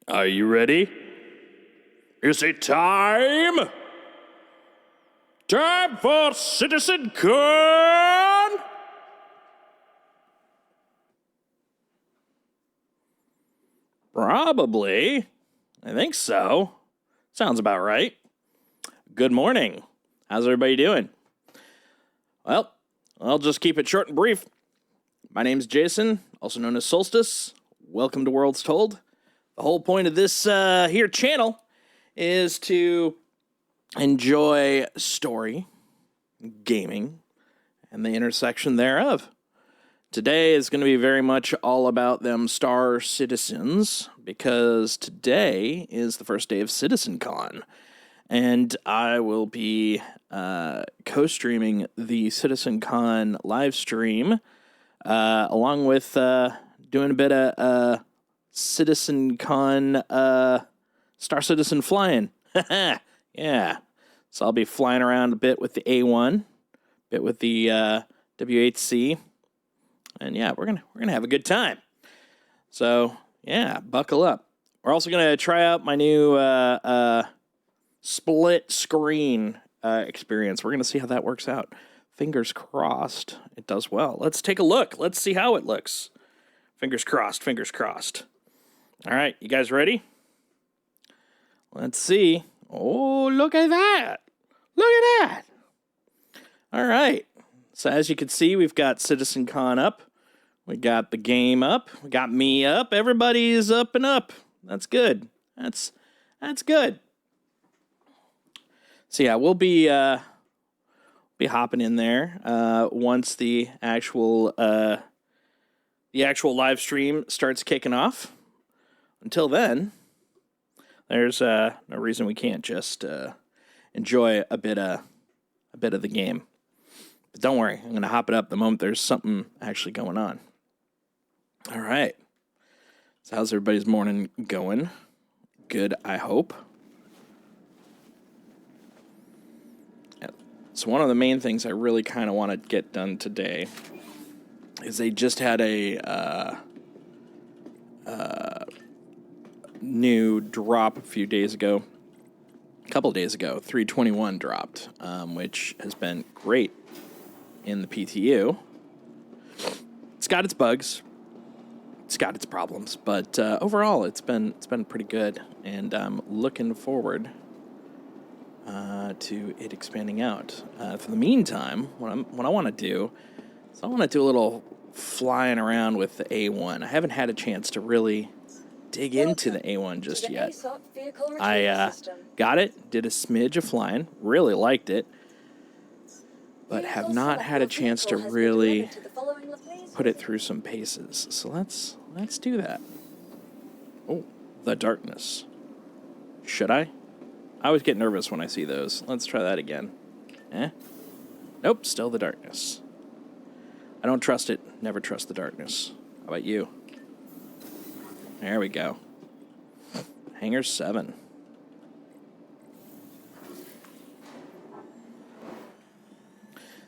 Are you ready? Is it time? Time for CitizenCon! Probably. I think so. Sounds about right. Good morning. How's everybody doing? Well, I'll just keep it short and brief. My name's Jason, also known as Solstice. Welcome to Worlds Told. The whole point of this here channel is to enjoy story, gaming, and the intersection thereof. Today is going to be very much all about them Star Citizens, because today is the first day of CitizenCon, and I will be co-streaming the CitizenCon live stream, along with doing a bit of CitizenCon Star Citizen flying. Yeah. So I'll be flying around a bit with the A1, a bit with the W8C, and yeah, we're gonna have a good time. So yeah, buckle up. We're also gonna try out my new split screen experience. We're gonna see how that works out. Fingers crossed it does well. Let's take a look. Let's see how it looks. Fingers crossed, fingers crossed. All right, you guys ready? Let's see. Oh, look at that. Look at that. All right. So as you can see, we've got CitizenCon up. We got the game up. We got me up. Everybody's up and up. That's good. That's good. So yeah, we'll be hopping in there once the actual live stream starts kicking off. Until then, there's no reason we can't just enjoy a bit of the game. But don't worry, I'm gonna hop it up the moment there's something actually going on. All right. So how's everybody's morning going? Good, I hope. Yeah. So one of the main things I really kind of want to get done today is they just had a new drop a couple days ago. 321 dropped, which has been great in the PTU. It's got its bugs, it's got its problems, but overall it's been pretty good, and I'm looking forward to it expanding out. For the meantime, what I want to do is I want to do a little flying around with the A1. I haven't had a chance to really dig into the A1 just yet. I got it, did a smidge of flying, really liked it, but have not had a chance to really put it through some paces. So let's do that. Oh, the darkness. Should I? I always get nervous when I see those. Let's try that again. Nope, still the darkness. I don't trust it. Never trust the darkness. How about you? There we go. Hangar 7.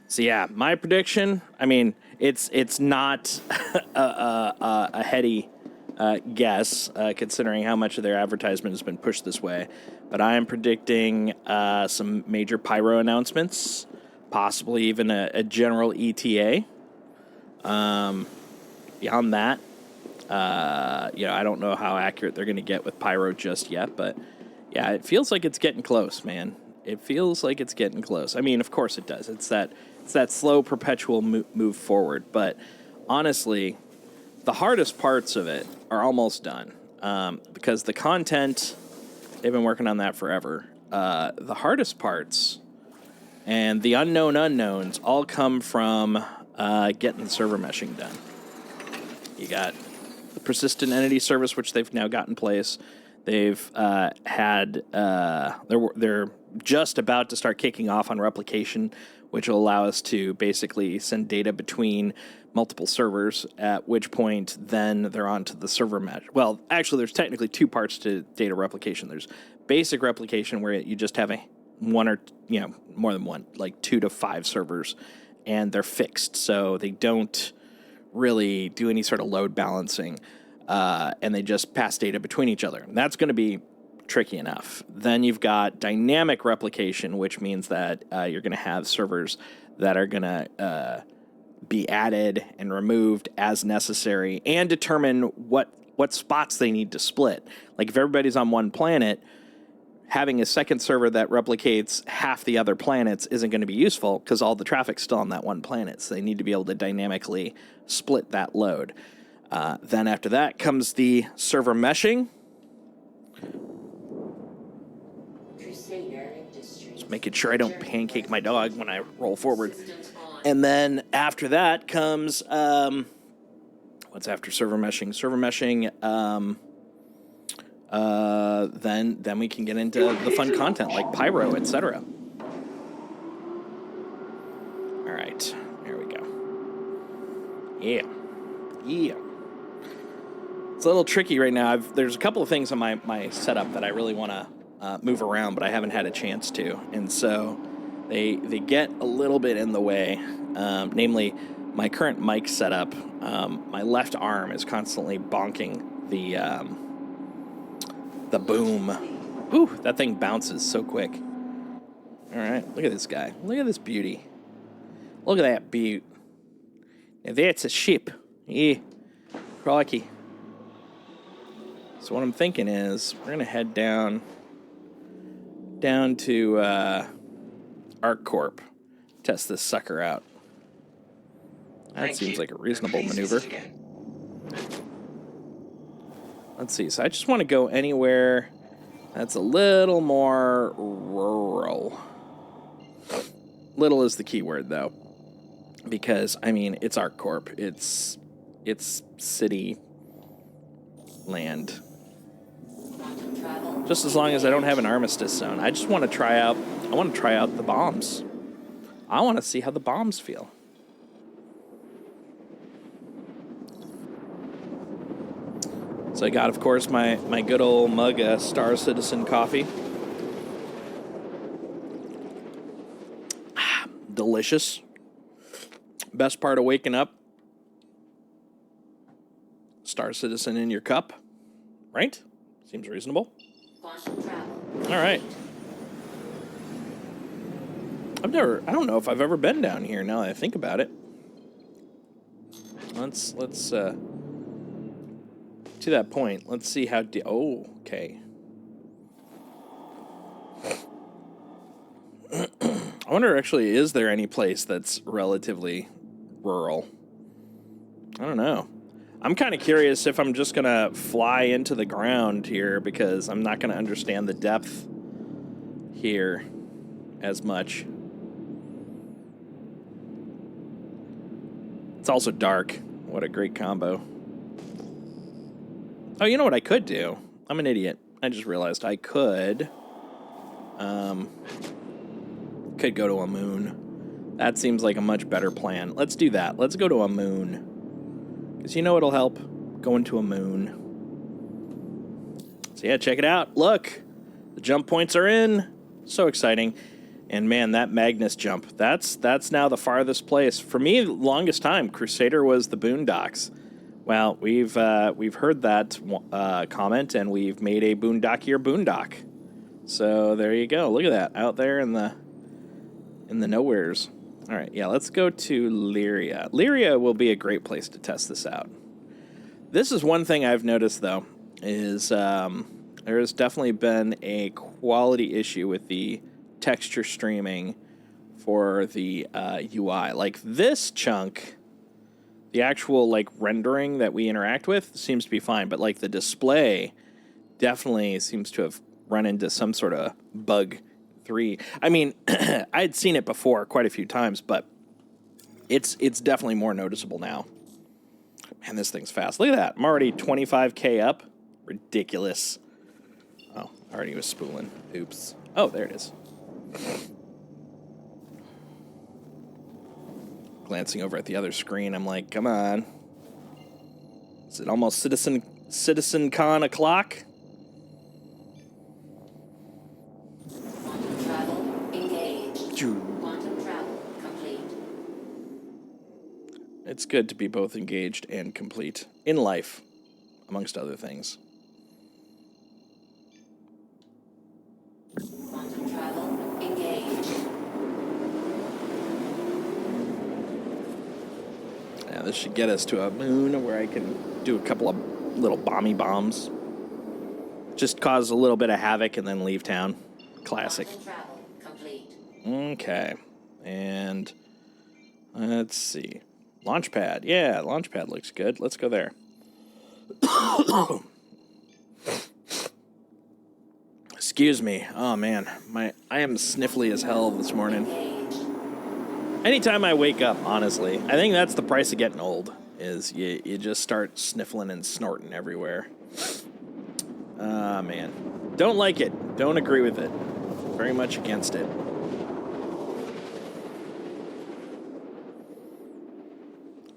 So yeah, my prediction, I mean, it's not a heady guess, considering how much of their advertisement has been pushed this way. But I am predicting some major pyro announcements, possibly even a general ETA. Beyond that, I don't know how accurate they're going to get with pyro just yet, but yeah, it feels like it's getting close, man. It feels like it's getting close. I mean, of course it does. It's that slow, perpetual move forward. But honestly, the hardest parts of it are almost done, because the content, they've been working on that forever. The hardest parts and the unknown unknowns all come from getting the server meshing done. You got the persistent entity service, which they've now got in place. They've they're just about to start kicking off on replication, which will allow us to basically send data between multiple servers, at which point then they're on to the server mesh. Well, actually, there's technically two parts to data replication. There's basic replication, where you just have one or more than one, like 2 to 5 servers, and they're fixed, so they don't really do any sort of load balancing. and they just pass data between each other. And that's going to be tricky enough. Then you've got dynamic replication, which means that you're going to have servers that are going to be added and removed as necessary and determine what spots they need to split. Like if everybody's on one planet, having a second server that replicates half the other planets isn't going to be useful because all the traffic's still on that one planet. So they need to be able to dynamically split that load. Then after that comes the server meshing. Just making sure I don't pancake my dog when I roll forward. And then after that comes, what's after server meshing? Server meshing, then we can get into the fun content like Pyro, etc. All right, here we go. Yeah. It's a little tricky right now. There's a couple of things on my setup that I really want to move around, but I haven't had a chance to, and so they get a little bit in the way. Namely, my current mic setup. My left arm is constantly bonking the boom. Ooh, that thing bounces so quick. All right, look at this guy. Look at this beauty. Look at that beaut. Now that's a ship. Yeah, crikey. So what I'm thinking is we're gonna head down to ArcCorp, test this sucker out. That seems like a reasonable maneuver. Let's see. So I just want to go anywhere that's a little more rural. Little is the key word, though, because I mean it's ArcCorp. It's city land. Just as long as I don't have an armistice zone, I just want to try out. I want to try out the bombs. I want to see how the bombs feel. So I got, of course, my good old mug of Star Citizen coffee. Delicious. Best part of waking up. Star Citizen in your cup. Right? Seems reasonable. All right. I don't know if I've ever been down here now that I think about it. Let's to that point, let's see how okay. I wonder, actually, is there any place that's relatively rural? I don't know. I'm kind of curious if I'm just going to fly into the ground here because I'm not going to understand the depth here as much. It's also dark. What a great combo. Oh, you know what I could do? I'm an idiot. I just realized I could go to a moon. That seems like a much better plan. Let's do that. Let's go to a moon. Because you know what'll help? Going to a moon. So yeah, check it out. Look, the jump points are in. So exciting. And man, that Magnus jump, that's now the farthest place. For me, longest time, Crusader was the Boondocks. Well, we've heard that comment, and we've made a boondockier boondock. So there you go. Look at that out there in the nowheres. All right, yeah, let's go to Lyria. Lyria will be a great place to test this out. This is one thing I've noticed though, is there has definitely been a quality issue with the texture streaming for the UI. Like this chunk. The actual, like, rendering that we interact with seems to be fine, but, like, the display definitely seems to have run into some sort of bug 3. I mean, I'd seen it before quite a few times, but it's definitely more noticeable now. Man, this thing's fast. Look at that. I'm already 25K up. Ridiculous. Oh, I already was spooling. Oops. Oh, there it is. Glancing over at the other screen, I'm like, come on. Is it almost CitizenCon o'clock? Quantum travel engaged. Quantum travel complete. It's good to be both engaged and complete in life. amongst other things. Quantum travel engaged. Yeah, this should get us to a moon where I can do a couple of little bombs. Just cause a little bit of havoc and then leave town. Classic. Quantum travel complete. Okay. And let's see. Launchpad. Yeah, launchpad looks good. Let's go there. Excuse me. Oh man, I am sniffly as hell this morning. Engaged. Anytime I wake up, honestly, I think that's the price of getting old. Is you just start sniffling and snorting everywhere. Ah man, don't like it. Don't agree with it. Very much against it.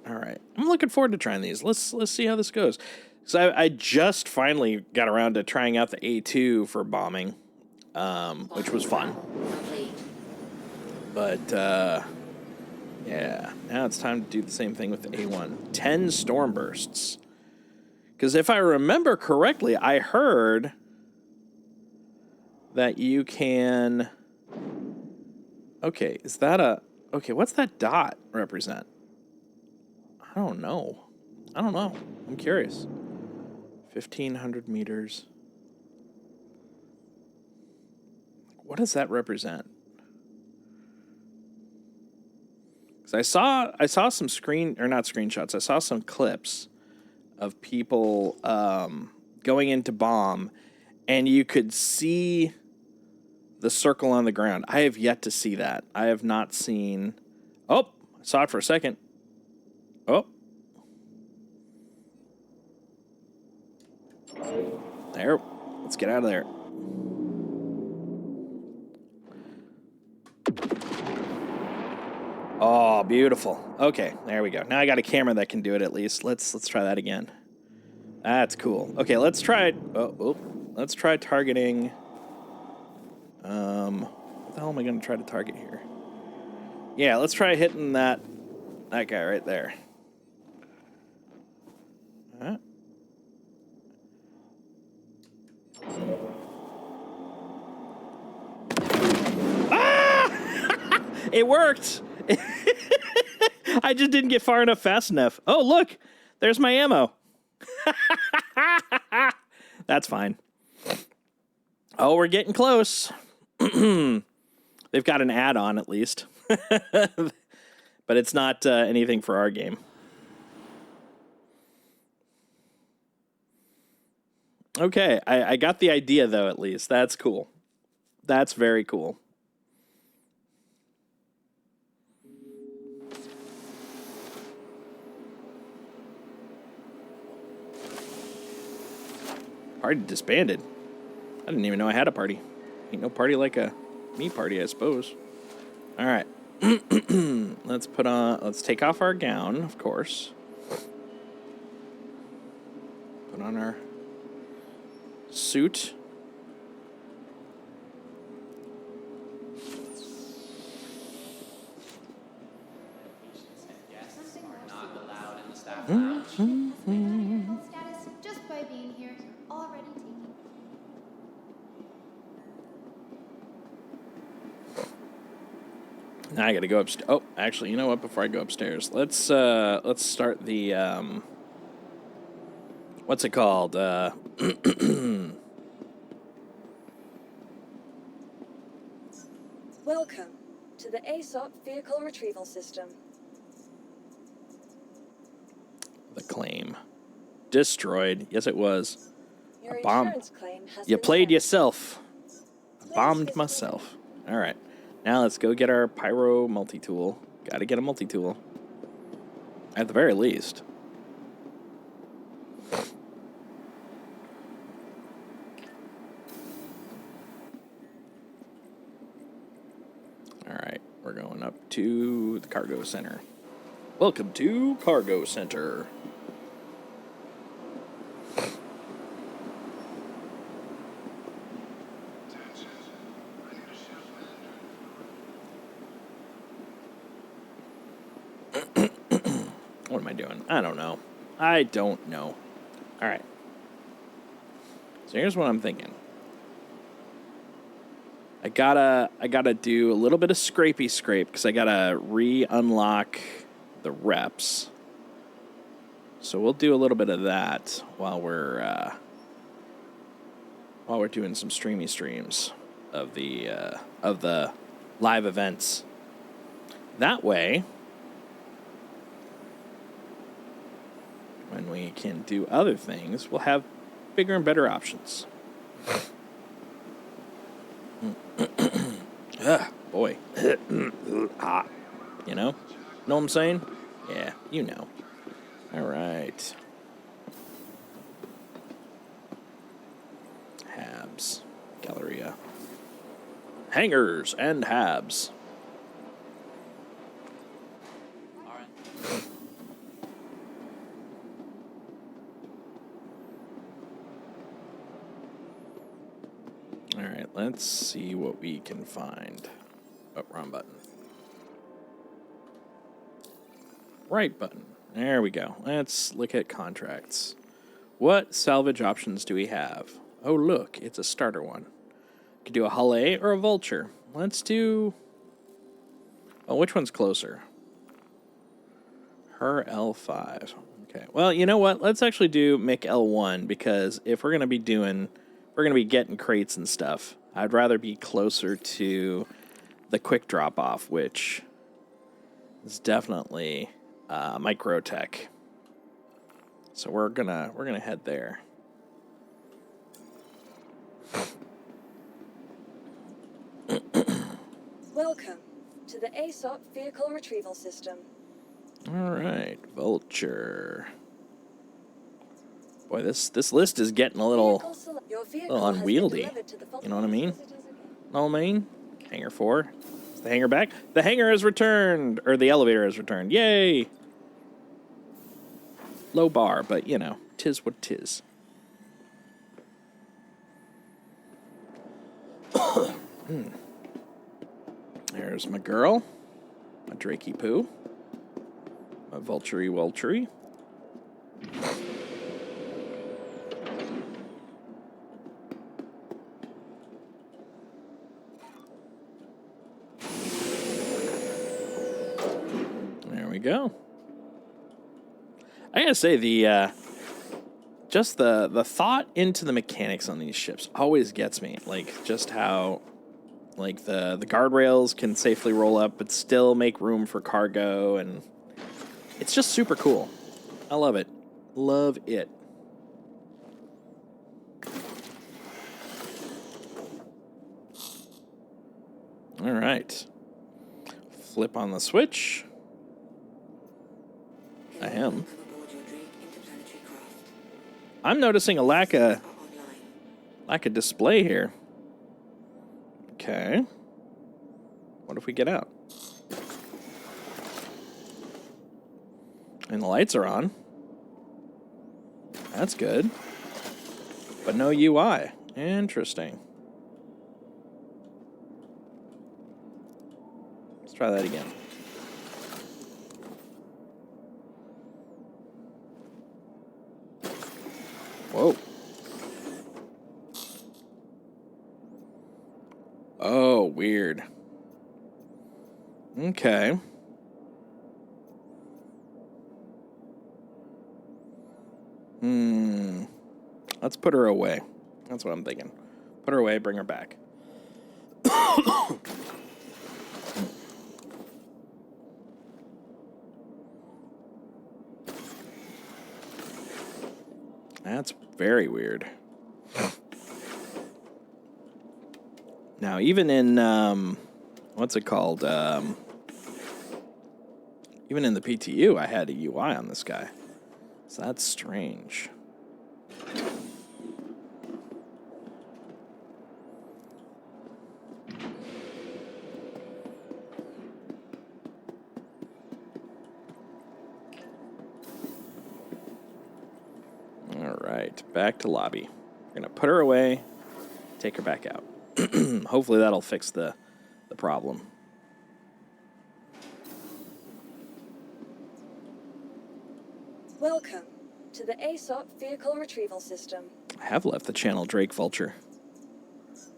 All right, I'm looking forward to trying these. Let's see how this goes. So I just finally got around to trying out the A2 for bombing, which was fun. Complete. But yeah, now it's time to do the same thing with the A1. 10 storm bursts. Because if I remember correctly, I heard that you can... Okay, is that a... Okay, what's that dot represent? I don't know. I'm curious. 1,500 meters. What does that represent? Because I saw some not screenshots. I saw some clips of people going into bomb, and you could see the circle on the ground. I have yet to see that. I have not seen... Oh, I saw it for a second. Oh. There. Let's get out of there. Oh, beautiful. Okay, there we go. Now I got a camera that can do it at least. Let's try that again. That's cool. Okay, let's try... let's try targeting... what the hell am I going to try to target here? Yeah, let's try hitting that guy right there. Ah! It worked! I just didn't get far enough fast enough. Oh, look! There's my ammo. That's fine. Oh, we're getting close. They've got an add-on at least. But it's not anything for our game. Okay, I got the idea, though, at least. That's cool. That's very cool. Party disbanded. I didn't even know I had a party. Ain't no party like a me party, I suppose. All right. Let's take off our gown, of course. Put on our suit. Status just by being here. Already taken. Now I gotta go upstairs. Oh, actually, you know what? Before I go upstairs, let's start the what's it called? Welcome to the ASOP Vehicle Retrieval System. The claim destroyed. Yes, it was. Your A bomb. insurance claim has You been played sent. yourself. I Please bombed visit myself. All right. Now let's go get our pyro multi-tool. Gotta get a multi-tool. At the very least. All right. We're going up to the cargo center. Welcome to Cargo Center. What am I doing? I don't know. All right. So here's what I'm thinking. I gotta do a little bit of scrapey scrape because I gotta re-unlock the reps. So we'll do a little bit of that while we're doing some streamy streams of the live events. That way, when we can do other things, we'll have bigger and better options. Boy. Hot. You know? Know what I'm saying? Yeah, you know. All right. Habs. Galleria. Hangers and Habs. All right, let's see what we can find. Oh, wrong button. Right button. There we go. Let's look at contracts. What salvage options do we have? Oh, look, it's a starter one. Could do a Hull A or a Vulture. Let's do... Oh, which one's closer? Her L5. Okay. Well, you know what? Let's actually do Mick L1 because if we're going to be getting crates and stuff, I'd rather be closer to the quick drop off, which is definitely Microtech. So we're gonna head there. Welcome to the ASOP Vehicle Retrieval System. All right, Vulture. Boy, this list is getting a little unwieldy. You know what I mean? Know what I mean? Hangar 4. Is the hangar back? The hangar has returned! Or the elevator has returned. Yay! Low bar, but, you know, 'tis what 'tis. There's my girl. My Drakey Poo. My Vulturey Vulturey. There we go. I gotta say, just the thought into the mechanics on these ships always gets me. Like, just how, like, the guardrails can safely roll up but still make room for cargo, and it's just super cool. I love it. Love it. All right. Flip on the switch. I am. I'm noticing a lack of display here. Okay. What if we get out? And the lights are on. That's good. But no UI. Interesting. Let's try that again. Whoa. Oh, weird. Okay. Let's put her away. That's what I'm thinking. Put her away, bring her back. That's very weird. Now, even in, what's it called? Even in the PTU, I had a UI on this guy. So that's strange. All right, back to lobby. We're gonna put her away, take her back out. Hopefully that'll fix the problem. Welcome to the ASOP Vehicle Retrieval System. I have left the channel Drake Vulture. Let's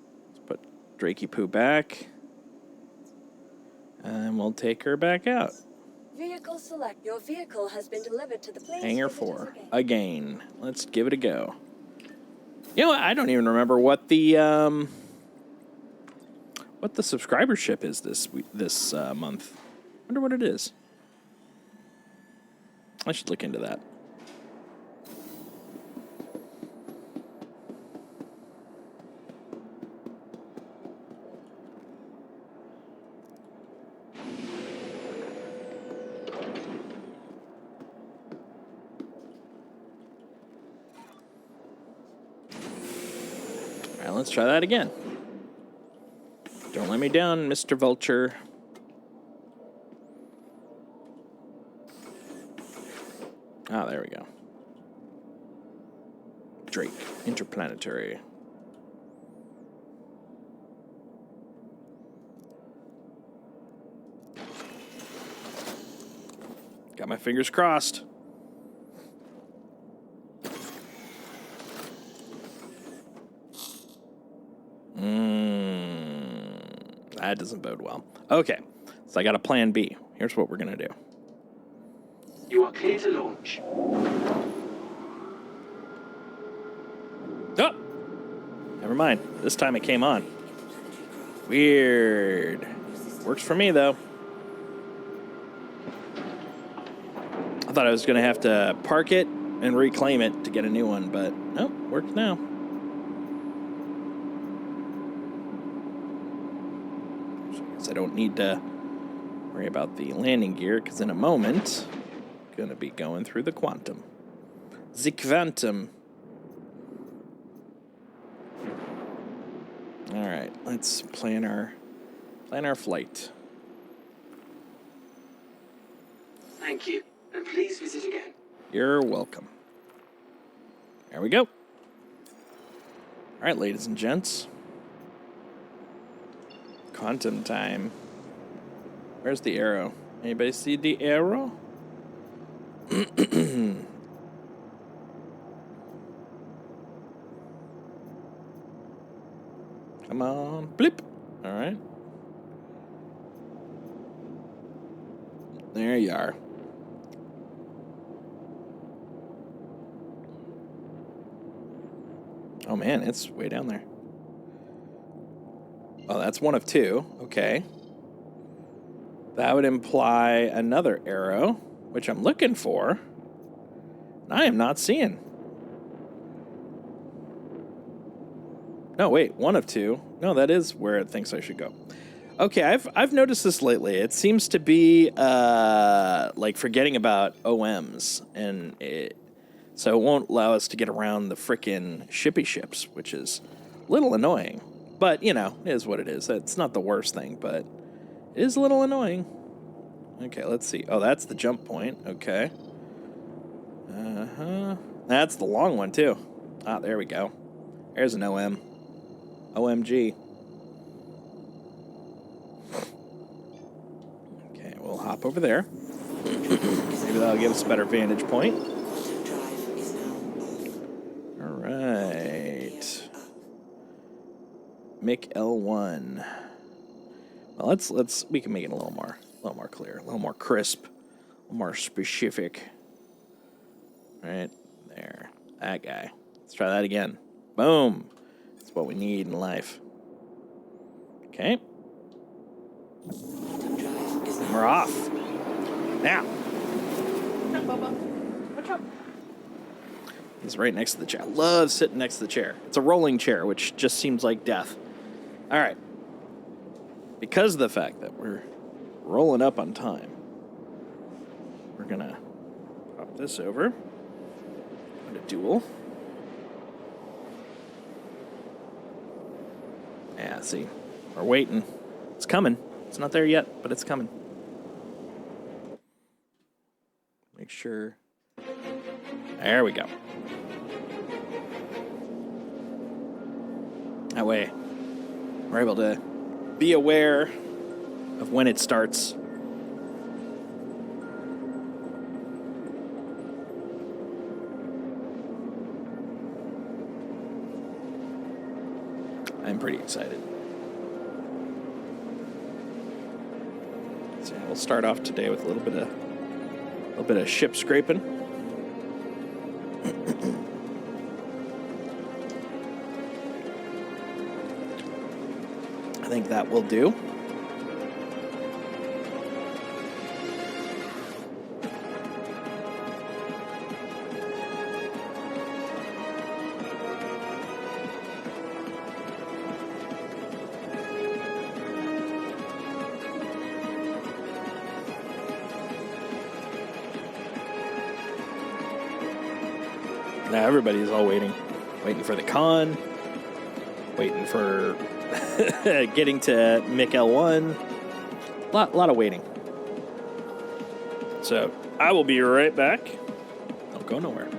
put Drakey Poo back. And we'll take her back out. Vehicle select. Your vehicle has been delivered to the place. Hangar 4. Again. Let's give it a go. You know what? I don't even remember what the subscribership is this month. Wonder what it is. I should look into that. All right, let's try that again. Don't let me down, Mr. Vulture. Ah, there we go. Drake, interplanetary. Got my fingers crossed. That doesn't bode well. Okay, so I got a plan B. Here's what we're gonna do. You are clear to launch. Oh! Never mind. This time it came on. Weird. Works for me, though. I thought I was going to have to park it and reclaim it to get a new one, but nope, works now. So I guess I don't need to worry about the landing gear, because in a moment, I'm going to be going through the quantum. The quantum. All right, let's plan our flight. Thank you, and please visit again. You're welcome. There we go. All right, ladies and gents. Quantum time. Where's the arrow? Anybody see the arrow? Come on. Blip. All right. There you are. Oh, man, it's way down there. Oh, that's one of two. Okay. That would imply another arrow, which I'm looking for. I am not seeing. No, wait, one of two. No, that is where it thinks I should go. Okay, I've noticed this lately. It seems to be like forgetting about OMs, and so it won't allow us to get around the frickin' shippy ships, which is a little annoying. But, you know, it is what it is. It's not the worst thing, but it is a little annoying. Okay, let's see. Oh, that's the jump point. Okay. Uh-huh. That's the long one, too. Ah, there we go. There's an OM. OMG. Okay, we'll hop over there. Maybe that'll give us a better vantage point. All right. Mick L1. Well, we can make it a little more clear, a little more crisp, a little more specific. Right there. That guy. Let's try that again. Boom. That's what we need in life. Okay. And we're off. Now. What's up? He's right next to the chair. I love sitting next to the chair. It's a rolling chair, which just seems like death. All right. Because of the fact that we're rolling up on time, we're going to pop this over. Put a duel. Yeah, see, we're waiting. It's coming. It's not there yet, but it's coming. Make sure. There we go. That way, we're able to be aware of when it starts. pretty excited. So yeah, we'll start off today with a little bit of ship scraping. I think that will do. Now everybody's all waiting for the con, waiting for getting to Mick L1. Lot of waiting. So I will be right back. Don't go nowhere.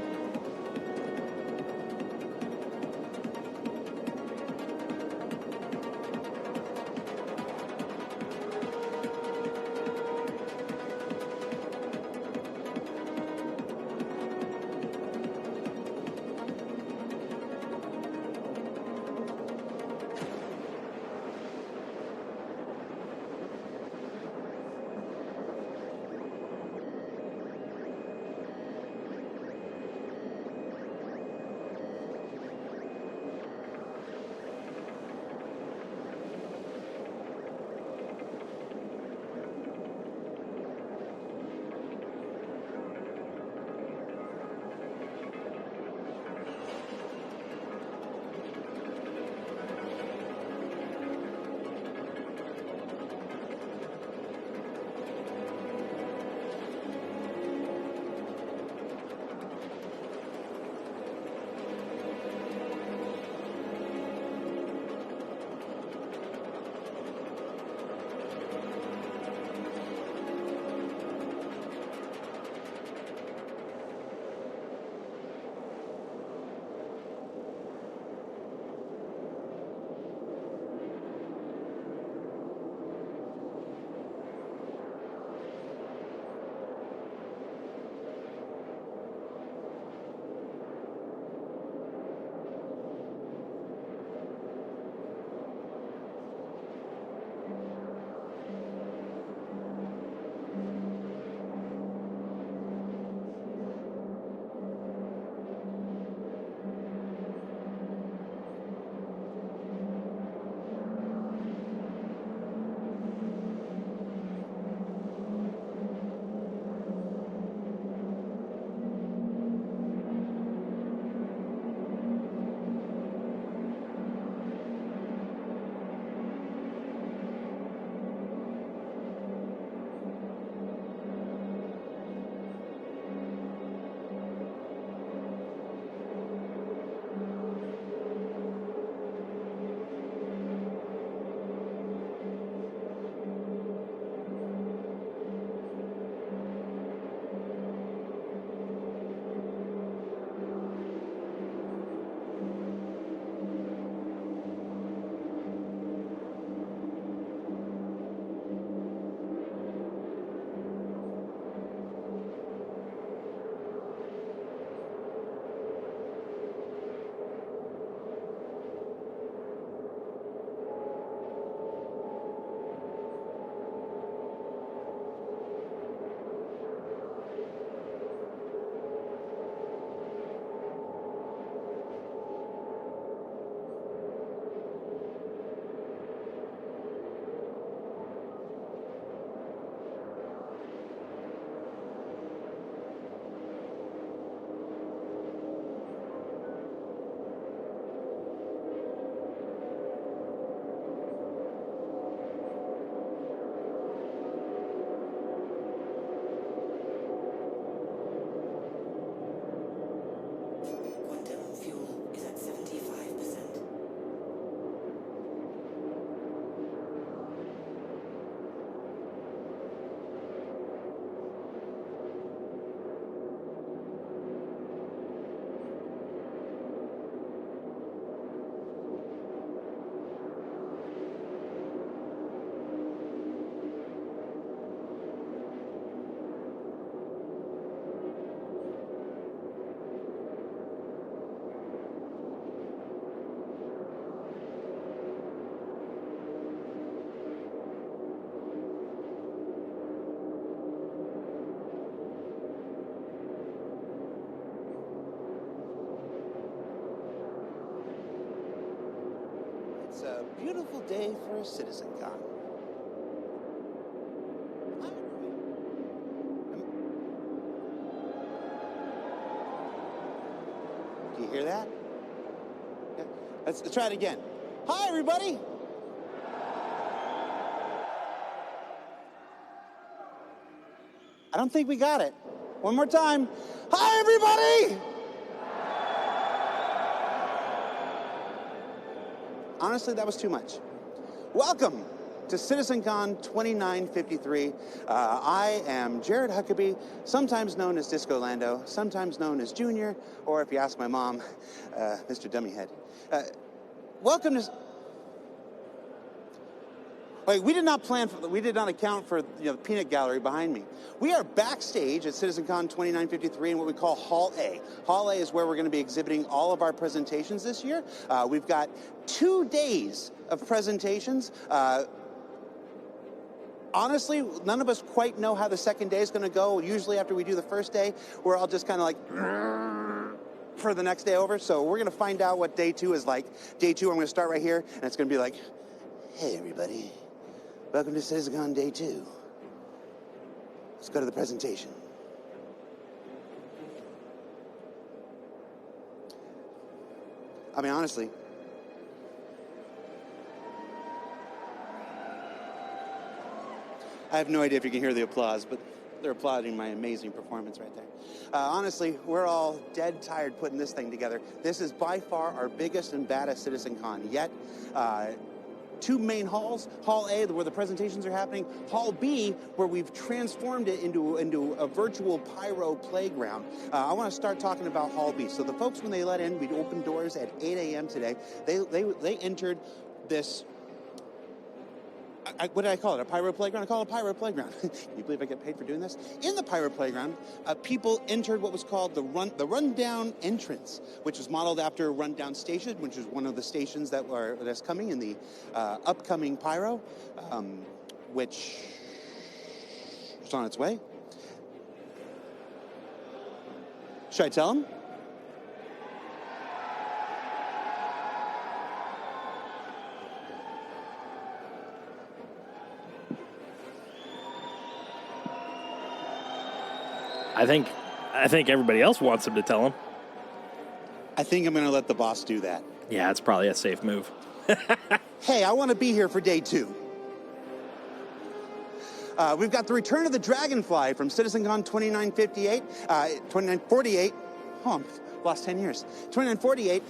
beautiful day for a CitizenCon. Do you hear that? Yeah. Let's try it again. Hi, everybody. I don't think we got it. One more time. Hi, everybody. Honestly, that was too much. Welcome to CitizenCon 2953. I am Jared Huckabee, sometimes known as Disco Lando, sometimes known as Junior, or if you ask my mom, Mr. Dummyhead. Welcome to... Like, we did not account for the peanut gallery behind me. We are backstage at CitizenCon 2953 in what we call Hall A. Hall A is where we're going to be exhibiting all of our presentations this year. We've got 2 days of presentations. Honestly, none of us quite know how the second day is going to go. Usually after we do the first day, we're all just kind of like for the next day over. So we're going to find out what day 2 is like. Day 2, I'm going to start right here, and it's going to be like, hey, everybody. Welcome to CitizenCon Day 2. Let's go to the presentation. I mean, honestly, I have no idea if you can hear the applause, but they're applauding my amazing performance right there. Honestly, we're all dead tired putting this thing together. This is by far our biggest and baddest CitizenCon yet. 2 main halls, Hall A, where the presentations are happening, Hall B, where we've transformed it into a virtual pyro playground. I want to start talking about Hall B. So the folks, when they let in, we opened doors at 8 a.m. today. They entered this, what did I call it, a pyro playground? I call it a pyro playground. Can you believe I get paid for doing this? In the pyro playground, people entered what was called the rundown entrance, which was modeled after Rundown Station, which is one of the stations that's coming in the upcoming pyro, which is on its way. Should I tell them? I think everybody else wants him to tell him. I think I'm going to let the boss do that. Yeah, it's probably a safe move. Hey, I want to be here for day 2. We've got the return of the Dragonfly from CitizenCon 2948. Oh, I've lost 10 years. 2948,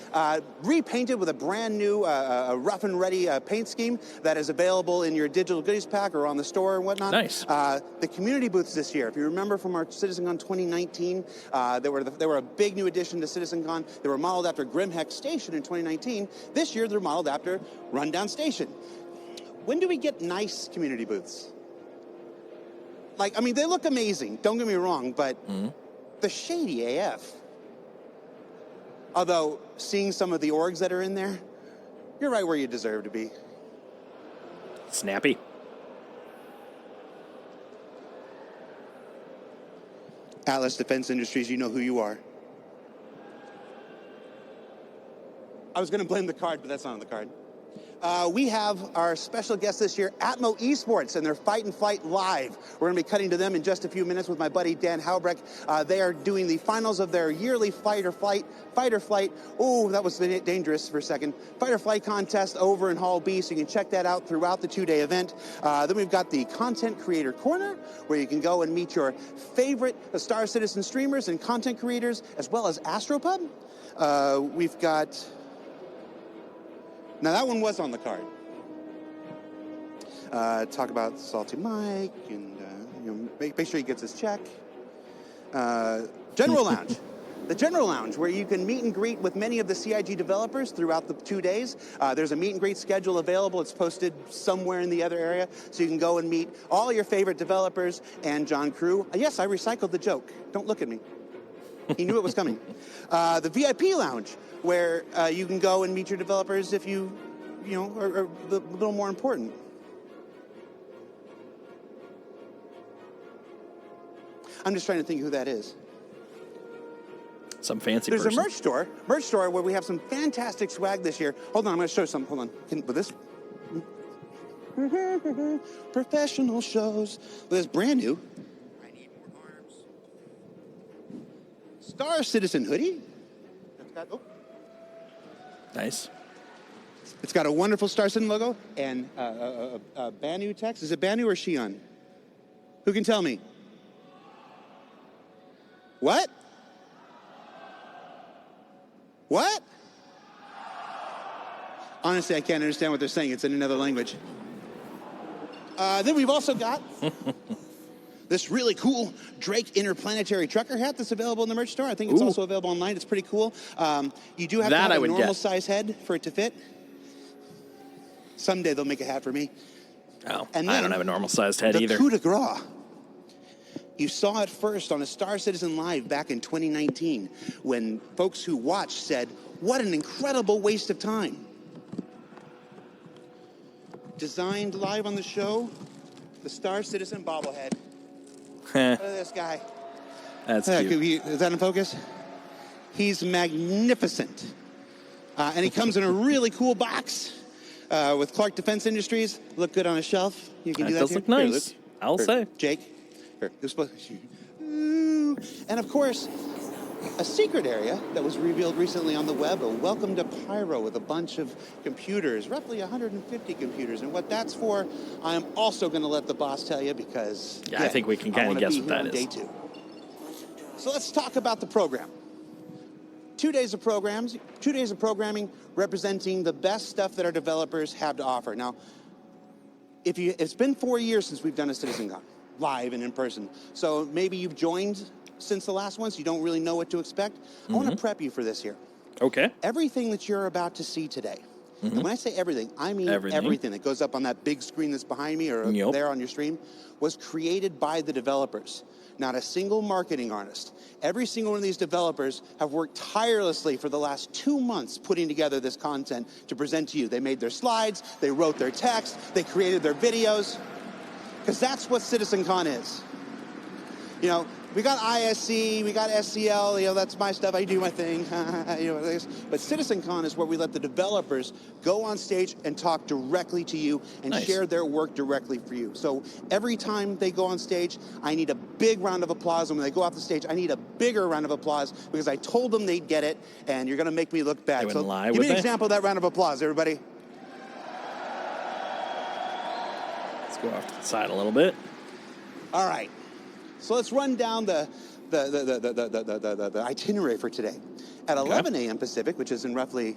repainted with a brand new rough and ready paint scheme that is available in your digital goodies pack or on the store and whatnot. Nice. The community booths this year, if you remember from our CitizenCon 2019, they were a big new addition to CitizenCon. They were modeled after Grimheck Station in 2019. This year, they're modeled after Rundown Station. When do we get nice community booths? Like, I mean, they look amazing, don't get me wrong, but they're shady AF. Although, seeing some of the orgs that are in there, you're right where you deserve to be. Snappy. Atlas Defense Industries, you know who you are. I was going to blame the card, but that's not on the card. We have our special guest this year, Atmo Esports, and their Fight and Flight Live. We're going to be cutting to them in just a few minutes with my buddy Dan Halbrecht. They are doing the finals of their yearly Fight or Flight. Oh, that was dangerous for a second. Fight or Flight contest over in Hall B, so you can check that out throughout the 2-day event. Then we've got the Content Creator Corner, where you can go and meet your favorite Star Citizen streamers and content creators, as well as Astropub. We've got... Now, that one was on the card. Talk about Salty Mike and make sure he gets his check. General Lounge. The General Lounge, where you can meet and greet with many of the CIG developers throughout the 2 days. There's a meet and greet schedule available. It's posted somewhere in the other area, so you can go and meet all your favorite developers and John Crew. Yes, I recycled the joke. Don't look at me. He knew it was coming. The VIP Lounge, where you can go and meet your developers if you are a little more important. I'm just trying to think who that is. Some fancy There's person. a merch store where we have some fantastic swag this year. Hold on, I'm going to show you something. Hold on. With this? Professional shows. But it's brand new. I need more arms. Star Citizen hoodie. Nice. It's got a wonderful Star Citizen logo and Banu text. Is it Banu or Shion? Who can tell me? What? What? Honestly, I can't understand what they're saying. It's in another language. Then we've also got this really cool Drake Interplanetary Trucker hat that's available in the merch store. I think it's also available online. It's pretty cool. You do have to have a normal size head for it to fit. Someday they'll make a hat for me. Oh, and I don't have a normal sized head either. The coup de grace. You saw it first on a Star Citizen Live back in 2019 when folks who watched said, what an incredible waste of time. Designed live on the show, the Star Citizen bobblehead. Look at this guy. That's cute. Is that in focus? He's magnificent. And he comes in a really cool box with Clark Defense Industries. Look good on a shelf. You can do that. Does here. look nice. Here, I'll say. Jake. Here. And of course, a secret area that was revealed recently on the web, a welcome to Pyro with a bunch of computers, roughly 150 computers. And what that's for, I'm also going to let the boss tell you because I think we can kind of guess what that is. Day 2. So let's talk about the program. 2 days of programs, 2 days of programming representing the best stuff that our developers have to offer. Now, it's been 4 years since we've done a CitizenCon, live and in person. So maybe you've joined since the last one, so you don't really know what to expect. I want to prep you for this here. Okay. Everything that you're about to see today, and when I say everything, I mean everything that goes up on that big screen that's behind me or there on your stream, was created by the developers. Not a single marketing artist. Every single one of these developers have worked tirelessly for the last 2 months putting together this content to present to you. They made their slides, they wrote their text, they created their videos, because that's what CitizenCon is. You know, we got ISC, we got SCL, you know, that's my stuff, I do my thing, you know, but CitizenCon is where we let the developers go on stage and talk directly to you and share their work directly for you. So every time they go on stage, I need a big round of applause, and when they go off the stage, I need a bigger round of applause because I told them they'd get it, and you're gonna make me look bad. So give me an example of that round of applause, everybody. Let's go off to the side a little bit. All right. So let's run down the itinerary for today. At 11 a.m. Pacific, which is in roughly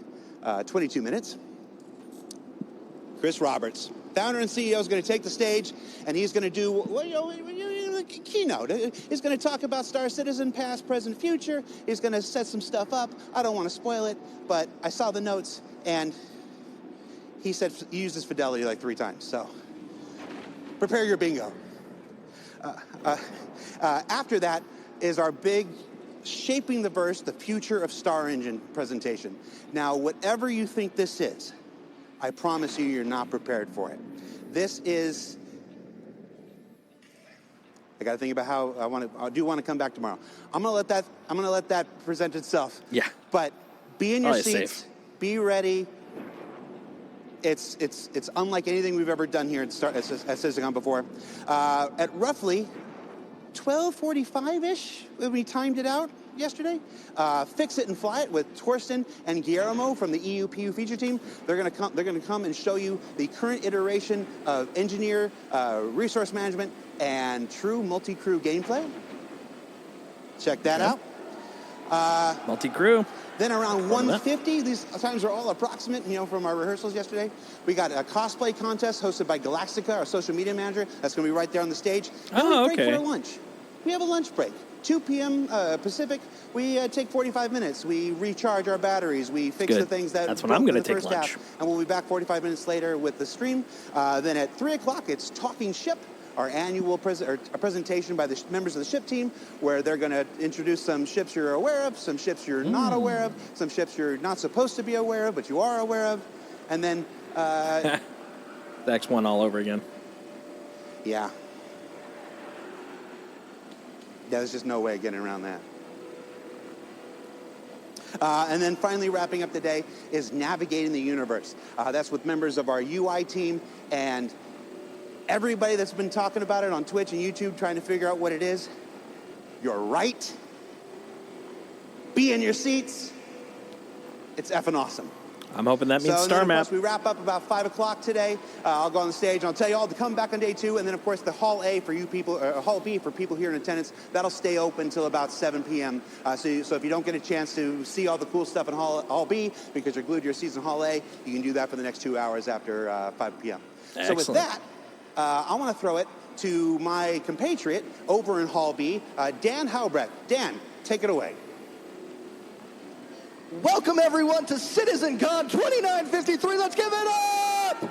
22 minutes, Chris Roberts, founder and CEO, is going to take the stage, and he's going to do a keynote. He's going to talk about Star Citizen, past, present, future. He's going to set some stuff up. I don't want to spoil it, but I saw the notes, and he said he uses fidelity like 3 times. So prepare your bingo. After that is our big Shaping the Verse, the Future of Star Engine presentation. Now, whatever you think this is, I promise you, you're not prepared for it. This is, I got to think about how I do want to come back tomorrow. I'm going to let that present itself. Yeah. But be in your seats, safe. Be ready. It's unlike anything we've ever done here at CitizenCon before. At roughly 12:45-ish, when we timed it out yesterday, Fix It and Fly It with Torsten and Guillermo from the EUPU feature team. They're going to come and show you the current iteration of engineer, resource management, and true multi-crew gameplay. Check that out. Multi-crew. Then around 1:50, these times are all approximate, you know, from our rehearsals yesterday. We got a cosplay contest hosted by Galactica, our social media manager. That's going to be right there on the stage. Then we break for a lunch. We have a lunch break. 2 p.m. Pacific, we take 45 minutes. We recharge our batteries. We fix the things that That's when I'm going to take first lunch. half, and we'll be back 45 minutes later with the stream. Then at 3 o'clock, it's Talking Ship, our annual presentation by the members of the ship team, where they're going to introduce some ships you're aware of, some ships you're not aware of, some ships you're not supposed to be aware of, but you are aware of. And then... the X1 all over again. Yeah. There's just no way of getting around that. And then finally wrapping up the day is Navigating the Universe. That's with members of our UI team and everybody that's been talking about it on Twitch and YouTube trying to figure out what it is, you're right. Be in your seats. It's effing awesome. I'm hoping that means So Star then, of Map. course, we wrap up about 5 o'clock today. I'll go on the stage and I'll tell you all to come back on day 2. And then, of course, the Hall A for you people, or Hall B for people here in attendance, that'll stay open until about 7 p.m. So if you don't get a chance to see all the cool stuff in Hall B because you're glued to your seats in Hall A, you can do that for the next 2 hours after 5 p.m. So with Excellent. that, I want to throw it to my compatriot over in Hall B, Dan Haubrecht. Dan, take it away. Welcome everyone to CitizenCon 2953. Let's give it up!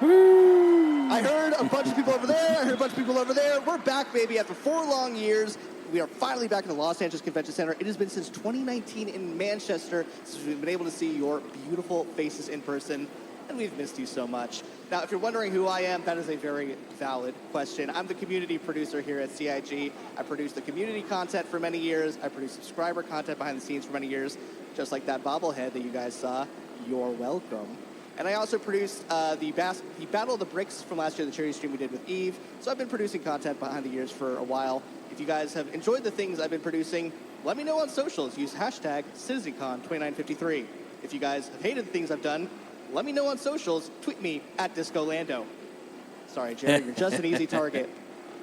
Woo! I heard a bunch of people over there. I heard a bunch of people over there. We're back, baby, after 4 long years. We are finally back in the Los Angeles Convention Center. It has been since 2019 in Manchester since we've been able to see your beautiful faces in person, and we've missed you so much. Now, if you're wondering who I am, that is a very valid question. I'm the community producer here at CIG. I produced the community content for many years. I produced subscriber content behind the scenes for many years, just like that bobblehead that you guys saw. You're welcome. And I also produced the Battle of the Bricks from last year, the charity stream we did with Eve. So I've been producing content behind the years for a while. If you guys have enjoyed the things I've been producing, let me know on socials. Use hashtag CitizenCon2953. If you guys have hated the things I've done, let me know on socials. Tweet me at DiscoLando. Sorry, Jerry, you're just an easy target.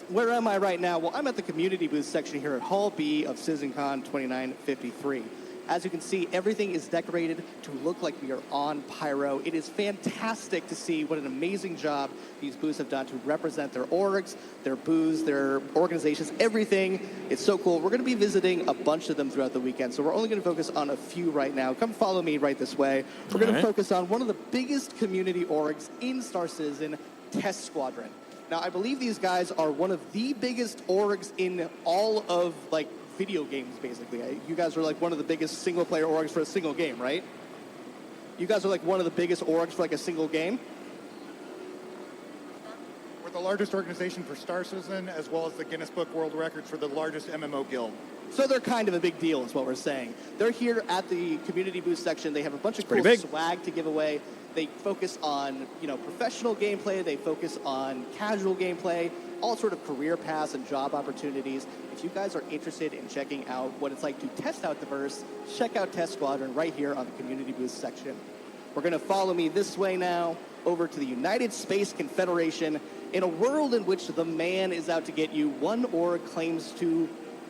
Where am I right now? Well, I'm at the community booth section here at Hall B of CitizenCon 2953. As you can see, everything is decorated to look like we are on Pyro. It is fantastic to see what an amazing job these booths have done to represent their orgs, their booths, their organizations, everything. It's so cool. We're going to be visiting a bunch of them throughout the weekend, so we're only going to focus on a few right now. Come follow me right this way. We're going to focus on one of the biggest community orgs in Star Citizen, Test Squadron. Now, I believe these guys are one of the biggest orgs in all of, like, video games, basically. You guys are like one of the biggest single-player orgs for a single game, right? You guys are like one of the biggest orgs for like a single game? We're the largest organization for Star Citizen, as well as the Guinness Book World Records for the largest MMO guild. So they're kind of a big deal, is what we're saying. They're here at the community booth section. They have a bunch of cool swag to give away. They focus on, professional gameplay. They focus on casual gameplay, all sort of career paths and job opportunities. If you guys are interested in checking out what it's like to test out the verse, check out Test Squadron right here on the community booth section. We're going to follow me this way now over to the United Space Confederation. In a world in which the man is out to get you, one org claims to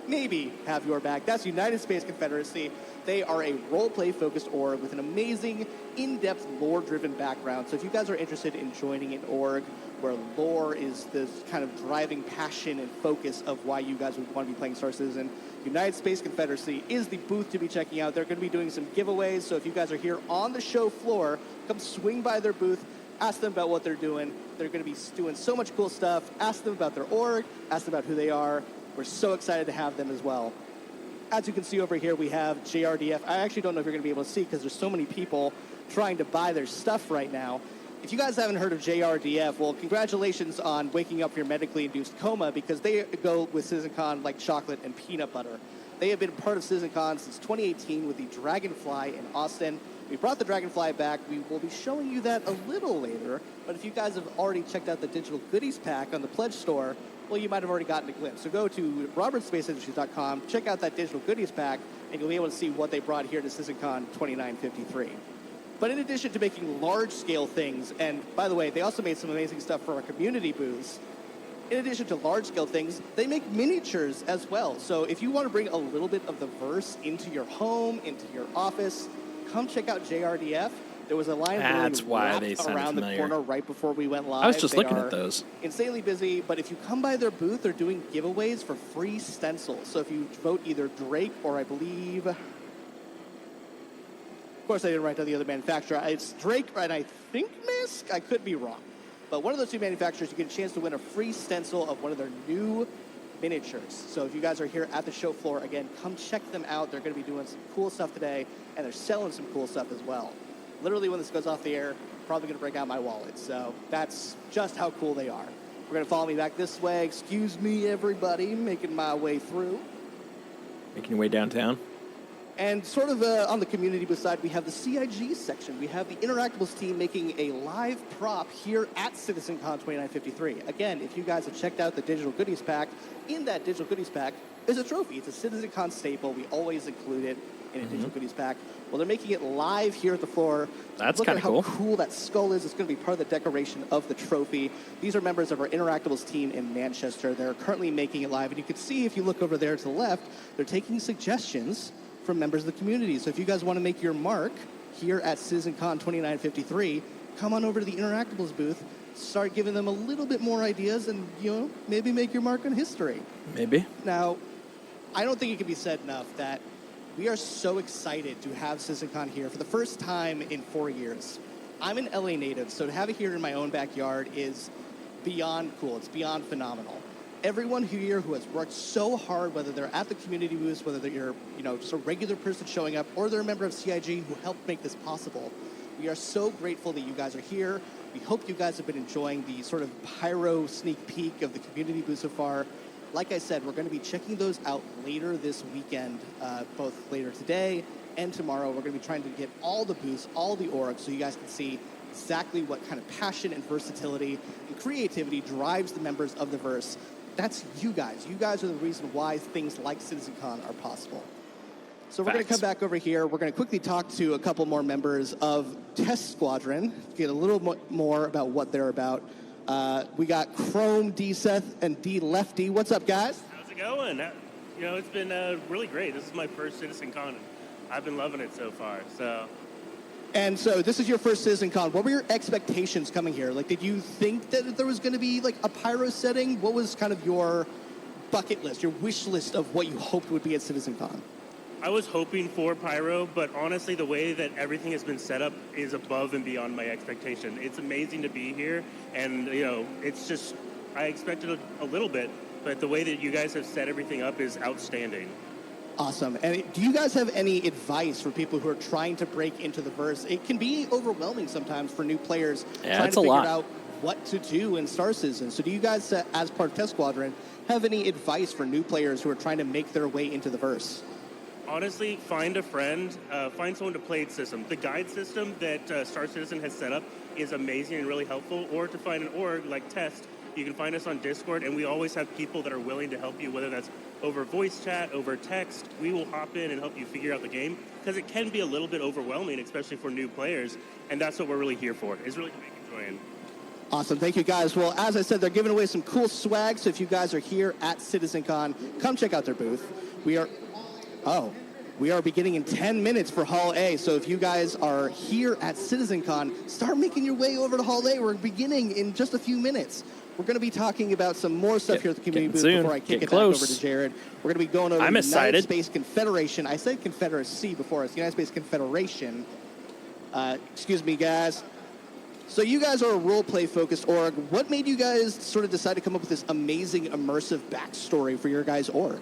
maybe have your back. That's United Space Confederacy. They are a role-play focused org with an amazing, in-depth, lore-driven background. So if you guys are interested in joining an org where lore is the kind of driving passion and focus of why you guys would want to be playing Star Citizen, United Space Confederacy is the booth to be checking out. They're going to be doing some giveaways. So if you guys are here on the show floor, come swing by their booth, ask them about what they're doing. They're going to be doing so much cool stuff. Ask them about their org, ask them about who they are. We're so excited to have them as well. As you can see over here, we have JRDF. I actually don't know if you're going to be able to see because there's so many people trying to buy their stuff right now. If you guys haven't heard of JRDF, well, congratulations on waking up from your medically induced coma because they go with CitizenCon like chocolate and peanut butter. They have been part of CitizenCon since 2018 with the Dragonfly in Austin. We brought the Dragonfly back. We will be showing you that a little later. But if you guys have already checked out the digital goodies pack on the Pledge Store, well, you might have already gotten a glimpse. So go to robertspaceindustries.com, check out that digital goodies pack, and you'll be able to see what they brought here to CitizenCon 2953. But in addition to making large-scale things, and by the way, they also made some amazing stuff for our community booths. In addition to large-scale things, they make miniatures as well. So if you want to bring a little bit of the verse into your home, into your office, come check out JRDF. There was a line around the corner right before we went live. I was just looking at those. Insanely busy, but if you come by their booth, they're doing giveaways for free stencils. So if you vote either Drake or I believe... Of course, I didn't write down the other manufacturer. It's Drake and I think Misk. I could be wrong. But one of those two manufacturers, you get a chance to win a free stencil of one of their new miniatures. So if you guys are here at the show floor, again, come check them out. They're going to be doing some cool stuff today, and they're selling some cool stuff as well. Literally, when this goes off the air, probably going to break out my wallet. So that's just how cool they are. We're going to follow me back this way. Excuse me, everybody, making my way through. Making your way downtown? And sort of on the community booth side, we have the CIG section. We have the Interactables team making a live prop here at CitizenCon 2953. Again, if you guys have checked out the digital goodies pack, in that digital goodies pack is a trophy. It's a CitizenCon staple. We always include it in a digital goodies pack. Well, they're making it live here at the floor. That's kind of cool. Look at how cool that skull is. It's going to be part of the decoration of the trophy. These are members of our Interactables team in Manchester. They're currently making it live. And you can see, if you look over there to the left, they're taking suggestions from members of the community. So if you guys want to make your mark here at CitizenCon 2953, come on over to the Interactables booth, start giving them a little bit more ideas, and, maybe make your mark on history. Maybe. Now, I don't think it can be said enough that we are so excited to have CitizenCon here for the first time in 4 years. I'm an LA native, so to have it here in my own backyard is beyond cool. It's beyond phenomenal. Everyone here who has worked so hard, whether they're at the community booths, whether they're just a regular person showing up, or they're a member of CIG who helped make this possible, we are so grateful that you guys are here. We hope you guys have been enjoying the sort of pyro sneak peek of the community booth so far. Like I said, we're going to be checking those out later this weekend, both later today and tomorrow. We're going to be trying to get all the booths, all the orgs, so you guys can see exactly what kind of passion and versatility and creativity drives the members of the Verse. That's you guys. You guys are the reason why things like CitizenCon are possible. So we're going to come back over here. We're going to quickly talk to a couple more members of Test Squadron, get a little more about what they're about. We got Chrome, D Seth, and D Lefty. What's up, guys? How's it going? It's been really great. This is my first CitizenCon, and I've been loving it so far. And so this is your first CitizenCon. What were your expectations coming here? Like, did you think that there was going to be like a pyro setting? What was kind of your bucket list, your wish list of what you hoped would be at CitizenCon? I was hoping for pyro, but honestly, the way that everything has been set up is above and beyond my expectation. It's amazing to be here, and it's just, I expected a little bit, but the way that you guys have set everything up is outstanding. Awesome. And do you guys have any advice for people who are trying to break into the Verse? It can be overwhelming sometimes for new players trying to figure out what to do in Star Citizen. So do you guys, as part of Test Squadron, have any advice for new players who are trying to make their way into the Verse? Honestly, find a friend, find someone to play the system. The guide system that Star Citizen has set up is amazing and really helpful. Or to find an org like Test, you can find us on Discord, and we always have people that are willing to help you, whether that's over voice chat, over text. We will hop in and help you figure out the game, because it can be a little bit overwhelming, especially for new players, and that's what we're really here for, is really to make it join. Awesome. Thank you, guys. Well, as I said, they're giving away some cool swag, so if you guys are here at CitizenCon, come check out their booth. We are beginning in 10 minutes for Hall A, so if you guys are here at CitizenCon, start making your way over to Hall A. We're beginning in just a few minutes. We're going to be talking about some more stuff here at the community booth before I kick it back over to Jared. We're going to be going over the United Space Confederation. I said Confederacy before. It's the United Space Confederation. Excuse me, guys. So you guys are a role-play-focused org. What made you guys sort of decide to come up with this amazing, immersive backstory for your guys' org?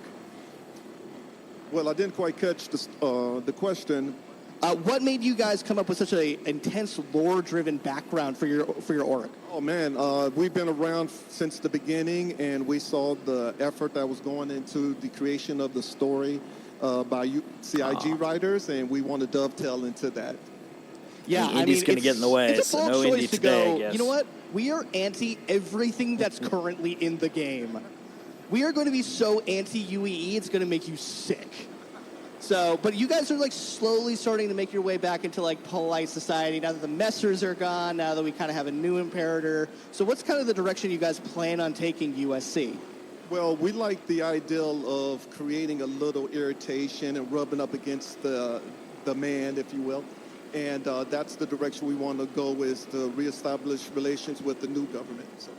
Well, I didn't quite catch the question. What made you guys come up with such an intense, lore-driven background for your org? Oh, man, we've been around since the beginning, and we saw the effort that was going into the creation of the story by CIG writers, and we want to dovetail into that. Yeah, Indy's going to get in the way, it's a so bold no choice Indy to today, go, I guess. you know what? We are anti everything that's currently in the game. We are going to be so anti-UEE, it's going to make you sick. So, but you guys are like slowly starting to make your way back into like polite society now that the Messers are gone, now that we kind of have a new Imperator. So what's kind of the direction you guys plan on taking USC? Well, we like the ideal of creating a little irritation and rubbing up against the man, if you will. And that's the direction we want to go, is to reestablish relations with the new government. So.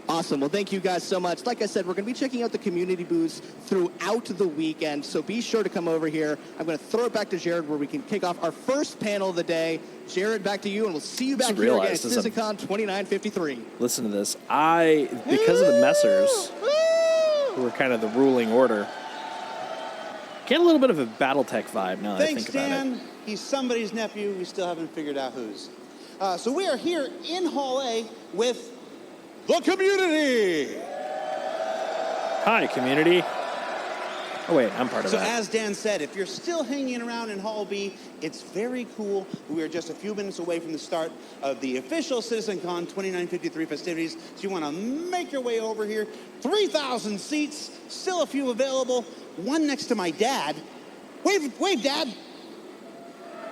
Awesome. Well, thank you guys so much. Like I said, we're going to be checking out the community booths throughout the weekend, so be sure to come over here. I'm going to throw it back to Jared where we can kick off our first panel of the day. Jared, back to you, and we'll see you back here again at CitizenCon 2953. Listen to this. Because of the Messers, who are kind of the ruling order, get a little bit of a Battletech vibe now that I think about it. Thanks, Dan. He's somebody's nephew. We still haven't figured out whose. So we are here in Hall A with the community. Hi, community. Oh, wait, I'm part of So that. as Dan said, if you're still hanging around in Hall B, it's very cool. We are just a few minutes away from the start of the official CitizenCon 2953 festivities. So you want to make your way over here. 3,000 seats, still a few available. One next to my dad. Wave, Dad.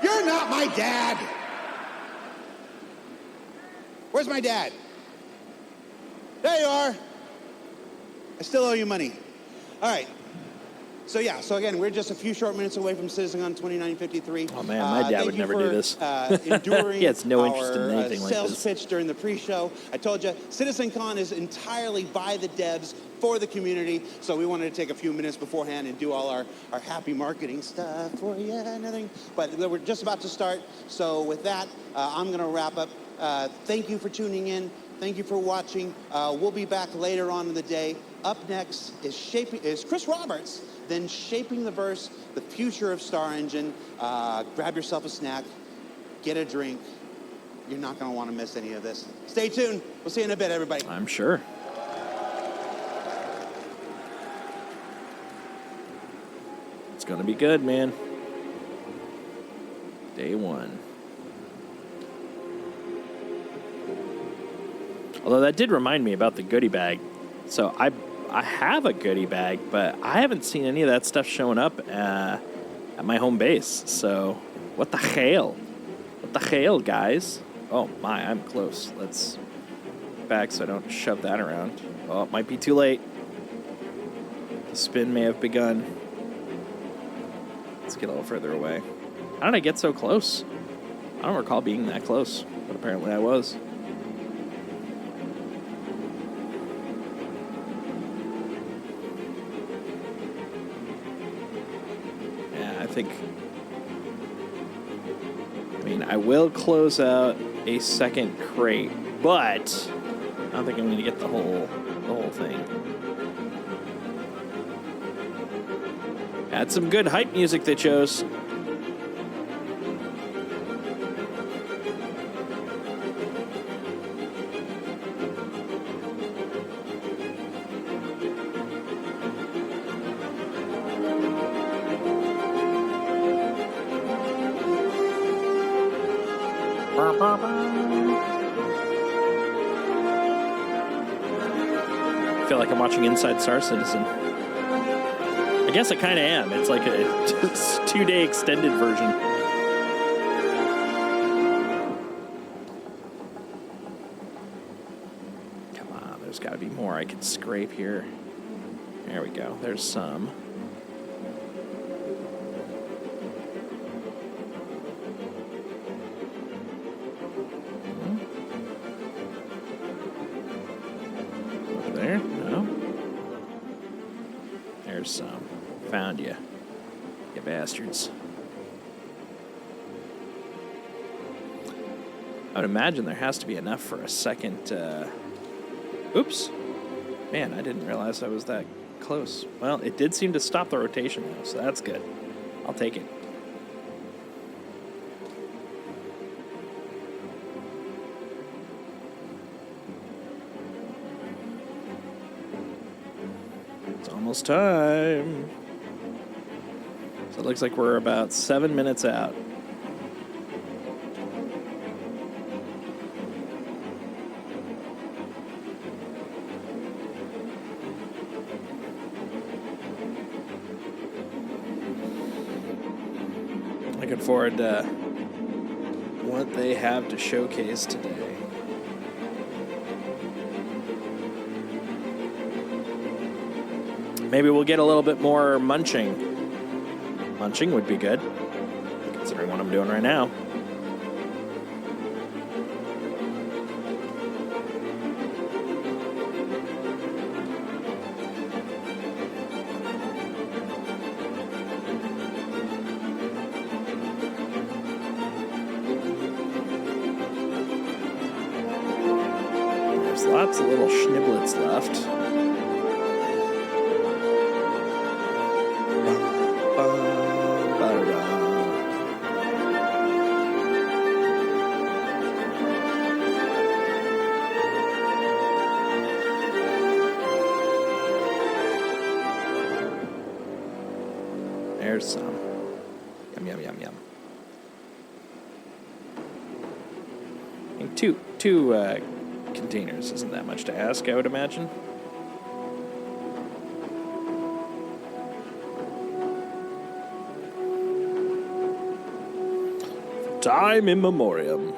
You're not my dad. Where's my dad? There you are. I still owe you money. All right. So yeah, so again, we're just a few short minutes away from CitizenCon 2953. Oh man, my dad would never do this. Enduring He has no interest in our, anything like sales this. pitch during the pre-show. I told you, CitizenCon is entirely by the devs for the community. So we wanted to take a few minutes beforehand and do all our happy marketing stuff for you and everything. But we're just about to start. So with that, I'm going to wrap up. Thank you for tuning in. Thank you for watching. We'll be back later on in the day. Up next is Chris Roberts, then Shaping the Verse, the future of Star Engine. Grab yourself a snack, get a drink. You're not going to want to miss any of this. Stay tuned. We'll see you in a bit, everybody. I'm sure. It's going to be good, man. Day one. Although that did remind me about the goodie bag. So I have a goodie bag, but I haven't seen any of that stuff showing up at my home base. So what the hell? What the hell, guys? Oh my, I'm close. Let's back so I don't shove that around. Oh, it might be too late. The spin may have begun. Let's get a little further away. How did I get so close? I don't recall being that close, but apparently I was. I will close out a second crate, but I don't think I'm going to get the whole thing. Had some good hype music they chose. I feel like I'm watching Inside Star Citizen. I guess I kind of am. It's like a 2-day extended version. Come on, there's got to be more I could scrape here. There we go. There's some. There? No? There's some. Found you. You bastards. I would imagine there has to be enough for a second, Oops. Man, I didn't realize I was that close. Well, it did seem to stop the rotation, though, so that's good. I'll take it. Almost time. So it looks like we're about 7 minutes out. Looking forward to what they have to showcase today. Maybe we'll get a little bit more munching. Munching would be good, considering what I'm doing right now. There's lots of little schniblets left. there's some. Yum, yum, yum, yum. I think two containers isn't that much to ask, I would imagine. Time in memoriam.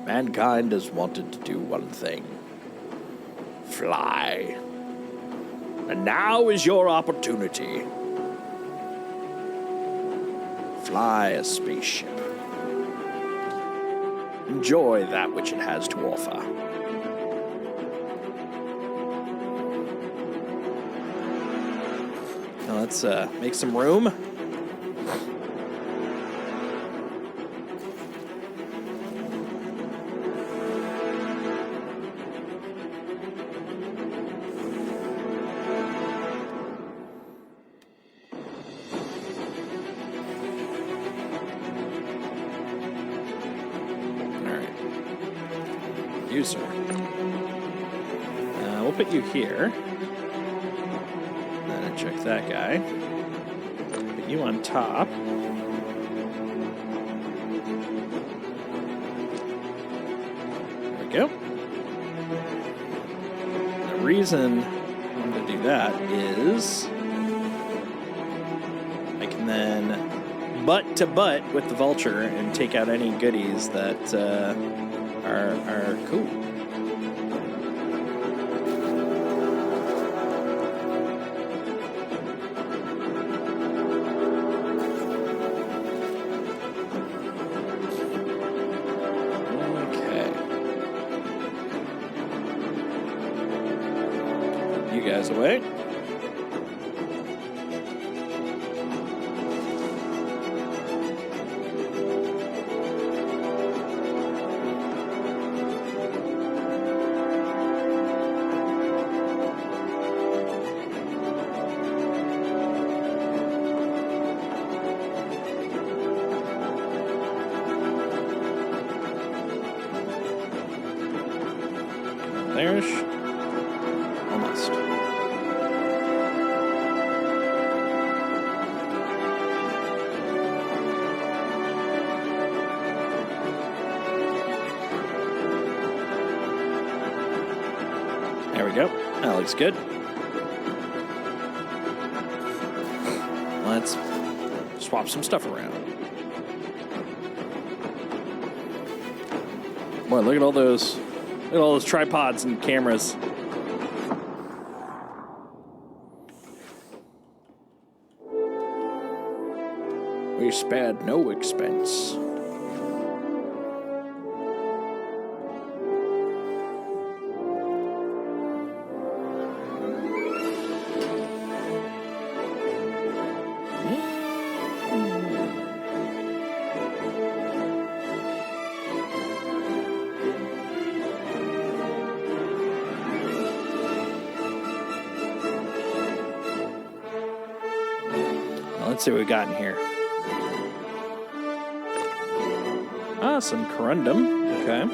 Mankind has wanted to do one thing. Fly. And now is your opportunity. Fly a spaceship. Enjoy that which it has to offer. Now let's make some room. You, sir. We'll put you here. Then check that guy. Put you on top. There we go. The reason I'm going to do that is I can then butt to butt with the vulture and take out any goodies that are cool. Okay. You guys away. There's almost. There we go. That looks good. Let's swap some stuff around. Boy, look at all those. Look at all those tripods and cameras. We spared no expense. Let's see what we got in here. Ah, some corundum. Okay.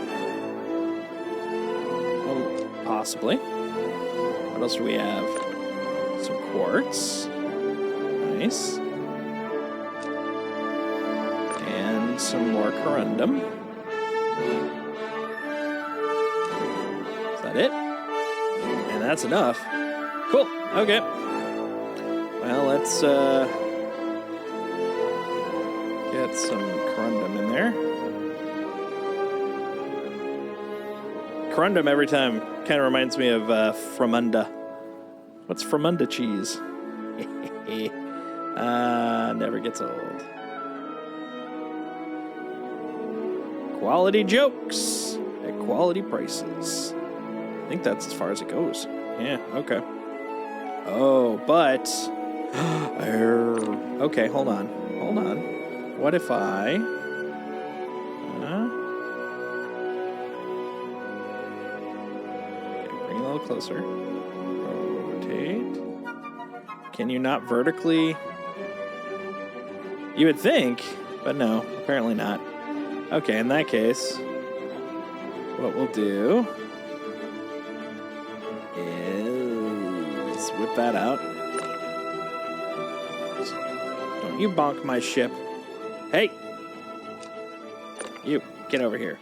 Well, possibly. What else do we have? Some quartz. Nice. And some more corundum. Is that it? And that's enough. Cool. Okay. Well, let's get some corundum in there. Corundum every time kind of reminds me of Fromunda. What's Fromunda cheese? Never gets old. Quality jokes at quality prices. I think that's as far as it goes. Yeah, okay. Oh, but... okay, hold on. Hold on. What if I... okay, bring it a little closer. Rotate. Can you not vertically... You would think, but no, apparently not. Okay, in that case, what we'll do is... whip that out. Don't you bonk my ship. Hey! You, get over here.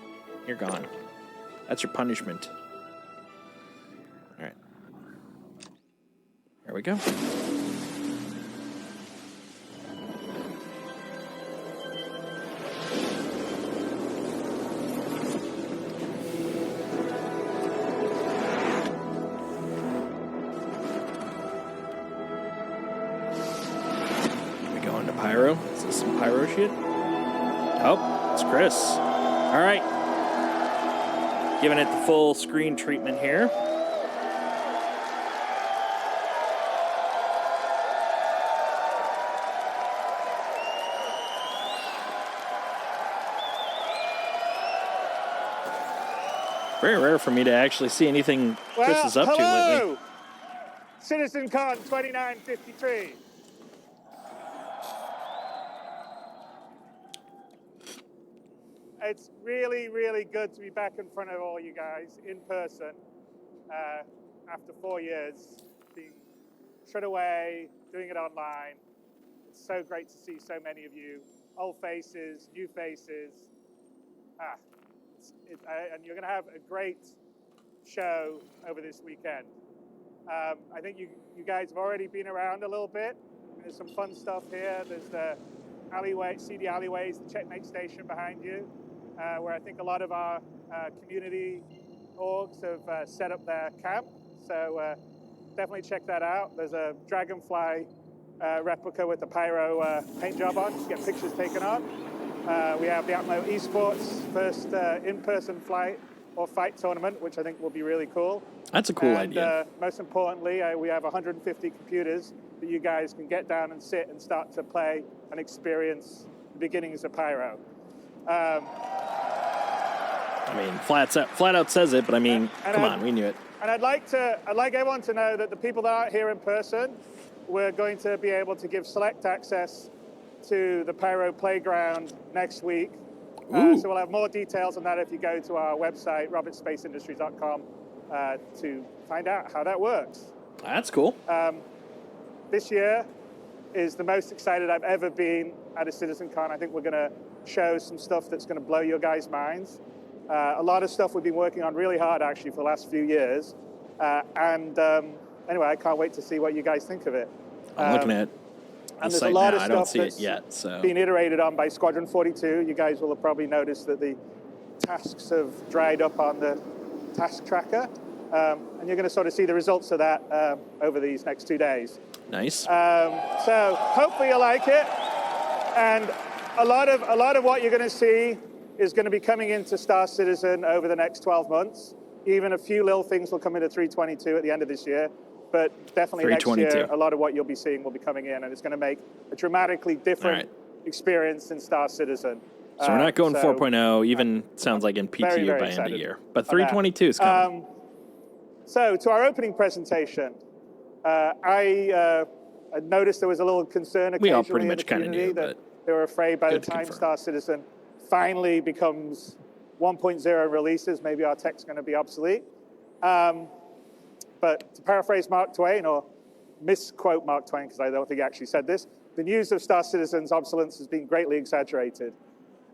You're gone. That's your punishment. All right. Here we go. Pyro. Is this some pyro shit? Oh, it's Chris. All right. Giving it the full screen treatment here. Very rare for me to actually see anything Chris is up to lately. CitizenCon 2953. It's really, really good to be back in front of all you guys in person after 4 years being shut away, doing it online. It's so great to see so many of you, old faces, new faces. And you're going to have a great show over this weekend. I think you guys have already been around a little bit. There's some fun stuff here. There's the alleyway, seedy alleyways, the checkmate station behind you. Where I think a lot of our community orgs have set up their camp. So definitely check that out. There's a Dragonfly replica with the pyro paint job on. Just get pictures taken on. We have the Atmo Esports first in-person flight or fight tournament, which I think will be really cool. That's a cool idea. Most importantly, we have 150 computers that you guys can get down and sit and start to play and experience the beginnings of pyro. I mean, flat out says it, but I mean, come on, we knew it. And I'd like everyone to know that the people that aren't here in person, we're going to be able to give select access to the Pyro Playground next week. So we'll have more details on that if you go to our website, robertspaceindustries.com, to find out how that works. That's cool. This year is the most excited I've ever been at a CitizenCon. I think we're going to show some stuff that's going to blow your guys' minds. A lot of stuff we've been working on really hard, actually, for the last few years. Anyway, I can't wait to see what you guys think of it. I'm looking at and the there's a site lot now. of I don't stuff see it that's yet. So being iterated on by Squadron 42. You guys will have probably noticed that the tasks have dried up on the task tracker. And you're going to sort of see the results of that over these next 2 days. Nice. So hopefully you like it. And a lot of what you're going to see is going to be coming into Star Citizen over the next 12 months. Even a few little things will come into 322 at the end of this year. But definitely next year, a lot of what you'll be seeing will be coming in. And it's going to make a dramatically different experience in Star Citizen. So we're not going 4.0, even sounds like in PTU by end of year. But 322 is coming. So to our opening presentation, I noticed there was a little concern occasionally we all pretty much kind of knew, that they were afraid by the time Star Citizen finally becomes 1.0 releases, maybe our tech's going to be obsolete. But to paraphrase Mark Twain, or misquote Mark Twain, because I don't think he actually said this, the news of Star Citizen's obsolescence has been greatly exaggerated.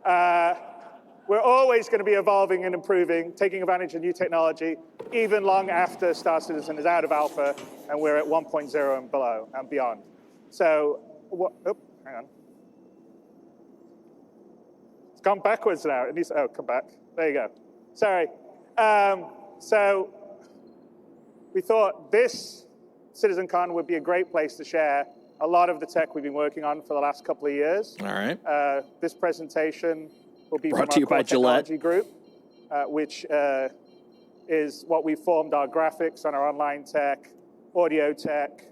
We're always going to be evolving and improving, taking advantage of new technology, even long after Star Citizen is out of alpha and we're at 1.0 and below and beyond. So, hang on. It's gone backwards now. It needs, come back. There you go. Sorry. So we thought this CitizenCon would be a great place to share a lot of the tech we've been working on for the last couple of years. All right. This presentation will be brought from to you our core by Gillette technology group, which is what we formed our graphics on our online tech, audio tech,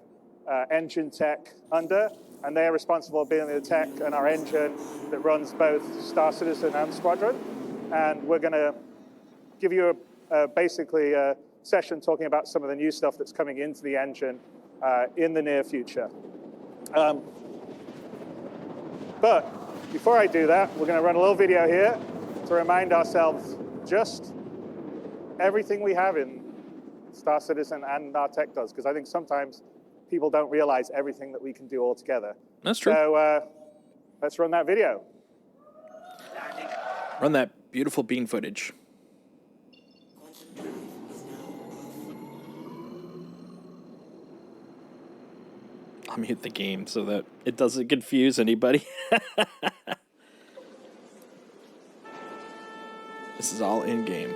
engine tech under, and they're responsible for building the tech and our engine that runs both Star Citizen and Squadron. And we're going to give you basically a session talking about some of the new stuff that's coming into the engine in the near future. But before I do that, we're going to run a little video here to remind ourselves just everything we have in Star Citizen and our tech does, because I think sometimes people don't realize everything that we can do all together. That's true. So let's run that video. Run that beautiful bean footage. I'll mute the game so that it doesn't confuse anybody. This is all in-game.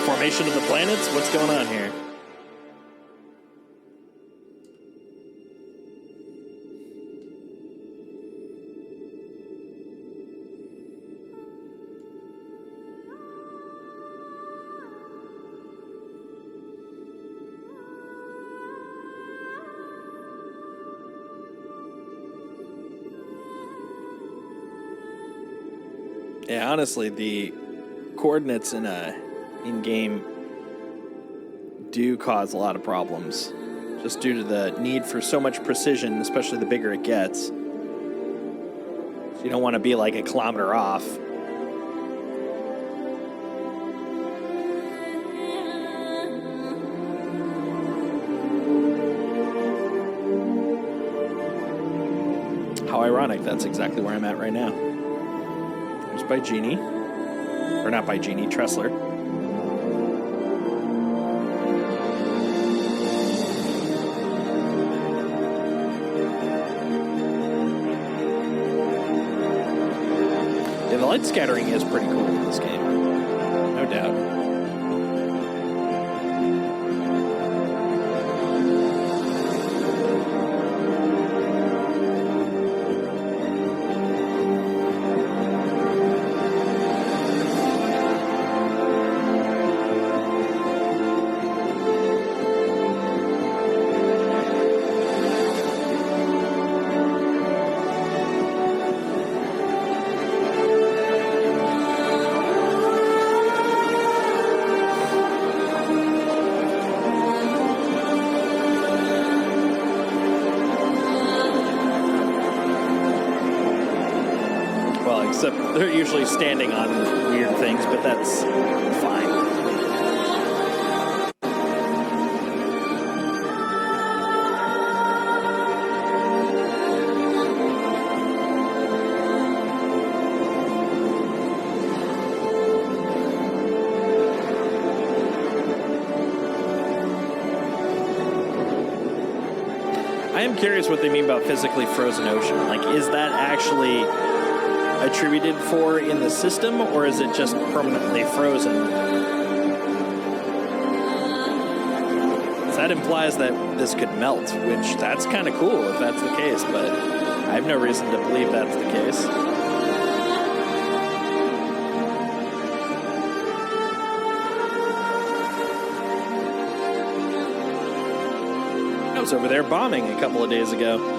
Formation of the planets? What's going on here? Yeah, honestly, the coordinates in-game do cause a lot of problems, just due to the need for so much precision, especially the bigger it gets. So you don't want to be like a kilometer off. How ironic, that's exactly where I'm at right now. There's by Genie. Or not by Genie, Tressler. Yeah, the light scattering is pretty cool in this game. No doubt. Except they're usually standing on weird things, but that's fine. I am curious what they mean about physically frozen ocean. Like, is that actually attributed for in the system, or is it just permanently frozen? So that implies that this could melt, which that's kind of cool if that's the case, but I have no reason to believe that's the case. I was over there bombing a couple of days ago.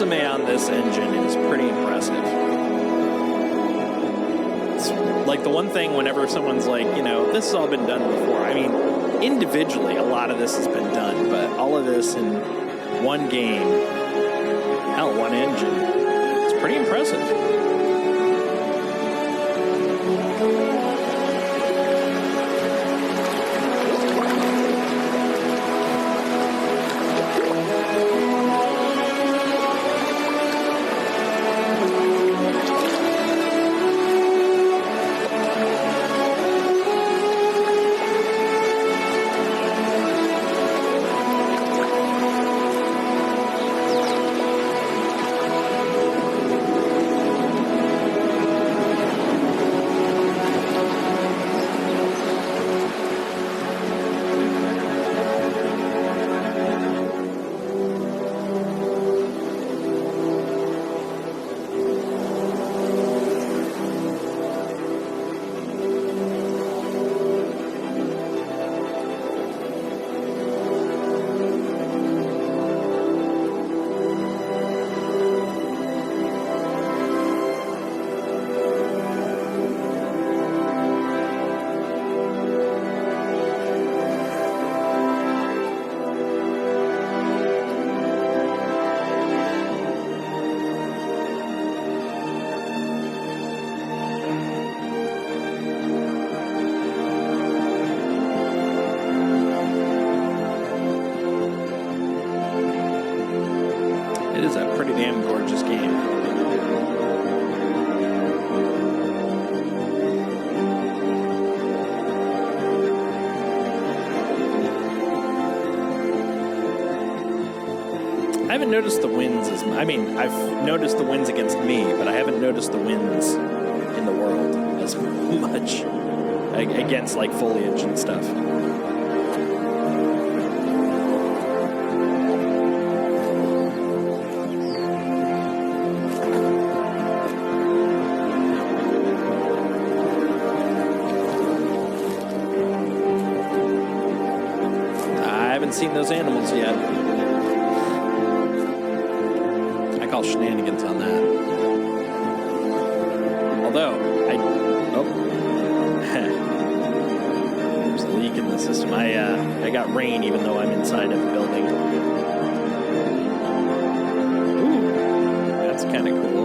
resume on this engine is pretty impressive. It's like the one thing whenever someone's like, you know, this has all been done before. I mean, individually, a lot of this has been done, but all of this in one game, hell, one engine, it's pretty impressive. It is a pretty damn gorgeous game. I haven't noticed the wins as I mean, I've noticed the wins against me, but I haven't noticed the wins in the world as much against like foliage and stuff. I haven't seen those animals yet. I call shenanigans on that. Although, there's a leak in the system. I got rain even though I'm inside of a building. Ooh, that's kind of cool.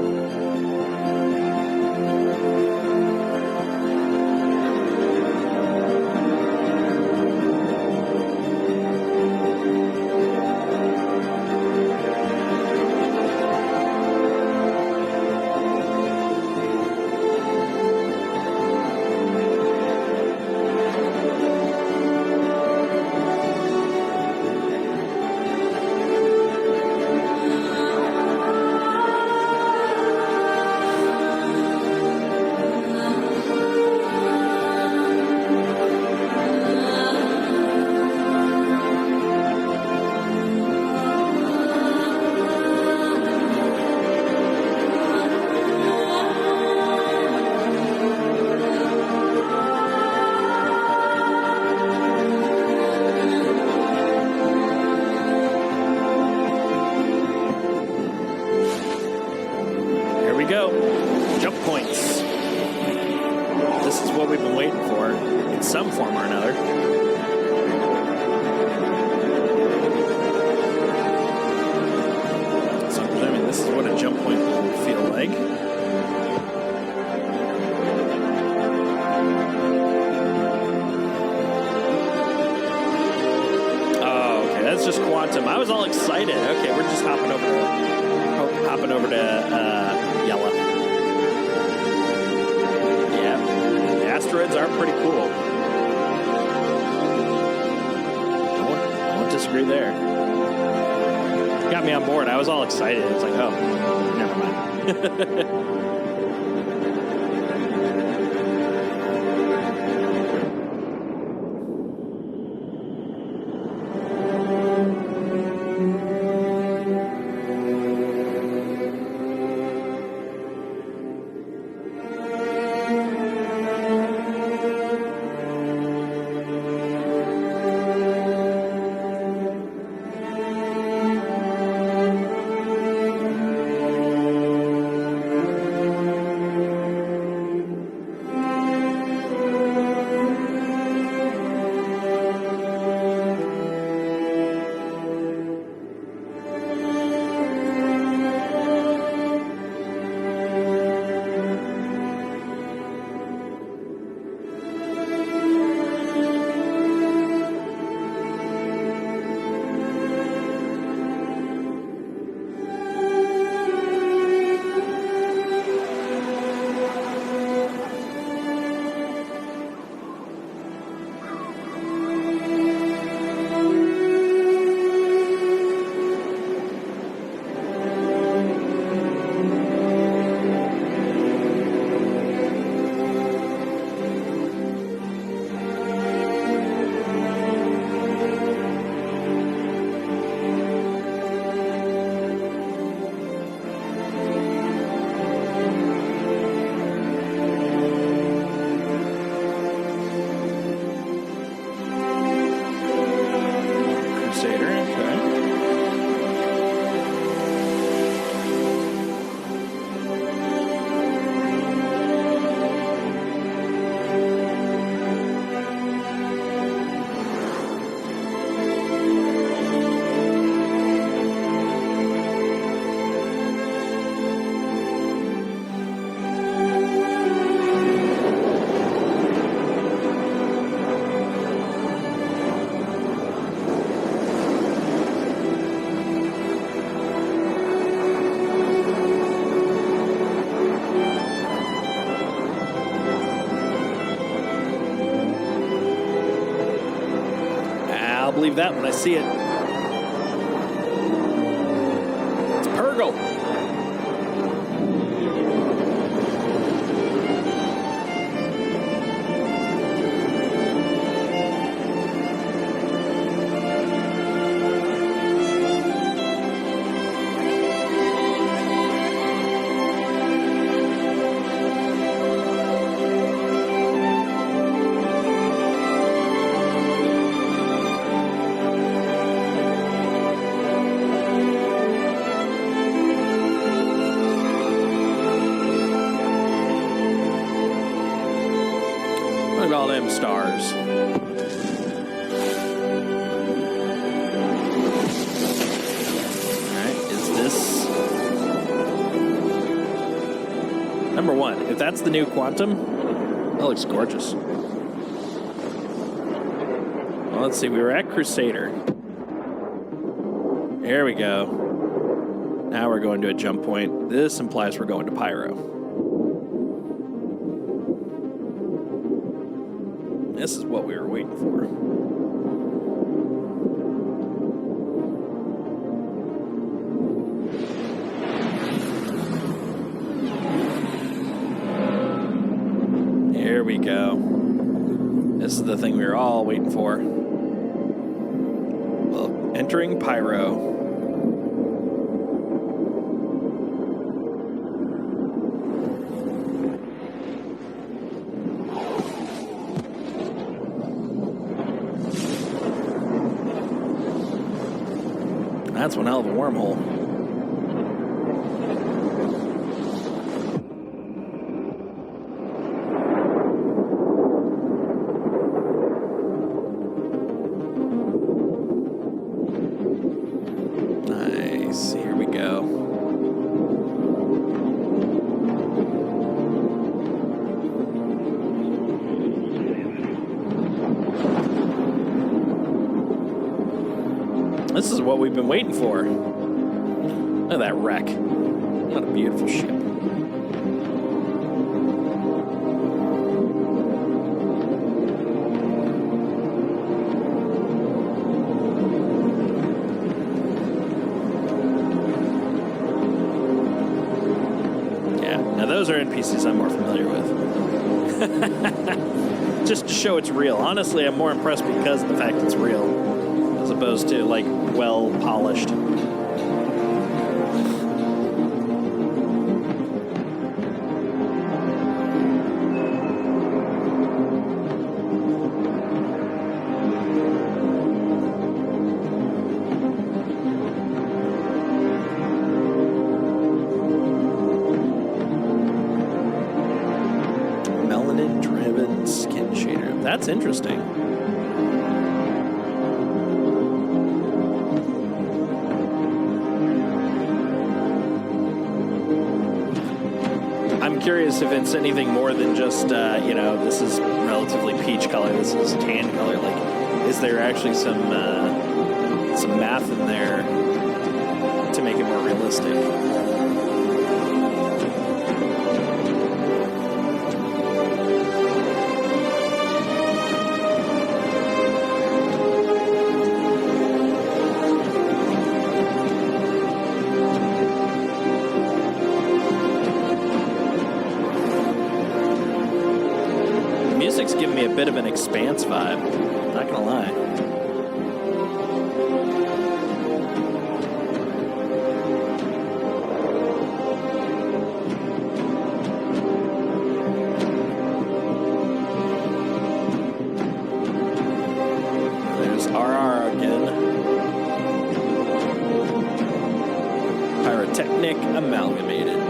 We go. Jump points. This is what we've been waiting for in some form or another. So I'm presuming this is what a jump point will feel like. Oh, okay. That's just quantum. I was all excited. Okay, we're just hopping over to yellow. Yeah, the asteroids are pretty cool. I won't disagree there. Got me on board. I was all excited. It's like, oh, never mind. believe that when I see it. It's Purgle. Look at all them stars. Alright, is this... Number one, if that's the new Quantum, that looks gorgeous. Well, let's see, we were at Crusader. There we go. Now we're going to a jump point. This implies we're going to Pyro. This is what we were waiting for. Here we go. This is the thing we were all waiting for. Well, entering Pyro. That's one hell of a wormhole. Nice. Here we go. This is what we've been waiting for. Look at that wreck. What a beautiful ship. Yeah, now those are NPCs I'm more familiar with. Just to show it's real. Honestly, I'm more impressed because of the fact it's real, as opposed to, like, well polished. Melanin-driven skin shader. That's interesting. I'm curious if it's anything more than just, you know, this is relatively peach color, this is tan color. Like, is there actually some math in there to make it more realistic? Music's giving me a bit of an Expanse vibe, not gonna lie. There's RR again. Pyrotechnic Amalgamated.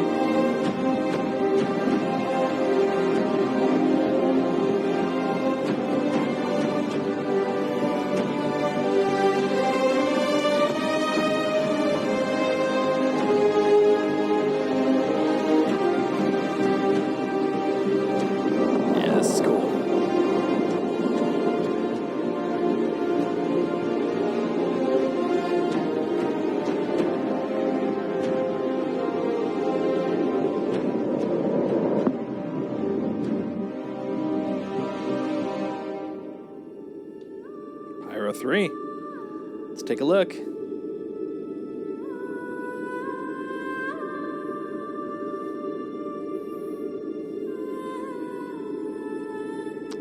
Pyro 3. Let's take a look.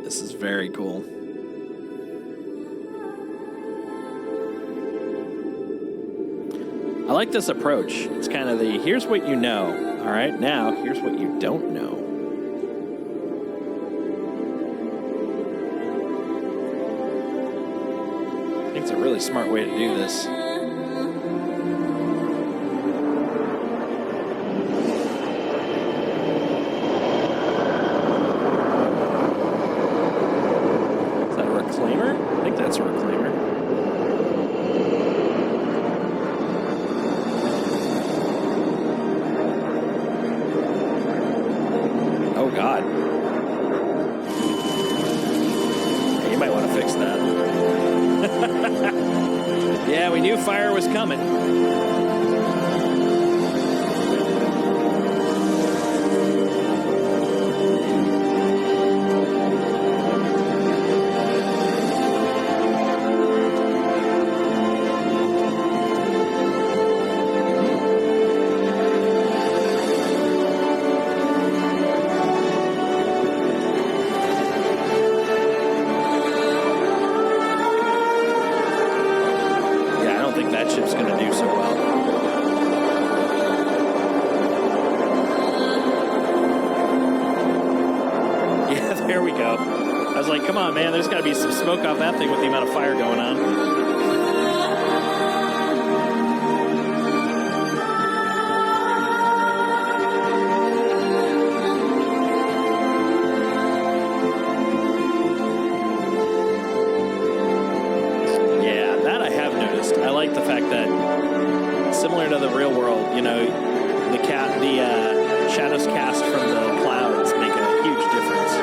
This is very cool. I like this approach. It's kind of the, here's what you know. All right, now here's what you don't know. I think it's a really smart way to do this. Is that a reclaimer? I think that's a reclaimer. Oh, God. Yeah, you might want to fix that. Yeah, we knew fire was coming. That ship's going to do so well. Yeah, there we go. I was like, come on, man, there's got to be some smoke off that thing with the amount of fire going on. I like the fact that, similar to the real world, you know, the shadows cast from the clouds make a huge difference.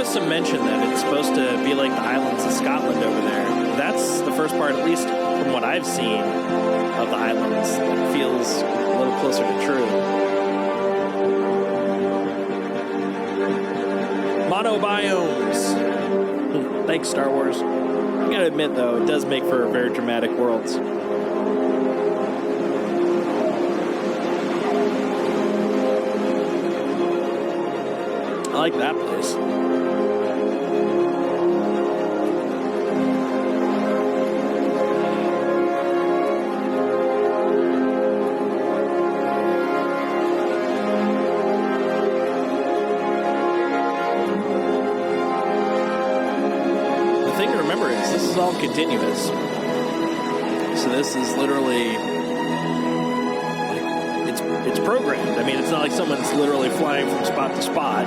Some mention that it's supposed to be like the islands of Scotland over there. That's the first part, at least from what I've seen of the islands. It feels a little closer to true. Monobiomes. Thanks, Star Wars. I gotta admit, though, it does make for very dramatic worlds. I like that place. This is all continuous. So this is literally, like, it's programmed. I mean, it's not like someone's literally flying from spot to spot.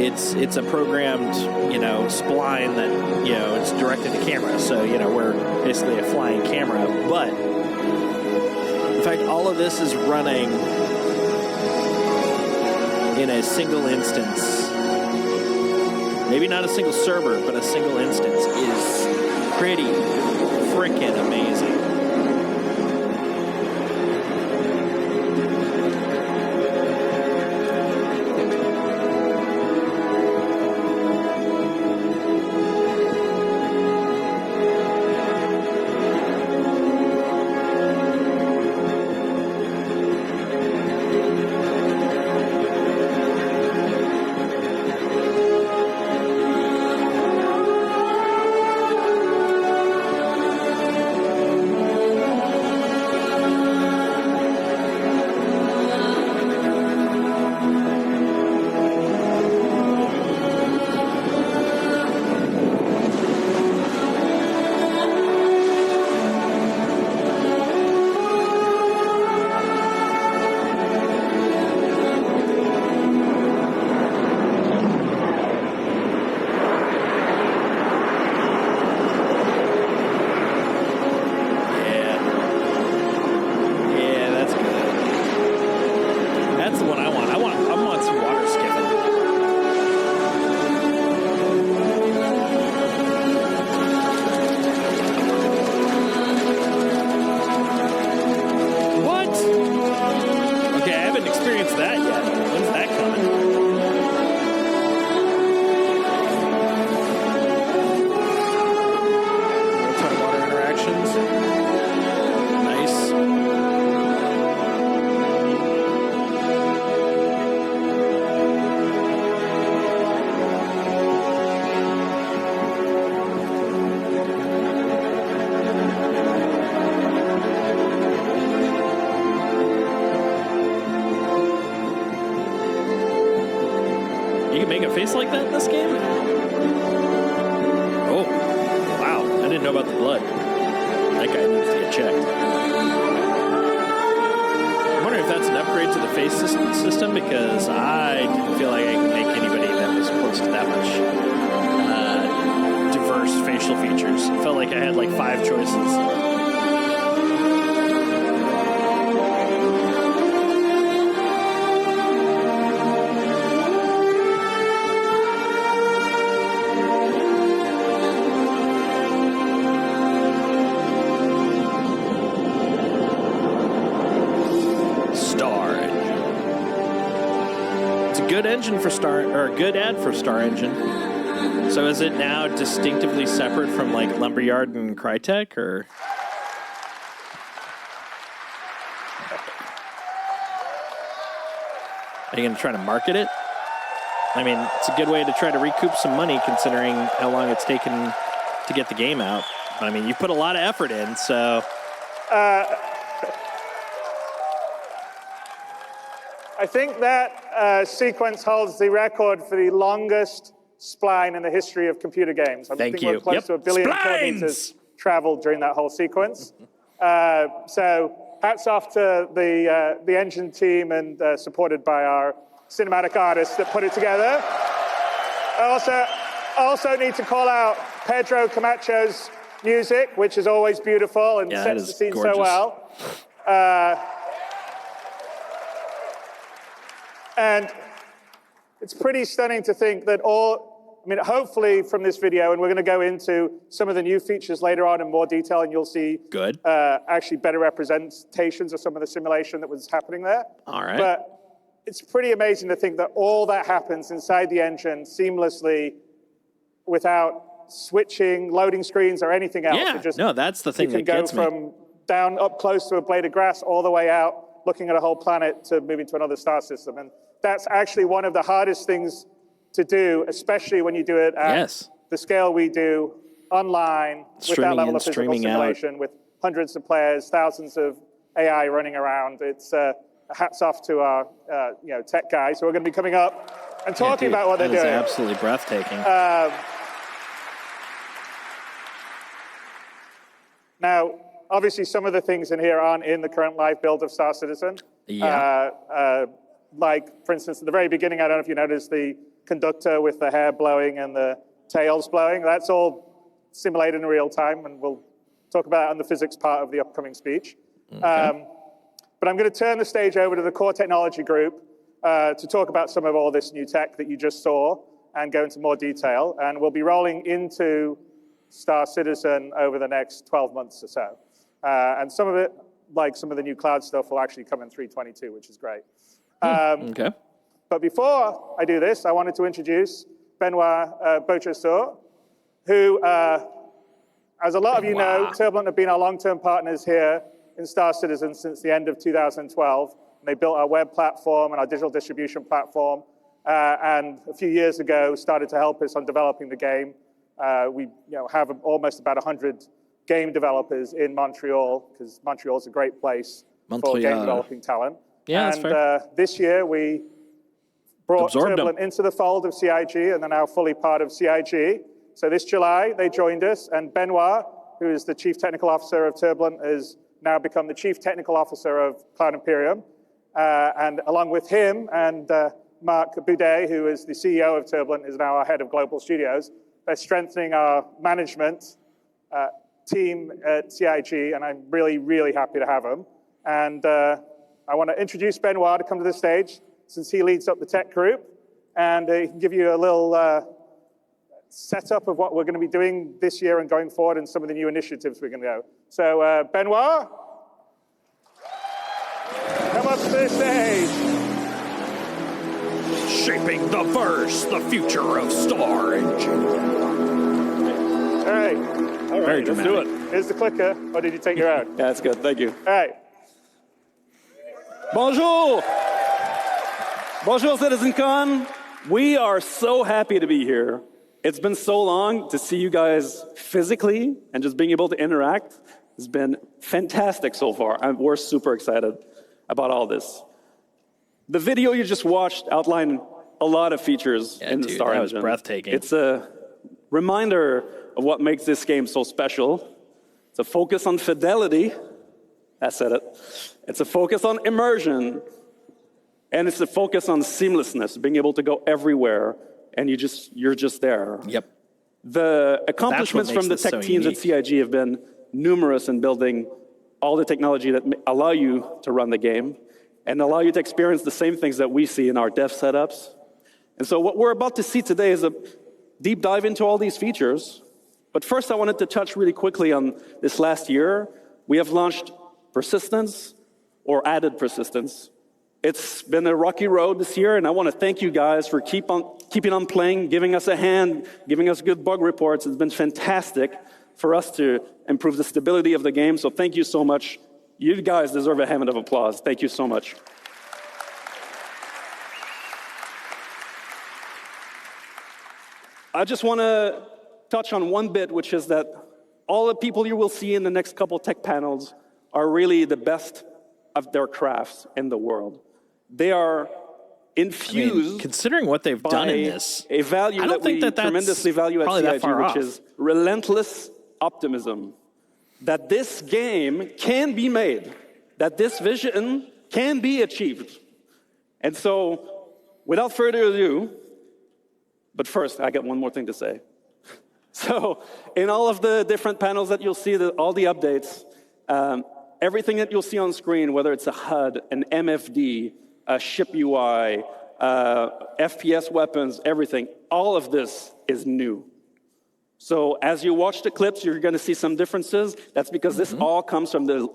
It's a programmed, you know, spline that, you know, it's directed to camera. So, you know, we're basically a flying camera. But in fact, all of this is running in a single instance. Maybe not a single server, but a single instance is pretty freaking amazing. experienced that yet. When's that coming? Real-time water interactions. Nice. You can make a face like that in this game? Oh, wow. I didn't know about the blood. That guy needs to get checked. I'm wondering if that's an upgrade to the face system because I didn't feel like I could make anybody that was close to that much diverse facial features. It felt like I had like 5 choices. Good engine for Star, or a good ad for Star Engine. So is it now distinctively separate from like Lumberyard and Crytek, or? Are you going to try to market it? I mean, it's a good way to try to recoup some money considering how long it's taken to get the game out. I mean, you put a lot of effort in, so. I think that sequence holds the record for the longest spline in the history of computer games. I think we're close to 1 billion kilometers traveled during that whole sequence. So hats off to the engine team and supported by our cinematic artists that put it together. I also need to call out Pedro Camacho's music, which is always beautiful and sets the scene so well. And it's pretty stunning to think that hopefully from this video, and we're going to go into some of the new features later on in more detail, and you'll see actually better representations of some of the simulation that was happening there. All right. But it's pretty amazing to think that all that happens inside the engine seamlessly without switching, loading screens, or anything else. Yeah, that's the thing that gets me. You can go from down up close to a blade of grass all the way out, looking at a whole planet, to moving to another star system. And that's actually one of the hardest things to do, especially when you do it at the scale we do online, with that level of physical simulation, with hundreds of players, thousands of AI running around. It's hats off to our tech guys who are going to be coming up and talking about what they're doing. It's absolutely breathtaking. Now, obviously, some of the things in here aren't in the current live build of Star Citizen. Like, for instance, at the very beginning, I don't know if you noticed the conductor with the hair blowing and the tails blowing. That's all simulated in real time, and we'll talk about it on the physics part of the upcoming speech. But I'm going to turn the stage over to the core technology group to talk about some of all this new tech that you just saw and go into more detail. And we'll be rolling into Star Citizen over the next 12 months or so. And some of it, like some of the new cloud stuff, will actually come in 3.22, which is great. But before I do this, I wanted to introduce Benoit Beautresor, who, as a lot of you know, Turbulent have been our long-term partners here in Star Citizen since the end of 2012. And they built our web platform and our digital distribution platform, and a few years ago started to help us on developing the game. We have almost about 100 game developers in Montreal, because Montreal is a great place for game developing talent. Yeah, and that's fair. This year we brought Turbulent into the fold of CIG, and they're now fully part of CIG. So this July they joined us, and Benoit, who is the Chief Technical Officer of Turbulent, has now become the Chief Technical Officer of Cloud Imperium. And along with him and Marc Boudet, who is the CEO of Turbulent, is now our head of global studios. They're strengthening our management team at CIG, and I'm really, really happy to have them. And I want to introduce Benoit to come to the stage, since he leads up the tech group, and he can give you a little setup of what we're going to be doing this year and going forward, and some of the new initiatives we're going to go. So, Benoit, come up to the stage. shaping the verse, the future of Star Engine. All right. Very Let's do it. Here's the clicker. Or did you take your own? Yeah, that's good. Thank you. All right. Bonjour. Bonjour, CitizenCon. We are so happy to be here. It's been so long to see you guys physically and just being able to interact. It's been fantastic so far. We're super excited about all this. The video you just watched outlined a lot of features in the Star Engine. That was breathtaking. It's a reminder of what makes this game so special. It's a focus on fidelity. I said it. It's a focus on immersion. And it's a focus on seamlessness, being able to go everywhere, and you're just there. Yep. The accomplishments from the tech teams at CIG have been numerous in building all the technology that allow you to run the game and allow you to experience the same things that we see in our dev setups. And so what we're about to see today is a deep dive into all these features. But first, I wanted to touch really quickly on this last year. We have launched persistence, or added persistence. It's been a rocky road this year, and I want to thank you guys for keeping on playing, giving us a hand, giving us good bug reports. It's been fantastic for us to improve the stability of the game, so thank you so much. You guys deserve a hand of applause. Thank you so much. I just want to touch on one bit, which is that all the people you will see in the next couple tech panels are really the best of their crafts in the world. They are infused, considering what they've done in this, a value that we tremendously value at CIG, which is relentless optimism. That this game can be made, that this vision can be achieved. And so, without further ado, but first, I got one more thing to say. So, in all of the different panels that you'll see, all the updates, everything that you'll see on screen, whether it's a HUD, an MFD, a ship UI, FPS weapons, everything, all of this is new. So as you watch the clips, you're going to see some differences. That's because this all comes from the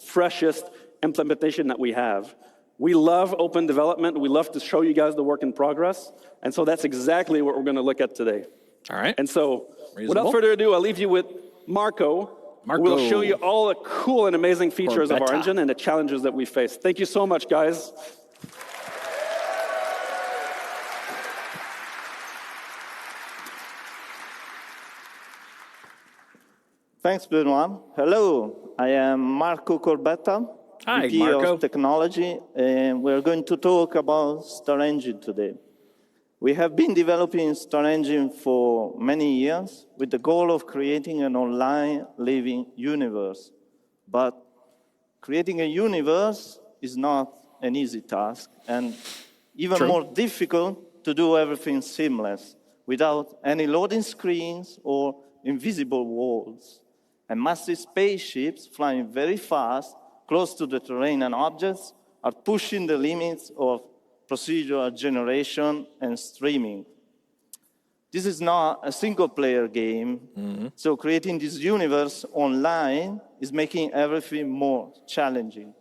freshest implementation that we have. We love open development. We love to show you guys the work in progress. And so that's exactly what we're going to look at today. All right. And so without further ado, I'll leave you with Marco. Who will show you all the cool and amazing features of our engine and the challenges that we face. Thank you so much, guys. Thanks, Benoit. Hello, I am Marco Corbetta, VP of Technology, and we're going to talk about Star Engine today. We have been developing Star Engine for many years with the goal of creating an online living universe. But creating a universe is not an easy task, and even more difficult to do everything seamless without any loading screens or invisible walls. And massive spaceships flying very fast, close to the terrain and objects, are pushing the limits of procedural generation and streaming. This is not a single-player game, so creating this universe online is making everything more challenging.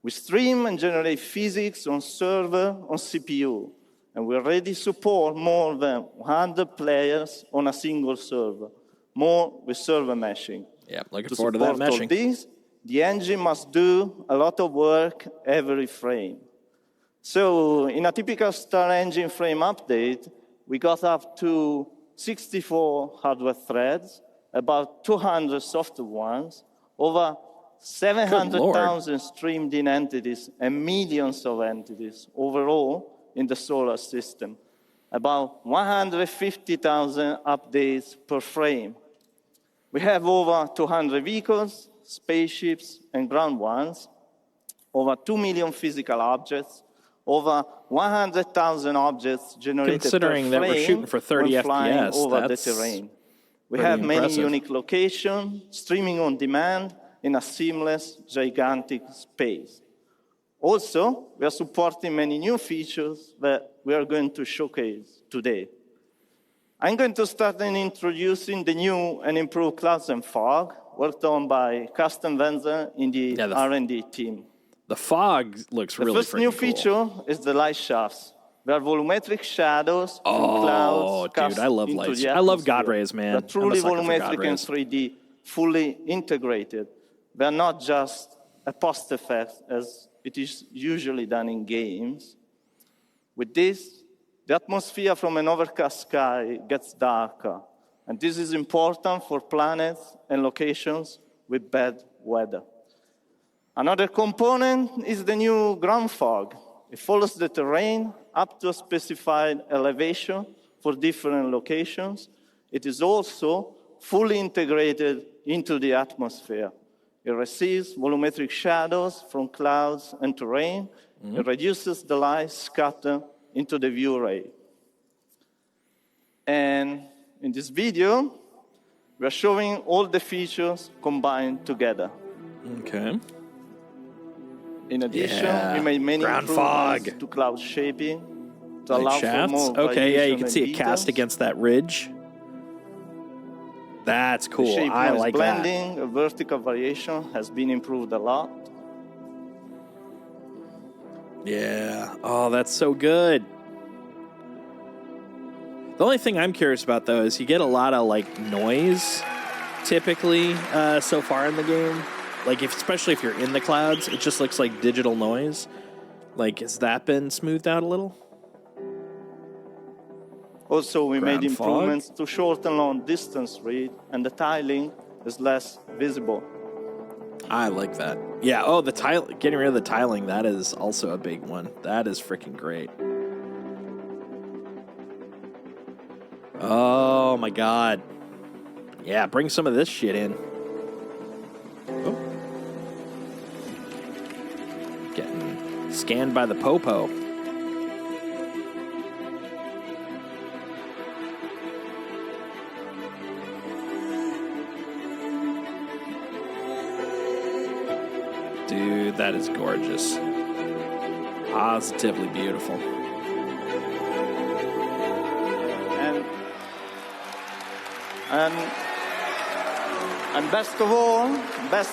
We stream and generate physics on server, on CPU, and we already support more than 100 players on a single server, more with server meshing. Yeah, looking forward to that meshing. To support all this, the engine must do a lot of work every frame. So in a typical Star Engine frame update, we got up to 64 hardware threads, about 200 software ones, over 700,000 streamed in entities, and millions of entities overall in the solar system. About 150,000 updates per frame. We have over 200 vehicles, spaceships, and ground ones, over 2 million physical objects, over 100,000 objects generated Considering per frame that we're shooting for 30 when flying FPS, over that's the terrain. We have many unique locations, streaming on demand in a seamless, gigantic space. Also, we are supporting many new features that we are going to showcase today. I'm going to start in introducing the new and improved clouds and fog, worked on by Carsten Wenzel in the R&D team. The fog looks really The first new feature is the light shafts. where volumetric shadows from clouds cast I love into lights. the I love atmosphere. God rays, man. They're truly I'm a sucker for God volumetric and rays. 3D, fully integrated. They're not just a post effect, as it is usually done in games. With this, the atmosphere from an overcast sky gets darker, and this is important for planets and locations with bad weather. Another component is the new ground fog. It follows the terrain up to a specified elevation for different locations. It is also fully integrated into the atmosphere. It receives volumetric shadows from clouds and terrain. It reduces the light scatter into the view ray. And in this video, we're showing all the features combined together. Okay. In addition, we made many improvements to cloud shaping to allow for more Okay, yeah, you can see it details. cast against that ridge. That's cool. The shape I noise like blending, vertical variation has been improved a lot. Yeah. Oh, that's so good. The only thing I'm curious about, though, is you get a lot of, like, noise, typically, so far in the game. Like, especially if you're in the clouds, it just looks like digital noise. Like, has that been smoothed out a little? Also, we made Ground fog? improvements to shorten long distance read, and the tiling is less visible. I like that. Yeah, oh, the tile, getting rid of the tiling, that is also a big one. That is freaking great. Oh, my God. Yeah, bring some of this shit in. Oh. Getting scanned by the popo. Dude, that is gorgeous. Positively beautiful. And best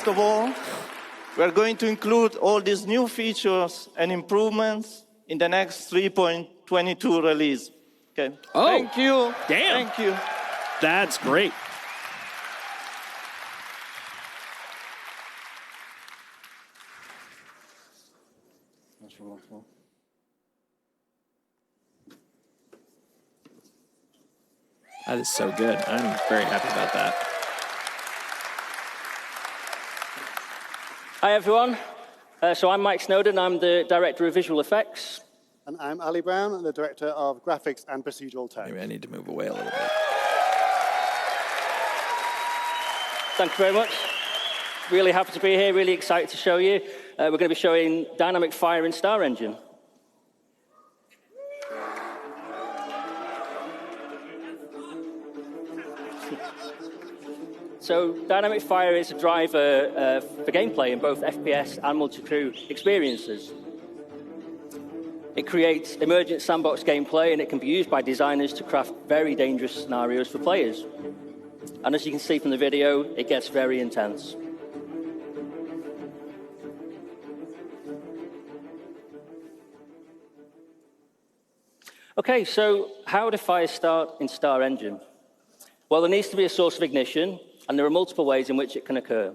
of all, we're going to include all these new features and improvements in the next 3.22 release. Okay. Oh, thank you. Damn. Thank you. That's great. That is so good. I'm very happy about that. Hi, everyone. So I'm Mike Snowden. I'm the Director of Visual Effects. And I'm Ali Brown, the Director of Graphics and Procedural Tone. Maybe I need to move away a little bit. Thank you very much. Really happy to be here, really excited to show you. We're going to be showing Dynamic Fire in Star Engine. So Dynamic Fire is a driver for gameplay in both FPS and multi-crew experiences. It creates emergent sandbox gameplay, and it can be used by designers to craft very dangerous scenarios for players. And as you can see from the video, it gets very intense. Okay, so how do fires start in Star Engine? Well, there needs to be a source of ignition, and there are multiple ways in which it can occur.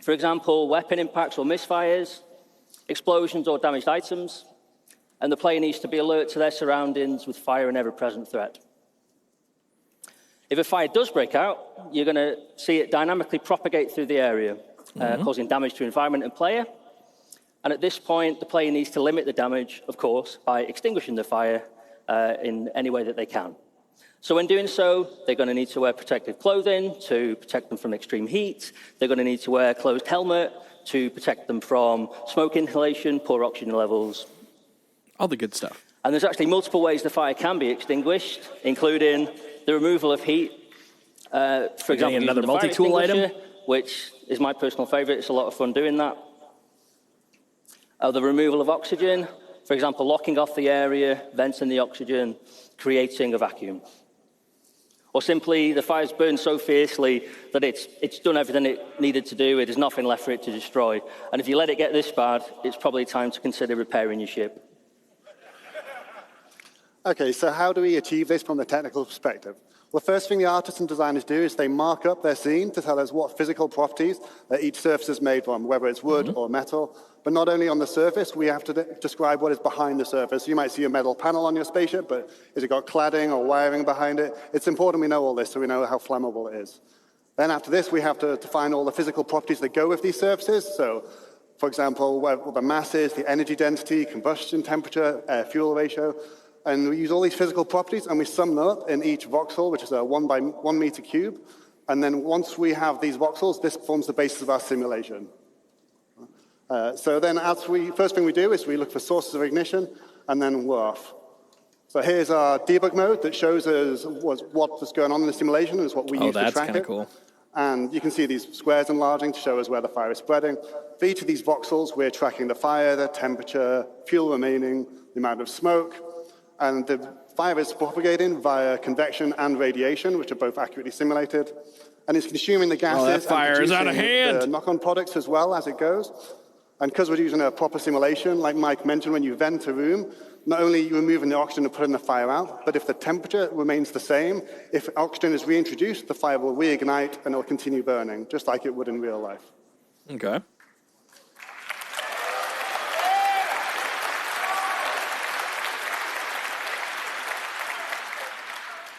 For example, weapon impacts or misfires, explosions or damaged items, and the player needs to be alert to their surroundings with fire an ever-present threat. If a fire does break out, you're going to see it dynamically propagate through the area, causing damage to environment and player. And at this point, the player needs to limit the damage, of course, by extinguishing the fire in any way that they can. So when doing so, they're going to need to wear protective clothing to protect them from extreme heat. They're going to need to wear a closed helmet to protect them from smoke inhalation, poor oxygen levels. All the good stuff. And there's actually multiple ways the fire can be extinguished, including the removal of heat. For example, another using the fire multi-tool item, extinguisher, which is my personal favorite. It's a lot of fun doing that. The removal of oxygen, for example, locking off the area, venting the oxygen, creating a vacuum. Or simply, the fire's burned so fiercely that it's done everything it needed to do. There's nothing left for it to destroy. And if you let it get this bad, it's probably time to consider repairing your ship. Okay, so how do we achieve this from the technical perspective? Well, the first thing the artists and designers do is they mark up their scene to tell us what physical properties that each surface is made from, whether it's wood or metal. But not only on the surface, we have to describe what is behind the surface. You might see a metal panel on your spaceship, but has it got cladding or wiring behind it? It's important we know all this so we know how flammable it is. Then after this, we have to define all the physical properties that go with these surfaces. So, for example, what the mass is, the energy density, combustion temperature, air-fuel ratio. And we use all these physical properties and we sum them up in each voxel, which is a 1 by 1 meter cube. And then once we have these voxels, this forms the basis of our simulation. So then first thing we do is we look for sources of ignition and then we're off. So here's our debug mode that shows us what's going on in the simulation and is what we use to track it. Oh, that's kind of cool. And you can see these squares enlarging to show us where the fire is spreading. For each of these voxels, we're tracking the fire, the temperature, fuel remaining, the amount of smoke. And the fire is propagating via convection and radiation, which are both accurately simulated. And it's consuming the gases that fire and is out of hand. the knock-on products as well as it goes. And because we're using a proper simulation, like Mike mentioned, when you vent a room, not only are you removing the oxygen and putting the fire out, but if the temperature remains the same, if oxygen is reintroduced, the fire will reignite and it will continue burning, just like it would in real life. Okay.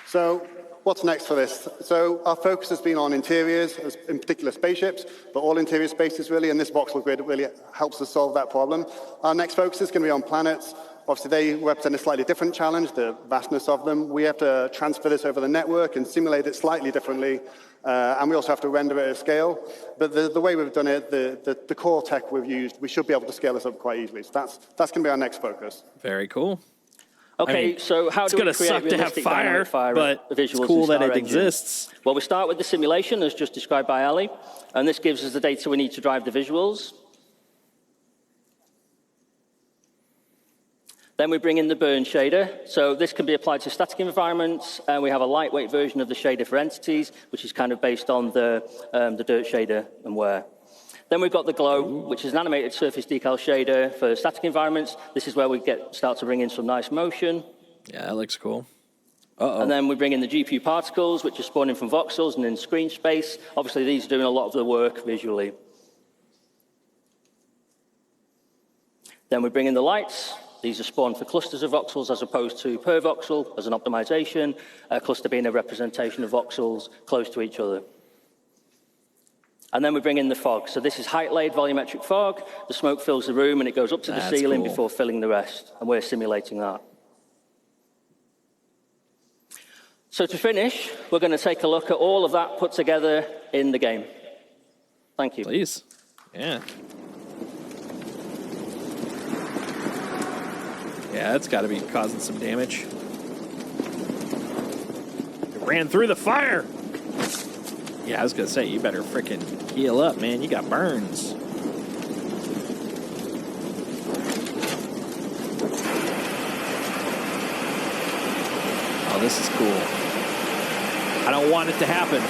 So what's next for this? So our focus has been on interiors, in particular spaceships, but all interior spaces really, and this voxel grid really helps us solve that problem. Our next focus is going to be on planets. Obviously, they represent a slightly different challenge, the vastness of them. We have to transfer this over the network and simulate it slightly differently, and we also have to render it at scale. But the way we've done it, the core tech we've used, we should be able to scale this up quite easily. So that's going to be our next focus. Very cool. Okay, so how do we create realistic dynamic fire but visuals it's cool in that Star it Engine? exists. Well, we start with the simulation, as just described by Ali, and this gives us the data we need to drive the visuals. Then we bring in the burn shader. So this can be applied to static environments, and we have a lightweight version of the shader for entities, which is kind of based on the dirt shader and wear. Then we've got the glow, which is an animated surface decal shader for static environments. This is where we start to bring in some nice motion. Yeah, that looks cool. And then we bring in the GPU particles, which are spawning from voxels and in screen space. Obviously, these are doing a lot of the work visually. Then we bring in the lights. These are spawned for clusters of voxels as opposed to per voxel as an optimization, a cluster being a representation of voxels close to each other. And then we bring in the fog. So this is height-laid volumetric fog. The smoke fills the room and it goes up to the ceiling before filling the rest. And we're simulating that. So to finish, we're going to take a look at all of that put together in the game. Thank you. Please. Yeah. Yeah, that's got to be causing some damage. It ran through the fire. Yeah, I was going to say, you better freaking heal up, man. You got burns. Oh, this is cool. I don't want it to happen,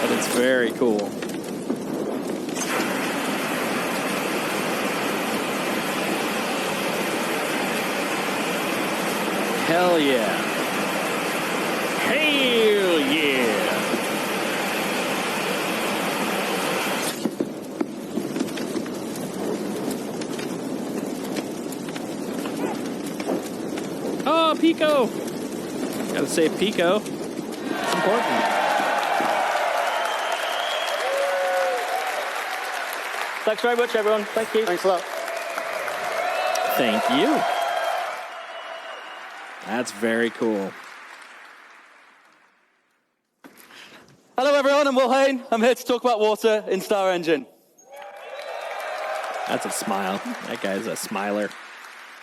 but it's very cool. Hell yeah. Hell yeah. Oh, Pico. Gotta say Pico. It's important. Thanks very much, everyone. Thank you. Thanks a lot. Thank you. That's very cool. Hello, everyone. I'm Will Hain. I'm here to talk about water in Star Engine. That's a smile. That guy's a smiler.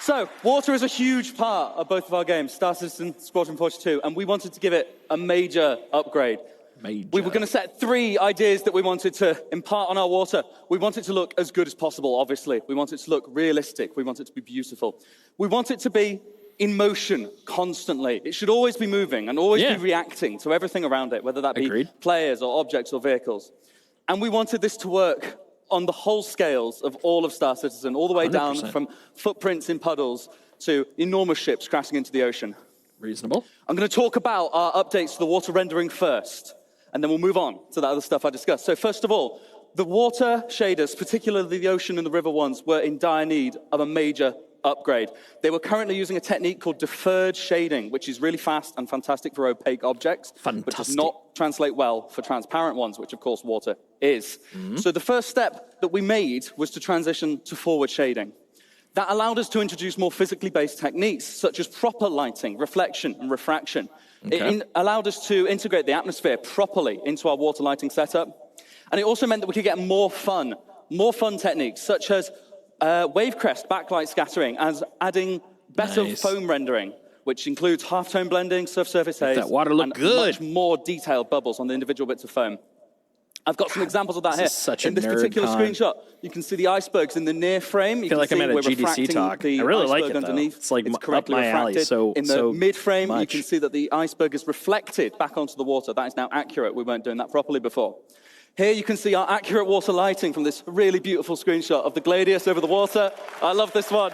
So, water is a huge part of both of our games, Star Citizen, Squadron 42, and we wanted to give it a major upgrade. We were going to set 3 ideas that we wanted to impart on our water. We want it to look as good as possible, obviously. We want it to look realistic. We want it to be beautiful. We want it to be in motion constantly. It should always be moving and always be reacting to everything around it, whether that be players or objects or vehicles. And we wanted this to work on the whole scales of all of Star Citizen, all the way 100%. Down from footprints in puddles to enormous ships crashing into the ocean. Reasonable. I'm going to talk about our updates to the water rendering first, and then we'll move on to that other stuff I discussed. So first of all, the water shaders, particularly the ocean and the river ones, were in dire need of a major upgrade. They were currently using a technique called deferred shading, which is really fast and fantastic for opaque objects, but does not translate well for transparent ones, which of course water is. So the first step that we made was to transition to forward shading. That allowed us to introduce more physically based techniques, such as proper lighting, reflection, and refraction. It allowed us to integrate the atmosphere properly into our water lighting setup. And it also meant that we could get more fun techniques, such as wave crest backlight scattering, as adding better foam rendering, which includes halftone blending, surface haze, that water look and good. much more detailed bubbles on the individual bits of foam. I've got some examples of that here. This is such a in this nerd particular con. screenshot, you can see the icebergs in the near frame. You I feel can like I'm see at a we're GDC refracting talk. the I really like iceberg it, though. underneath. It's like up correctly my alley, refracted. In the mid frame, you much. can see that the iceberg is reflected back onto the water. That is now accurate. We weren't doing that properly before. Here you can see our accurate water lighting from this really beautiful screenshot of the Gladius over the water. I love this one.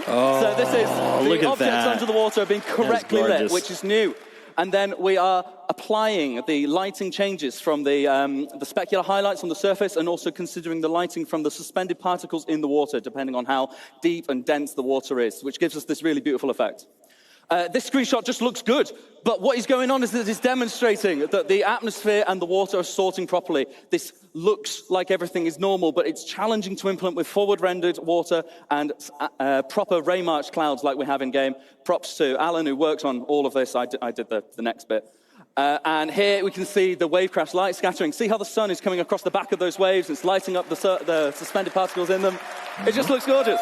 So this is the objects under the water are being correctly lit, which is new. And then we are applying the lighting changes from the specular highlights on the surface, and also considering the lighting from the suspended particles in the water, depending on how deep and dense the water is, which gives us this really beautiful effect. This screenshot just looks good, but what is going on is that it's demonstrating that the atmosphere and the water are sorting properly. This looks like everything is normal, but it's challenging to implement with forward-rendered water and proper ray-marched clouds like we have in-game. Props to Alan, who works on all of this. I did the next bit. And here we can see the wave crash light scattering. See how the sun is coming across the back of those waves? It's lighting up the suspended particles in them. It just looks gorgeous.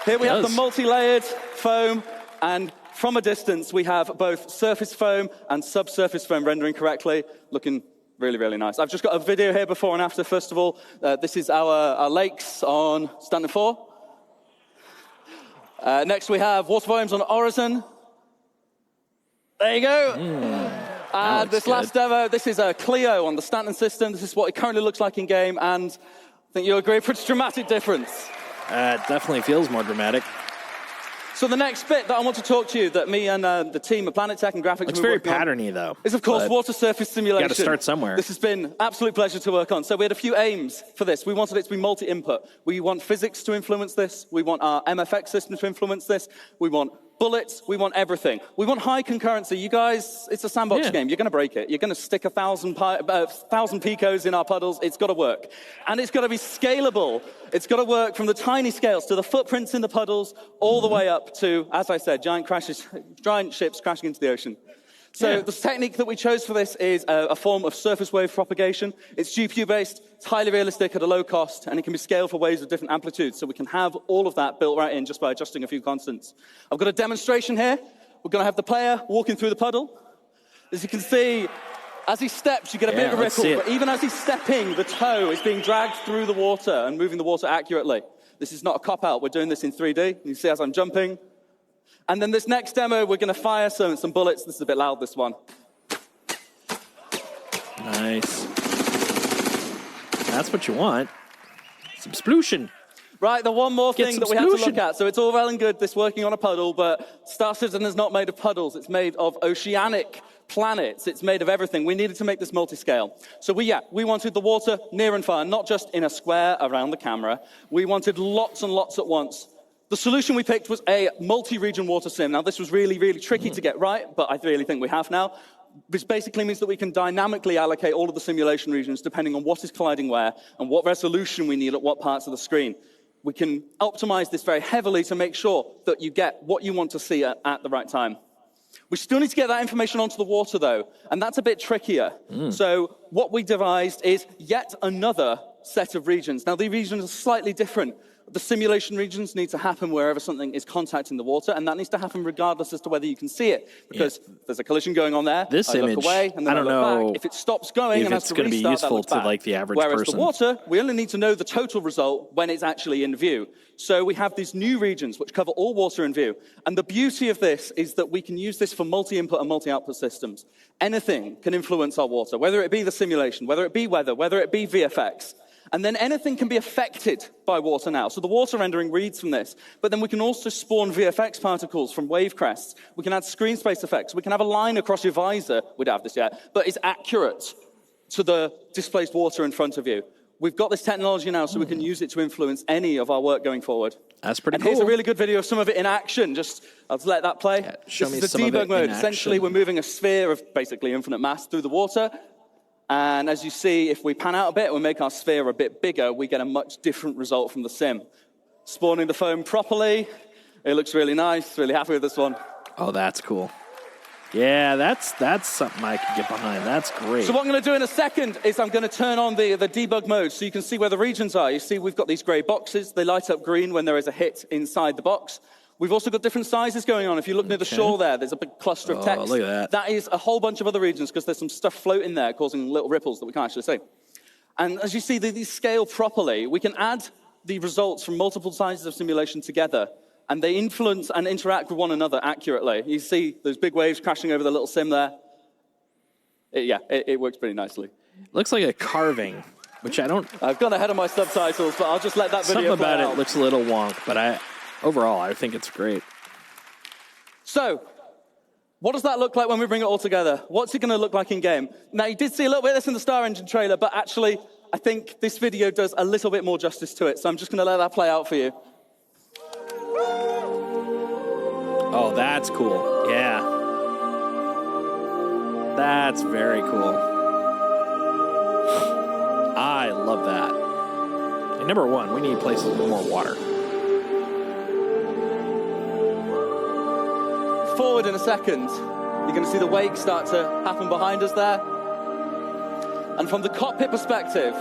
Here we have the multi-layered foam. And from a distance, we have both surface foam and subsurface foam rendering correctly, looking really, really nice. I've just got a video here before and after. First of all, this is our lakes on Stanton 4. Next, we have water volumes on Horizon. There you go. And this last demo, this is a Clio on the Stanton system. This is what it currently looks like in-game, and I think you'll agree, pretty dramatic difference. It definitely feels more dramatic. So the next bit that I want to talk to you, that me and the team at Planet Tech and Graphics... Looks very patterny, though. ...is, of course, water surface simulation. You got to start somewhere. This has been an absolute pleasure to work on. So we had a few aims for this. We wanted it to be multi-input. We want physics to influence this. We want our MFX system to influence this. We want bullets. We want everything. We want high concurrency. You guys, it's a sandbox game. You're going to break it. You're going to stick 1,000 picos in our puddles. It's got to work. And it's got to be scalable. It's got to work from the tiny scales to the footprints in the puddles all the way up to, as I said, giant ships crashing into the ocean. So the technique that we chose for this is a form of surface wave propagation. It's GPU-based, it's highly realistic at a low cost, and it can be scaled for waves of different amplitudes. So we can have all of that built right in just by adjusting a few constants. I've got a demonstration here. We're going to have the player walking through the puddle. As you can see, as he steps, you get a bit of a ripple. But even as he's stepping, the toe is being dragged through the water and moving the water accurately. This is not a cop-out. We're doing this in 3D. You see as I'm jumping. And then this next demo, we're going to fire some bullets. This is a bit loud, this one. Nice. That's what you want. Some splooshin'. Right, the one more thing that we have to look at. So it's all well and good, this working on a puddle, but Star Citizen is not made of puddles. It's made of oceanic planets. It's made of everything. We needed to make this multi-scale. So we wanted the water near and far, not just in a square around the camera. We wanted lots and lots at once. The solution we picked was a multi-region water sim. Now, this was really, really tricky to get right, but I really think we have now, which basically means that we can dynamically allocate all of the simulation regions depending on what is colliding where and what resolution we need at what parts of the screen. We can optimize this very heavily to make sure that you get what you want to see at the right time. We still need to get that information onto the water, though, and that's a bit trickier. So what we devised is yet another set of regions. Now, the regions are slightly different. The simulation regions need to happen wherever something is contacting the water, and that needs to happen regardless as to whether you can see it, because there's a collision going on there. This I image, look away, and then I look back. If it stops going and has to restart, be useful to like the average Whereas person. the water, we only need to know the total result when it's actually in view. So we have these new regions which cover all water in view. And the beauty of this is that we can use this for multi-input and multi-output systems. Anything can influence our water, whether it be the simulation, whether it be weather, whether it be VFX. And then anything can be affected by water now. So the water rendering reads from this. But then we can also spawn VFX particles from wave crests. We can add screen space effects. We can have a line across your visor. We don't have this yet. But it's accurate to the displaced water in front of you. We've got this technology now, so we can use it to influence any of our work going forward. That's pretty and cool. Here's a really good video of some of it in action. I'll let that play. Yeah, show this me is the some of it debug in mode. action. Essentially, we're moving a sphere of basically infinite mass through the water. And as you see, if we pan out a bit and we make our sphere a bit bigger, we get a much different result from the sim. Spawning the foam properly. It looks really nice. Really happy with this one. Oh, that's cool. Yeah, that's something I can get behind. That's great. So what I'm going to do in a second is I'm going to turn on the debug mode so you can see where the regions are. You see we've got these grey boxes. They light up green when there is a hit inside the box. We've also got different sizes going on. If you look near the shore there, there's a big cluster of text. Look at that. That is a whole bunch of other regions because there's some stuff floating there causing little ripples that we can't actually see. And as you see, these scale properly. We can add the results from multiple sizes of simulation together, and they influence and interact with one another accurately. You see those big waves crashing over the little sim there. It works pretty nicely. Looks like a carving, which I don't... I've gone ahead of my subtitles, but I'll just let that video Something about play out. it looks a little wonk, but overall, I think it's great. So, what does that look like when we bring it all together? What's it going to look like in game? Now, you did see a little bit of this in the Star Engine trailer, but actually, I think this video does a little bit more justice to it. So I'm just going to let that play out for you. Oh, that's cool. Yeah. That's very cool. I love that. And number one, we need places with more water. Forward in a second, you're going to see the wake start to happen behind us there. And from the cockpit perspective,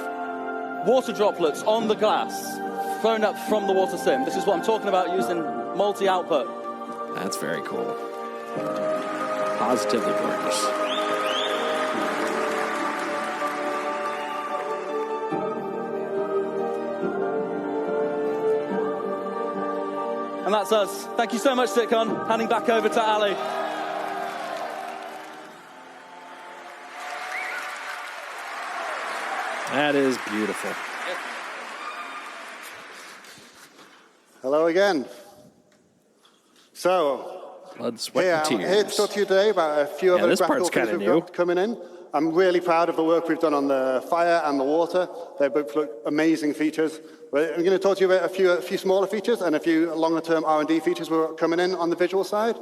water droplets on the glass thrown up from the water sim. This is what I'm talking about using multi-output. That's very cool. Positively gorgeous. And that's us. Thank you so much, CitizenCon. Handing back over to Ali. That is beautiful. Hello again. So, blood, sweat, and tears. I'm here to talk to you today about a few other graphical things we've got coming in. I'm really proud of the work we've done on the fire and the water. They both look amazing features. But I'm going to talk to you about a few smaller features and a few longer-term R&D features we're coming in on the visual side.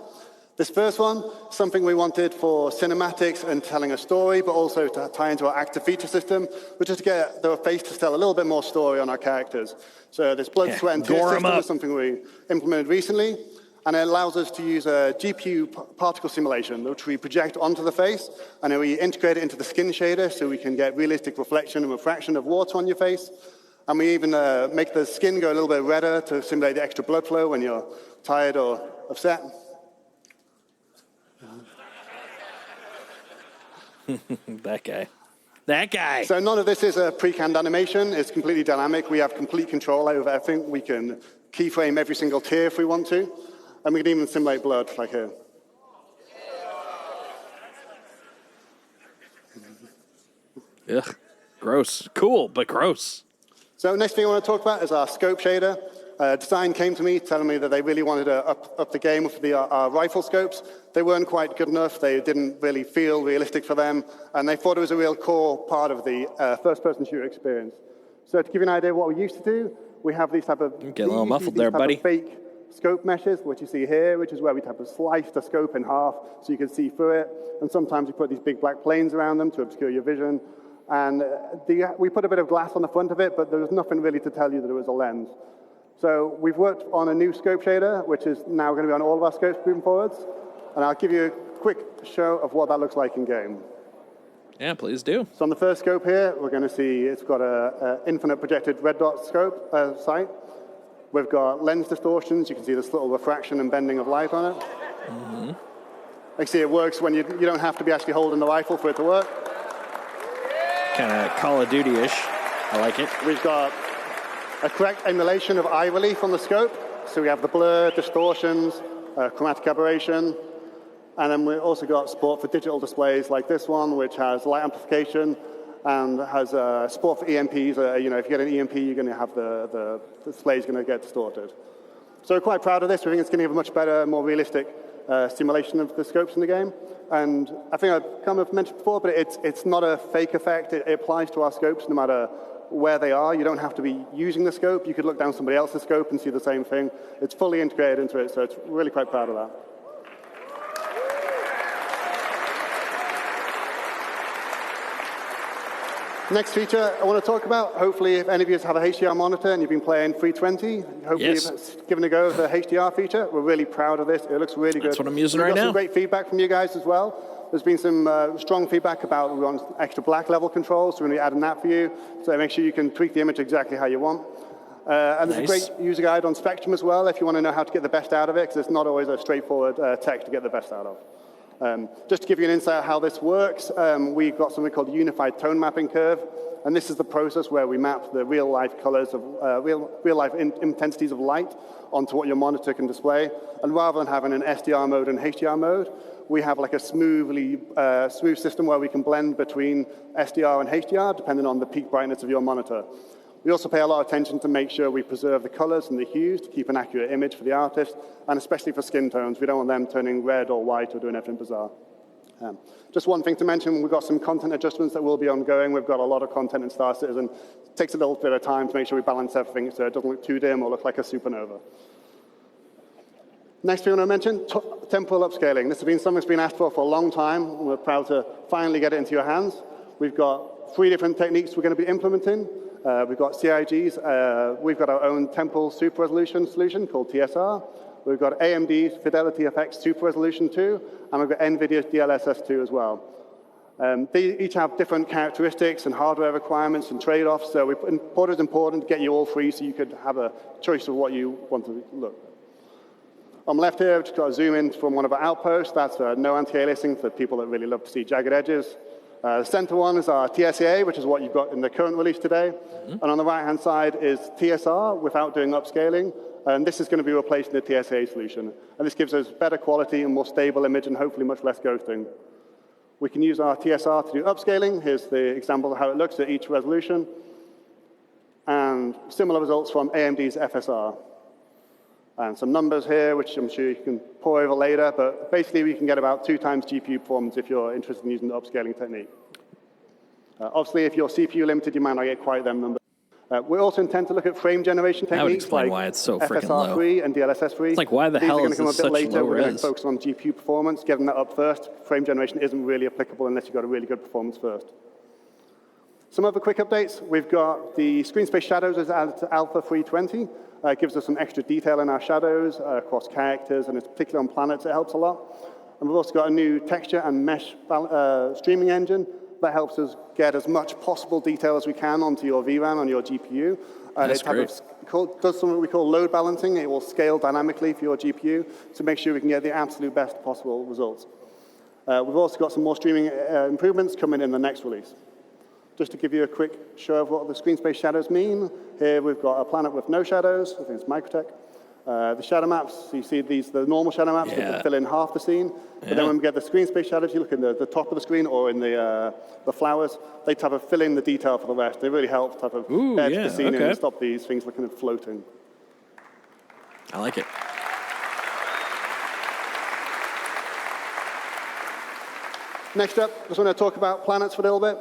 This first one, something we wanted for cinematics and telling a story, but also to tie into our active feature system, which is to get the face to tell a little bit more story on our characters. So this blood, sweat, and tears system is something we implemented recently, and it allows us to use a GPU particle simulation, which we project onto the face, and then we integrate it into the skin shader so we can get realistic reflection and refraction of water on your face. And we even make the skin go a little bit redder to simulate the extra blood flow when you're tired or upset. That guy. So none of this is a pre-canned animation. It's completely dynamic. We have complete control over everything. We can keyframe every single tear if we want to. And we can even simulate blood, like here. Ugh, gross. Cool, but gross. So next thing I want to talk about is our scope shader. Design came to me telling me that they really wanted to up the game with our rifle scopes. They weren't quite good enough. They didn't really feel realistic for them. And they thought it was a real core part of the first-person shooter experience. So to give you an idea of what we used to do, we have these type of... Get a little muffled there, buddy. Fake scope meshes, which you see here, which is where we type of slice the scope in half so you can see through it. And sometimes we put these big black planes around them to obscure your vision. And we put a bit of glass on the front of it, but there was nothing really to tell you that it was a lens. So we've worked on a new scope shader, which is now going to be on all of our scopes moving forwards. And I'll give you a quick show of what that looks like in game. Yeah, please do. So on the first scope here, we're going to see it's got an infinite projected red dot scope sight. We've got lens distortions. You can see this little refraction and bending of light on it. Mm-hmm. You see it works when you don't have to be actually holding the rifle for it to work. Kind of Call of Duty-ish. I like it. We've got a correct emulation of eye relief on the scope. So we have the blur, distortions, chromatic aberration. And then we've also got support for digital displays like this one, which has light amplification and has support for EMPs. You know, if you get an EMP, you're going to have the display is going to get distorted. So we're quite proud of this. We think it's going to give a much better, more realistic simulation of the scopes in the game. And I think I've kind of mentioned before, but it's not a fake effect. It applies to our scopes no matter where they are. You don't have to be using the scope. You could look down somebody else's scope and see the same thing. It's fully integrated into it, so it's really quite proud of that. Next feature I want to talk about, hopefully if any of you have a HDR monitor and you've been playing 320, hopefully you've given a go of the HDR feature. We're really proud of this. It looks really good. That's what I'm using right now. We've got some great feedback from you guys as well. There's been some strong feedback about we want extra black level controls, so we're going to be adding that for you. So make sure you can tweak the image exactly how you want. And there's a great user guide on Spectrum as well if you want to know how to get the best out of it, because it's not always a straightforward tech to get the best out of. Just to give you an insight how this works, we've got something called Unified Tone Mapping Curve. And this is the process where we map the real-life colors of real-life intensities of light onto what your monitor can display. And rather than having an SDR mode and HDR mode, we have like a smooth system where we can blend between SDR and HDR depending on the peak brightness of your monitor. We also pay a lot of attention to make sure we preserve the colors and the hues to keep an accurate image for the artist, and especially for skin tones. We don't want them turning red or white or doing anything bizarre. Just one thing to mention, we've got some content adjustments that will be ongoing. We've got a lot of content in Star Citizen. It takes a little bit of time to make sure we balance everything so it doesn't look too dim or look like a supernova. Next thing I want to mention, temporal upscaling. This has been something that's been asked for a long time, and we're proud to finally get it into your hands. We've got 3 different techniques we're going to be implementing. We've got CIGs. We've got our own temporal super resolution solution called TSR. We've got AMD's Fidelity FX Super Resolution 2, and we've got NVIDIA's DLSS 2 as well. They each have different characteristics and hardware requirements and trade-offs, so we thought it was important to get you all 3 so you could have a choice of what you want to look. On the left here, I've just got a zoom in from one of our outposts. That's no anti-aliasing for people that really love to see jagged edges. The center one is our TSA, which is what you've got in the current release today. And on the right-hand side is TSR without doing upscaling. And this is going to be replacing the TSA solution. And this gives us better quality and more stable image and hopefully much less ghosting. We can use our TSR to do upscaling. Here's the example of how it looks at each resolution. And similar results from AMD's FSR. And some numbers here, which I'm sure you can pour over later. But basically, we can get about 2 times GPU performance if you're interested in using the upscaling technique. Obviously, if you're CPU limited, you might not get quite them numbers. We also intend to look at frame generation techniques. That would explain like why it's so freaking low. FSR3 and DLSS3. It's like, why the hell is this such low res? We're going to focus on GPU performance, getting that up first. Frame generation isn't really applicable unless you've got a really good performance first. Some other quick updates. We've got the screen space shadows as added to Alpha 320. It gives us some extra detail in our shadows across characters, and it's particularly on planets. It helps a lot. And we've also got a new texture and mesh streaming engine that helps us get as much possible detail as we can onto your VRAM on your GPU. And it does something we call load balancing. It will scale dynamically for your GPU to make sure we can get the absolute best possible results. We've also got some more streaming improvements coming in the next release. Just to give you a quick show of what the screen space shadows mean, here we've got a planet with no shadows. I think it's Microtech. The shadow maps, so you see these, the normal shadow maps that fill in half the scene. But then when we get the screen space shadows, you look in the top of the screen or in the flowers, they type of fill in the detail for the rest. They really help type of edge the scene in and stop these things looking floating. I like it. Next up, just want to talk about planets for a little bit.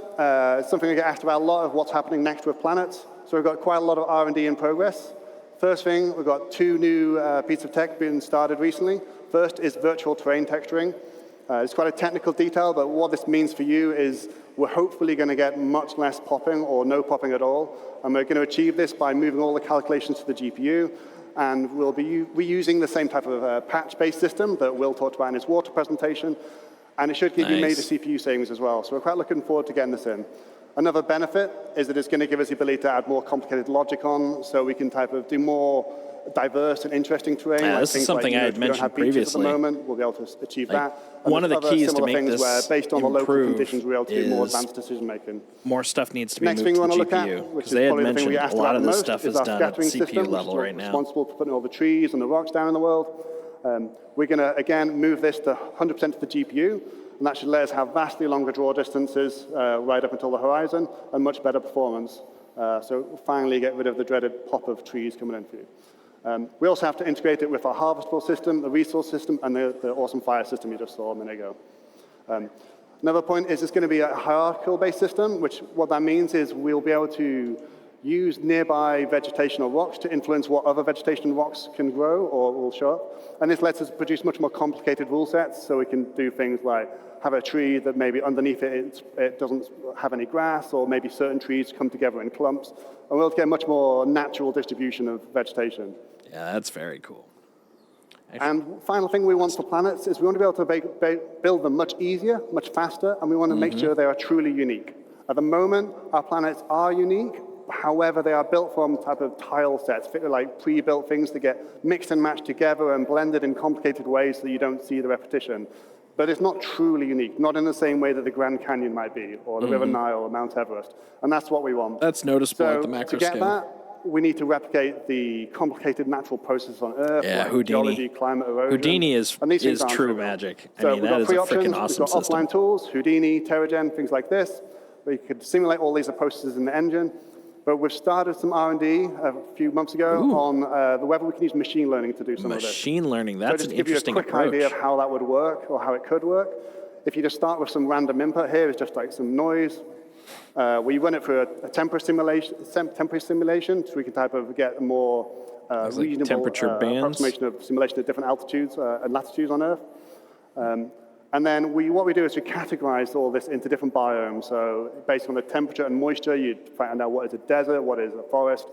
It's something I get asked about a lot of what's happening next with planets. So we've got quite a lot of R&D in progress. First thing, we've got 2 new pieces of tech being started recently. First is virtual terrain texturing. It's quite a technical detail, but what this means for you is we're hopefully going to get much less popping or no popping at all. And we're going to achieve this by moving all the calculations to the GPU. And we'll be reusing the same type of patch-based system that Will talked about in his water presentation. And it should give you major CPU savings as well. So we're quite looking forward to getting this in. Another benefit is that it's going to give us the ability to add more complicated logic on, so we can type of do more diverse and interesting terrain. Yeah, like this is something I had mentioned previously. At the moment, we'll be able to achieve that. And one of the keys to make things this where, based on the local improve conditions, we're able to do more advanced decision making. More stuff needs to be Next moved thing to we the want to look GPU, at, which because is they had probably the thing mentioned we a asked lot about of the this most, stuff is is our done at scattering CPU system, level which right is now. responsible for putting all the trees and the rocks down in the world. We're going to, again, move this to 100% to the GPU. And And that should let us have vastly longer draw distances right up until the horizon and much better performance. So we'll finally get rid of the dreaded pop of trees coming in for you. We also have to integrate it with our harvestable system, the resource system, and the awesome fire system you just saw a minute ago. Another point is it's going to be a hierarchical-based system, which what that means is we'll be able to use nearby vegetational rocks to influence what other vegetation rocks can grow or will show up. And this lets us produce much more complicated rule sets, so we can do things like have a tree that maybe underneath it doesn't have any grass, or maybe certain trees come together in clumps. And we'll get a much more natural distribution of vegetation. Yeah, that's very cool. And final thing we want for planets is we want to be able to build them much easier, much faster, and we want to make sure they are truly unique. At the moment, our planets are unique. However, they are built from type of tile sets, like pre-built things that get mixed and matched together and blended in complicated ways so you don't see the repetition. But it's not truly unique, not in the same way that the Grand Canyon might be, or the River Nile, or Mount Everest. And that's what we want. That's noticeable at the macro scale. To get scale. that, we need to replicate the complicated natural processes on Earth, Yeah, like Houdini. geology, climate erosion. Houdini is true true magic. I So mean, we've that got is three a options. freaking awesome We've got system. offline tools, Houdini, Terragen, things like this. We could simulate all these processes in the engine. But we've started some R&D a few months ago on whether we can use machine learning to do some of this. Machine learning, that's so an just to interesting give you a quick approach. idea of how that would work or how it could work. If you just start with some random input here, it's just like some noise. We run it through a temporary simulation, so we can type of get a more reasonable temperature bands. approximation of simulation at different altitudes and latitudes on Earth. And then what we do is we categorize all this into different biomes. So based on the temperature and moisture, you find out what is a desert, what is a forest.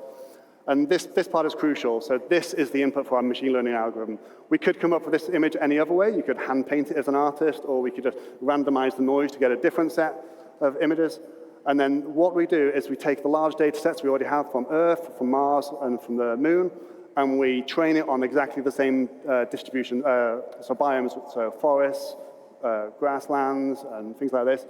And this part is crucial. So this is the input for our machine learning algorithm. We could come up with this image any other way. You could hand paint it as an artist, or we could just randomize the noise to get a different set of images. And then what we do is we take the large data sets we already have from Earth, from Mars, and from the Moon, and we train it on exactly the same distribution, so biomes, so forests, grasslands, and things like this.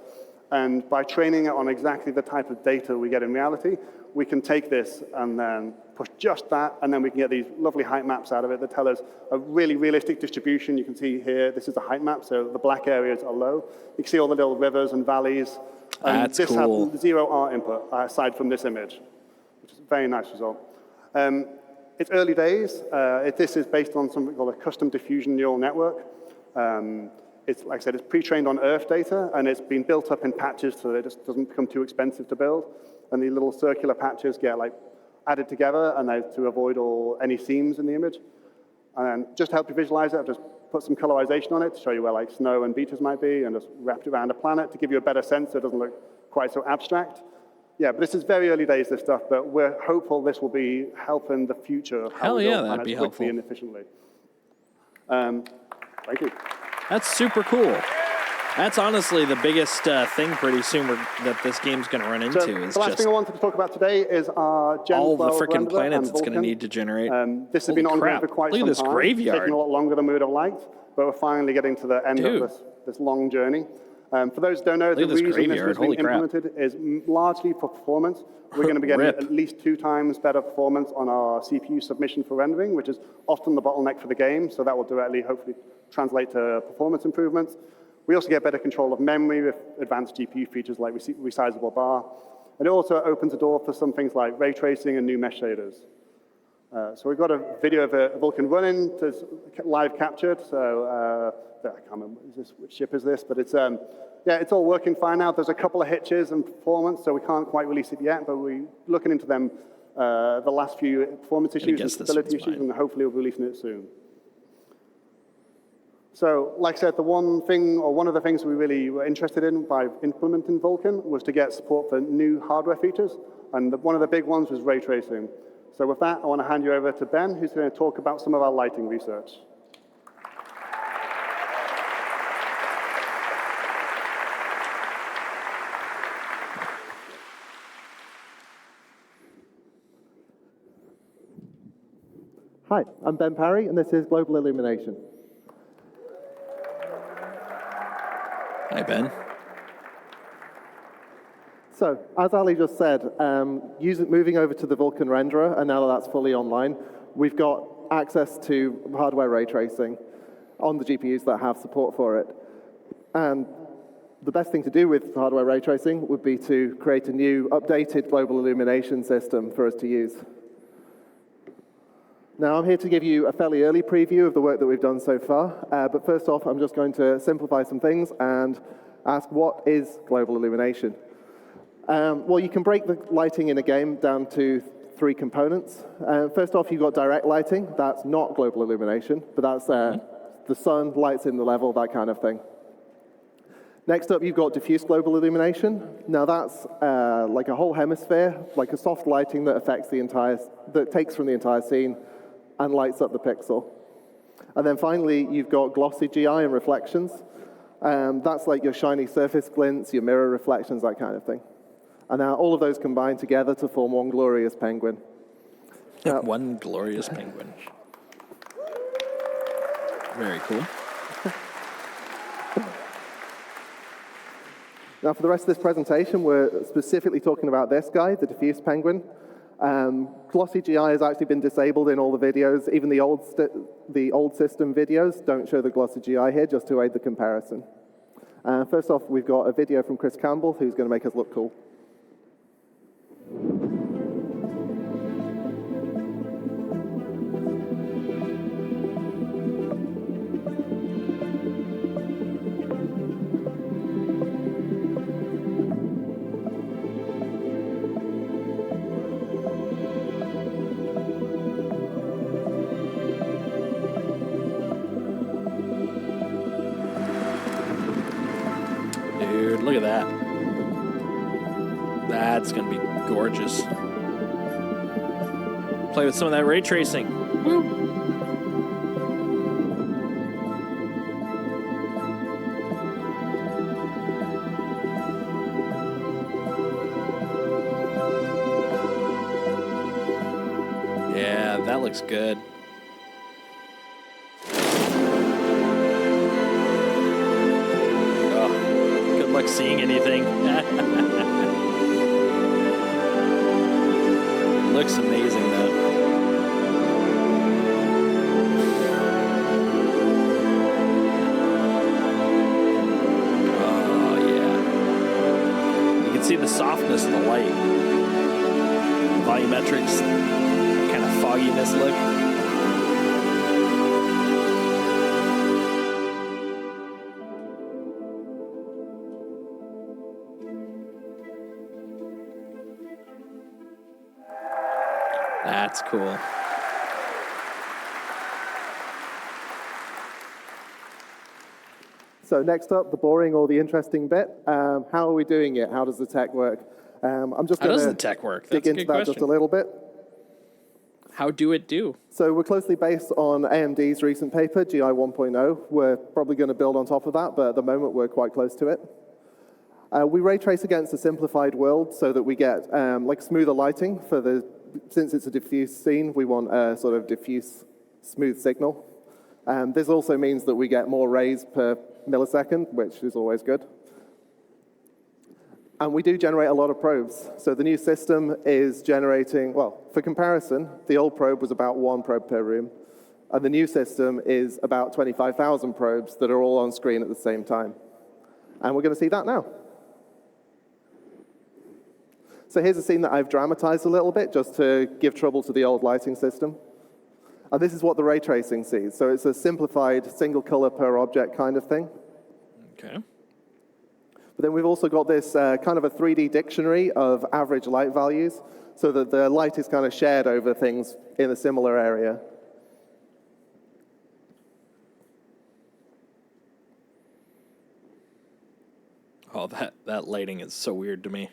And by training it on exactly the type of data we get in reality, we can take this and then push just that, and then we can get these lovely height maps out of it that tell us a really realistic distribution. You can see here, this is a height map, so the black areas are low. You can see all the little rivers and valleys. And That's this cool. has zero art input, aside from this image, which is a very nice result. It's early days. This is based on something called a custom diffusion neural network. It's, like I said, it's pre-trained on Earth data, and it's been built up in patches so that it just doesn't become too expensive to build. And the little circular patches get added together, and to avoid any seams in the image. And just to help you visualize it, I've just put some colorization on it to show you where snow and beaches might be, and just wrapped it around a planet to give you a better sense so it doesn't look quite so abstract. Yeah, but this is very early days, this stuff, but we're hopeful this will be helping the future of how we build planets quickly and efficiently. Thank you. That's super cool. That's honestly the biggest thing pretty soon that this game's going to run into. Is the last thing I wanted to talk about today is our Gen all the 12 freaking renderer planets and it's going to Vulkan. need to generate. This has been ongoing for quite some time. Look at this graveyard. It's taken a lot longer than we would have liked, but we're finally getting to the end of this long journey. For those who don't know, the reason this was being implemented is largely for performance. We're going to be getting at least 2 times better performance on our CPU submission for rendering, which is often the bottleneck for the game, so that will directly, hopefully, translate to performance improvements. We also get better control of memory with advanced GPU features like resizable bar. And it also opens the door for some things like ray tracing and new mesh shaders. So we've got a video of a Vulkan running, it's live captured. So I can't remember which ship is this, but it's it's all working fine now. There's a couple of hitches in performance, so we can't quite release it yet, but we're looking into them the last few performance issues and stability issues, and hopefully we'll be releasing it soon. So, like I said, one of the things we really were interested in by implementing Vulkan was to get support for new hardware features, and one of the big ones was ray tracing. So with that, I want to hand you over to Ben, who's going to talk about some of our lighting research. Hi, I'm Ben Parry, and this is Global Illumination. Hi, Ben. So, as Ali just said, moving over to the Vulkan renderer, and now that that's fully online, we've got access to hardware ray tracing on the GPUs that have support for it. And the best thing to do with hardware ray tracing would be to create a new updated global illumination system for us to use. Now, I'm here to give you a fairly early preview of the work that we've done so far, but first off, I'm just going to simplify some things and ask, what is global illumination? Well, you can break the lighting in a game down to 3 components. First off, you've got direct lighting. That's not global illumination, but that's the sun, lights in the level, that kind of thing. Next up, you've got diffuse global illumination. Now, that's like a whole hemisphere, like a soft lighting that affects that takes from the entire scene and lights up the pixel. And then finally, you've got glossy GI and reflections. That's like your shiny surface glints, your mirror reflections, that kind of thing. And now all of those combine together to form one glorious penguin. One glorious penguin. Very cool. Now, for the rest of this presentation, we're specifically talking about this guy, the diffuse penguin. Glossy GI has actually been disabled in all the videos. Even the old system videos don't show the glossy GI here, just to aid the comparison. First off, we've got a video from Chris Campbell, who's going to make us look cool. Dude, look at that. That's going to be gorgeous. Play with some of that ray tracing. Woo. Yeah, that looks good. Oh, good luck seeing anything. Looks amazing, though. Oh, yeah. You can see the softness of the light. Volumetrics, kind of fogginess look. That's cool. So next up, the boring or the interesting bit. How are we doing it? How does the tech work? I'm just going to dig into that just a little bit. How do it do? So we're closely based on AMD's recent paper, GI 1.0. We're probably going to build on top of that, but at the moment we're quite close to it. We ray trace against a simplified world so that we get like smoother lighting for since it's a diffuse scene, we want a sort of diffuse, smooth signal. This also means that we get more rays per millisecond, which is always good. And we do generate a lot of probes. So the new system is generating, well, for comparison, the old probe was about 1 probe per room. And the new system is about 25,000 probes that are all on screen at the same time. And we're going to see that now. So here's a scene that I've dramatized a little bit just to give trouble to the old lighting system. And this is what the ray tracing sees. So it's a simplified single color per object kind of thing. Okay. But then we've also got this kind of a 3D dictionary of average light values so that the light is kind of shared over things in a similar area. Oh, that lighting is so weird to me.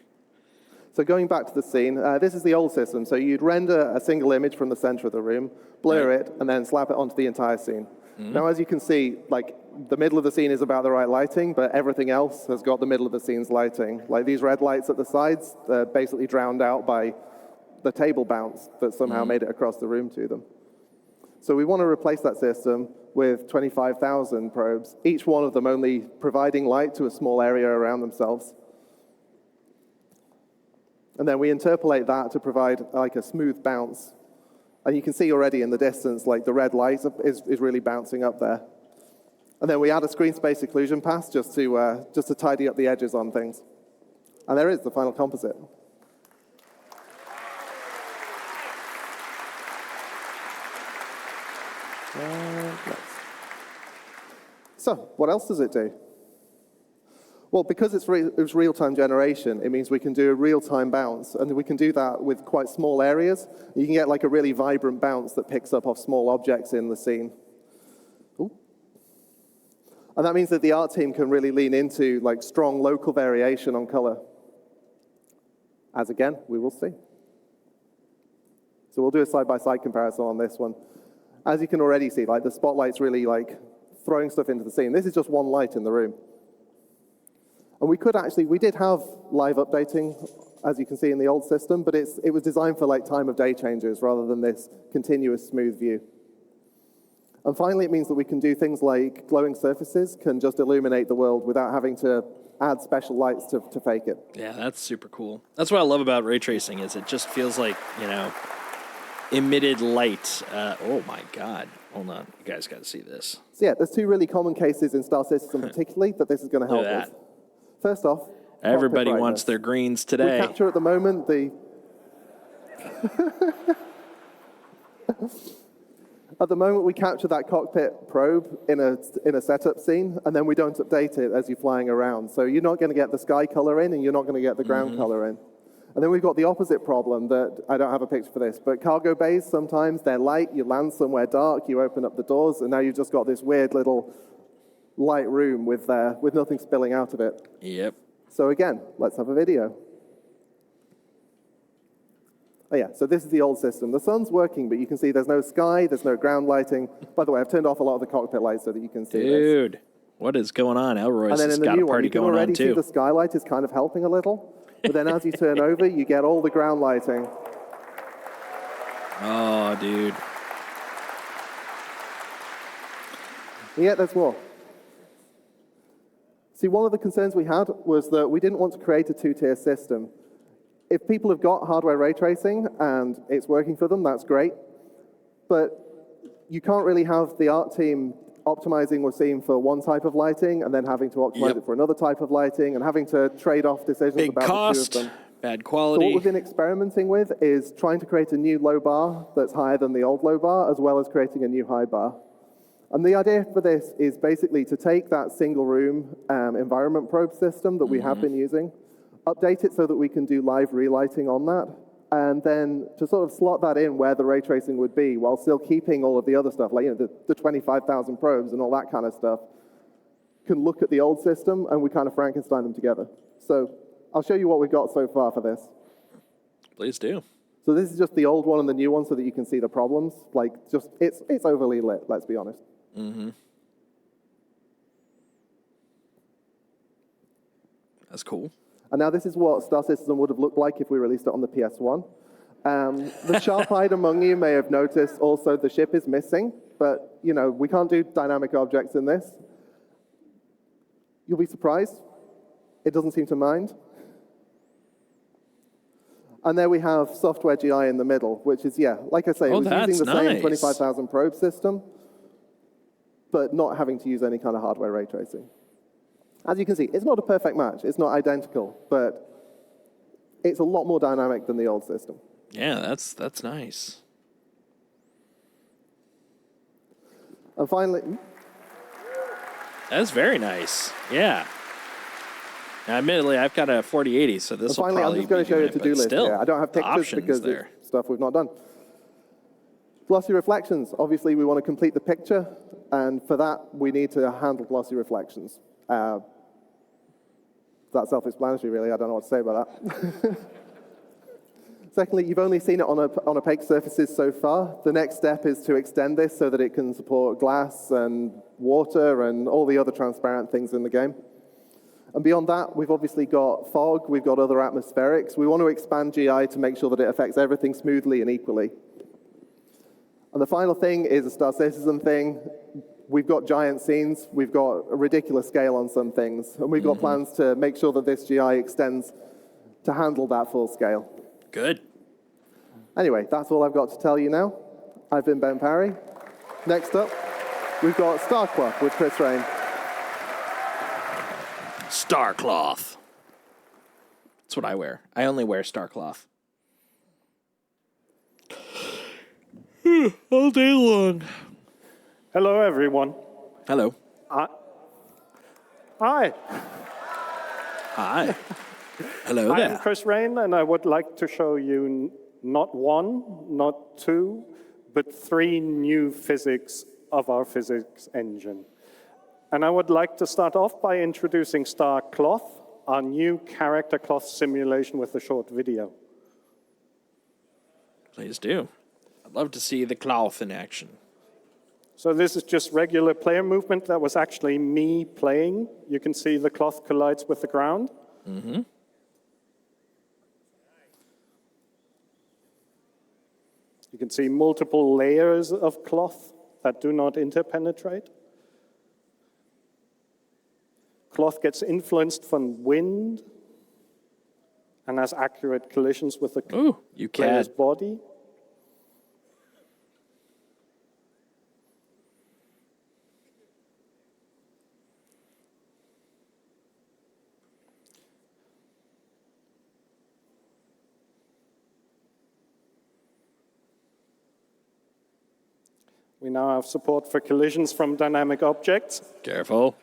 So going back to the scene, this is the old system. So you'd render a single image from the center of the room, blur it, and then slap it onto the entire scene. Mm-hmm. Now, as you can see, like the middle of the scene is about the right lighting, but everything else has got the middle of the scene's lighting. Like these red lights at the sides, they're basically drowned out by the table bounce that somehow made it across the room to them. So we want to replace that system with 25,000 probes, each one of them only providing light to a small area around themselves. And then we interpolate that to provide like a smooth bounce. And you can see already in the distance, like the red light is really bouncing up there. And then we add a screen space occlusion pass just to tidy up the edges on things. And there is the final composite. So, what else does it do? Well, because it's real-time generation, it means we can do a real-time bounce, and we can do that with quite small areas. You can get like a really vibrant bounce that picks up off small objects in the scene. Ooh. And that means that the art team can really lean into like strong local variation on color. As again, we will see. So we'll do a side-by-side comparison on this one. As you can already see, like the spotlight's really like throwing stuff into the scene. This is just one light in the room. And we did have live updating, as you can see in the old system, but it was designed for like time of day changes rather than this continuous smooth view. And finally, it means that we can do things like glowing surfaces can just illuminate the world without having to add special lights to fake it. Yeah, that's super cool. That's what I love about ray tracing is it just feels like, emitted light. Oh my God. Hold on. You guys got to see this. So yeah, there's two really common cases in Star Citizen particularly that this is going to help with. First off, everybody wants their greens today. We capture at the moment At the moment, we capture that cockpit probe in a setup scene, and then we don't update it as you're flying around. So you're not going to get the sky color in, and you're not going to get the ground color in. And then we've got the opposite problem that I don't have a picture for this, but cargo bays, sometimes they're light, you land somewhere dark, you open up the doors, and now you've just got this weird little light room with nothing spilling out of it. Yep. So again, let's have a video. Oh yeah, so this is the old system. The sun's working, but you can see there's no sky, there's no ground lighting. By the way, I've turned off a lot of the cockpit lights so that you can see this. Dude, what is going on? Elroy's has got a party going on too. You can already see the skylight is kind of helping a little, but then as you turn over, you get all the ground lighting. Oh, dude. Yeah, there's more. See, one of the concerns we had was that we didn't want to create a two-tier system. If people have got hardware ray tracing and it's working for them, that's great. But you can't really have the art team optimizing or seeing for one type of lighting and then having to optimize it for another type of lighting and having to trade off decisions about cost, the two of them. Bad quality. So what we've been experimenting with is trying to create a new low bar that's higher than the old low bar, as well as creating a new high bar. And the idea for this is basically to take that single room environment probe system that we have been using, update it so that we can do live relighting on that, and then to sort of slot that in where the ray tracing would be while still keeping all of the other stuff, like the 25,000 probes and all that kind of stuff, can look at the old system and we kind of Frankenstein them together. So I'll show you what we've got so far for this. Please do. So this is just the old one and the new one so that you can see the problems. Like, just it's overly lit, let's be honest. Mm-hmm. That's cool. And now this is what Star Citizen would have looked like if we released it on the PS1. The sharp-eyed among you may have noticed also the ship is missing, but we can't do dynamic objects in this. You'll be surprised. It doesn't seem to mind. And there we have software GI in the middle, which is, like I say, it was using the same 25,000 probe system, but not having to use any kind of hardware ray tracing. As you can see, it's not a perfect match. It's not identical, but it's a lot more dynamic than the old system. Yeah, that's nice. And finally... That's very nice. Yeah. Now, admittedly, I've got a 4080, so this will probably I'm just going to show you a to-do list here. I don't have pictures options because there. it's stuff we've not done. Glossy reflections. Obviously, we want to complete the picture, and for that, we need to handle glossy reflections. That's self-explanatory, really. I don't know what to say about that. Secondly, you've only seen it on opaque surfaces so far. The next step is to extend this so that it can support glass and water and all the other transparent things in the game. And beyond that, we've obviously got fog, we've got other atmospherics. We want to expand GI to make sure that it affects everything smoothly and equally. And the final thing is a Star Citizen thing. We've got giant scenes, we've got a ridiculous scale on some things, and we've got plans to make sure that this GI extends to handle that full scale. Good. Anyway, that's all I've got to tell you now. I've been Ben Parry. Next up, we've got Starcloth with Chris Rain. Starcloth. That's what I wear. I only wear Starcloth. All day long. Hello, everyone. Hello. Hi. Hi. Hello there. I'm Chris Rain, and I would like to show you not one, not two, but 3 new physics of our physics engine. And I would like to start off by introducing Starcloth, our new character cloth simulation with a short video. Please do. I'd love to see the cloth in action. So this is just regular player movement. That was actually me playing. You can see the cloth collides with the ground. Mm-hmm. You can see multiple layers of cloth that do not interpenetrate. Cloth gets influenced from wind and has accurate collisions with the player's body. We now have support for collisions from dynamic objects. Careful.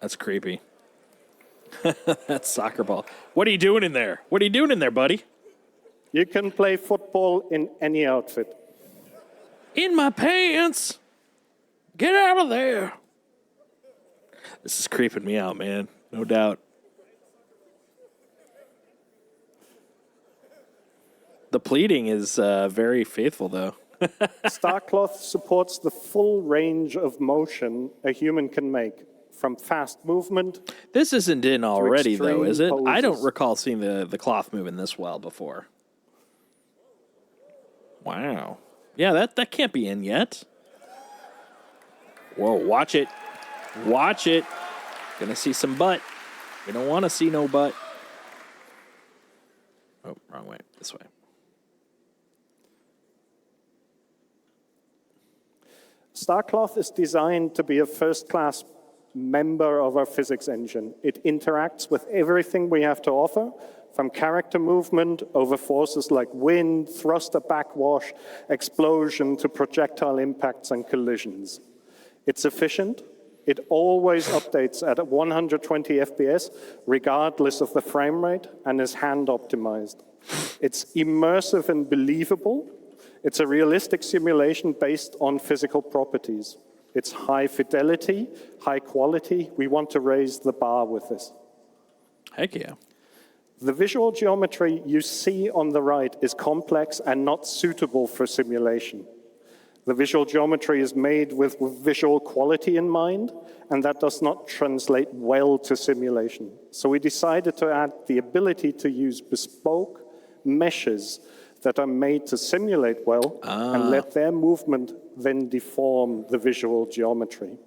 That's creepy. That's soccer ball. What are you doing in there? What are you doing in there, buddy? You can play football in any outfit. In my pants! Get out of there! This is creeping me out, man. No doubt. The pleating is very faithful, though. Starcloth supports the full range of motion a human can make, from fast movement. This isn't in already, though, is it? poses. I don't recall seeing the cloth moving this well before. Wow. Yeah, that can't be in yet. Whoa, watch it. Watch it. Gonna see some butt. We don't want to see no butt. Oh, wrong way. This way. Starcloth is designed to be a first-class member of our physics engine. It interacts with everything we have to offer, from character movement over forces like wind, thruster backwash, explosion, to projectile impacts and collisions. It's efficient. It always updates at 120 FPS, regardless of the frame rate, and is hand-optimized. It's immersive and believable. It's a realistic simulation based on physical properties. It's high fidelity, high quality. We want to raise the bar with this. Heck yeah. The visual geometry you see on the right is complex and not suitable for simulation. The visual geometry is made with visual quality in mind, and that does not translate well to simulation. So we decided to add the ability to use bespoke meshes that are made to simulate well and let their movement then deform the visual geometry.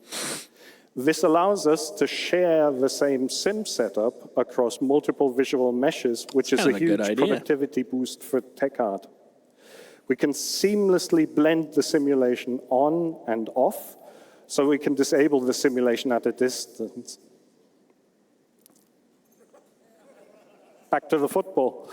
This allows us to share the same sim setup across multiple visual meshes, which is a huge productivity boost for tech art. We can seamlessly blend the simulation on and off, so we can disable the simulation at a distance. Back to the football.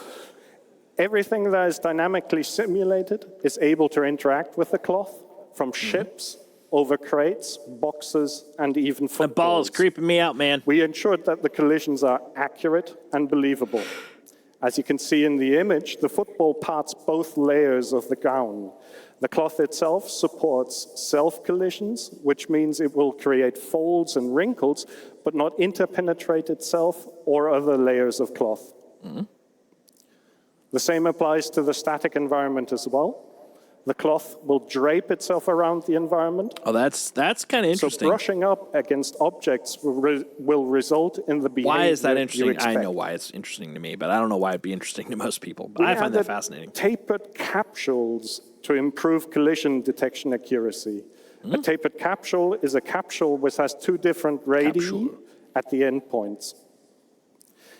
Everything that is dynamically simulated is able to interact with the cloth, from ships, over crates, boxes, and even footballs. The ball's creeping me out, man. We ensured that the collisions are accurate and believable. As you can see in the image, the football parts both layers of the gown. The cloth itself supports self-collisions, which means it will create folds and wrinkles, but not interpenetrate itself or other layers of cloth. Mm-hmm. The same applies to the static environment as well. The cloth will drape itself around the environment. Oh, that's kind of interesting. So brushing up against objects will result in the behavior. Why is that you interesting? expect. I know why it's interesting to me, but I don't know why it'd be interesting to most people. But I find that fascinating. Tapered capsules to improve collision detection accuracy. A tapered capsule is a capsule which has 2 different radii at the endpoints.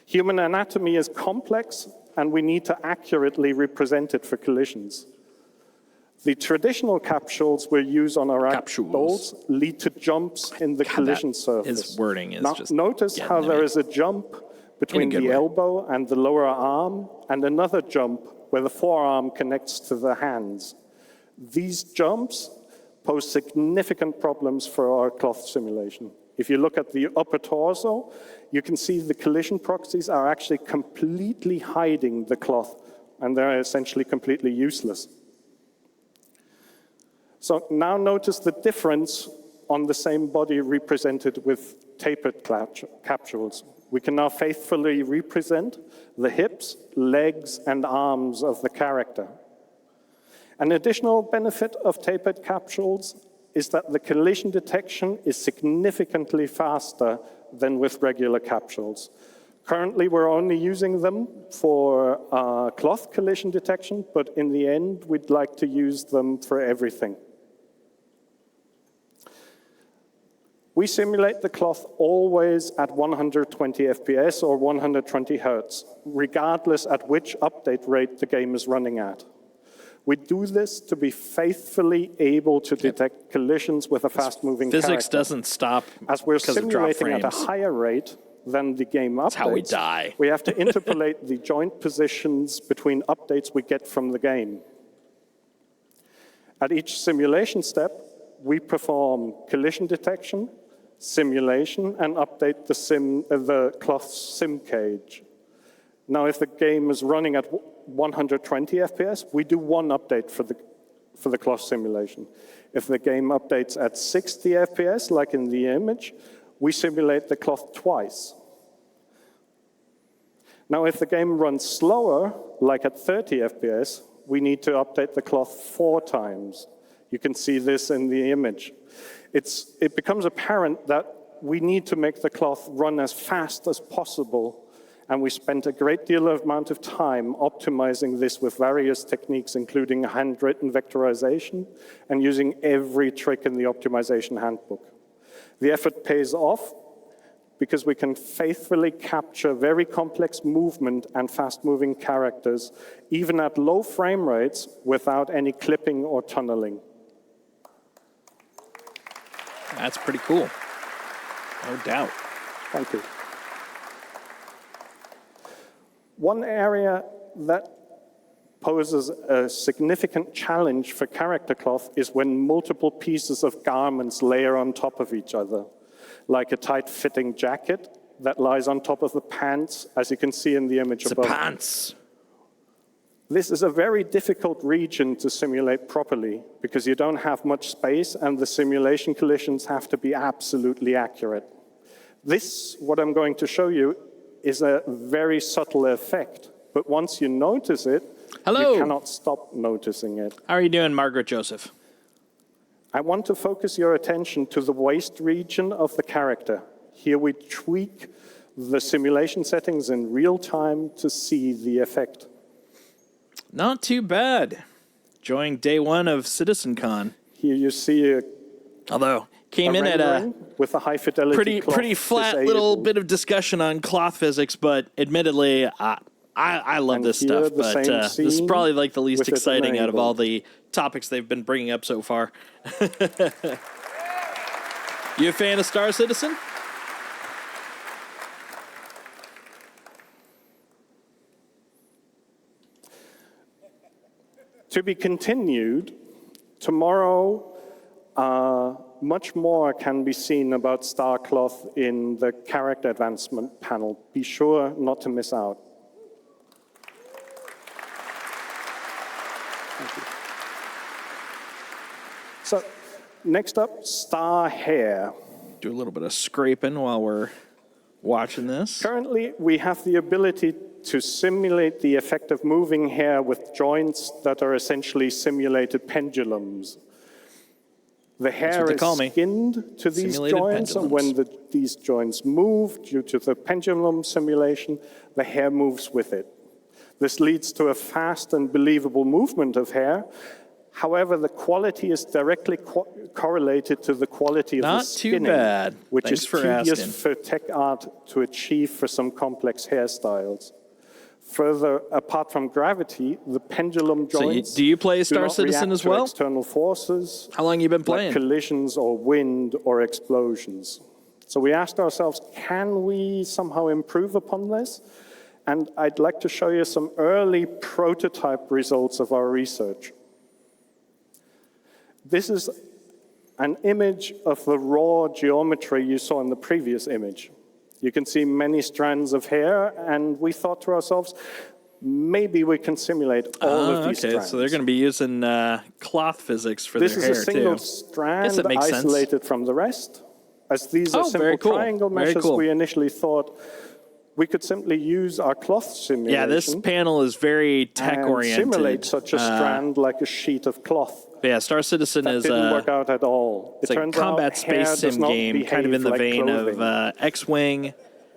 Human anatomy is complex, and we need to accurately represent it for collisions. The traditional capsules we use on our dolls lead to jumps in the collision surface. His wording is now, just notice how there is a jump between the elbow and the lower arm, and another jump where the forearm connects to the hands. These jumps pose significant problems for our cloth simulation. If you look at the upper torso, you can see the collision proxies are actually completely hiding the cloth, and they're essentially completely useless. So now notice the difference on the same body represented with tapered capsules. We can now faithfully represent the hips, legs, and arms of the character. An additional benefit of tapered capsules is that the collision detection is significantly faster than with regular capsules. Currently, we're only using them for cloth collision detection, but in the end, we'd like to use them for everything. We simulate the cloth always at 120 FPS or 120 Hertz, regardless at which update rate the game is running at. We do this to be faithfully able to detect collisions with a fast-moving character. Physics doesn't stop as we're simulating at a higher rate than the game updates. That's how we die. We have to interpolate the joint positions between updates we get from the game. At each simulation step, we perform collision detection, simulation, and update the cloth sim cage. Now, if the game is running at 120 FPS, we do one update for the cloth simulation. If the game updates at 60 FPS, like in the image, we simulate the cloth twice. Now, if the game runs slower, like at 30 FPS, we need to update the cloth 4 times. You can see this in the image. It becomes apparent that we need to make the cloth run as fast as possible, and we spent a great deal of amount of time optimizing this with various techniques, including handwritten vectorization and using every trick in the optimization handbook. The effort pays off because we can faithfully capture very complex movement and fast-moving characters, even at low frame rates, without any clipping or tunneling. That's pretty cool. No doubt. Thank you. One area that poses a significant challenge for character cloth is when multiple pieces of garments layer on top of each other, like a tight-fitting jacket that lies on top of the pants, as you can see in the image above. The pants. This is a very difficult region to simulate properly because you don't have much space and the simulation collisions have to be absolutely accurate. This, what I'm going to show you, is a very subtle effect, but once you notice it, you cannot stop noticing it. How are you doing, Margaret Joseph? I want to focus your attention to the waist region of the character. Here we tweak the simulation settings in real time to see the effect. Not too bad. Enjoying day 1 of CitizenCon. Here you see although came in at a with a high fidelity pretty flat little bit of discussion on cloth physics, but admittedly, I love this stuff. But this is probably like the least exciting out of all the topics they've been bringing up so far. You a fan of Star Citizen? To be continued, tomorrow much more can be seen about Starcloth in the character advancement panel. Be sure not to miss out. Thank you. So, next up, Star Hair. Do a little bit of scraping while we're watching this. Currently, we have the ability to simulate the effect of moving hair with joints that are essentially simulated pendulums. The hair is skinned to these joints, and when these joints move due to the pendulum simulation, the hair moves with it. This leads to a fast and believable movement of hair. However, the quality is directly correlated to the quality of the skinning, bad. Which Thanks is for tedious asking. for tech art to achieve for some complex hairstyles. Further, apart from gravity, the pendulum joints. So do you play Star do not Citizen react as well? To external forces. How long you been playing? Like collisions or wind or explosions. So we asked ourselves, can we somehow improve upon this? And I'd like to show you some early prototype results of our research. This is an image of the raw geometry you saw in the previous image. You can see many strands of hair, and we thought to ourselves, maybe we can simulate all of these strands. So they're going to be using cloth physics for their hair, too. This is a single strand isolated from the rest. As these are simple triangle meshes, we initially thought we could simply use our cloth simulation. Yeah, this panel is very tech-oriented. And simulate such a strand like a sheet of cloth. Yeah, Star Citizen that didn't work out at all. It's a combat space sim game, kind of in the vein of X-Wing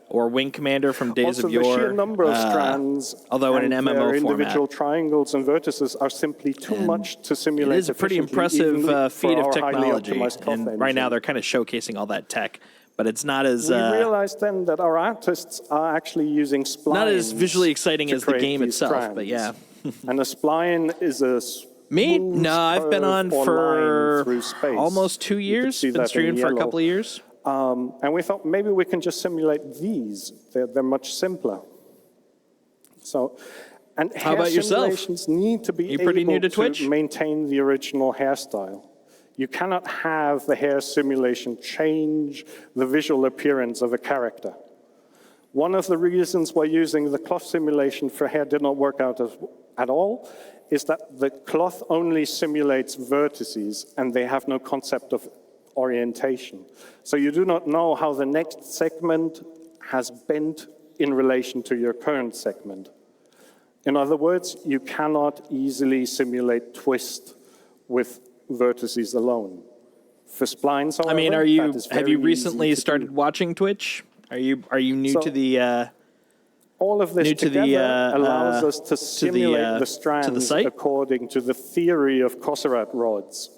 or Wing Commander from Days of Yore. The sheer number of strands, although in an MMO individual triangles and vertices are simply too much to simulate. It is a pretty impressive feat of technology, and right now they're kind of showcasing all that tech. But it's not as... we realized then that our artists are actually using splines. Not as visually exciting as the game itself, strands. but yeah. And a spline is a... Me? No, I've been on for almost 2 years. Been streaming for a couple of years. And we thought maybe we can just simulate these. They're much simpler. So, and how about yourself? Simulations need to be you pretty able new to Twitch? Maintain the original hairstyle. You cannot have the hair simulation change the visual appearance of a character. One of the reasons why using the cloth simulation for hair did not work out at all is that the cloth only simulates vertices and they have no concept of orientation. So you do not know how the next segment has bent in relation to your current segment. In other words, you cannot easily simulate twist with vertices alone. For splines, however, I mean, have you recently started watching Twitch? Are you new to the all of this together allows us to simulate the strands according to the theory of Kosarat rods.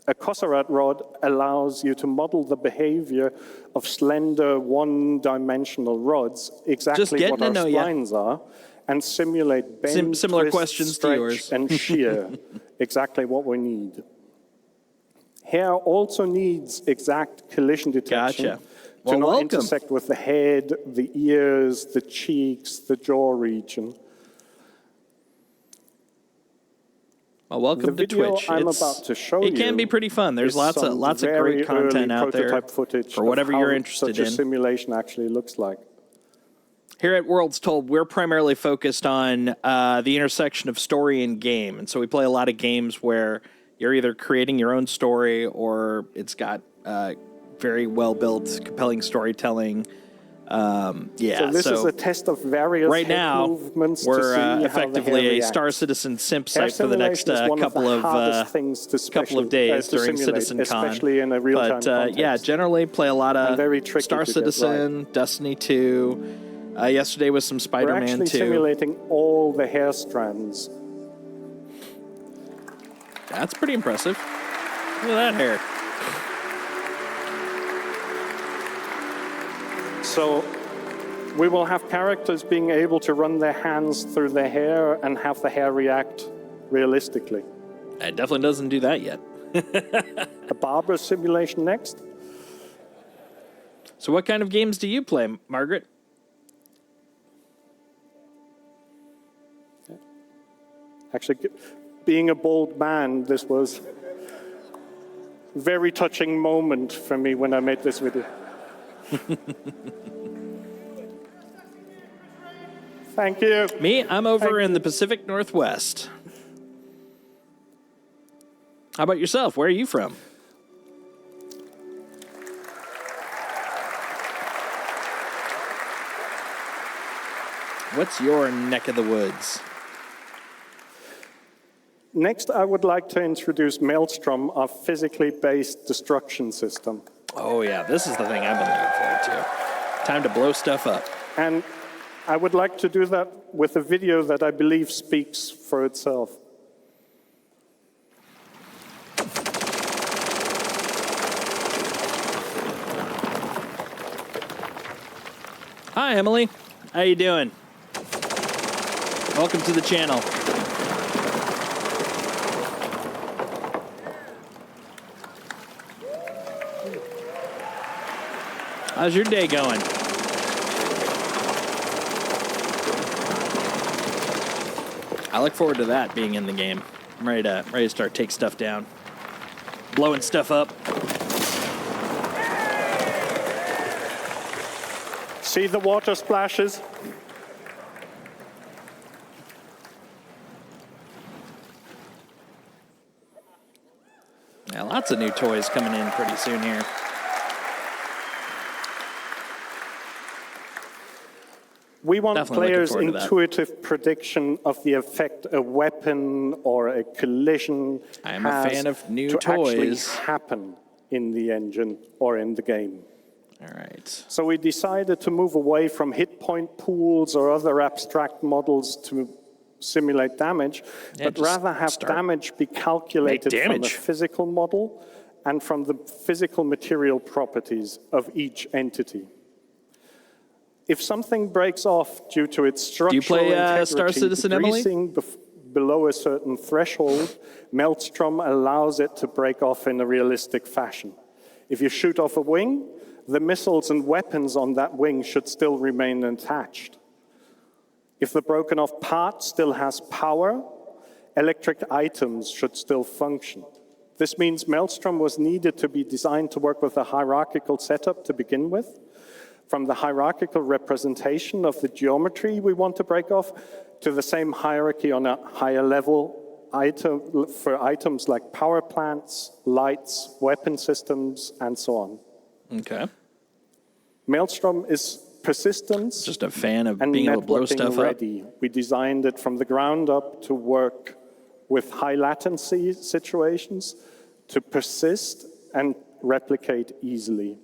A Kosarat rod allows you to model the behavior of slender one-dimensional rods, exactly what our splines are, and simulate bend, similar twist, questions stretch, to yours. and shear, exactly what we need. Hair also needs exact collision detection to not intersect with the head, the ears, the cheeks, the jaw region. Well, welcome to Twitch. I'm about to show you. It can be pretty fun. There's lots of great content out there for whatever you're interested in. Such a simulation actually looks like. Here at Worlds Told, we're primarily focused on the intersection of story and game, and so we play a lot of games where you're either creating your own story or it's got very well-built, compelling storytelling. So this is a test of various right now, movements we're to see effectively a Star Citizen simp site for the next couple of days during CitizenCon. Especially in a real-time context. Yeah, generally play a lot of Star Citizen, Destiny 2. Yesterday was some Spider-Man 2. We're actually simulating all the hair strands. That's pretty impressive. Look at that hair. So we will have characters being able to run their hands through their hair and have the hair react realistically. It definitely doesn't do that yet. A barber simulation next. So what kind of games do you play, Margaret? Actually, being a bald man, this was a very touching moment for me when I made this video. Thank you. Me, I'm over in the Pacific Northwest. How about yourself? Where are you from? What's your neck of the woods? Next, I would like to introduce Maelstrom, our physically based destruction system. Oh yeah, this is the thing I've been looking forward to. Time to blow stuff up. And I would like to do that with a video that I believe speaks for itself. Hi, Emily. How you doing? Welcome to the channel. How's your day going? I look forward to that being in the game. I'm ready to start take stuff down, blowing stuff up. See the water splashes? Yeah, lots of new toys coming in pretty soon here. We want Definitely players' intuitive prediction of the effect a weapon or a collision I'm a has fan of new to actually toys. happen in the engine or in the game. All right. So we decided to move away from hit point pools or other abstract models to simulate damage, Yeah, but just rather have start. damage be calculated from a damage. physical model and from the physical material properties of each entity. If something breaks off due to its structural play, integrity Star Citizen, Emily? decreasing below a certain threshold, Maelstrom allows it to break off in a realistic fashion. If you shoot off a wing, the missiles and weapons on that wing should still remain attached. If the broken off part still has power, electric items should still function. This means Maelstrom was needed to be designed to work with a hierarchical setup to begin with. From the hierarchical representation of the geometry we want to break off to the same hierarchy on a higher level item for items like power plants, lights, weapon systems, and so on. Okay. Maelstrom is persistence. Just a fan of and being able to blow networking stuff ready. We designed it from the ground up to work with high latency situations, to persist and replicate easily.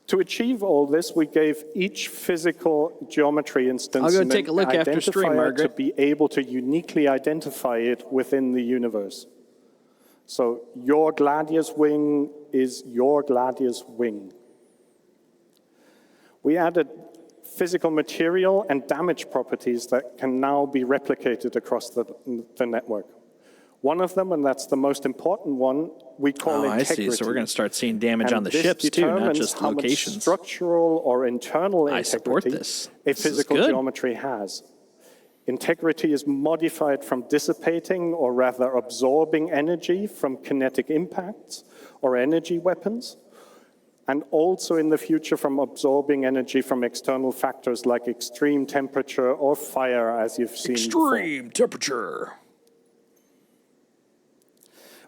To achieve all this, we gave each physical geometry instance I'll go an take a look after stream, identifier Margaret. to be able to uniquely identify it within the universe. So your Gladius wing is your Gladius wing. We added physical material and damage properties that can now be replicated across the network. One of them, and that's the most important one, we call integrity. I see. So we're going to start seeing damage And on the this ships too, not determines just how much locations. structural or internal I support integrity this. a This is physical good. geometry has. Integrity is modified from dissipating or rather absorbing energy from kinetic impacts or energy weapons, and also in the future from absorbing energy from external factors like extreme temperature or fire, as you've seen Extreme temperature.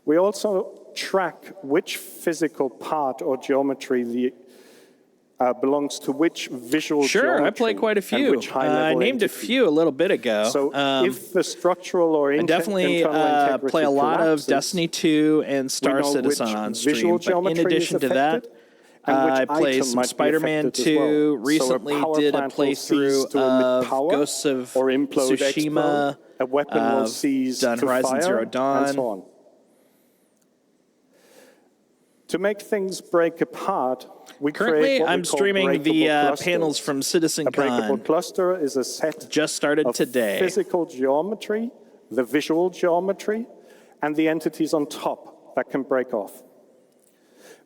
We also track which physical part or geometry belongs to which visual geometry. Sure, I play quite a and few. which high-level I named entity. a few a little bit ago. So if the structural or I definitely internal integrity play a lot collapses, of Destiny 2 and we Star know Citizen which on visual stream. But in geometry addition is to that, affected and which I played item some might be Spider-Man affected 2. as well. Recently So a power did a plant will cease playthrough to emit of power Ghosts of or implode, Tsushima. explode. A weapon will cease done to Horizon fire, Zero Dawn. and so on. To make things break apart, we Currently, create what I'm we call streaming breakable the clusters. panels from A breakable CitizenCon. cluster is a set Just started of today. physical geometry, the visual geometry, and the entities on top that can break off.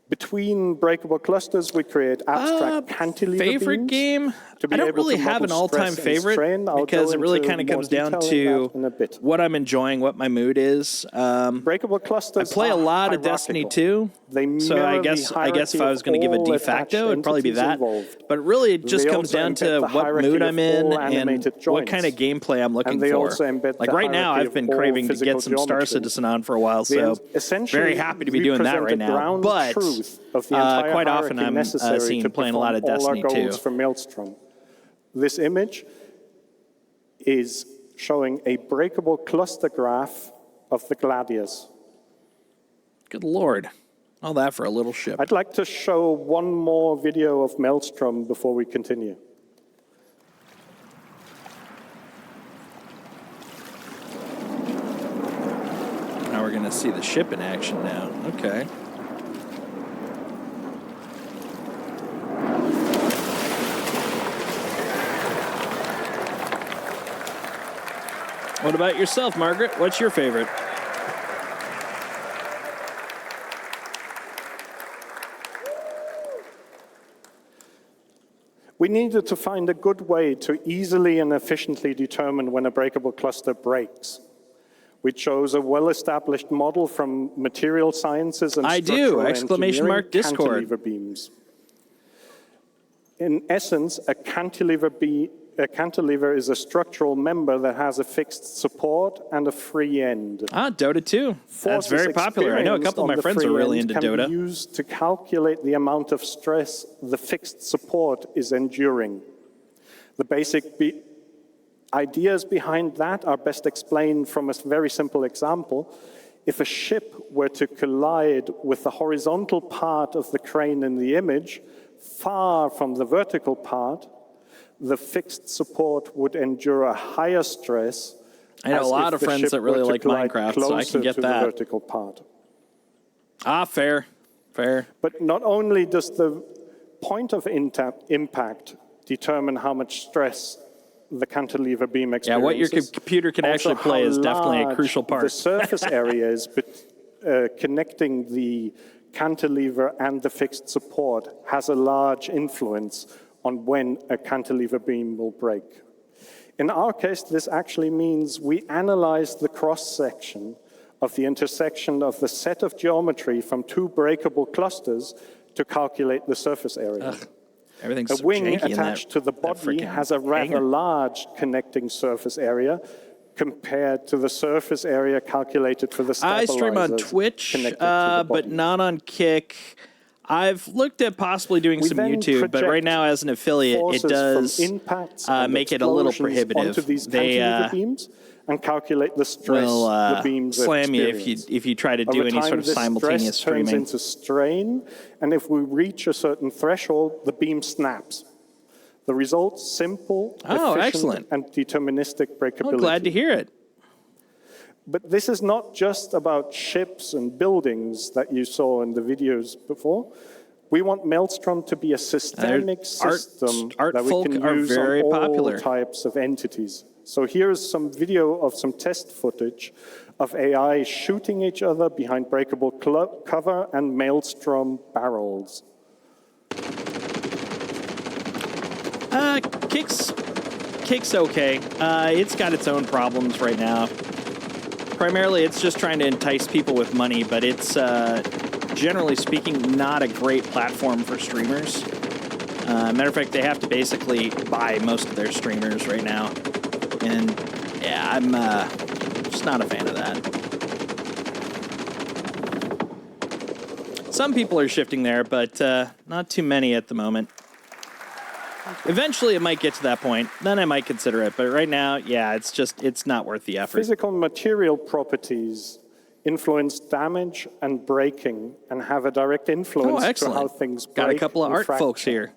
Between breakable clusters, we create abstract cantilever Favorite beams game? to be I don't able really to have an model all-time stress and favorite strain. I'll because go it really into kind of more comes down detail in to that in a bit. what I'm enjoying, what my mood is. Breakable clusters I play a are lot of Destiny 2, They so mirror I the guess if I hierarchy was of going to give a all de attached facto, it'd probably be entities that. involved. But really, it just They comes also down embed to the what hierarchy mood of I'm in all and animated what kind of joints. gameplay I'm looking And they for. also embed Like the right now, hierarchy I've been of all craving to physical get some Star geometry. Citizen on for a while, so Essentially, very happy to be we doing that present right the now. ground But truth of the entire quite often hierarchy I'm necessary seeing to playing a lot of perform all our Destiny 2. goals for Maelstrom. This image is showing a breakable cluster graph of the Gladius. Good Lord. All that for a little ship. I'd like to show one more video of Maelstrom before we continue. Now we're going to see the ship in action now. Okay. What about yourself, Margaret? What's your favorite? We needed to find a good way to easily and efficiently determine when a breakable cluster breaks. We chose a well-established model from material sciences and structural engineering, cantilever beams. In essence, a cantilever is a structural member that has a fixed support and a free end. Ah, Dota 2. That's very popular. I know a couple of my friends are really into Dota. Can be used to calculate the amount of stress the fixed support is enduring. The basic ideas behind that are best explained from a very simple example. If a ship were to collide with the horizontal part of the crane in the image, far from the vertical part, the fixed support would endure a higher stress. I know a lot of friends that really like Minecraft, so I can get that. The vertical part. Ah, fair. But not only does the point of impact determine how much stress the cantilever beam experiences. Yeah, what your computer can actually play is definitely a crucial part. The surface area is connecting the cantilever and the fixed support has a large influence on when a cantilever beam will break. In our case, this actually means we analyze the cross-section of the intersection of the set of geometry from two breakable clusters to calculate the surface area. Ugh, everything's a wing janky attached to the body has a rather large connecting surface area compared to the surface area calculated for the stabilizers. I stream on Twitch, but not on Kick. I've looked at possibly doing some YouTube, but right now as an affiliate, it does make it a little prohibitive. They beams and calculate the stress the beams slam you if you try to do any sort of simultaneous streaming. Turns into strain, and if we reach a certain threshold, the beam snaps. The result, simple, efficient, and deterministic breakability. Oh, glad to hear it. But this is not just about ships and buildings that you saw in the videos before. We want Maelstrom to be a systemic system that we can use on all types of entities. So here's some video of some test footage of AI shooting each other behind breakable cover and Maelstrom barrels. Kick's okay. It's got its own problems right now. Primarily, it's just trying to entice people with money, but it's, generally speaking, not a great platform for streamers. Matter of fact, they have to basically buy most of their streamers right now. And, yeah, I'm just not a fan of that. Some people are shifting there, but not too many at the moment. Eventually, it might get to that point. Then I might consider it. But right now, yeah, it's not worth the effort. Physical material properties influence damage and breaking and have a direct influence to how things break. Got a couple of art folks here.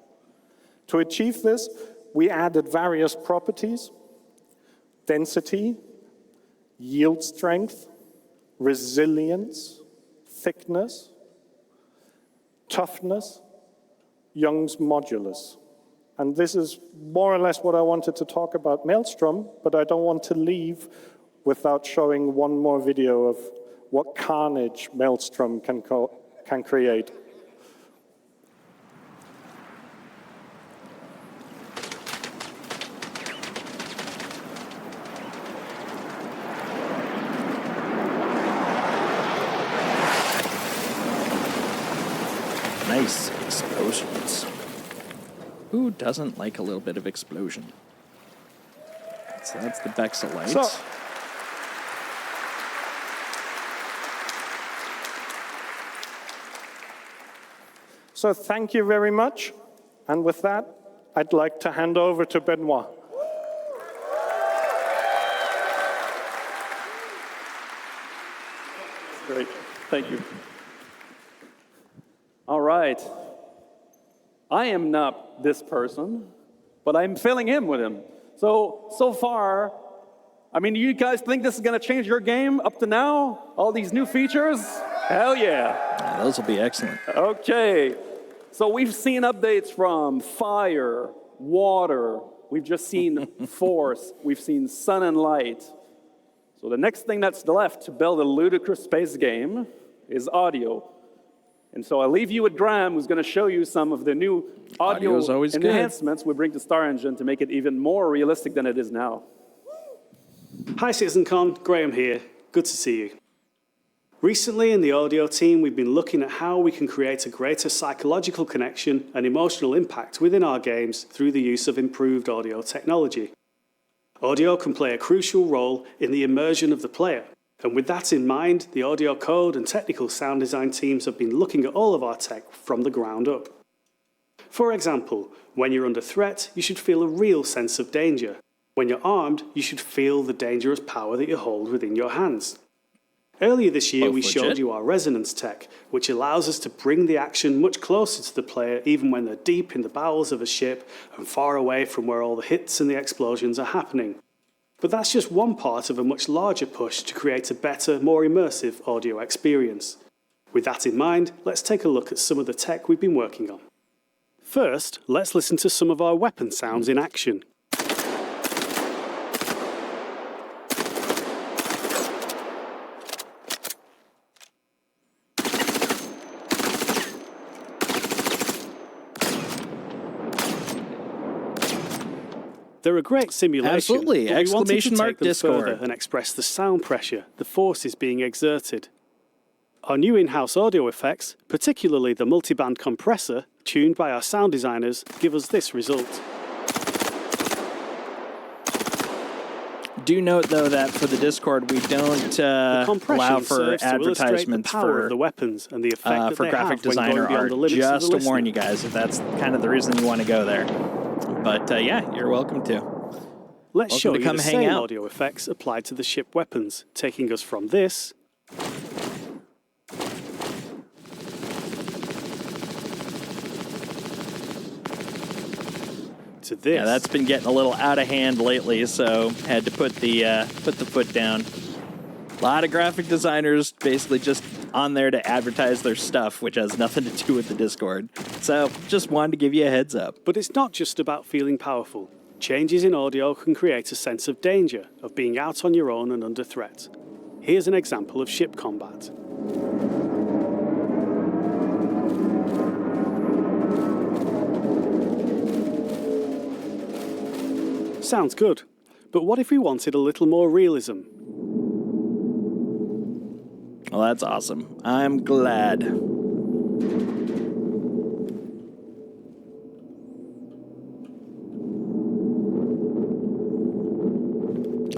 To achieve this, we added various properties: density, yield strength, resilience, thickness, toughness, Young's modulus. And this is more or less what I wanted to talk about Maelstrom, but I don't want to leave without showing one more video of what carnage Maelstrom can create. Nice explosions. Who doesn't like a little bit of explosion? So that's the Bexelite. So thank you very much. And with that, I'd like to hand over to Benoit. Great. Thank you. All right. I am not this person, but I'm filling in with him. So far, I mean, you guys think this is going to change your game up to now? All these new features? Hell yeah. Those will be excellent. Okay. So we've seen updates from fire, water. We've just seen force. We've seen sun and light. So the next thing that's left to build a ludicrous space game is audio. And so I'll leave you with Graham, who's going to show you some of the new audio enhancements we bring to Star Engine to make it even more realistic than it is now. Hi CitizenCon, Graham here. Good to see you. Recently in the audio team, we've been looking at how we can create a greater psychological connection and emotional impact within our games through the use of improved audio technology. Audio can play a crucial role in the immersion of the player. And with that in mind, the audio code and technical sound design teams have been looking at all of our tech from the ground up. For example, when you're under threat, you should feel a real sense of danger. When you're armed, you should feel the dangerous power that you hold within your hands. Earlier this year, we showed you our resonance tech, which allows us to bring the action much closer to the player even when they're deep in the bowels of a ship and far away from where all the hits and the explosions are happening. But that's just one part of a much larger push to create a better, more immersive audio experience. With that in mind, let's take a look at some of the tech we've been working on. First, let's listen to some of our weapon sounds in action. They're a great simulation. Absolutely. But we wanted to Exclamation mark take them Discord. further and express the sound pressure, the forces being exerted. Our new in-house audio effects, particularly the multiband compressor, tuned by our sound designers, give us this result. Do note, though, that for the Discord, we don't allow for advertisements for the weapons and the effect for graphic designer art. Just to warn you guys, if that's kind of the reason you want to go there. But yeah, you're welcome to. Let's welcome show to you come the hang same out. audio effects applied to the ship weapons, taking us from this to this. Yeah, that's been getting a little out of hand lately, so had to put the foot down. A lot of graphic designers basically just on there to advertise their stuff, which has nothing to do with the Discord. So just wanted to give you a heads up. But it's not just about feeling powerful. Changes in audio can create a sense of danger, of being out on your own and under threat. Here's an example of ship combat. Sounds good, but what if we wanted a little more realism? Well, that's awesome. I'm glad.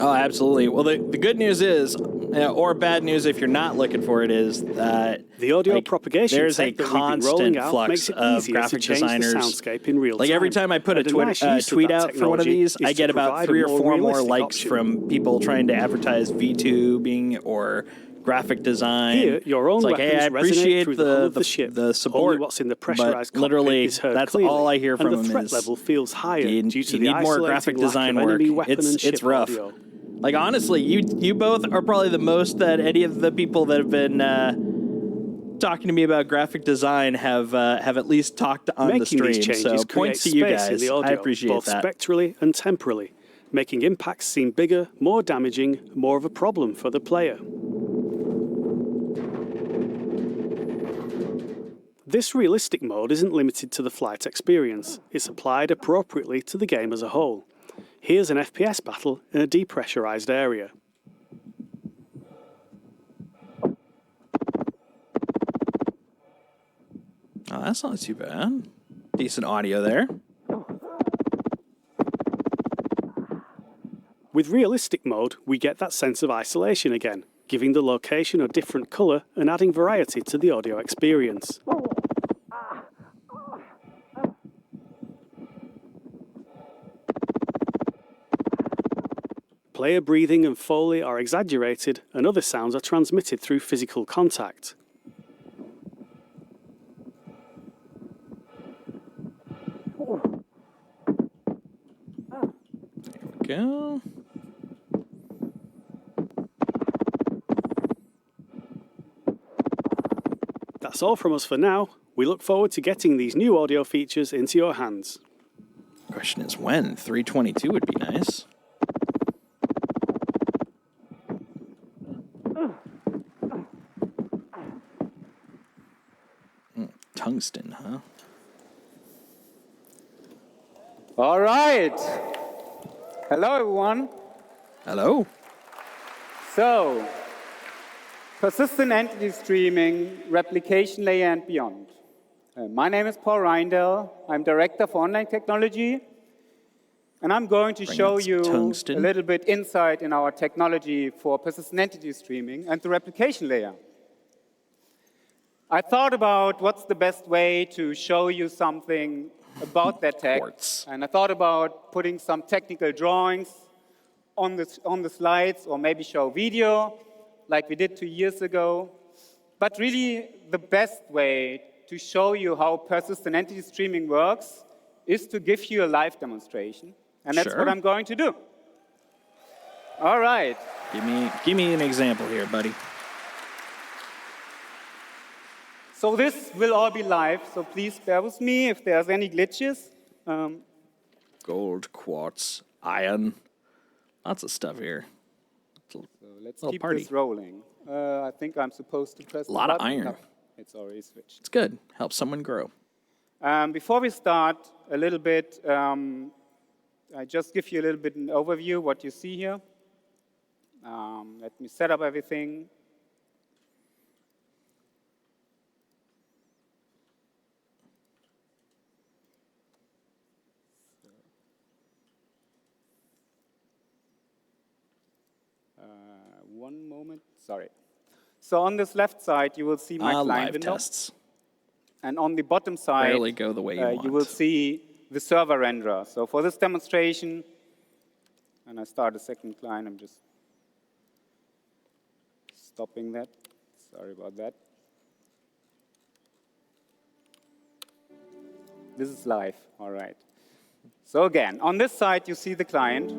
Oh, absolutely. Well, the good news is, or bad news if you're not looking for it, is that the audio propagation there's a tech that we've been rolling constant out flux makes it of easier graphic to change designers. the soundscape in real Like time. every time I put a And nice use of tweet that out for one of technology these, is I to get about provide 3 a or more 4 more realistic likes option. from people trying to advertise VTubing or graphic design. Here, your own it's like, weapons hey, I resonate appreciate through the hull of the ship. the support. Only what's in the pressurized but literally, cockpit is heard that's clearly, all I hear from and them the threat is level feels higher you due to the need more isolating graphic lack design of work. enemy weapon and It's ship rough. audio. Like honestly, you both are probably the most that any of the people that have been talking to me about graphic design have at least talked on Making the stream. these changes So points to create you space in guys. the audio, I appreciate both that. spectrally and temporally, making impacts seem bigger, more damaging, more of a problem for the player. This realistic mode isn't limited to the flight experience. It's applied appropriately to the game as a whole. Here's an FPS battle in a depressurized area. Oh, that's not too bad. Decent audio there. With realistic mode, we get that sense of isolation again, giving the location a different colour and adding variety to the audio experience. Player breathing and Foley are exaggerated, and other sounds are transmitted through physical contact. Go. That's all from us for now. We look forward to getting these new audio features into your hands. Question is when? 322 would be nice. Tungsten, huh? All right. Hello, everyone. Hello. So, persistent entity streaming, replication layer, and beyond. My name is Paul Reindel. I'm Director for Online Technology. And I'm going to show you a little bit insight in our technology for persistent entity streaming and the replication layer. I thought about what's the best way to show you something about that tech. And I thought about putting some technical drawings on the slides, or maybe show video like we did 2 years ago. But really, the best way to show you how persistent entity streaming works is to give you a live demonstration. And that's what I'm going to do. All right. Give me an example here, buddy. So this will all be live, so please bear with me if there's any glitches. Gold, quartz, iron. Lots of stuff here. So let's keep this rolling. I think I'm supposed to press a lot of iron. No, it's already switched. It's good. Helps someone grow. Before we start, a little bit, I just give you a little bit an overview what you see here. Let me set up everything. One moment, sorry. So on this left side, you will see my client window. Tests. And on the bottom side, Barely go the way you want. You will see the server renderer. So for this demonstration, and I start a second client, I'm just stopping that. Sorry about that. This is live, all right. So again, on this side, you see the client.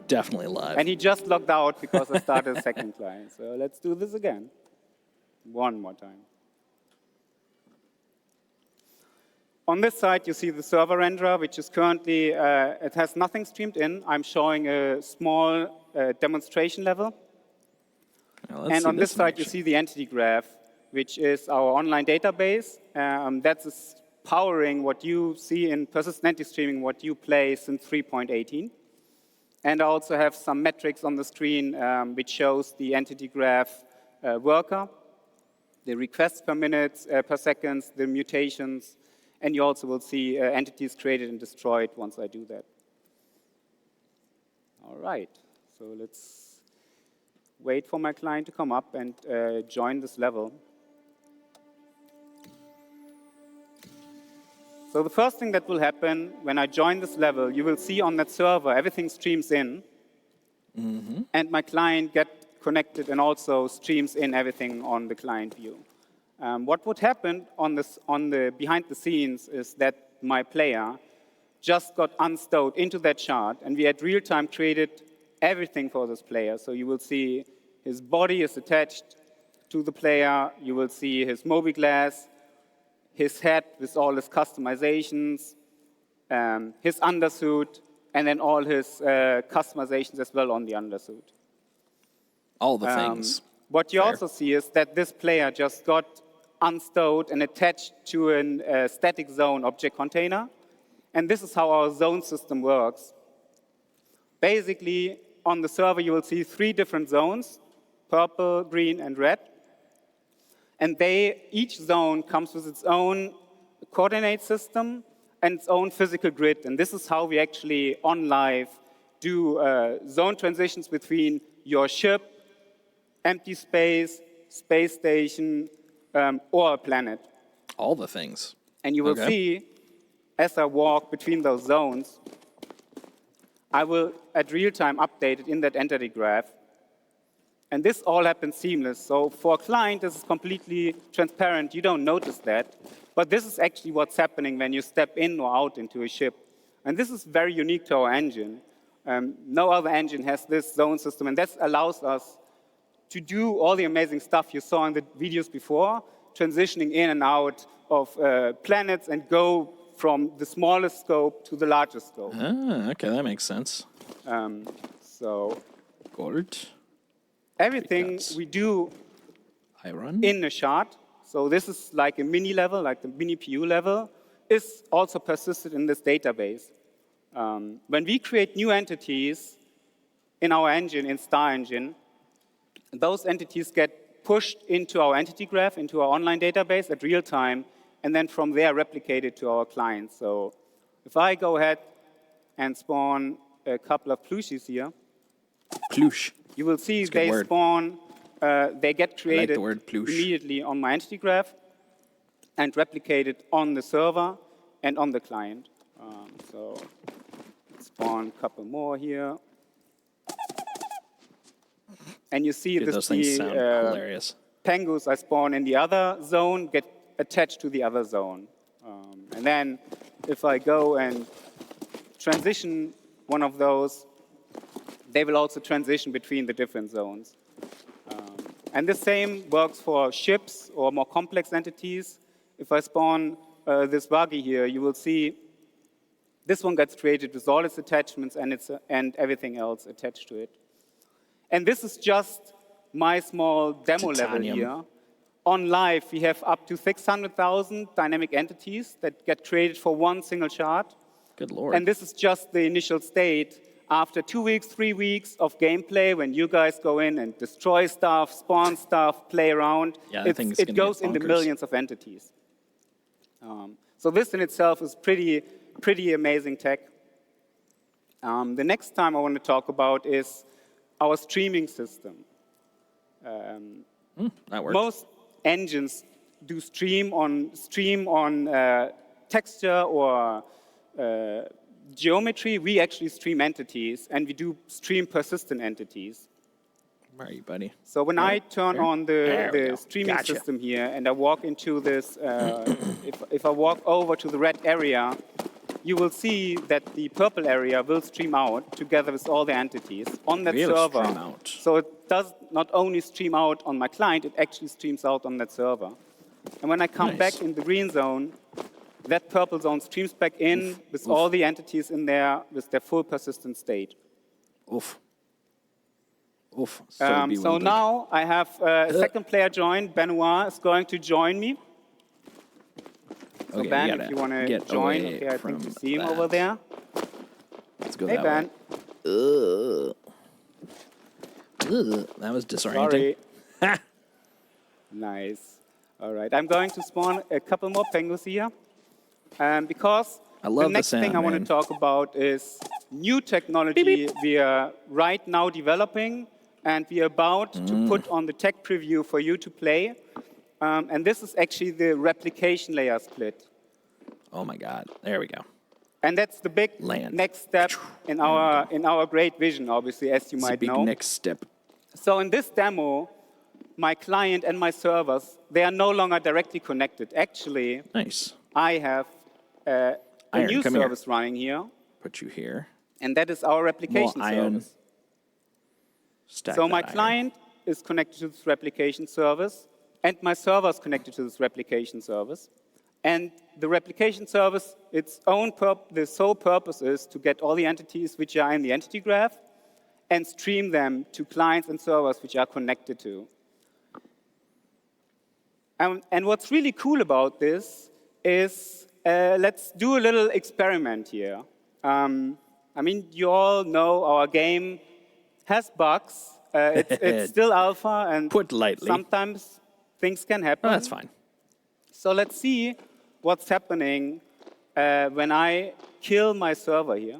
Definitely live. And he just logged out because I started a second client. So let's do this again. One more time. On this side, you see the server renderer, which is currently, it has nothing streamed in. I'm showing a small demonstration level. And on this side, you see the entity graph, which is our online database. That's powering what you see in persistent entity streaming, what you play since 3.18. And I also have some metrics on the screen, which shows the entity graph worker, the requests per minute, per second, the mutations, and you also will see entities created and destroyed once I do that. All right, so let's wait for my client to come up and join this level. So the first thing that will happen when I join this level, you will see on that server, everything streams in, and my client gets connected and also streams in everything on the client view. What would happen on the behind the scenes is that my player just got unstowed into that shard, and we at real time created everything for this player. So you will see his body is attached to the player. You will see his mobi-glass, his head with all his customizations, his undersuit, and then all his customizations as well on the undersuit. All the things. What you also see is that this player just got unstowed and attached to a static zone object container. And this is how our zone system works. Basically, on the server, you will see 3 different zones, purple, green, and red. And each zone comes with its own coordinate system and its own physical grid. And this is how we actually, on live, do zone transitions between your ship, empty space, space station, or a planet. All the things. And you will see, as I walk between those zones, I will, at real time, update it in that entity graph. And this all happens seamless. So for a client, this is completely transparent. You don't notice that. But this is actually what's happening when you step in or out into a ship. And this is very unique to our engine. No other engine has this zone system. And that allows us to do all the amazing stuff you saw in the videos before, transitioning in and out of planets and go from the smallest scope to the largest scope. Ah, okay, that makes sense. So gold. Everything we do in a shard. so this is like a mini level, like the mini PU level, is also persisted in this database. When we create new entities in our engine, in Star Engine, those entities get pushed into our entity graph, into our online database at real time, and then from there replicated to our clients. So if I go ahead and spawn a couple of plushies here, Plush. You will see they spawn, they get created immediately on my entity graph and replicated on the server and on the client. So let's spawn a couple more here. And you see those things sound hilarious. Pengus I spawn in the other zone get attached to the other zone. And then if I go and transition one of those, they will also transition between the different zones. And the same works for ships or more complex entities. If I spawn this buggy here, you will see this one gets created with all its attachments and everything else attached to it. And this is just my small demo level here. On live, we have up to 600,000 dynamic entities that get created for one single chart. Good Lord. And this is just the initial state. After 2 weeks, 3 weeks of gameplay, when you guys go in and destroy stuff, spawn stuff, play around, it goes into millions of entities. So this in itself is pretty amazing tech. The next time I want to talk about is our streaming system. That works. Most engines do stream on texture or geometry. We actually stream entities, and we do stream persistent entities. Where are you, buddy? So when I turn on the streaming system here, and I walk into this, if I walk over to the red area, you will see that the purple area will stream out together with all the entities on that server. Stream out. So it does not only stream out on my client, it actually streams out on that server. And when I come back in the green zone, that purple zone streams back in with all the entities in there with their full persistent state. Oof. Oof. So now I have a second player joined. Benoit is going to join me. So Okay, Ben, if you want to join, okay, I think you see him over there. Let's go hey, that Ben. way. That was disorienting. Sorry. Nice. All right, I'm going to spawn a couple more penguins here. Because the next thing I want to talk about is new technology we are right now developing, and we are about to put on the tech preview for you to play. And this is actually the replication layer split. Oh my God! There we go. And that's the big next step in our great vision, obviously, as you might know. Big next step. So in this demo, my client and my servers, they are no longer directly connected. Actually, I have a new service running here. Put you here. And that is our replication service. So my client is connected to this replication service, and my server is connected to this replication service. And the replication service, the sole purpose is to get all the entities which are in the entity graph and stream them to clients and servers which are connected to. And what's really cool about this is, let's do a little experiment here. I mean, you all know our game has bugs. It's still alpha, and sometimes things can happen. Oh, that's fine. So let's see what's happening when I kill my server here.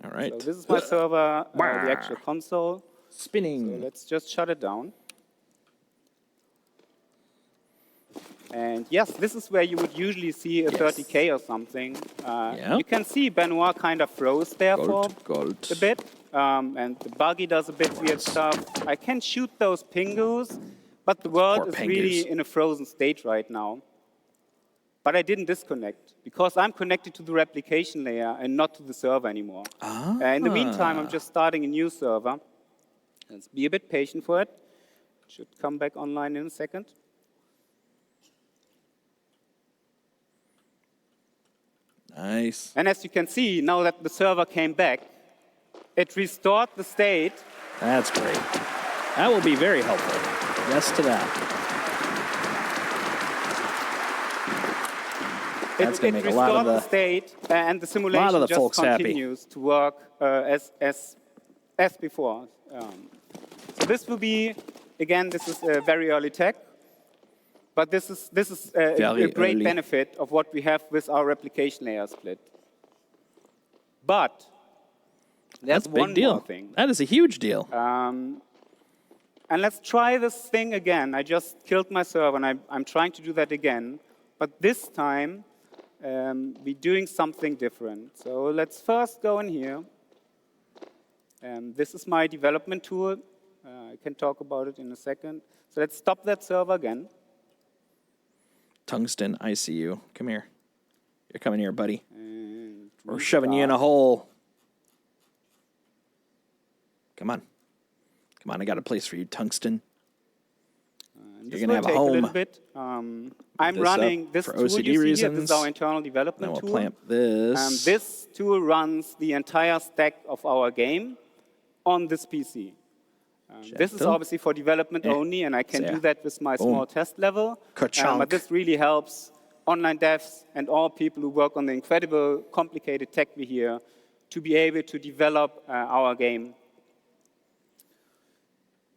All right. So this is my server, the actual console. Spinning. So let's just shut it down. And yes, this is where you would usually see a 30K or something. You can see Benoit kind of froze there for a bit. And the buggy does a bit weird stuff. I can shoot those pingus, but the world is really in a frozen state right now. But I didn't disconnect, because I'm connected to the replication layer and not to the server anymore. In the meantime, I'm just starting a new server. Let's be a bit patient for it. Should come back online in a second. Nice. And as you can see, now that the server came back, it restored the state. That's great. That will be very helpful. Yes to that. That's going to make a lot of the state, and the simulation just folks continues to work as before. So this will be, again, this is very early tech, but this is a great benefit of what we have with our replication layer split. But there's one more thing. That is a huge deal. And let's try this thing again. I just killed my server, and I'm trying to do that again. But this time, we're doing something different. So let's first go in here. This is my development tool. I can talk about it in a second. So let's stop that server again. Tungsten, I see you. Come here. You're coming here, buddy. We're shoving you in a hole. Come on. Come on, I got a place for you, Tungsten. You're going to have a home. A little bit. I'm running this tool, OCD you see reasons. here. This is our internal development then tool. We'll clamp this. This tool runs the entire stack of our game on this PC. This is obviously for development only, and I can do that with my small test level. But this really helps online devs and all people who work on the incredible, complicated tech we hear to be able to develop our game.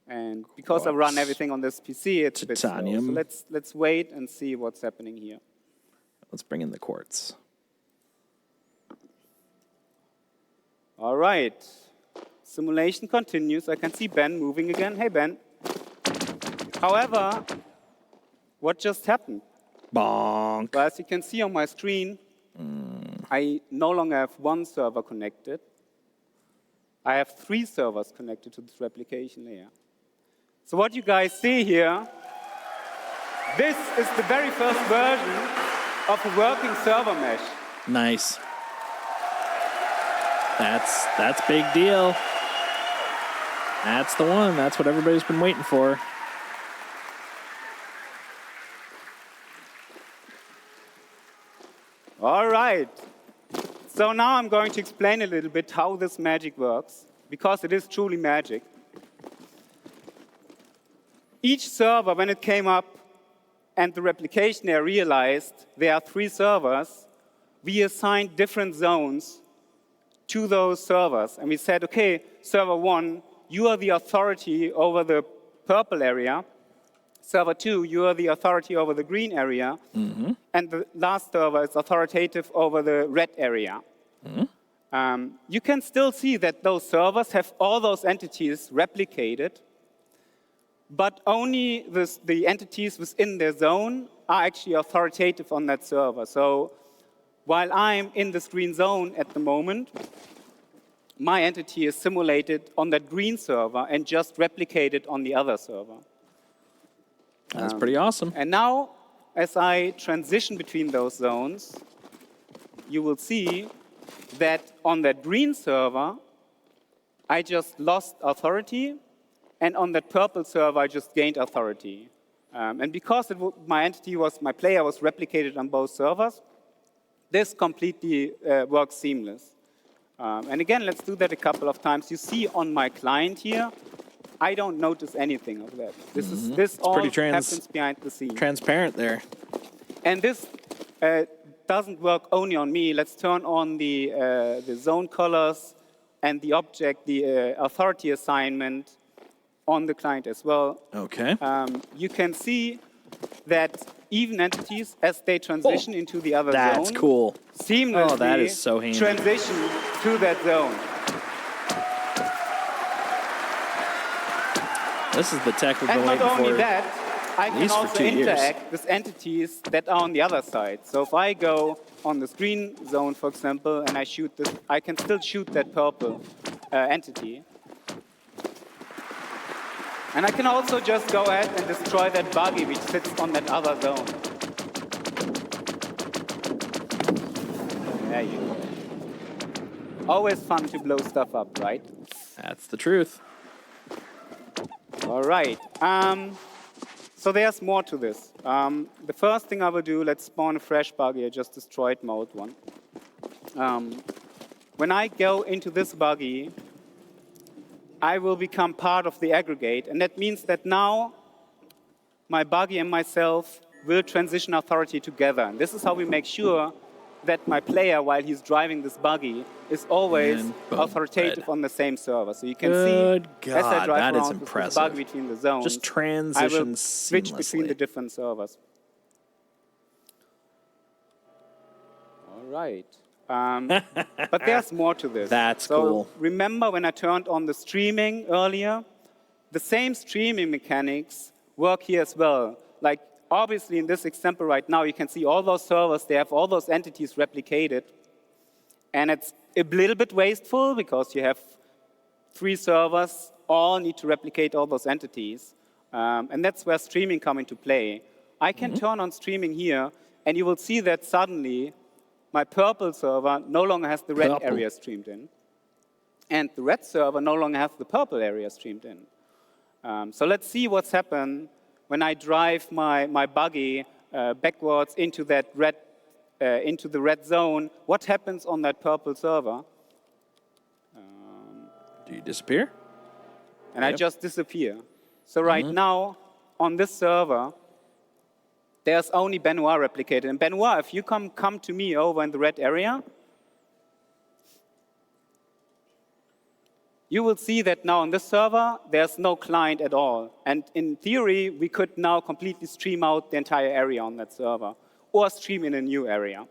And because I run everything on this PC, it's a bit slow. So let's wait and see what's happening here. Let's bring in the quartz. All right. Simulation continues. I can see Ben moving again. Hey, Ben. However, what just happened? Bonk. Well, as you can see on my screen, I no longer have one server connected. I have 3 servers connected to this replication layer. So what you guys see here, this is the very first version of a working server mesh. Nice. That's big deal. That's the one. That's what everybody's been waiting for. All right. So now I'm going to explain a little bit how this magic works, because it is truly magic. Each server, when it came up and the replication layer realized there are 3 servers, we assigned different zones to those servers. And we said, OK, server 1, you are the authority over the purple area. Server 2, you are the authority over the green area. And the last server is authoritative over the red area. You can still see that those servers have all those entities replicated, but only the entities within their zone are actually authoritative on that server. So while I'm in this green zone at the moment, my entity is simulated on that green server and just replicated on the other server. That's pretty awesome. And now, as I transition between those zones, you will see that on that green server, I just lost authority, and on that purple server, I just gained authority. And because my player was replicated on both servers, this completely works seamless. And again, let's do that a couple of times. You see on my client here, I don't notice anything of that. This all happens behind the scenes. Transparent there. And this doesn't work only on me. Let's turn on the zone colors and the object, the authority assignment on the client as well. Okay. You can see that even entities, as they transition into the other zone, that's cool. Seamlessly that is so handy. Transition to that zone. This is the tech we've been waiting for. And not only that, I can also interact with entities that are on the other side. So if I go on the screen zone, for example, and I shoot this, I can still shoot that purple entity. And I can also just go ahead and destroy that buggy which sits on that other zone. There you go. Always fun to blow stuff up, right? That's the truth. All right. So there's more to this. The first thing I will do, let's spawn a fresh buggy. I just destroyed my old one. When I go into this buggy, I will become part of the aggregate. And that means that now my buggy and myself will transition authority together. And this is how we make sure that my player, while he's driving this buggy, is always authoritative on the same server. So you can see, as I drive around with this buggy between the zones, just transitions I will switch between the different servers. All right. But there's more to this. That's so cool. Remember when I turned on the streaming earlier? The same streaming mechanics work here as well. Like, obviously, in this example right now, you can see all those servers, they have all those entities replicated. And it's a little bit wasteful because you have 3 servers, all need to replicate all those entities. And that's where streaming comes into play. I can turn on streaming here, and you will see that suddenly my purple server no longer has the red area streamed in. And the red server no longer has the purple area streamed in. So let's see what's happened when I drive my buggy backwards into that into the red zone. What happens on that purple server? Do you disappear? And I just disappear. So right now, on this server, there's only Benoit replicated. And Benoit, if you come to me over in the red area, you will see that now on this server, there's no client at all. And in theory, we could now completely stream out the entire area on that server, or stream in a new area.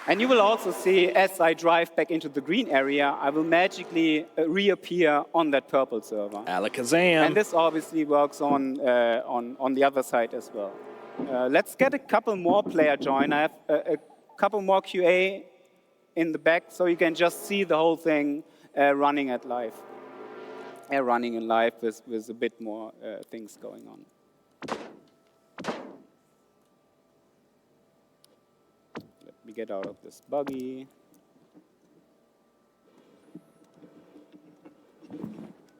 And you will also see, as I drive back into the green area, I will magically reappear on that purple server. Alakazam. And this obviously works on the other side as well. Let's get a couple more player join. I have a couple more QA in the back, so you can just see the whole thing running at live. Running in live with a bit more things going on. Let me get out of this buggy.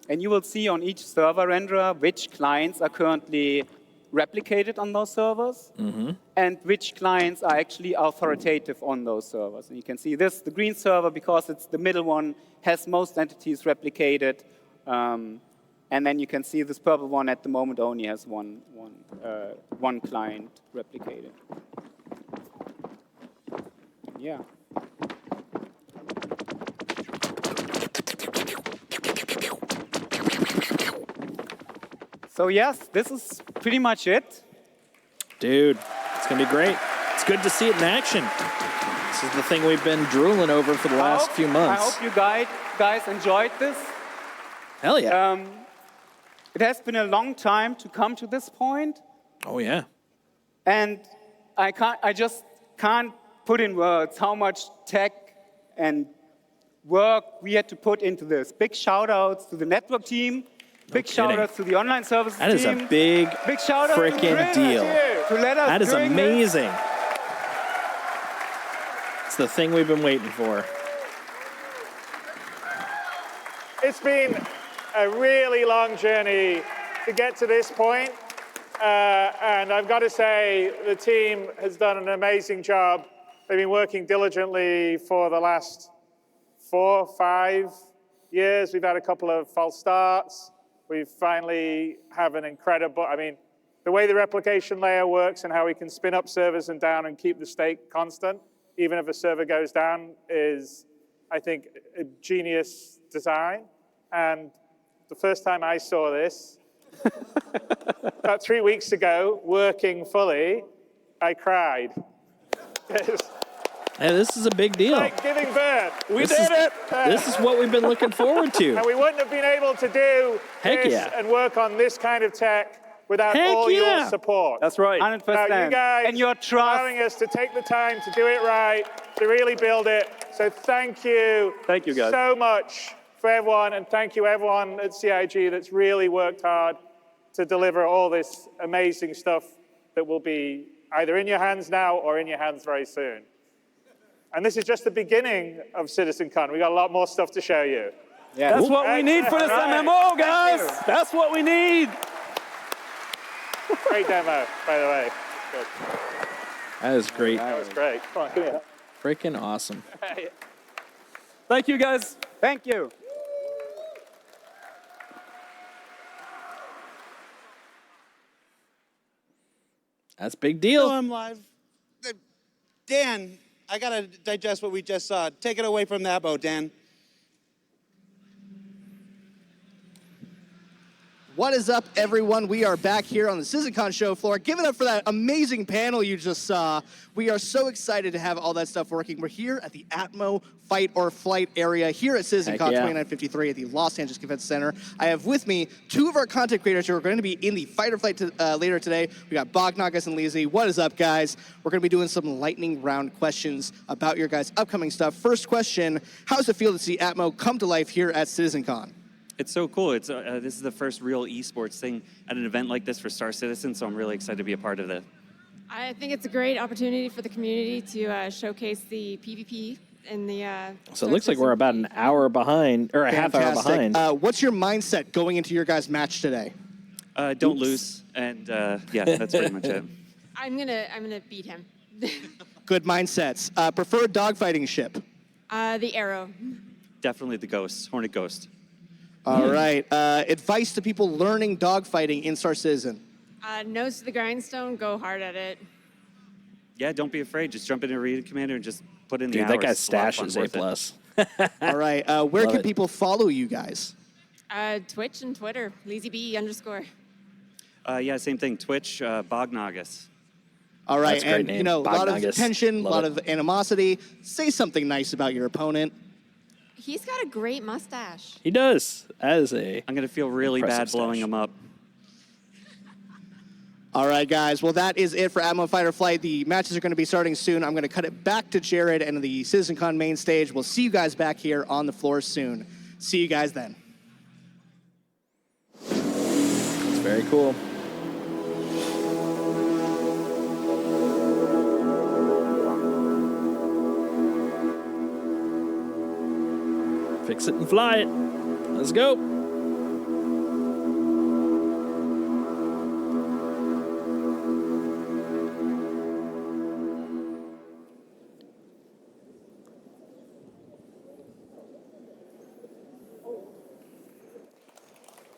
And you will see on each server renderer which clients are currently replicated on those servers, and which clients are actually authoritative on those servers. And you can see this, the green server, because it's the middle one, has most entities replicated. And then you can see this purple one at the moment only has one client replicated. Yeah. So yes, this is pretty much it. Dude, it's going to be great. It's good to see it in action. This is the thing we've been drooling over for the last few months. I hope you guys enjoyed this. Hell yeah. It has been a long time to come to this point. Oh, yeah. And I just can't put in words how much tech and work we had to put into this. Big shout outs to the network team. Big shout outs to the online services team. That is a big freaking deal. That is amazing. It's the thing we've been waiting for. It's been a really long journey to get to this point. And I've got to say, the team has done an amazing job. They've been working diligently for the last 4 or 5 years. We've had a couple of false starts. We finally have an incredible, the way the replication layer works and how we can spin up servers and down and keep the state constant, even if a server goes down, is, I think, a genius design. And the first time I saw this, about 3 weeks ago, working fully, I cried. Hey, this is a big deal. It's like giving birth. We did it. This is what we've been looking forward to. And we wouldn't have been able to do this and work on this kind of tech without all your support. That's right. 100%. Now, you guys and your trust. allowing us to take the time to do it right, to really build it. So thank you. Thank you, guys. So much for everyone, and thank you everyone at CIG that's really worked hard to deliver all this amazing stuff that will be either in your hands now or in your hands very soon. And this is just the beginning of CitizenCon. We got a lot more stuff to show you. Yeah. That's what we need for this MMO, guys. That's what we need. Great demo, by the way. Good. That is great. That was great. Come on, come here. Freaking awesome. Thank you, guys. Thank you. That's a big deal. I'm live. Dan, I gotta digest what we just saw. Take it away from that boat, Dan. What is up, everyone? We are back here on the CitizenCon show floor. Give it up for that amazing panel you just saw. We are so excited to have all that stuff working. We're here at the Atmo Fight or Flight area here at CitizenCon 2953 at the Los Angeles Convention Center. I have with me two of our content creators who are going to be in the Fight or Flight later today. We got Bognagas and Lizzie. What is up, guys? We're going to be doing some lightning round questions about your guys' upcoming stuff. First question, how does it feel to see Atmo come to life here at CitizenCon? It's so cool. It's this is the first real esports thing at an event like this for Star Citizen, so I'm really excited to be a part of it. I think it's a great opportunity for the community to showcase the PvP and the. So it looks like we're about an hour behind, or a half hour behind. What's your mindset going into your guys' match today? Don't lose, and yeah, that's pretty much it. I'm gonna beat him. Good mindsets. Preferred dogfighting ship? The Arrow. Definitely the Ghost, Hornet Ghost. All right. Advice to people learning dogfighting in Star Citizen? Nose to the grindstone. Go hard at it. Yeah, don't be afraid. Just jump in Arena Commander and just put in the hours. Dude, that guy's It's a lot of stash fun, is worth A+. All right. Where Love can it. people follow you guys? Twitch and Twitter. LazyB_. Yeah, same thing. Twitch, Bognagas. All right. That's a great And, name. you know, a lot of Bognagas. tension, a Love lot it. of animosity. Say something nice about your opponent. He's got a great mustache. He does. As a I'm going to feel really bad impressive blowing stash. him up. All right, guys. Well, that is it for Atmo Fight or Flight. The matches are going to be starting soon. I'm going to cut it back to Jared and the CitizenCon main stage. We'll see you guys back here on the floor soon. See you guys then. It's very cool. Fix it and fly it. Let's go.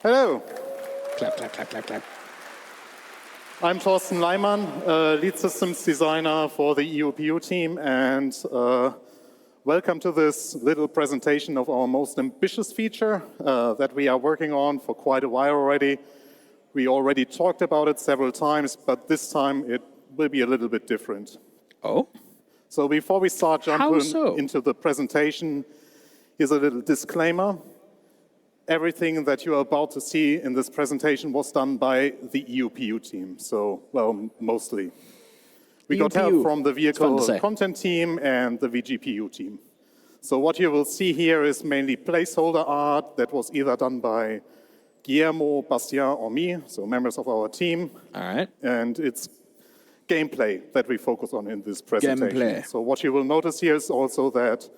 Hello. Clap, clap, clap, clap, clap. I'm Thorsten Leimann, lead systems designer for the EUPU team, and welcome to this little presentation of our most ambitious feature that we are working on for quite a while already. We already talked about it several times, but this time it will be a little bit different. Oh? So before we start How jumping so? into the presentation, here's a little disclaimer. Everything that you are about to see in this presentation was done by the EUPU team, so, well, mostly. We got help EUPU. from the It's fun vehicle to say. content team and the VGPU team. So what you will see here is mainly placeholder art that was either done by Guillermo, Bastien, or me, so members of our team. All right. And it's gameplay that we focus on in this presentation. Gameplay. So what you will notice here is also that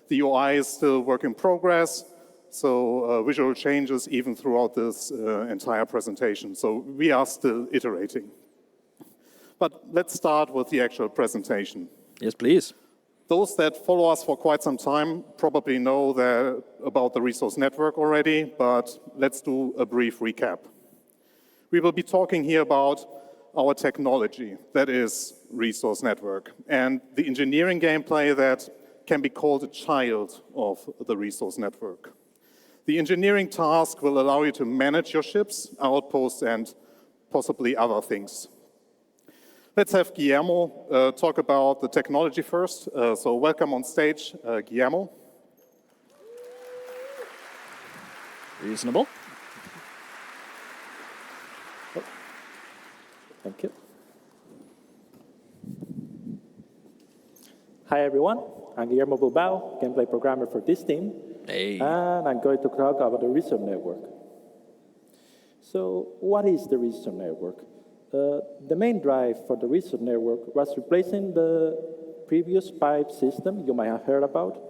the UI is still work in progress, so visual changes even throughout this entire presentation. So we are still iterating. But let's start with the actual presentation. Yes, please. Those that follow us for quite some time probably know about the resource network already, but let's do a brief recap. We will be talking here about our technology, that is resource network, and the engineering gameplay that can be called a child of the resource network. The engineering task will allow you to manage your ships, outposts, and possibly other things. Let's have Guillermo talk about the technology first. So welcome on stage, Guillermo. Reasonable. Thank you. Hi, everyone. I'm Guillermo Bilbao, gameplay programmer for this team. Hey. And I'm going to talk about the resource network. So what is the resource network? The main drive for the resource network was replacing the previous pipe system you might have heard about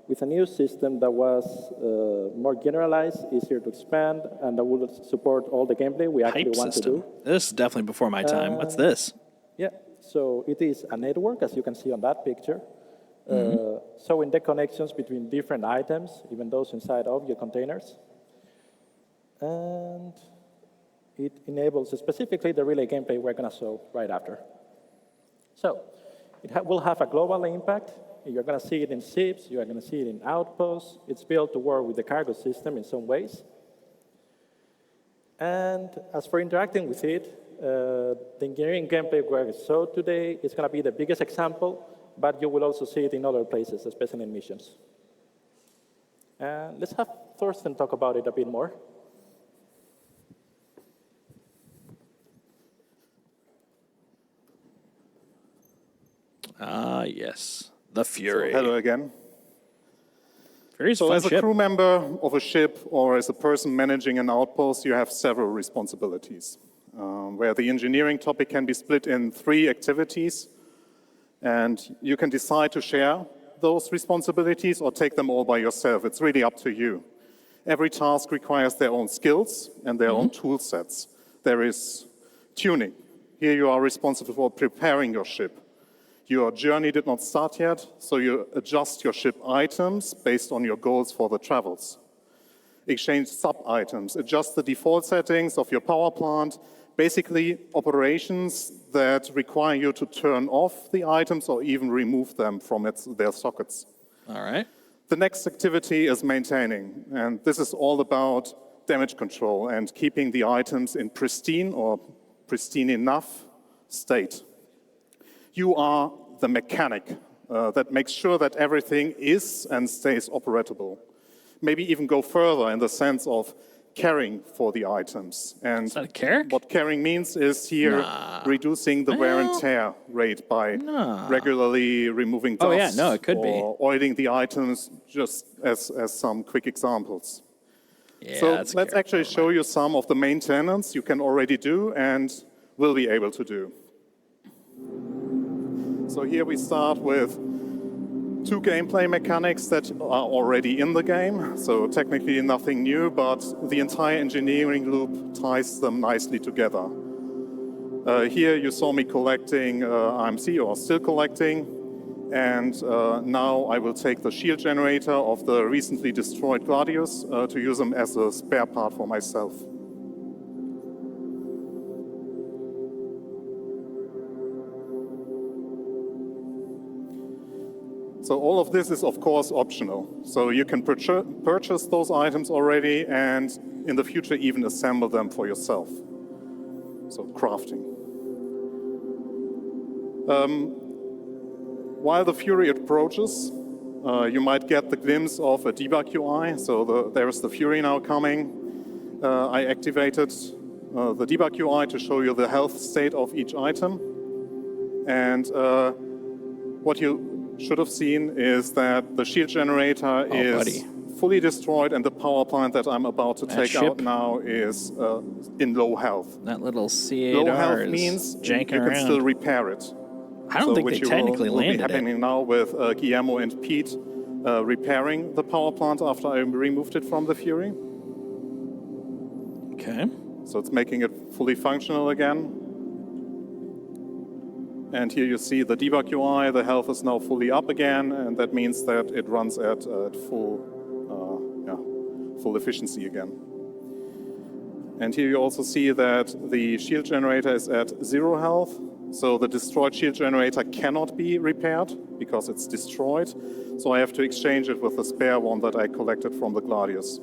with a new system that was more generalized, easier to expand, and that would support all the gameplay we actually Pipe want system. to do. This is definitely before my time. What's this? Yeah, so it is a network, as you can see on that picture. showing the connections between different items, even those inside of your containers. And it enables specifically the relay gameplay we're going to show right after. So it will have a global impact. You're going to see it in ships. You're going to see it in outposts. It's built to work with the cargo system in some ways. And as for interacting with it, the engineering gameplay we're showed today is going to be the biggest example, but you will also see it in other places, especially in missions. And let's have Thorsten talk about it a bit more. Yes. The Fury. So, hello again. Fury's so fun as a ship. crew member of a ship or as a person managing an outpost, you have several responsibilities, where the engineering topic can be split in 3 activities, and you can decide to share those responsibilities or take them all by yourself. It's really up to you. Every task requires their own skills and their own tool sets. There is tuning. Here you are responsible for preparing your ship. Your journey did not start yet, so you adjust your ship items based on your goals for the travels. Exchange sub-items, adjust the default settings of your power plant, basically operations that require you to turn off the items or even remove them from their sockets. All right. The next activity is maintaining, and this is all about damage control and keeping the items in pristine or pristine enough state. You are the mechanic that makes sure that everything is and stays operable. Maybe even go further in the sense of caring for the items. And what caring means is here reducing the wear and tear rate by regularly removing dust or oiling the items, just as some quick examples. Yeah, so let's actually show you some of the maintenance you can already do and will be able to do. So here we start with 2 gameplay mechanics that are already in the game. So technically nothing new, but the entire engineering loop ties them nicely together. Here you saw me collecting IMC, or still collecting. And now I will take the shield generator of the recently destroyed Gladius to use them as a spare part for myself. So all of this is, of course, optional. So you can purchase those items already and in the future even assemble them for yourself. So crafting. While the Fury approaches, you might get the glimpse of a debug UI. So there's the Fury now coming. I activated the debug UI to show you the health state of each item. And what you should have seen is that the shield generator is fully destroyed and the power plant that I'm about to take out now is in low health. That little C8R low health means you can still repair it. I don't think they technically landed it. Which will be happening now with Guillermo and Pete repairing the power plant after I removed it from the Fury. Okay. So it's making it fully functional again. And here you see the debug UI, the health is now fully up again, and that means that it runs at full efficiency again. And here you also see that the shield generator is at 0 health, so the destroyed shield generator cannot be repaired because it's destroyed, so I have to exchange it with the spare one that I collected from the Gladius.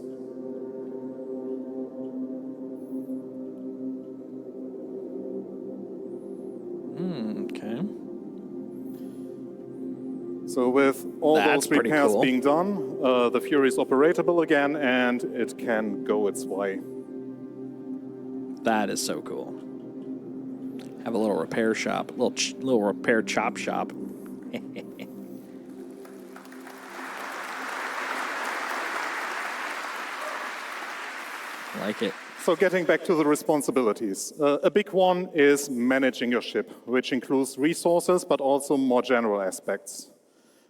So with all those repairs being done, the Fury is operatable again and it can go its way. That is so cool. Have a little repair shop, little repair chop shop. Like it. So getting back to the responsibilities. A big one is managing your ship, which includes resources, but also more general aspects.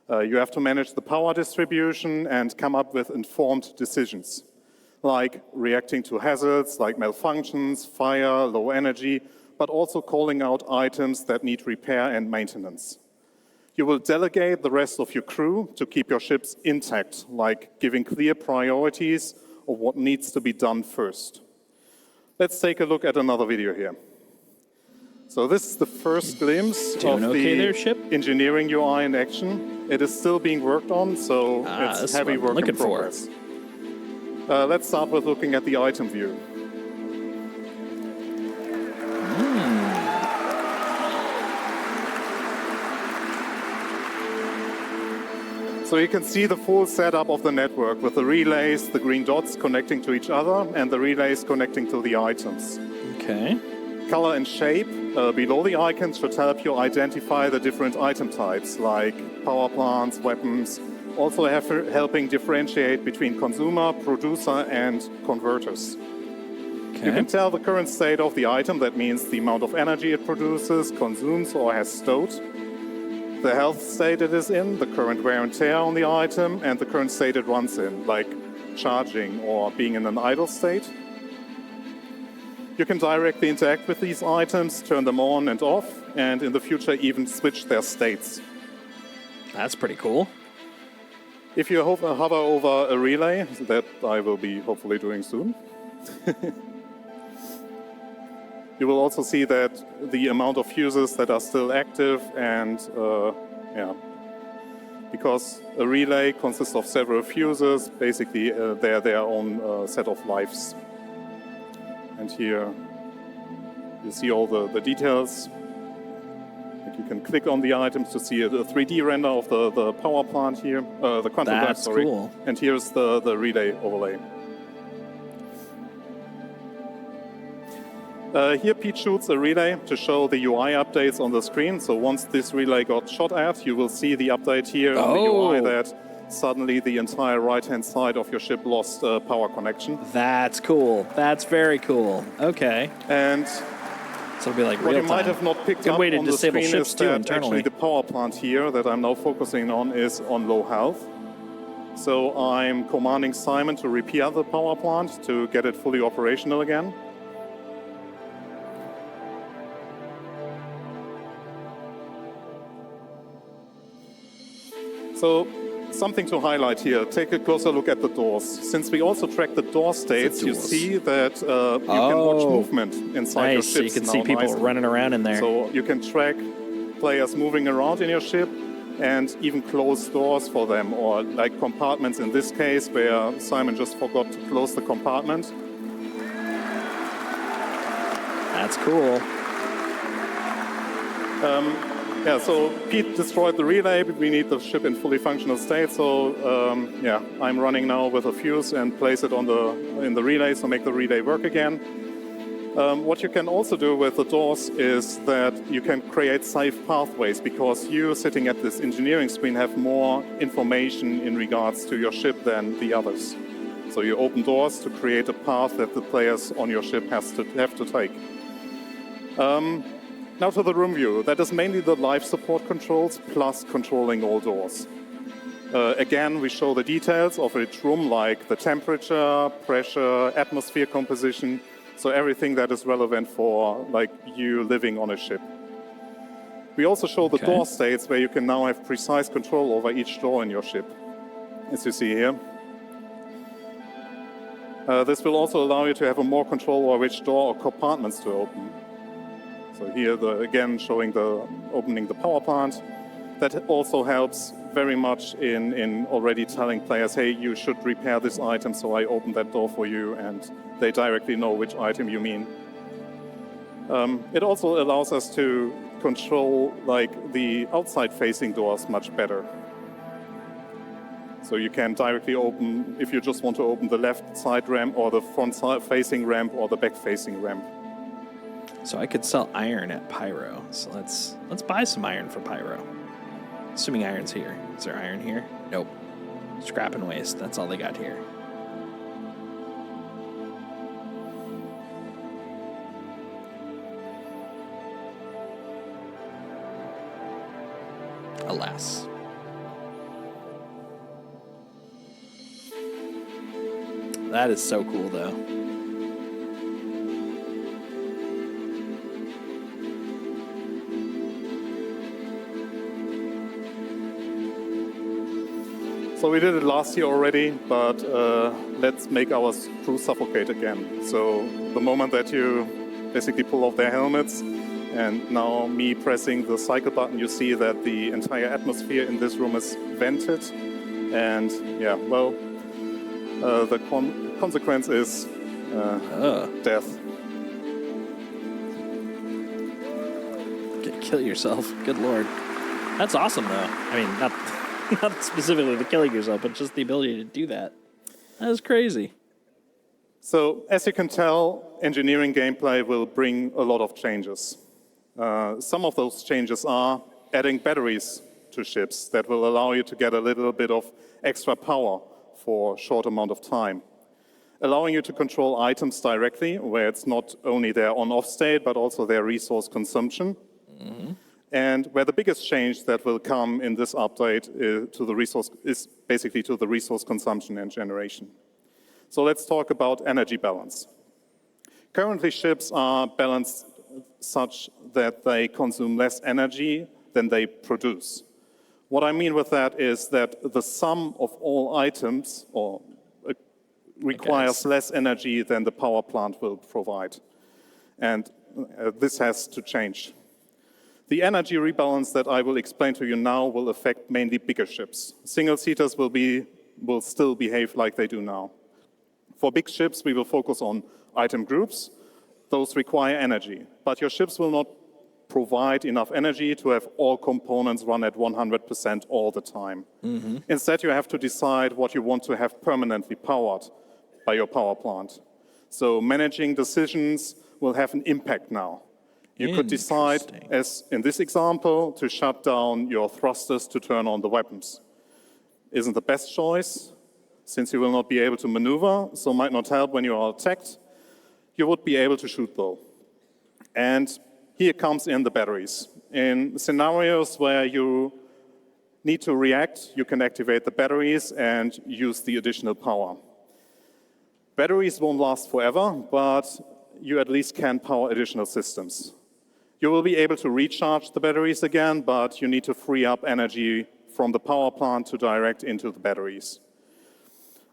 You have to manage the power distribution and come up with informed decisions, like reacting to hazards like malfunctions, fire, low energy, but also calling out items that need repair and maintenance. You will delegate the rest of your crew to keep your ships intact, like giving clear priorities of what needs to be done first. Let's take a look at another video here. So this is the first glimpse of the engineering UI in action. It is still being worked on, so it's heavy work in progress. Let's start with looking at the item view. So you can see the full setup of the network with the relays, the green dots connecting to each other, and the relays connecting to the items. Okay. Color and shape below the icons should help you identify the different item types, like power plants, weapons, also helping differentiate between consumer, producer, and converters. Okay. You can tell the current state of the item, that means the amount of energy it produces, consumes, or has stored, the health state it is in, the current wear and tear on the item, and the current state it runs in, like charging or being in an idle state. You can directly interact with these items, turn them on and off, and in the future even switch their states. That's pretty cool. If you hover over a relay, that I will be hopefully doing soon, you will also see that the amount of fuses that are still active and, because a relay consists of several fuses, basically they're their own set of lives. And here you see all the details. Like you can click on the items to see a 3D render of the power plant here, the quantum drive, sorry. Cool. And here's the relay overlay. Here Pete shoots a relay to show the UI updates on the screen. So once this relay got shot at, you will see the update here on the UI that suddenly the entire right-hand side of your ship lost power connection. That's cool. That's very cool. Okay. And so it'll be like what real you time. might have not picked up way to on the disable screen ships is too that internally. actually the power plant here that I'm now focusing on is on low health. So I'm commanding Simon to repair the power plant to get it fully operational again. So something to highlight here, take a closer look at the doors. Since we also track the door states, you see that you can watch movement inside your ships. So you can see people running around in there. So you can track players moving around in your ship and even close doors for them, or like compartments in this case where Simon just forgot to close the compartment. That's cool. So Pete destroyed the relay, but we need the ship in fully functional state. So I'm running now with a fuse and place it in the relay, so make the relay work again. What you can also do with the doors is that you can create safe pathways, because you sitting at this engineering screen have more information in regards to your ship than the others. So you open doors to create a path that the players on your ship have to take. Now to the room view. That is mainly the life support controls plus controlling all doors. Again, we show the details of each room, like the temperature, pressure, atmosphere composition, so everything that is relevant for like you living on a ship. We also show the door states where you can now have precise control over each door in your ship, as you see here. This will also allow you to have more control over which door or compartments to open. So here, again, showing opening the power plant. That also helps very much in already telling players, hey, you should repair this item, so I open that door for you, and they directly know which item you mean. It also allows us to control like the outside-facing doors much better. So you can directly open, if you just want to open the left side ramp, or the front-facing ramp, or the back-facing ramp. So I could sell iron at Pyro. So let's buy some iron for Pyro. Assuming iron's here. Is there iron here? Nope. Scrap and waste. That's all they got here. Alas. That is so cool, though. So we did it last year already, but let's make our crew suffocate again. So the moment that you basically pull off their helmets, and now me pressing the cycle button, you see that the entire atmosphere in this room is vented. And yeah, well, the consequence is death. Kill yourself. Good Lord. That's awesome, though. I mean, not specifically the killing yourself, but just the ability to do that. That is crazy. So, as you can tell, engineering gameplay will bring a lot of changes. Some of those changes are adding batteries to ships that will allow you to get a little bit of extra power for a short amount of time. Allowing you to control items directly, where it's not only their on-off state, but also their resource consumption. Mm-hmm. And where the biggest change that will come in this update is basically to the resource consumption and generation. So let's talk about energy balance. Currently, ships are balanced such that they consume less energy than they produce. What I mean with that is that the sum of all items requires less energy than the power plant will provide. And this has to change. The energy rebalance that I will explain to you now will affect mainly bigger ships. Single-seaters will still behave like they do now. For big ships, we will focus on item groups. Those require energy, but your ships will not provide enough energy to have all components run at 100% all the time. Mm-hmm. Instead, you have to decide what you want to have permanently powered by your power plant. So managing decisions will have an impact now. You could decide, as in this example, to shut down your thrusters to turn on the weapons. Isn't the best choice, since you will not be able to maneuver, so might not help when you are attacked. You would be able to shoot though. And here comes in the batteries. In scenarios where you need to react, you can activate the batteries and use the additional power. Batteries won't last forever, but you at least can power additional systems. You will be able to recharge the batteries again, but you need to free up energy from the power plant to direct into the batteries.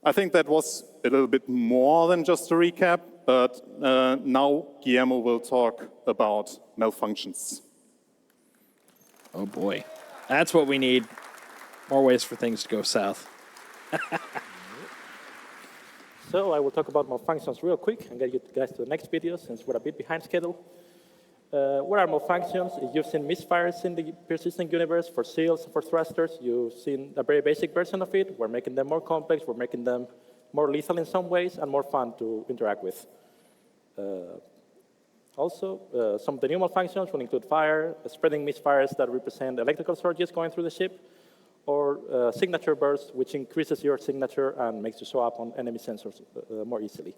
I think that was a little bit more than just a recap, but now Guillermo will talk about malfunctions. Oh boy, that's what we need. More ways for things to go south. So I will talk about malfunctions real quick and get you guys to the next video since we're a bit behind schedule. What are malfunctions? You've seen misfires in the persistent universe for seals, for thrusters. You've seen a very basic version of it. We're making them more complex. We're making them more lethal in some ways and more fun to interact with. Also, some of the new malfunctions will include fire, spreading misfires that represent electrical surges going through the ship, or signature bursts, which increases your signature and makes you show up on enemy sensors more easily.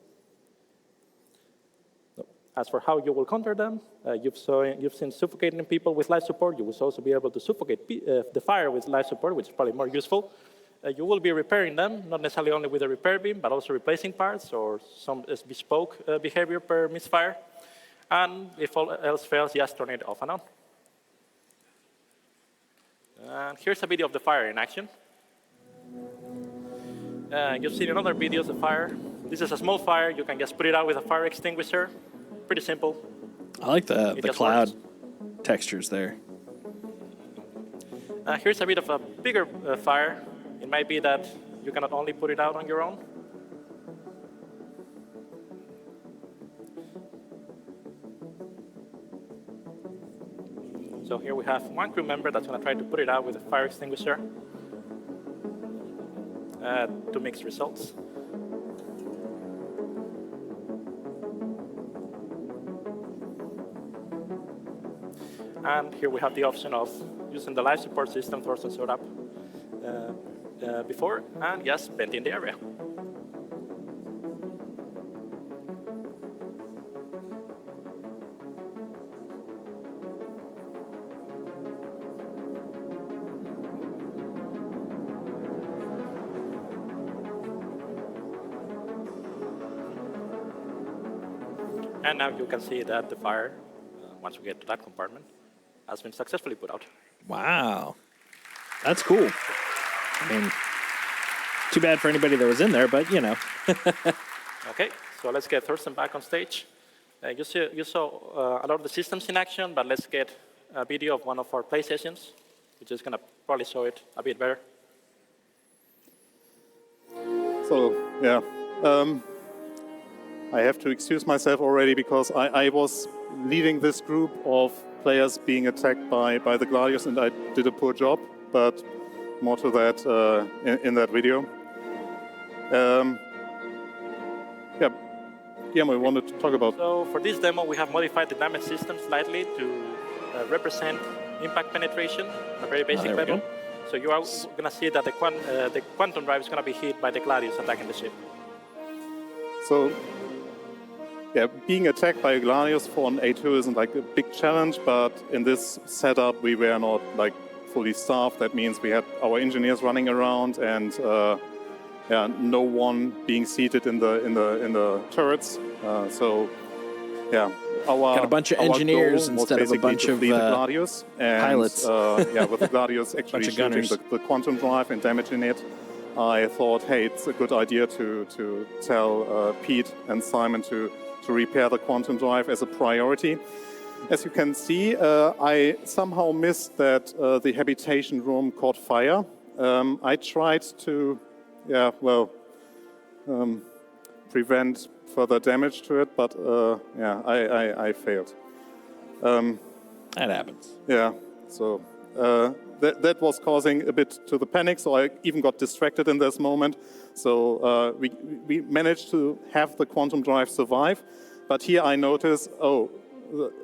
As for how you will counter them, you've seen suffocating people with life support. You will also be able to suffocate the fire with life support, which is probably more useful. You will be repairing them, not necessarily only with a repair beam, but also replacing parts or some bespoke behavior per misfire. And if all else fails, just turn it off and on. And here's a video of the fire in action. You've seen in other videos the fire. This is a small fire. You can just put it out with a fire extinguisher. Pretty simple. I like the cloud textures there. Here's a bit of a bigger fire. It might be that you cannot only put it out on your own. So here we have one crew member that's going to try to put it out with a fire extinguisher to mixed results. And here we have the option of using the life support system Thorsten showed up before, and just venting the area. And now you can see that the fire, once we get to that compartment, has been successfully put out. Wow. That's cool. I mean, Too bad for anybody that was in there, but you know. Okay, so let's get Thorsten back on stage. You saw a lot of the systems in action, but let's get a video of one of our play sessions, which is going to probably show it a bit better. So, yeah. I have to excuse myself already because I was leading this group of players being attacked by the Gladius, and I did a poor job, but more to that in that video. Yeah, Guillermo, I wanted to talk about... So for this demo, we have modified the damage system slightly to represent impact penetration on a very basic level. So you are going to see that the quantum drive is going to be hit by the Gladius attacking the ship. So, yeah, being attacked by a Gladius for an A2 isn't like a big challenge, but in this setup, we were not like fully staffed. That means we had our engineers running around and yeah, no one being seated in the turrets. So, yeah, got a bunch of engineers instead of a bunch of Gladius and, pilots. Yeah, with the Gladius actually shooting the quantum drive and damaging it, I thought, hey, it's a good idea to tell Pete and Simon to repair the quantum drive as a priority. As you can see, I somehow missed that the habitation room caught fire. I tried to, yeah, well, prevent further damage to it, but yeah, I failed. That happens. Yeah, so that was causing a bit to the panic, so I even got distracted in this moment. So we managed to have the quantum drive survive, but here I notice, oh,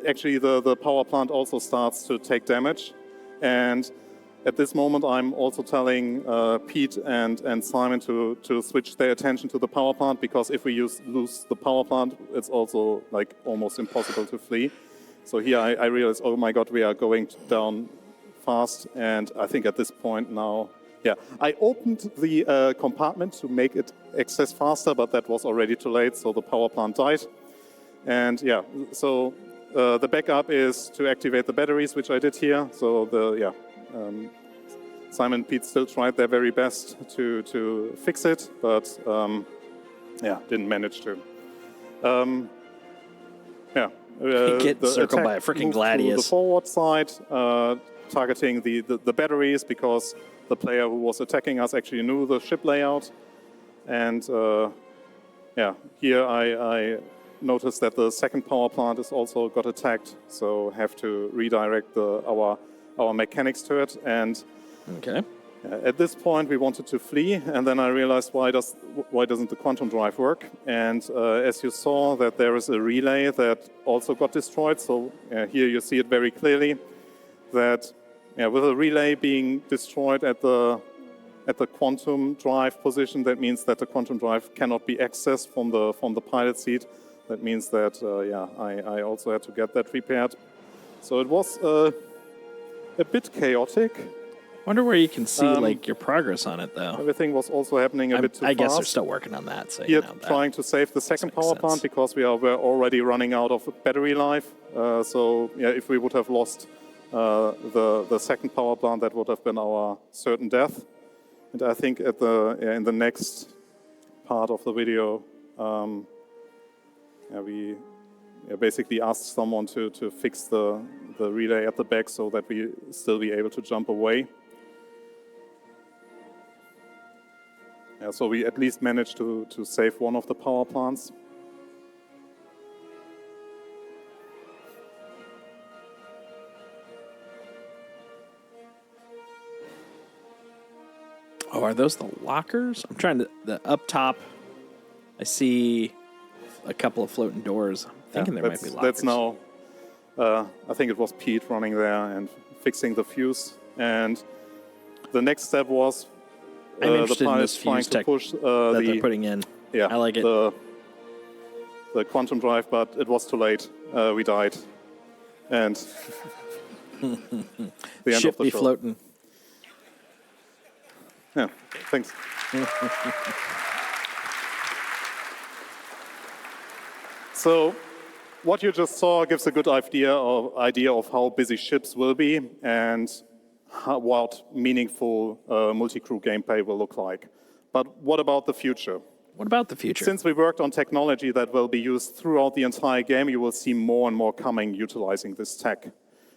actually the power plant also starts to take damage, and at this moment I'm also telling Pete and Simon to switch their attention to the power plant, because if we lose the power plant, it's also like almost impossible to flee. So here I realized, oh my God, we are going down fast, and I think at this point now, yeah, I opened the compartment to make it access faster, but that was already too late, so the power plant died. And yeah, so the backup is to activate the batteries, which I did here. So Simon and Pete still tried their very best to fix it, but yeah, didn't manage to. Yeah. Get circled by a freaking Gladius. To the forward side, targeting the batteries, because the player who was attacking us actually knew the ship layout. And yeah, here I noticed that the second power plant is also got attacked, so have to redirect our mechanics to it. And okay. At this point, we wanted to flee, and then I realized why doesn't the quantum drive work? And as you saw, that there is a relay that also got destroyed. So here you see it very clearly that with a relay being destroyed at the quantum drive position, that means that the quantum drive cannot be accessed from the pilot seat. That means that I also had to get that repaired. So it was a bit chaotic. Wonder where you can see like your progress on it, though. Everything was also happening a bit too fast. I guess they're still working on that. So here, trying to save the second power plant because were already running out of battery life. So yeah, if we would have lost the second power plant, that would have been our certain death. And I think at in the next part of the video, we basically asked someone to fix the relay at the back so that we still be able to jump away. Yeah, so we at least managed to save one of the power plants. Oh, are those the lockers? I'm trying to... up top, I see a couple of floating doors. I'm thinking there might be lockers. That's now... I think it was Pete running there and fixing the fuse. And the next step was... I'm interested the in this trying fuse to push that they're putting in. Yeah, I like it. The quantum drive, but it was too late. We died. And the end Ship of the be show. floating. Yeah, thanks. So what you just saw gives a good idea of how busy ships will be and what meaningful multi-crew gameplay will look like. But what about the future? What about the future? Since we worked on technology that will be used throughout the entire game, you will see more and more coming utilizing this tech.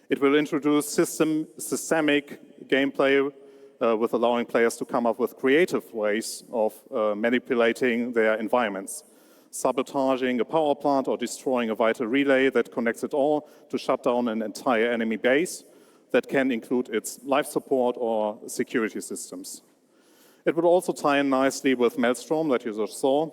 It will introduce systemic gameplay with allowing players to come up with creative ways of manipulating their environments, sabotaging a power plant or destroying a vital relay that connects it all to shut down an entire enemy base that can include its life support or security systems. It would also tie in nicely with Maelstrom that you just saw,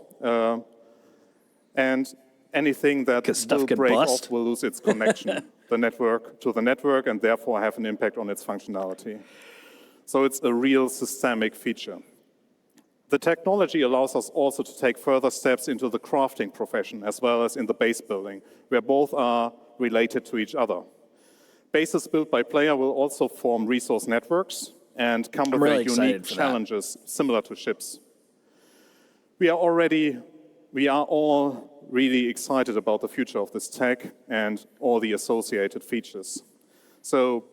and anything that will break off will lose its connection to the network, and therefore have an impact on its functionality. So it's a real systemic feature. The technology allows us also to take further steps into the crafting profession, as well as in the base building, where both are related to each other. Bases built by player will also form resource networks and come with their unique challenges similar to ships. We are all really excited about the future of this tech and all the associated features. So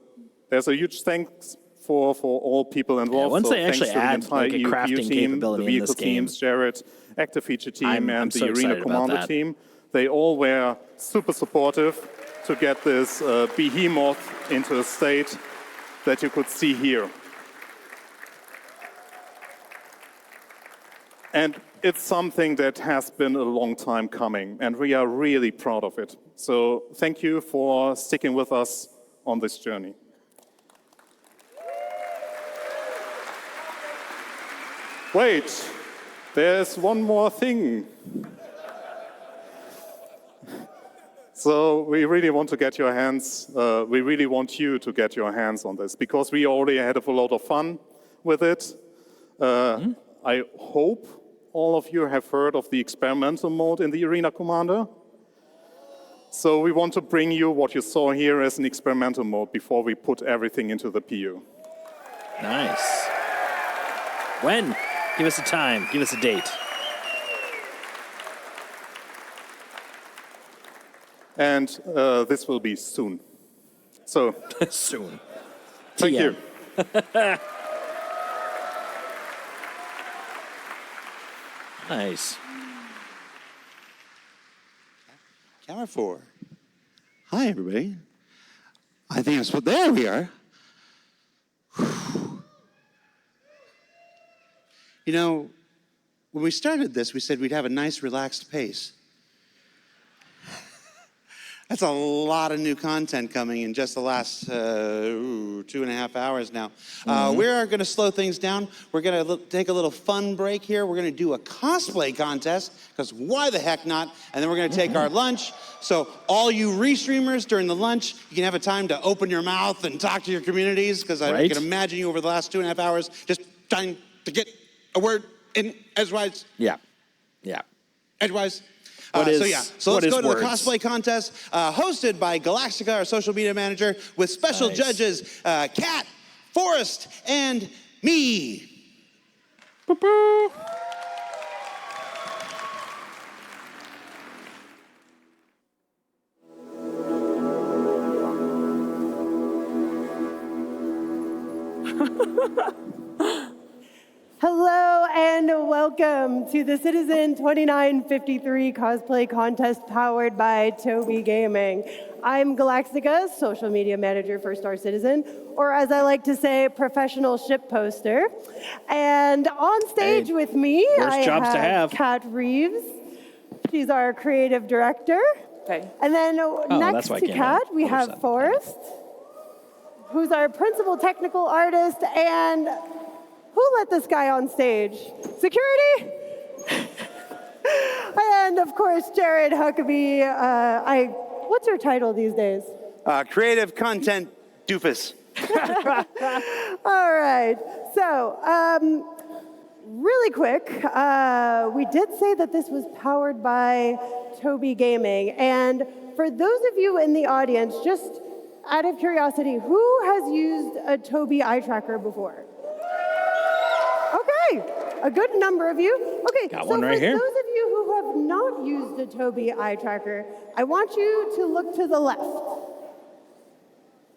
there's a huge thanks for all people involved. Once so they actually add like a crafting capability in this game, teams, Jared, active feature team, and the Arena Commander team, they all were super supportive to get this behemoth into a state that you could see here. And it's something that has been a long time coming, and we are really proud of it. So thank you for sticking with us on this journey. Wait, there's one more thing. So we really want to get your hands, we really want you to get your hands on this, because we already had a lot of fun with it. I hope all of you have heard of the experimental mode in the Arena Commander. So we want to bring you what you saw here as an experimental mode before we put everything into the PU. Nice. When? Give us a time, give us a date. And this will be soon. So soon. Thank you. Nice. Camera 4. Hi, everybody. I think it's there we are. You know, when we started this, we said we'd have a nice, relaxed pace. That's a lot of new content coming in just the last 2.5 hours now. We are going to slow things down. We're going to take a little fun break here. We're going to do a cosplay contest, because why the heck not? And then we're going to take our lunch. So all you restreamers during the lunch, you can have a time to open your mouth and talk to your communities, because I can imagine you over the last 2.5 hours just trying to get a word in edgewise. Yeah. Edgewise. So let's go to the cosplay contest, hosted by Galactica, our social media manager, with special judges, Kat, Forrest, and me. Boop-boop. Hello and welcome to the Citizen 2953 cosplay contest powered by Tobii Gaming. I'm Galactica, social media manager for Star Citizen, or as I like to say, professional ship poster. And on stage with me, I have Kat Reeves. She's our creative director. Okay. And then next to Kat, we have Forrest, who's our principal technical artist, and who let this guy on stage? Security? And of course, Jared Huckabee. What's your title these days? Creative content doofus. All right. So, really quick, we did say that this was powered by Tobii Gaming. And for those of you in the audience, just out of curiosity, who has used a Tobii eye tracker before? Okay, a good number of you. Okay, got one right here. For those of you who have not used a Tobii eye tracker, I want you to look to the left.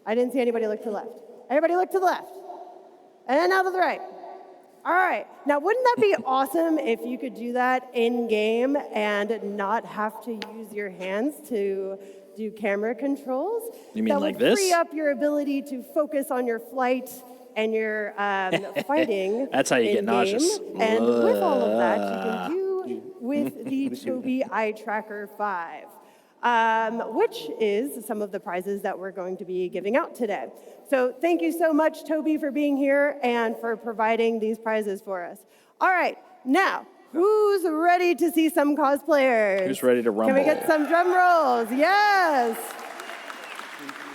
I didn't see anybody look to the left. Everybody look to the left. And now to the right. All right. Now, wouldn't that be awesome if you could do that in-game and not have to use your hands to do camera controls? You mean that like would this? free up your ability to focus on your flight and your fighting. That's how you get in-game. nauseous. And with all of that, you can do with the Tobii Eye Tracker 5. Which is some of the prizes that we're going to be giving out today. So thank you so much, Tobii, for being here and for providing these prizes for us. All right, now, who's ready to see some cosplayers? Who's ready to rumble? Can we get some drum rolls? Yes.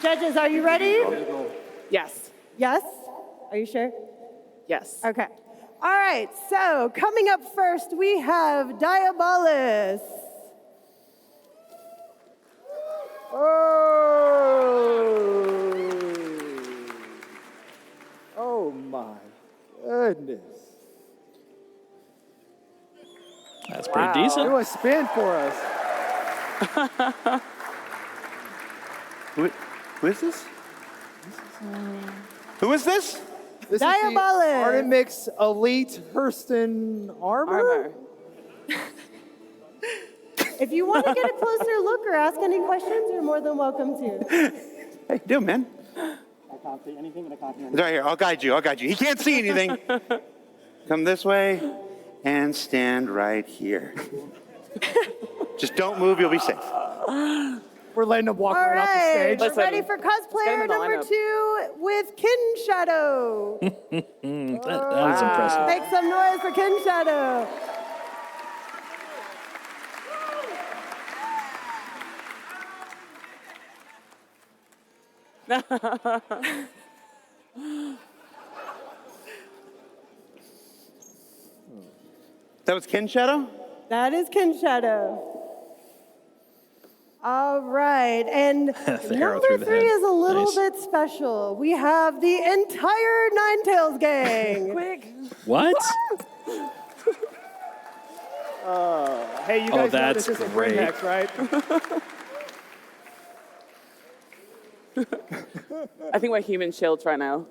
Judges, are you ready? Yes. Yes? Are you sure? Yes. Okay. All right, so coming up first, we have Diabolus. Oh my goodness. That's pretty decent. Do a spin for us. Who is this? Who is this? This Diabolus. is the Artemix Elite Hurston armor. If you want to get a closer look or ask any questions, you're more than welcome to. Hey, do man. I can't see anything, and I can't hear It's right here. I'll guide you. I'll guide you. He can't see anything. Come this way and stand right here. Just don't move. You'll be safe. We're letting him walk All right off the right, stage. we're ready for cosplayer number 2 with Kin Shadow. that was impressive. Make some noise for Kin Shadow. That was Kin Shadow? That is Kin Shadow. All right, and arrow number through the 3 head. is a little Nice. bit special. We have the entire Ninetales gang. Quick. What? Hey, you Oh, guys know that's this isn't great. Grimhex, right? I think we're human shields right now.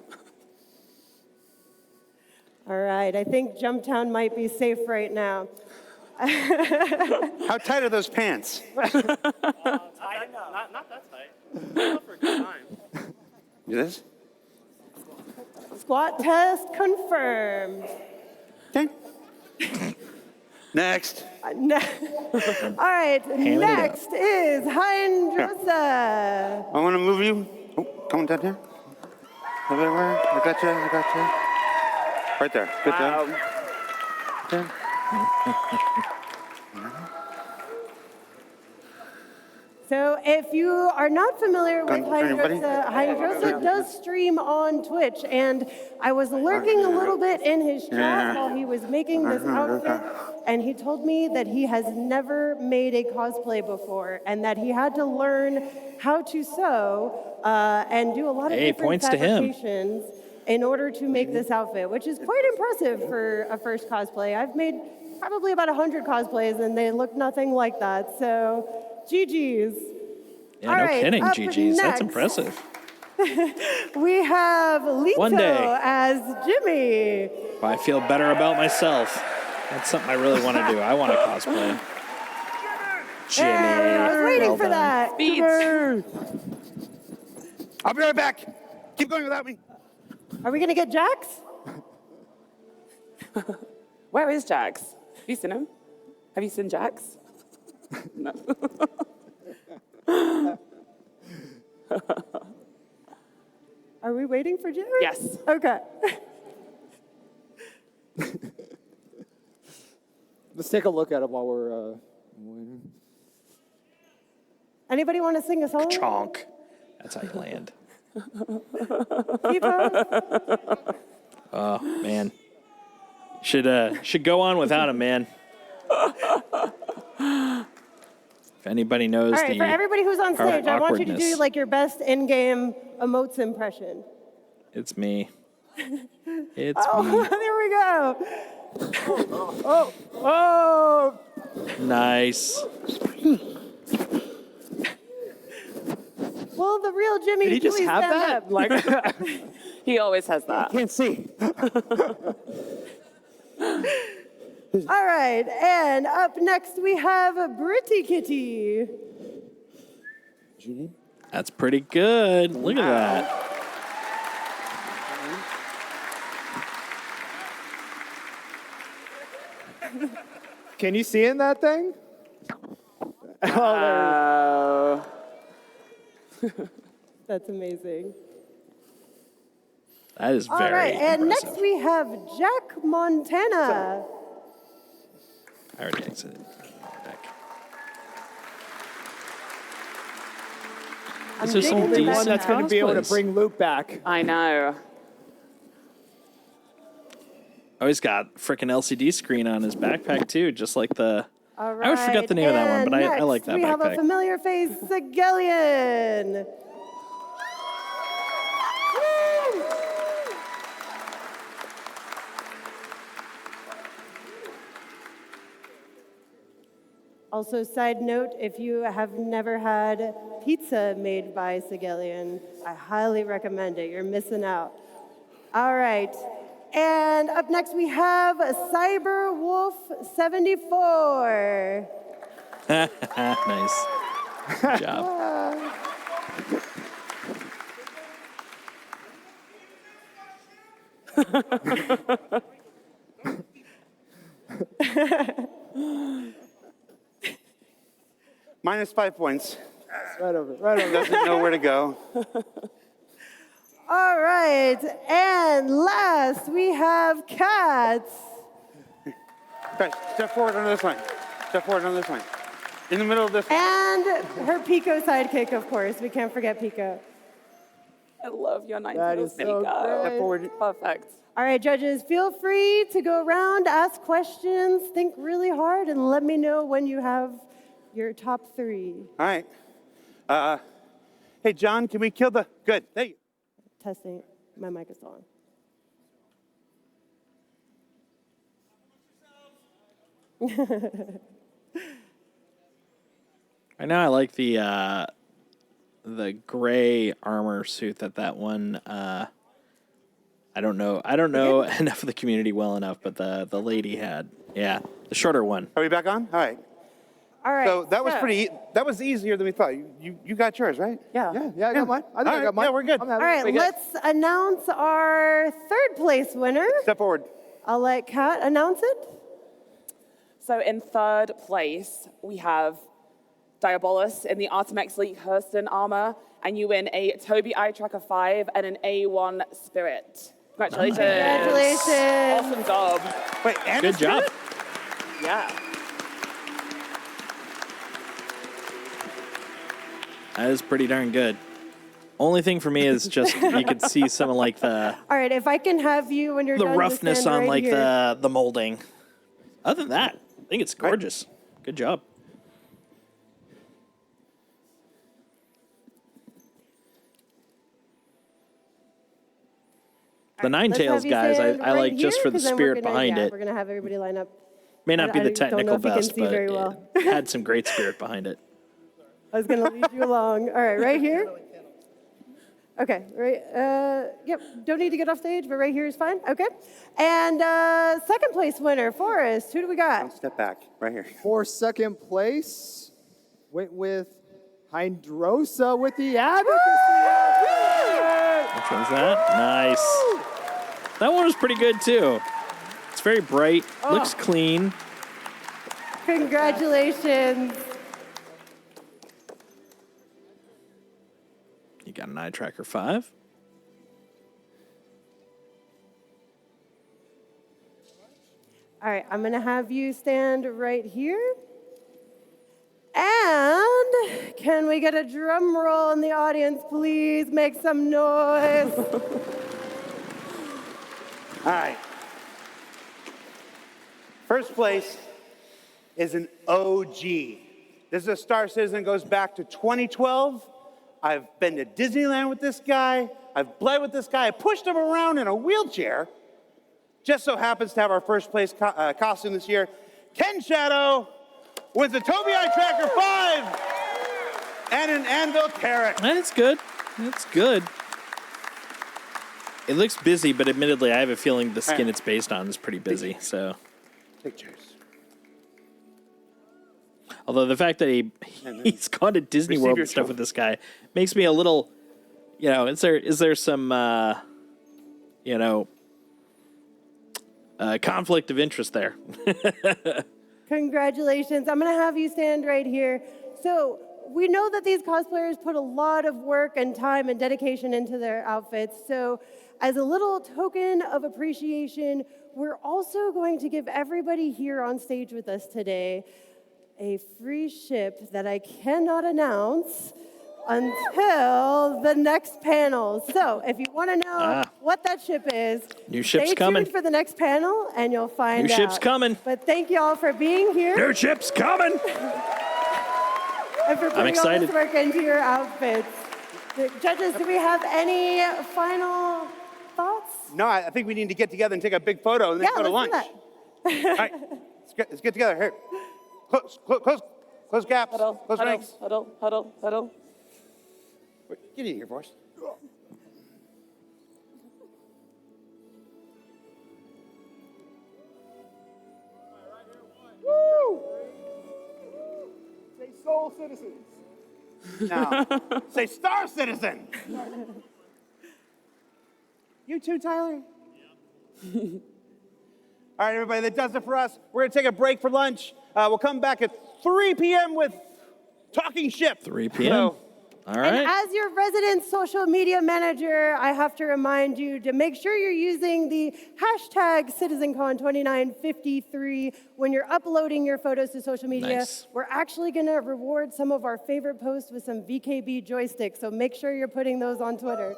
All right, I think Jumptown might be safe right now. How tight are those pants? Not that tight. Not for a good time. Do this? Squat test confirmed. Okay. Next. All right, it next is Hydrosa. I want to move you. Oh, come on down here. Over there. I got you. I got you. Right there. Good job. Okay. So if you are not familiar with Turn, buddy. Hydrosa does stream on Twitch, and I was lurking a little bit in his chat while he was making this outfit, and he told me that he has never made a cosplay before, and that he had to learn how to sew and do a lot of Hey, different points to him. fabrications in order to make this outfit, which is quite impressive for a first cosplay. I've made probably about 100 cosplays, and they look nothing like that, so GG's. Yeah, All no right, kidding, up GG's. That's next, impressive. We have Lito One day. as Jimmy. If I feel better about myself, that's something I really want to do. I want to cosplay. Jimmy. I was waiting well for done. that. I'll be right back. Keep going without me. Are we going to get Jax? Where is Jax? Have you seen him? Have you seen Jax? No. Are we waiting for Jimmy? Yes. Okay. Let's take a look at him while we're waiting. Anybody want to sing a song? Chonk. That's how you land. T-pose? Oh, man. Should go on without him, man. If anybody knows All right, for everybody who's on stage, I want you to do awkwardness, like your best in-game emotes impression. it's me. It's Oh, me. there we go. Oh! Nice. Well, the real Jimmy, Did he just please have stand that? up. Like, He always has I that. can't see. All right, and up next we have Britty Kitty. That's pretty good. Look at that. Can you see in that thing? That's amazing. That is very All right, and impressive. next we have Jack Montana. I already exited. Back. I'm Is there some digging the decent One that's going to be able to cosplays? bring Luke back. I know. Oh, he's got frickin' LCD screen on his backpack too, just like the. All right, I always forget the name of that one, but I like that we have a backpack. familiar face, Sigillian. Also, side note, if you have never had pizza made by Sigillian, I highly recommend it. You're missing out. All right. And up next we have Cyber Wolf 74. Nice. Good job. -5 points. Right over, right over. Doesn't know where to go. All right. And last we have Cats. Guys, step forward on this line. Step forward on this line. In the middle of this. And her Pico sidekick, of course. We can't forget Pico. I love your 90s That is so Pico. great. Step forward. Perfect. All right, judges, feel free to go around, ask questions, think really hard, and let me know when you have your top 3. All right. Hey, John, can we kill the... Good. There you Testing. My mic is on. I know I like the gray armor suit that one. I don't know enough of the community well enough, but the lady had. Yeah, the shorter one. Are we back on? All right. All right. So that was that was easier than we thought. You got yours, right? Yeah. Yeah, I got mine. I think I got mine. Yeah, we're good. All right, let's announce our 3rd place winner. Step forward. I'll let Kat announce it. So in 3rd place, we have Diabolus in the Artemex League Hurston armor, and you win a Tobii Eye Tracker 5 and an A1 Spirit. Congratulations. Congratulations. Awesome job. Wait, and Good job. Yeah. That is pretty darn good. Only thing for me is just you could see some of like the All right, if I can have you when you're done, roughness just stand on right like here. the molding. Other than that, I think it's gorgeous. Good job. The Ninetales guys, I like just for the spirit behind it. We're gonna have everybody line up. May not be I the don't know technical if you can best, see but very well. it had some great spirit behind it. I was gonna lead you along. All right, right here. Okay, right. Yep. Don't need to get off stage, but right here is fine. Okay. And 2nd place winner, Forrest. Who do we got? Step back, right here. For 2nd place, went with Hydrosa with the advocacy. Which one's that? Nice. That one was pretty good too. It's very bright, looks clean. Congratulations. You got an Eye Tracker 5. All right, I'm gonna have you stand right here. And can we get a drum roll in the audience, please? Make some noise. All right. First place is an OG. This is a Star Citizen, goes back to 2012. I've been to Disneyland with this guy. I've bled with this guy. I pushed him around in a wheelchair. Just so happens to have our first place costume this year. Ken Shadow with the Tobii Eye Tracker 5 and an Anvil Carrot. That's good. That's good. It looks busy, but admittedly, I have a feeling the skin it's based on is pretty busy. So Pictures. Although the fact that he's gone to Disney Receive World your and stuff with trophy. this guy makes me a little, is there some, conflict of interest there? Congratulations. I'm going to have you stand right here. So we know that these cosplayers put a lot of work and time and dedication into their outfits. So as a little token of appreciation, we're also going to give everybody here on stage with us today a free ship that I cannot announce until the next panel. So if you want to know what that ship is, New ship's stay coming. tuned for the next panel and you'll find New out. ship's coming. But thank you all for being here. New ship's coming. And for putting all this work into your outfits. The judges, do we have any final thoughts? No, I think we need to get together and take a big photo and then go to lunch. Let's do that. All right, let's get together. Here. Close gaps. Close ranks. Huddle. Get in here, boys. Woo! Say soul citizens. Now, say Star Citizen. You too, Tyler? All right, everybody, that does it for us. We're going to take a break for lunch. We'll come back at 3 p.m. with Talking Ship. 3 p.m. So, all right. And as your resident social media manager, I have to remind you to make sure you're using the hashtag CitizenCon2953 when you're uploading your photos to social media. Nice. We're actually going to reward some of our favorite posts with some VKB joysticks, so make sure you're putting those on Twitter.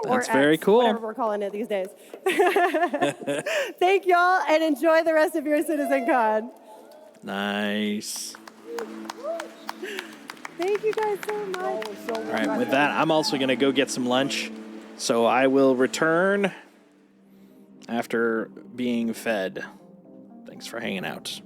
That's or very X, cool. Whatever we're calling it these days. Thank y'all, and enjoy the rest of your CitizenCon. Nice. Thank you guys so much. All right, with that, I'm also going to go get some lunch. So I will return after being fed. Thanks for hanging out.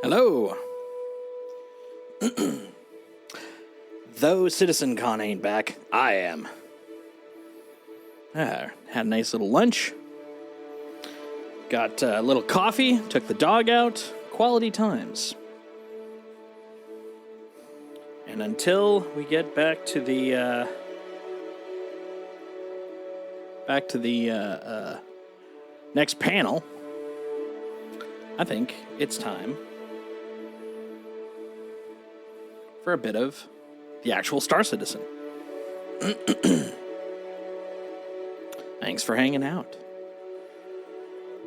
Hello. Though CitizenCon ain't back, I am. Had a nice little lunch. Got a little coffee, took the dog out. Quality times. And until we get back to the next panel, I think it's time for a bit of the actual Star Citizen. Thanks for hanging out.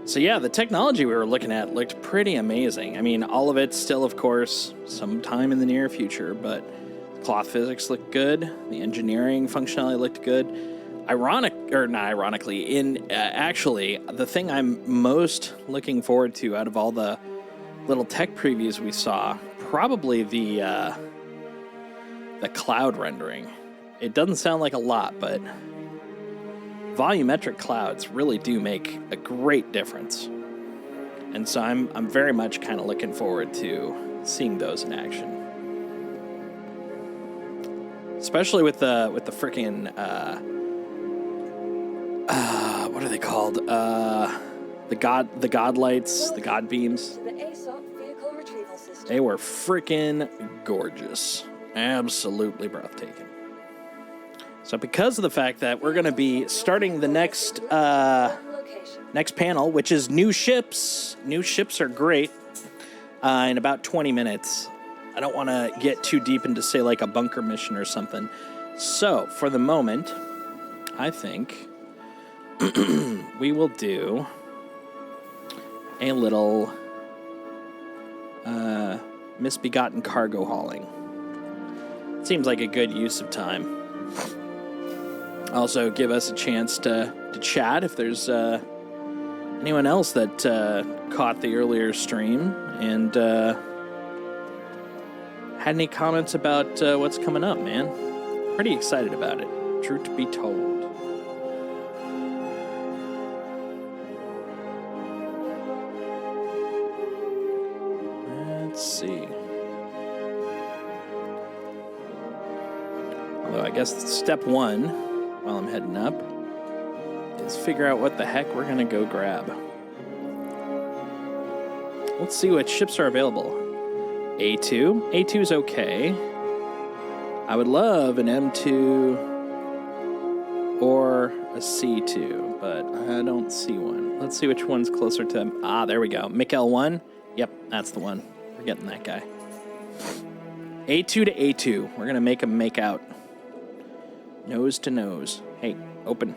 So yeah, the technology we were looking at looked pretty amazing. I mean, all of it's still, of course, sometime in the near future, but the cloth physics looked good. The engineering functionality looked good. Actually, the thing I'm most looking forward to out of all the little tech previews we saw, probably the cloud rendering. It doesn't sound like a lot, but volumetric clouds really do make a great difference. And so I'm very much kind of looking forward to seeing those in action. Especially with the freaking what are they called? The god lights, the god beams. They were freaking gorgeous. Absolutely breathtaking. So because of the fact that we're going to be starting the next panel, which is new ships. New ships are great. In about 20 minutes. I don't want to get too deep into, say, like a bunker mission or something. So for the moment, I think we will do a little misbegotten cargo hauling. Seems like a good use of time. Also, give us a chance to chat if there's anyone else that caught the earlier stream and had any comments about what's coming up, man. Pretty excited about it, truth to be told. Let's see. Although I guess step one, while I'm heading up, is figure out what the heck we're going to go grab. Let's see what ships are available. A2. A2's okay. I would love an M2 or a C2, but I don't see one. Let's see which one's closer to... there we go. MiL-1. Yep, that's the one. We're getting that guy. A2 to A2. We're going to make them make out. Nose to nose. Hey, open.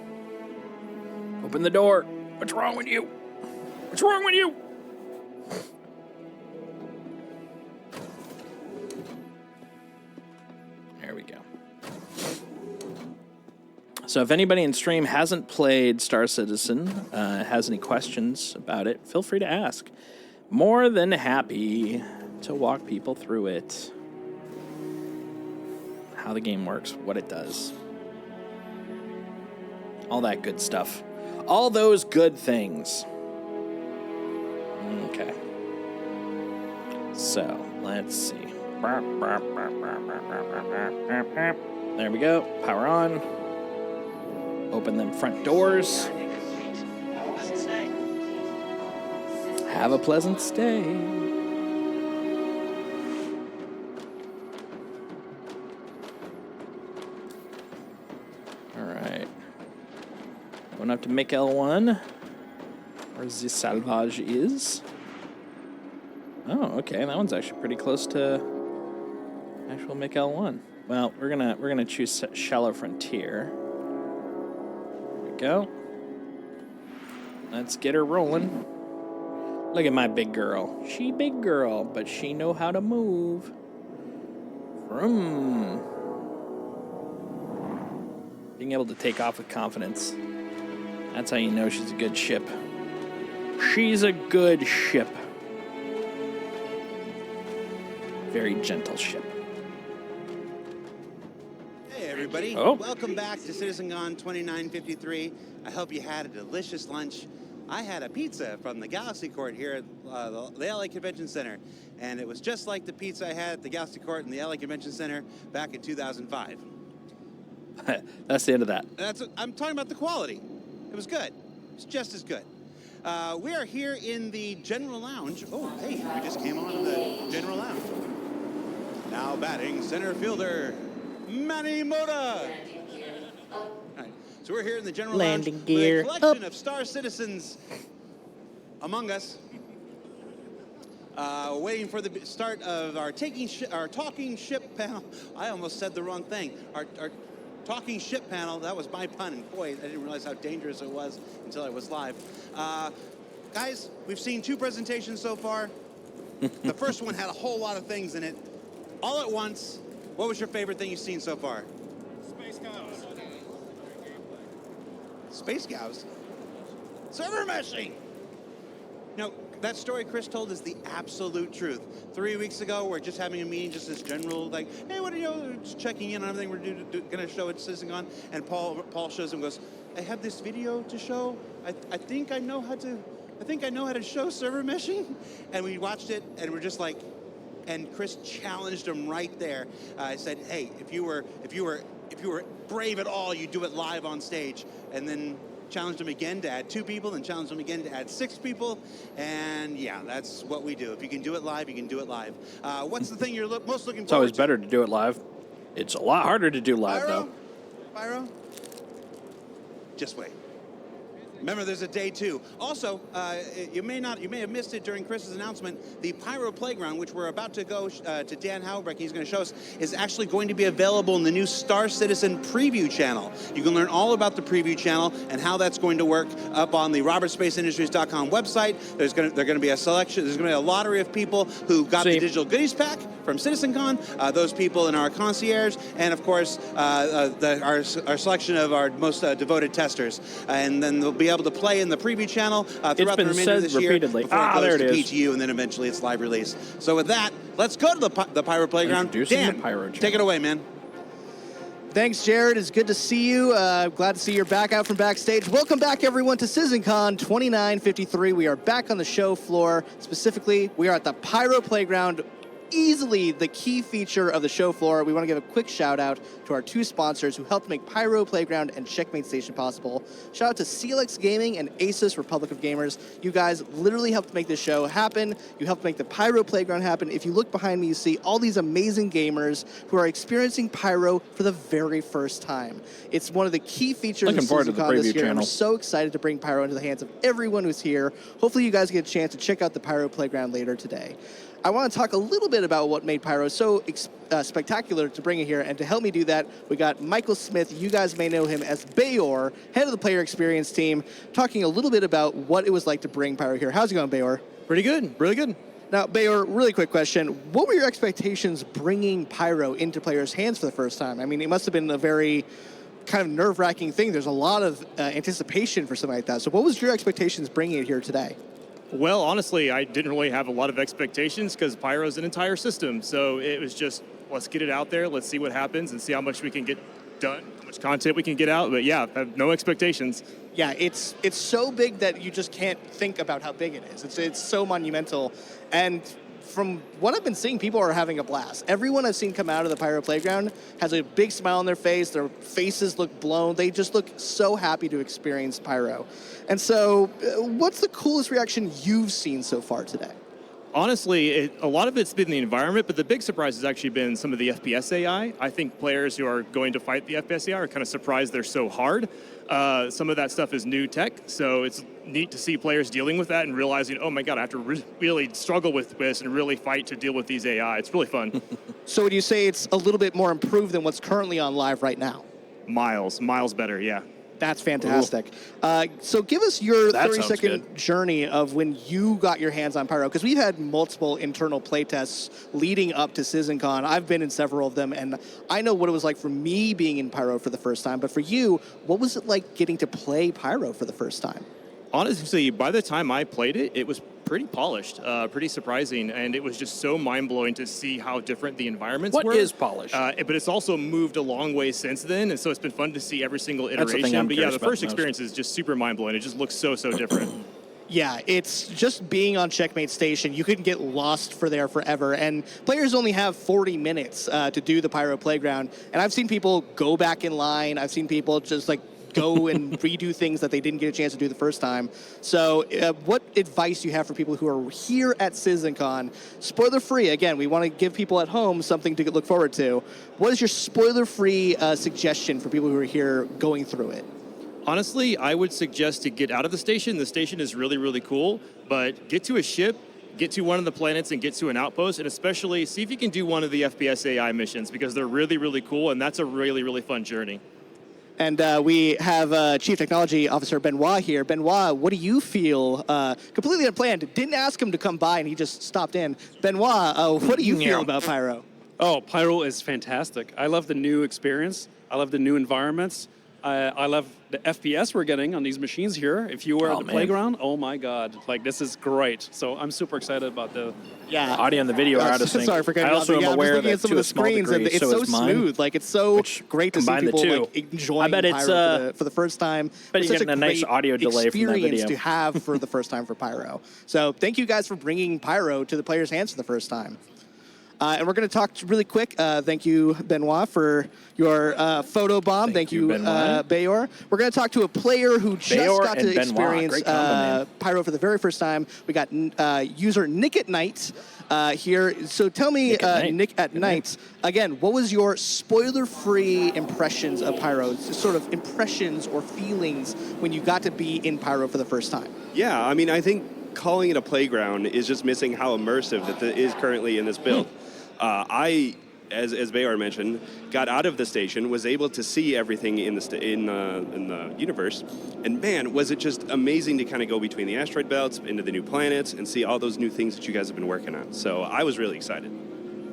Open the door. What's wrong with you? What's wrong with you? There we go. So if anybody in stream hasn't played Star Citizen, has any questions about it, feel free to ask. More than happy to walk people through it. How the game works, what it does. All that good stuff. All those good things. Okay. So, let's see. There we go. Power on. Open them front doors. Have a pleasant stay. All right. Going up to MiL-1, where the salvage is. Oh, okay. That one's actually pretty close to actual MiL-1. Well, we're gonna choose Shallow Frontier. There we go. Let's get her rolling. Look at my big girl. She big girl, but she know how to move. Vroom. Being able to take off with confidence. That's how you know she's a good ship. She's a good ship. Very gentle ship. Hey, everybody. Welcome back to CitizenCon 2953. I hope you had a delicious lunch. I had a pizza from the Galaxy Court here at the LA Convention Center, and it was just like the pizza I had at the Galaxy Court in the LA Convention Center back in 2005. That's the end of that. I'm talking about the quality. It was good. It's just as good. We are here in the General Lounge. Oh, hey, we just came on to the General Lounge. Now batting center fielder, Manny Mota. All right, so we're here in the General Landing Lounge gear with a collection of Star Citizens among us. Waiting for the start of our talking ship panel. I almost said the wrong thing. Our talking ship panel, that was my pun, and boy, I didn't realize how dangerous it was until I was live. Guys, we've seen 2 presentations so far. The first one had a whole lot of things in it. All at once, what was your favorite thing you've seen so far? Space Cows. Space Cows? Server meshing! No, that story Chris told is the absolute truth. 3 weeks ago, we're just having a meeting, just this general, like, hey, what are you, just checking in on everything we're going to show at CitizenCon. And Paul shows him, goes, I have this video to show. I think I know how to show server meshing. And we watched it, and we're just like, and Chris challenged him right there. I said, hey, if you were brave at all, you'd do it live on stage. And then challenged him again to add 2 people, and challenged him again to add 6 people. And yeah, that's what we do. If you can do it live, you can do it live. What's the thing you're most looking forward to? It's always better to do it live. It's a lot harder to do live, though. Pyro? Just wait. Remember, there's a day 2. Also, you may have missed it during Chris's announcement. The Pyro Playground, which we're about to go to Dan Haubrek, he's going to show us, is actually going to be available in the new Star Citizen preview channel. You can learn all about the preview channel and how that's going to work up on the RobertSpaceIndustries.com website. There's going to be a selection. There's going to be a lottery of people who got the digital goodies pack from CitizenCon. Those people in our concierge, and of course, our selection of our most devoted testers, and then they'll be able to play in the preview channel throughout the remainder of this year before it goes to PTU, and then eventually it's live release. So with that, let's go to the Pyro Playground. Dan, take it away, man. Thanks, Jared. It's good to see you. Glad to see you're back out from backstage. Welcome back, everyone, to CitizenCon 2953. We are back on the show floor. Specifically, we are at the Pyro Playground, easily the key feature of the show floor. We want to give a quick shout out to our 2 sponsors who helped make Pyro Playground and Checkmate Station possible. Shout out to CLX Gaming and Asus Republic of Gamers. You guys literally helped make this show happen. You helped make the Pyro Playground happen. If you look behind me, you see all these amazing gamers who are experiencing Pyro for the very first time. It's one of the key features of CitizenCon this year. We're so excited to bring Pyro into the hands of everyone who's here. Hopefully you guys get a chance to check out the Pyro Playground later today. I want to talk a little bit about what made Pyro so spectacular to bring it here, and to help me do that, we got Michael Smith. You guys may know him as Bayor, head of the player experience team, talking a little bit about what it was like to bring Pyro here. How's it going, Bayor? Pretty good, really good. Now, Bayor, really quick question. What were your expectations bringing Pyro into players' hands for the first time? I mean, it must have been a very kind of nerve-wracking thing. There's a lot of anticipation for something like that. So what was your expectations bringing it here today? Well, honestly, I didn't really have a lot of expectations because Pyro's an entire system. So it was just, let's get it out there, let's see what happens, and see how much we can get done, how much content we can get out. But yeah, I have no expectations. Yeah, it's so big that you just can't think about how big it is. It's so monumental. And from what I've been seeing, people are having a blast. Everyone I've seen come out of the Pyro Playground has a big smile on their face. Their faces look blown. They just look so happy to experience Pyro. And so what's the coolest reaction you've seen so far today? Honestly, a lot of it's been the environment, but the big surprise has actually been some of the FPS AI. I think players who are going to fight the FPS AI are kind of surprised they're so hard. Some of that stuff is new tech, so it's neat to see players dealing with that and realizing, oh my God, I have to really struggle with this and really fight to deal with these AI. It's really fun. So would you say it's a little bit more improved than what's currently on live right now? Miles better, yeah. That's fantastic. So give us your 30-second journey of when you got your hands on Pyro, because we've had multiple internal playtests leading up to CitizenCon. I've been in several of them, and I know what it was like for me being in Pyro for the first time. But for you, what was it like getting to play Pyro for the first time? Honestly, by the time I played it, it was pretty polished, pretty surprising, and it was just so mind-blowing to see how different the environments were. What is polished? But it's also moved a long way since then, and so it's been fun to see every single iteration. But yeah, the first experience is just super mind-blowing. It just looks so different. Yeah, it's just being on Checkmate Station. You could get lost forever. And players only have 40 minutes to do the Pyro Playground. And I've seen people go back in line. I've seen people just like go and redo things that they didn't get a chance to do the first time. So what advice do you have for people who are here at CitizenCon? Spoiler-free, again, we want to give people at home something to look forward to. What is your spoiler-free suggestion for people who are here going through it? Honestly, I would suggest to get out of the station. The station is really, really cool, but get to a ship, get to one of the planets, and get to an outpost, and especially see if you can do one of the FPS AI missions, because they're really, really cool, and that's a really, really fun journey. And we have Chief Technology Officer Benoit here. Benoit, what do you feel, completely unplanned, didn't ask him to come by and he just stopped in. Benoit, what do you feel about Pyro? Oh, Pyro is fantastic. I love the new experience. I love the new environments. I love the FPS we're getting on these machines here. If you were at the playground, oh my God, like this is great. So I'm super excited about the audio and the video are out of sync. Sorry for cutting I also off, am aware I'm just looking that at some of the screens and it's so smooth. Like it's so great to see combine the people two. like enjoying I bet it's, Pyro for the first time. bet It's you're such getting a nice great audio delay from that experience video. to have for the first time for Pyro. So thank you guys for bringing Pyro to the players' hands for the first time. And we're going to talk really quick. Thank you, Benoit, for your photo bomb. Thank you, Bayor. We're going to talk to a player who just Bayor got to and Benoit. experience Great combo, man. Pyro for the very first time. We got user Nick at Night here. So tell me, Nick at Night, again, what was your spoiler-free impressions of Pyro? Sort of impressions or feelings when you got to be in Pyro for the first time? Yeah, I mean, I think calling it a playground is just missing how immersive that is currently in this build. I, as Bayor mentioned, got out of the station, was able to see everything in the universe, and man, was it just amazing to kind of go between the asteroid belts into the new planets and see all those new things that you guys have been working on. So I was really excited.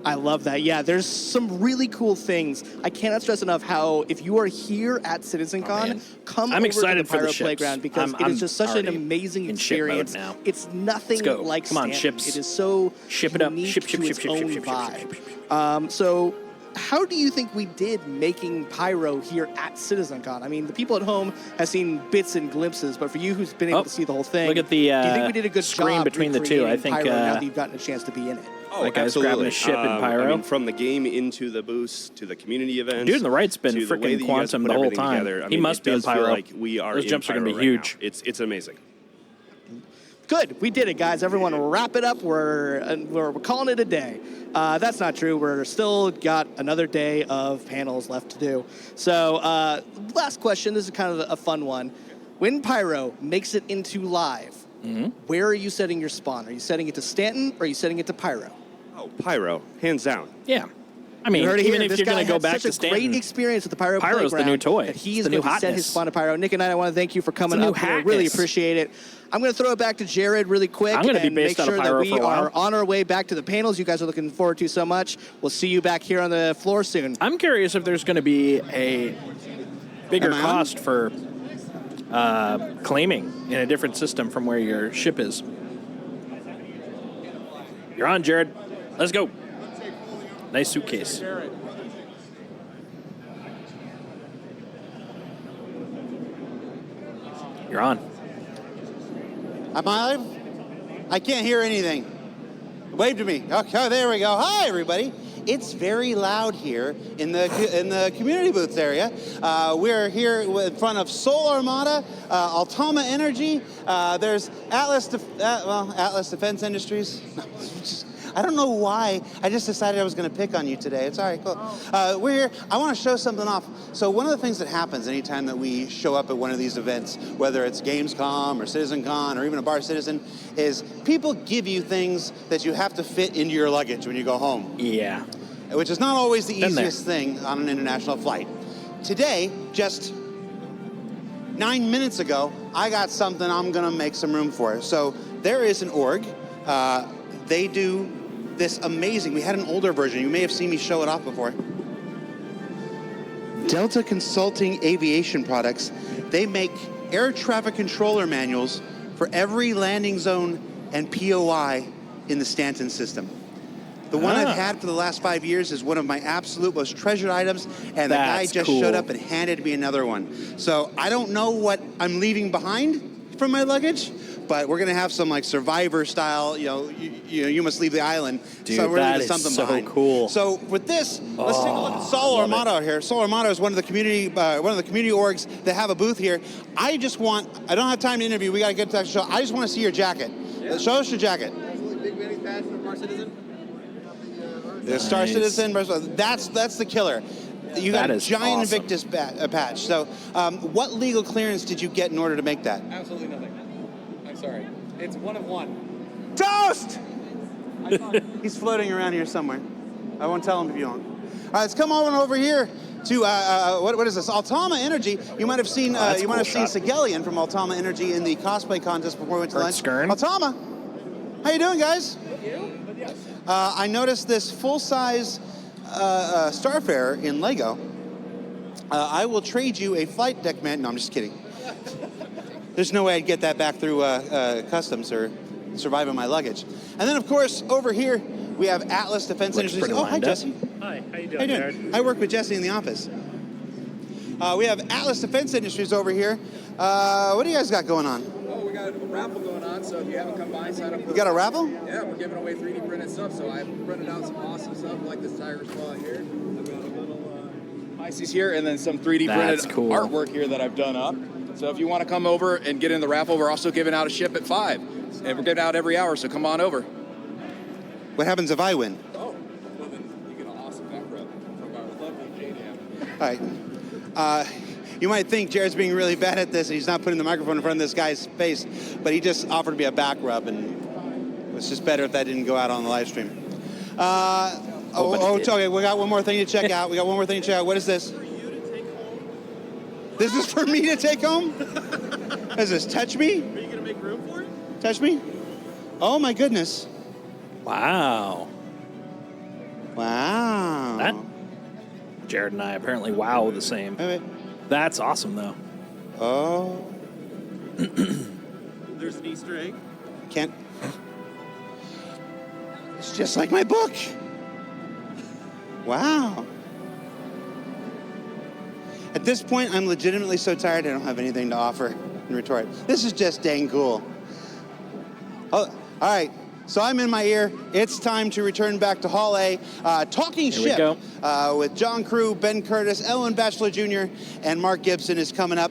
I love that. Yeah, there's some really cool things. I cannot stress enough how if you are here at CitizenCon, come I'm over excited to the for the Pyro ships. Playground because it I'm is just such an already amazing in ship mode experience. now. It's nothing Let's go. like Come on, Stanton. ships. It is so Ship it up. unique Ship, to ship, its ship, own ship, ship, ship, vibe. So how do you think we did making Pyro here at CitizenCon? I mean, the people at home have seen bits and glimpses, but for you who's been able to see the whole thing, look at the do you think we did a good screen job between the two? I recreating think Pyro now that you've gotten a chance to be in it? Oh, that guy's absolutely. grabbing a ship in Pyro. I mean, from the game into the boost to the community events. Dude in the right's been to the way freaking that you guys quantum put the whole everything time. together. I He mean, must it be in does feel Pyro. like we are Those in jumps are Pyro gonna be right huge. now. It's amazing. Good, we did it, guys. Everyone wrap it up. We're calling it a day. That's not true. We're still got another day of panels left to do. So last question, this is kind of a fun one. When Pyro makes it into live, where are you setting your spawn? Are you setting it to Stanton or are you setting it to Pyro? Oh, Pyro, hands down. Yeah. I mean, you heard it even here. if This you're going guy to go had back such to a great Stanton, experience with the Pyro Pyro's the Playground new toy. that he It's is the new going to set his hotness. spawn to Pyro. Nick and I want to thank you for coming new up here. Really hotness. appreciate it. I'm going to throw it back to Jared really quick I'm gonna be and based make out of sure that Pyro we for a while. are on our way back to the panels you guys are looking forward to so much. We'll see you back here on the floor soon. I'm curious if there's going to be a bigger cost for claiming in a different system from where your ship is. You're on, Jared. Let's go. Nice suitcase. You're on. Am I live? I can't hear anything. Wave to me. Okay, there we go. Hi, everybody. It's very loud here in the community booths area. We're here in front of Soul Armada, Altama Energy. There's Atlas Defense Industries. I don't know why. I just decided I was going to pick on you today. It's all right, cool. We're here. I want to show something off. So one of the things that happens anytime that we show up at one of these events, whether it's Gamescom or CitizenCon or even a Bar Citizen, is people give you things that you have to fit into your luggage when you go home. Yeah. Which is not always the Been there. easiest thing on an international flight. Today, just 9 minutes ago, I got something I'm going to make some room for. So there is an org. They do this amazing, we had an older version, you may have seen me show it off before. Delta Consulting Aviation Products, they make air traffic controller manuals for every landing zone and POI in the Stanton system. The one I've had for the last 5 years is one of my absolute most treasured items, and the guy That's just cool. showed up and handed me another one. So I don't know what I'm leaving behind, from my luggage, but we're gonna have some like Survivor style, you must leave the island. Dude, so we're gonna that get is something so behind. cool. So with this, let's take a look at Sol Armato out here. Sol Armato is one of the community orgs that have a booth here. I don't have time to interview. We gotta get to the show. I just want to see your jacket. Yeah. Show us your jacket. Absolutely, big Benny's badge from Star Citizen. The Star Citizen, that's the killer. You got a giant Invictus patch. So what legal clearance did you get in order to make that? Absolutely nothing. I'm sorry. It's one of one. Toast! He's floating around here somewhere. I won't tell him to be long. All right, let's come on over here to what is this? Altama Energy. You might have seen seen Sigelian from Altama Energy in the cosplay contest before we went to lunch. Altama, how you doing, guys? I noticed this full-size Starfarer in Lego. I will trade you a flight deck man. No, I'm just kidding. There's no way I'd get that back through customs or survive on my luggage. And then, of course, over here, we have Atlas Defense Industries. Oh, hi, Jesse. Hi, how you doing, How you doing? Jared? I work with Jesse in the office. We have Atlas Defense Industries over here. What do you guys got going on? Oh, we got a raffle going on, so if you haven't come by, sign up for You got a raffle? Yeah, we're giving away 3D printed stuff, so I printed out some awesome stuff like this Tiger Claw here. I've got a little Pisces here, and then some 3D printed artwork here that I've done up. So if you want to come over and get in the raffle, we're also giving out a ship at 5. And we're giving out every hour, so come on over. What happens if I win? Oh, well then you get an awesome back rub from our lovely JDM. All right. You might think Jared's being really bad at this and he's not putting the microphone in front of this guy's face, but he just offered to be a back rub, and it's just better if that didn't go out on the live stream. Okay, we got one more thing to check out. What is this? This is for me to take home? What is this, touch me? Are you going to make room for it? Touch me? Oh my goodness. Wow. Jared and I apparently wow the same. That's awesome, though. Oh. There's an Easter egg. Can't. It's just like my book. Wow. At this point, I'm legitimately so tired I don't have anything to offer in retort. This is just dang cool. Oh, all right. So I'm in my ear. It's time to return back to Hall A. Talking Ship with John Crew, Ben Curtis, Ellen Batchelor Jr., and Mark Gibson is coming up.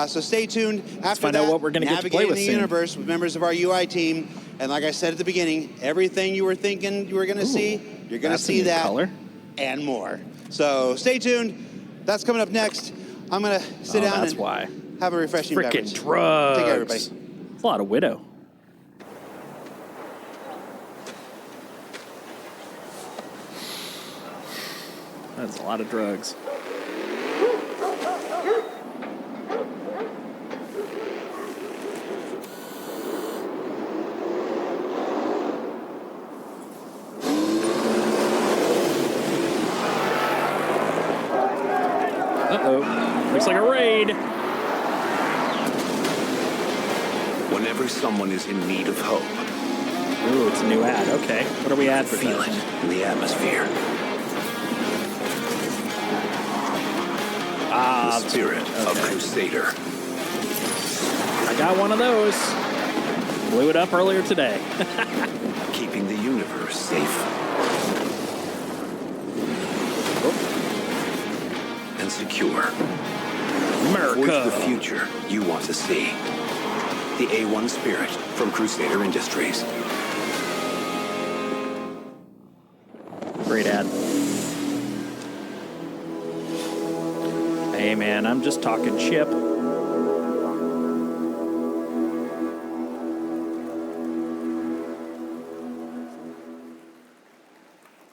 So stay tuned. Let's find out what we're going to get to play with Navigating the Universe with members of our UI team. And like I said at the beginning, everything you were thinking you were going to see, you're going to see that color. And more. So stay tuned. That's coming up next. I'm going to sit down and have a refreshing beverage. Frickin' drugs. Take care, everybody. It's a lot of Widow. That's a lot of drugs. Uh-oh. Looks like a raid. Whenever someone is in need of hope. Ooh, it's a new ad. Okay. What are we advertising? Feel it in the atmosphere. The spirit of Crusader. I got one of those. Blew it up earlier today. Keeping the universe safe. And secure. America. Forge the future you want to see. The A1 spirit from Crusader Industries. Great ad. Hey man, I'm just talking ship.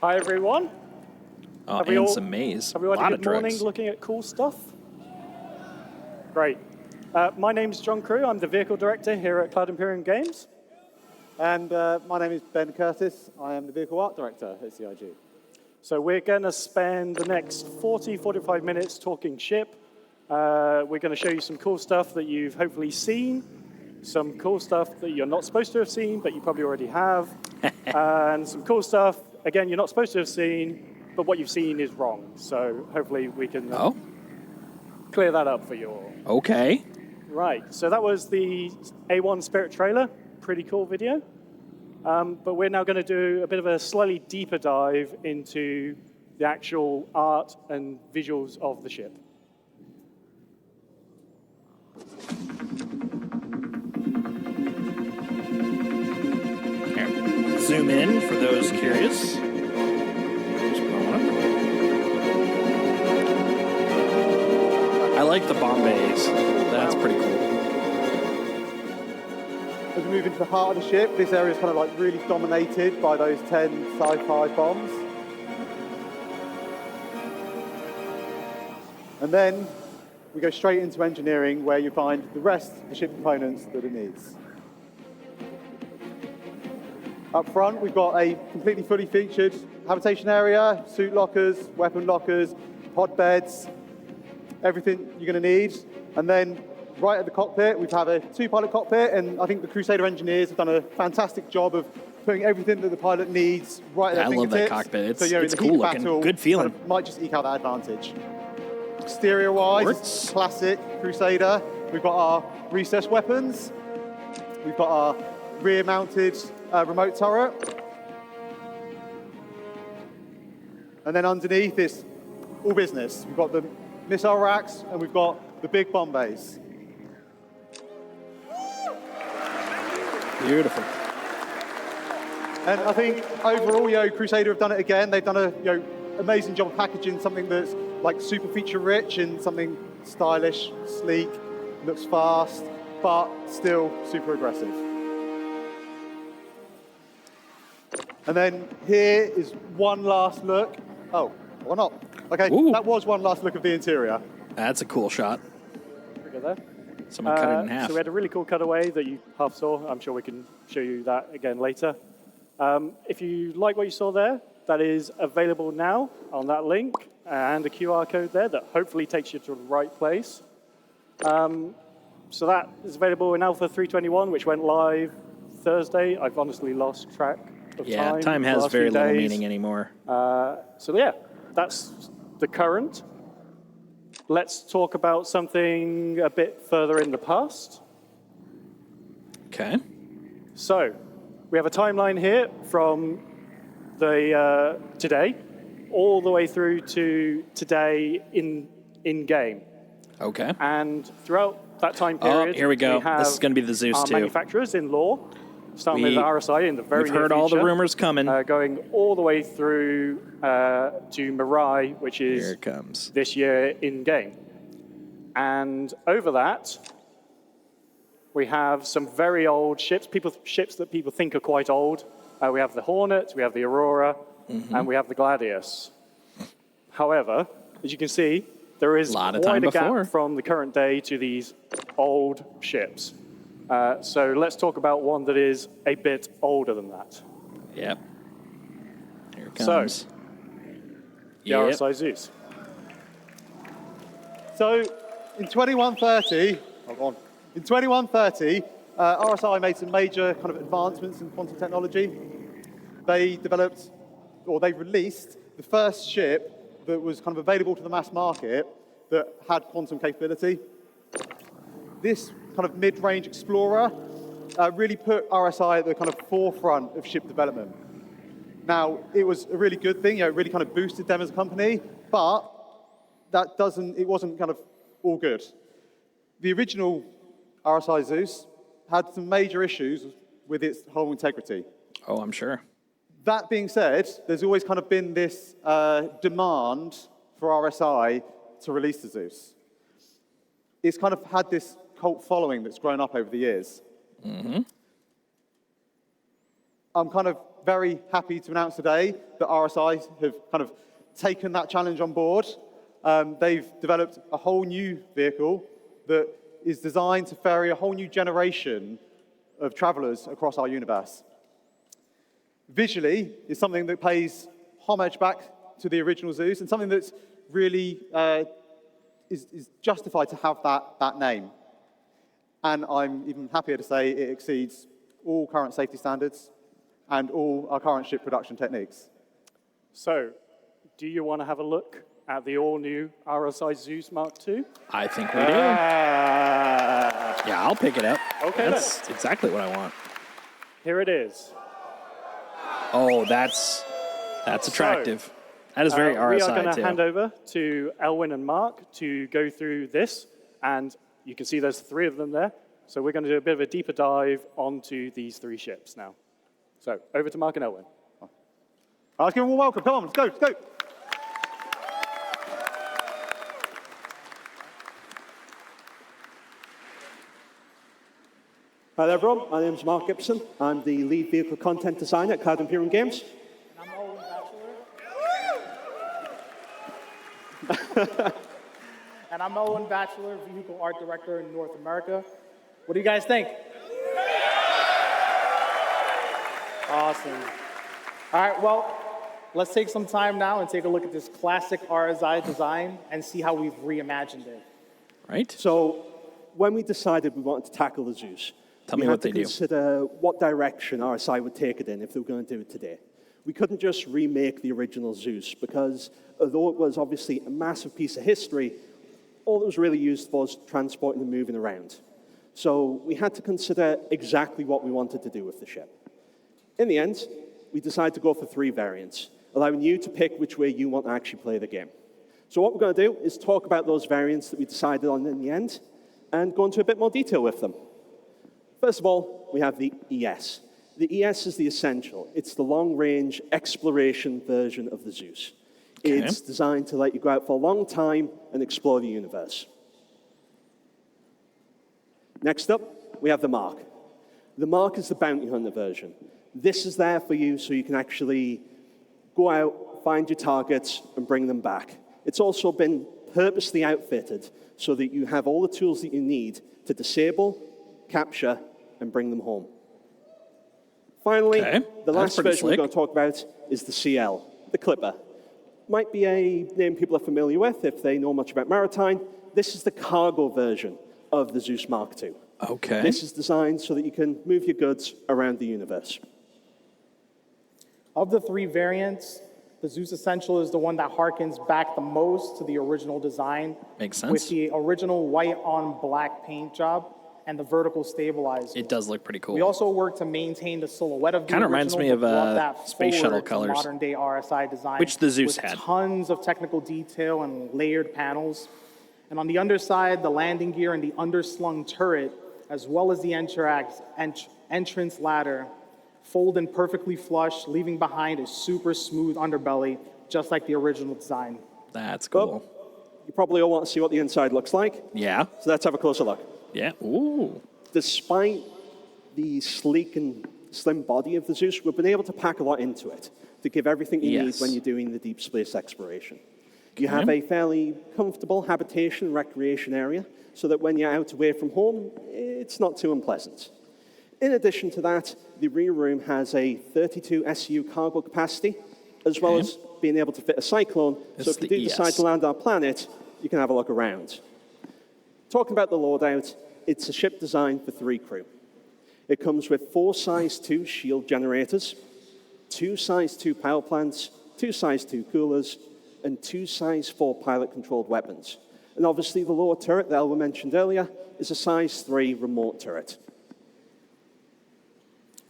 Hi everyone. Oh, Have and some maize. Have we had a lot a of good morning drugs. looking at cool stuff? Great. My name's John Crew. I'm the vehicle director here at Cloud Imperium Games. And my name is Ben Curtis. I am the vehicle art director at CIG. So we're going to spend the next 45 minutes talking ship. We're going to show you some cool stuff that you've hopefully seen, some cool stuff that you're not supposed to have seen, but you probably already have, and some cool stuff, again, you're not supposed to have seen, but what you've seen is wrong. So hopefully we can clear that up for you all. Okay. Right, so that was the A1 Spirit trailer. Pretty cool video. But we're now going to do a bit of a slightly deeper dive into the actual art and visuals of the ship. Here, zoom in for those curious. I like the bomb bays. That's pretty cool. As we move into the heart of the ship, this area is kind of like really dominated by those 10 sci-fi bombs. And then we go straight into engineering, where you find the rest of the ship components that it needs. Up front, we've got a completely fully featured habitation area, suit lockers, weapon lockers, pod beds, everything you're going to need. And then right at the cockpit, we have a two-pilot cockpit, and I think the Crusader engineers have done a fantastic job of putting everything that the pilot needs right at their fingertips. I love that cockpit. It's, so, you know, it's in the cool heat looking. battle, Good feeling. Kind of might just eke out that advantage. Exterior-wise, it's classic Crusader. We've got our recessed weapons. We've got our rear-mounted remote turret. And then underneath is all business. We've got the missile racks, and we've got the big bomb bays. Beautiful. And I think overall, you know, Crusader have done it again. They've done a amazing job of packaging something that's like super feature rich and something stylish, sleek, looks fast, but still super aggressive. And then here is one last look. Oh, or not. Okay, that was one last look of the interior. That's a cool shot. We go there. Someone cut it in half. So we had a really cool cutaway that you half saw. I'm sure we can show you that again later. If you like what you saw there, that is available now on that link and a QR code there that hopefully takes you to the right place. So that is available in Alpha 321, which went live Thursday. I've honestly lost track of time. Yeah, time has very little meaning anymore. So yeah, that's the current. Let's talk about something a bit further in the past. Okay. So we have a timeline here from the today all the way through to today in game. Okay. And throughout that time period, here we go. have this is going to be the Zeus our 2. manufacturers in law, starting with RSI in the very We've near heard all the future, rumors coming. going all the way through to Mirai, which is Here it comes. this year in game. And over that, we have some very old ships, ships that people think are quite old. We have the Hornet, we have the Aurora, and we have the Gladius. However, as you can see, there is quite a gap from the current day to these old ships. So let's talk about one that is a bit older than that. Yep. Here it comes. So, the RSI Zeus. So in 2130, in 2130, RSI made some major kind of advancements in quantum technology. They developed, or they released, the first ship that was kind of available to the mass market that had quantum capability. This kind of mid-range explorer really put RSI at the kind of forefront of ship development. Now, it was a really good thing, it really kind of boosted them as a company, but it wasn't kind of all good. The original RSI Zeus had some major issues with its hull integrity. Oh, I'm sure. That being said, there's always kind of been this demand for RSI to release the Zeus. It's kind of had this cult following that's grown up over the years. Mm-hmm. I'm kind of very happy to announce today that RSI have kind of taken that challenge on board. They've developed a whole new vehicle that is designed to ferry a whole new generation of travelers across our universe. Visually, it's something that pays homage back to the original Zeus and something that's really is justified to have that name. And I'm even happier to say it exceeds all current safety standards and all our current ship production techniques. So, do you want to have a look at the all-new RSI Zeus Mark II? I think we do. Yeah, I'll pick it up. Okay, that's exactly what I want. Here it is. Oh, that's attractive. That is very RSI, we are going too. to hand over to Elwin and Mark to go through this, and you can see there's 3 of them there. So we're going to do a bit of a deeper dive onto these 3 ships now. So over to Mark and Elwin. Let's give them a welcome. Come on, let's go, let's go. Hi there, everyone. My name's Mark Gibson. I'm the lead vehicle content designer at Cloud Imperium Games. And I'm Owen Batchelor, Vehicle Art Director in North America. What do you guys think? Awesome. All right, well, let's take some time now and take a look at this classic RSI design and see how we've reimagined it. Right. So when we decided we wanted to tackle the Zeus, we had to consider what direction RSI would take it in if they were going to do it today. We couldn't just remake the original Zeus because although it was obviously a massive piece of history, all it was really used for was transporting and moving around. So we had to consider exactly what we wanted to do with the ship. In the end, we decided to go for 3 variants, allowing you to pick which way you want to actually play the game. So what we're going to do is talk about those variants that we decided on in the end and go into a bit more detail with them. First of all, we have the ES. The ES is the essential. It's the long-range exploration version of the Zeus. Okay. It's designed to let you go out for a long time and explore the universe. Next up, we have the Mark. The Mark is the bounty hunter version. This is there for you so you can actually go out, find your targets, and bring them back. It's also been purposely outfitted so that you have all the tools that you need to disable, capture, and bring them home. Finally, the last version we're going to talk about is the CL, the Clipper. Might be a name people are familiar with if they know much about maritime. This is the cargo version of the Zeus Mark II. Okay. This is designed so that you can move your goods around the universe. Of the 3 variants, the Zeus Essential is the one that harkens back the most to the original design. Makes sense. With the original white on black paint job and the vertical stabilizer. It does look pretty cool. We also work to maintain the silhouette of the Kind of reminds me of Space Shuttle colors, modern day RSI design, which the Zeus with had. Tons of technical detail and layered panels. And on the underside, the landing gear and the underslung turret, as well as the entrance ladder, fold in perfectly flush, leaving behind a super smooth underbelly, just like the original design. That's cool. Well, you probably all want to see what the inside looks like. Yeah. So let's have a closer look. Yeah. Ooh. Despite the sleek and slim body of the Zeus, we've been able to pack a lot into it to give everything you need when you're doing the deep space exploration. You have a fairly comfortable habitation and recreation area so that when you're out away from home, it's not too unpleasant. In addition to that, the rear room has a 32 SU cargo capacity, as well as being able to fit a Cyclone, so if you do decide to land on our planet, you can have a look around. Talking about the loadout, it's a ship designed for 3 crew. It comes with 4 size 2 shield generators, 2 size 2 power plants, 2 size 2 coolers, and 2 size 4 pilot-controlled weapons. And obviously, the lower turret that Elwin mentioned earlier is a size 3 remote turret.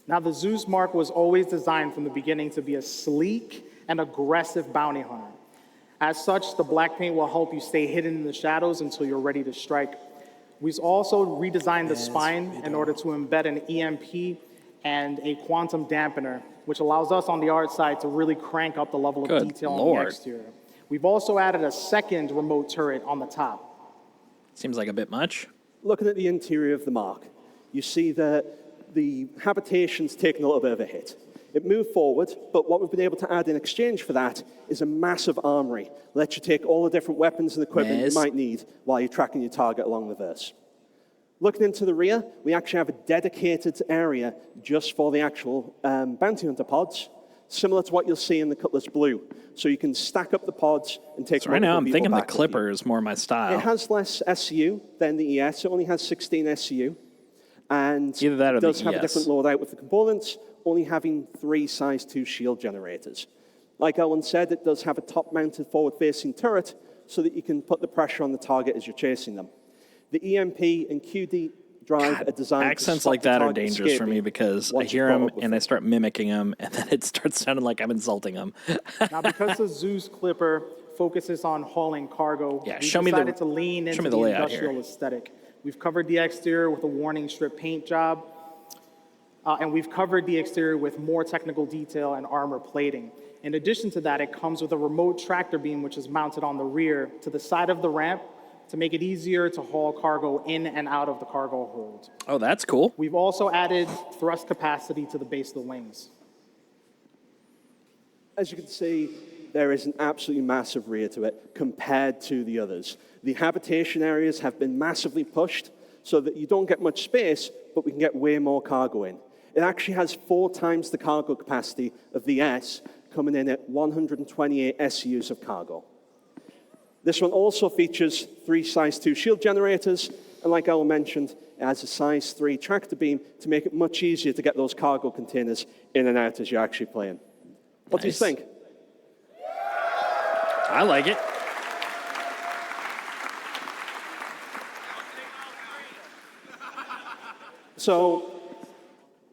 Now, the Zeus Mark was always designed from the beginning to be a sleek and aggressive bounty hunter. As such, the black paint will help you stay hidden in the shadows until you're ready to strike. We've also redesigned the spine in order to embed an EMP and a quantum dampener, which allows us on the art side to really crank up the level of detail on the exterior. We've also added a second remote turret on the top. Seems like a bit much. Looking at the interior of the Mark, you see that the habitation's taken a little bit of a hit. It moved forward, but what we've been able to add in exchange for that is a massive armory. Let you take all the different weapons and equipment you might need while you're tracking your target along the verse. Looking into the rear, we actually have a dedicated area just for the actual bounty hunter pods, similar to what you'll see in the Cutlass Blue. So you can stack up the pods and take right now, I'm thinking the Clipper is more my style. It has less SCU than the ES. It only has 16 SCU. And either that or it does the have ES. a different loadout with the components, only having 3 size 2 shield generators. Like Owen said, it does have a top-mounted forward-facing turret so that you can put the pressure on the target as you're chasing them. The EMP and QD drive are designed accents to like that are dangerous for me because I hear them and I start mimicking them, and then it starts sounding like I'm insulting them. Now, because the Zeus Clipper focuses on hauling cargo, we show me decided to lean into the layout industrial here. aesthetic. We've covered the exterior with a warning strip paint job, and we've covered the exterior with more technical detail and armor plating. In addition to that, it comes with a remote tractor beam, which is mounted on the rear to the side of the ramp to make it easier to haul cargo in and out of the cargo hold. Oh, that's cool. We've also added thrust capacity to the base of the wings. As you can see, there is an absolutely massive rear to it compared to the others. The habitation areas have been massively pushed so that you don't get much space, but we can get way more cargo in. It actually has 4 times the cargo capacity of the S, coming in at 128 SUs of cargo. This one also features 3 size 2 shield generators, and like Al mentioned, it has a size 3 tractor beam to make it much easier to get those cargo containers in and out as you're actually playing. What do you think? I like it. So,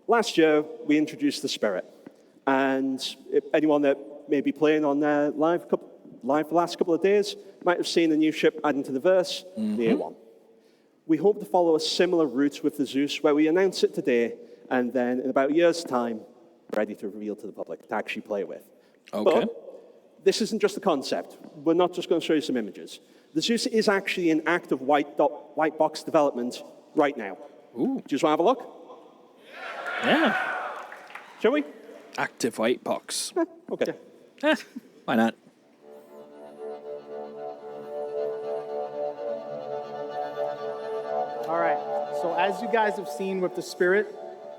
last year, we introduced the Spirit. And anyone that may be playing on there live for the last couple of days might have seen a new ship adding to the verse, the A1. We hope to follow a similar route with the Zeus, where we announce it today, and then in about a year's time, ready to reveal to the public, to actually play with. Okay. But this isn't just a concept. We're not just going to show you some images. The Zeus is actually in active white box development right now. Ooh. Do you just want to have a look? Yeah. Shall we? Active white box. Okay. Why not? All right, so as you guys have seen with the Spirit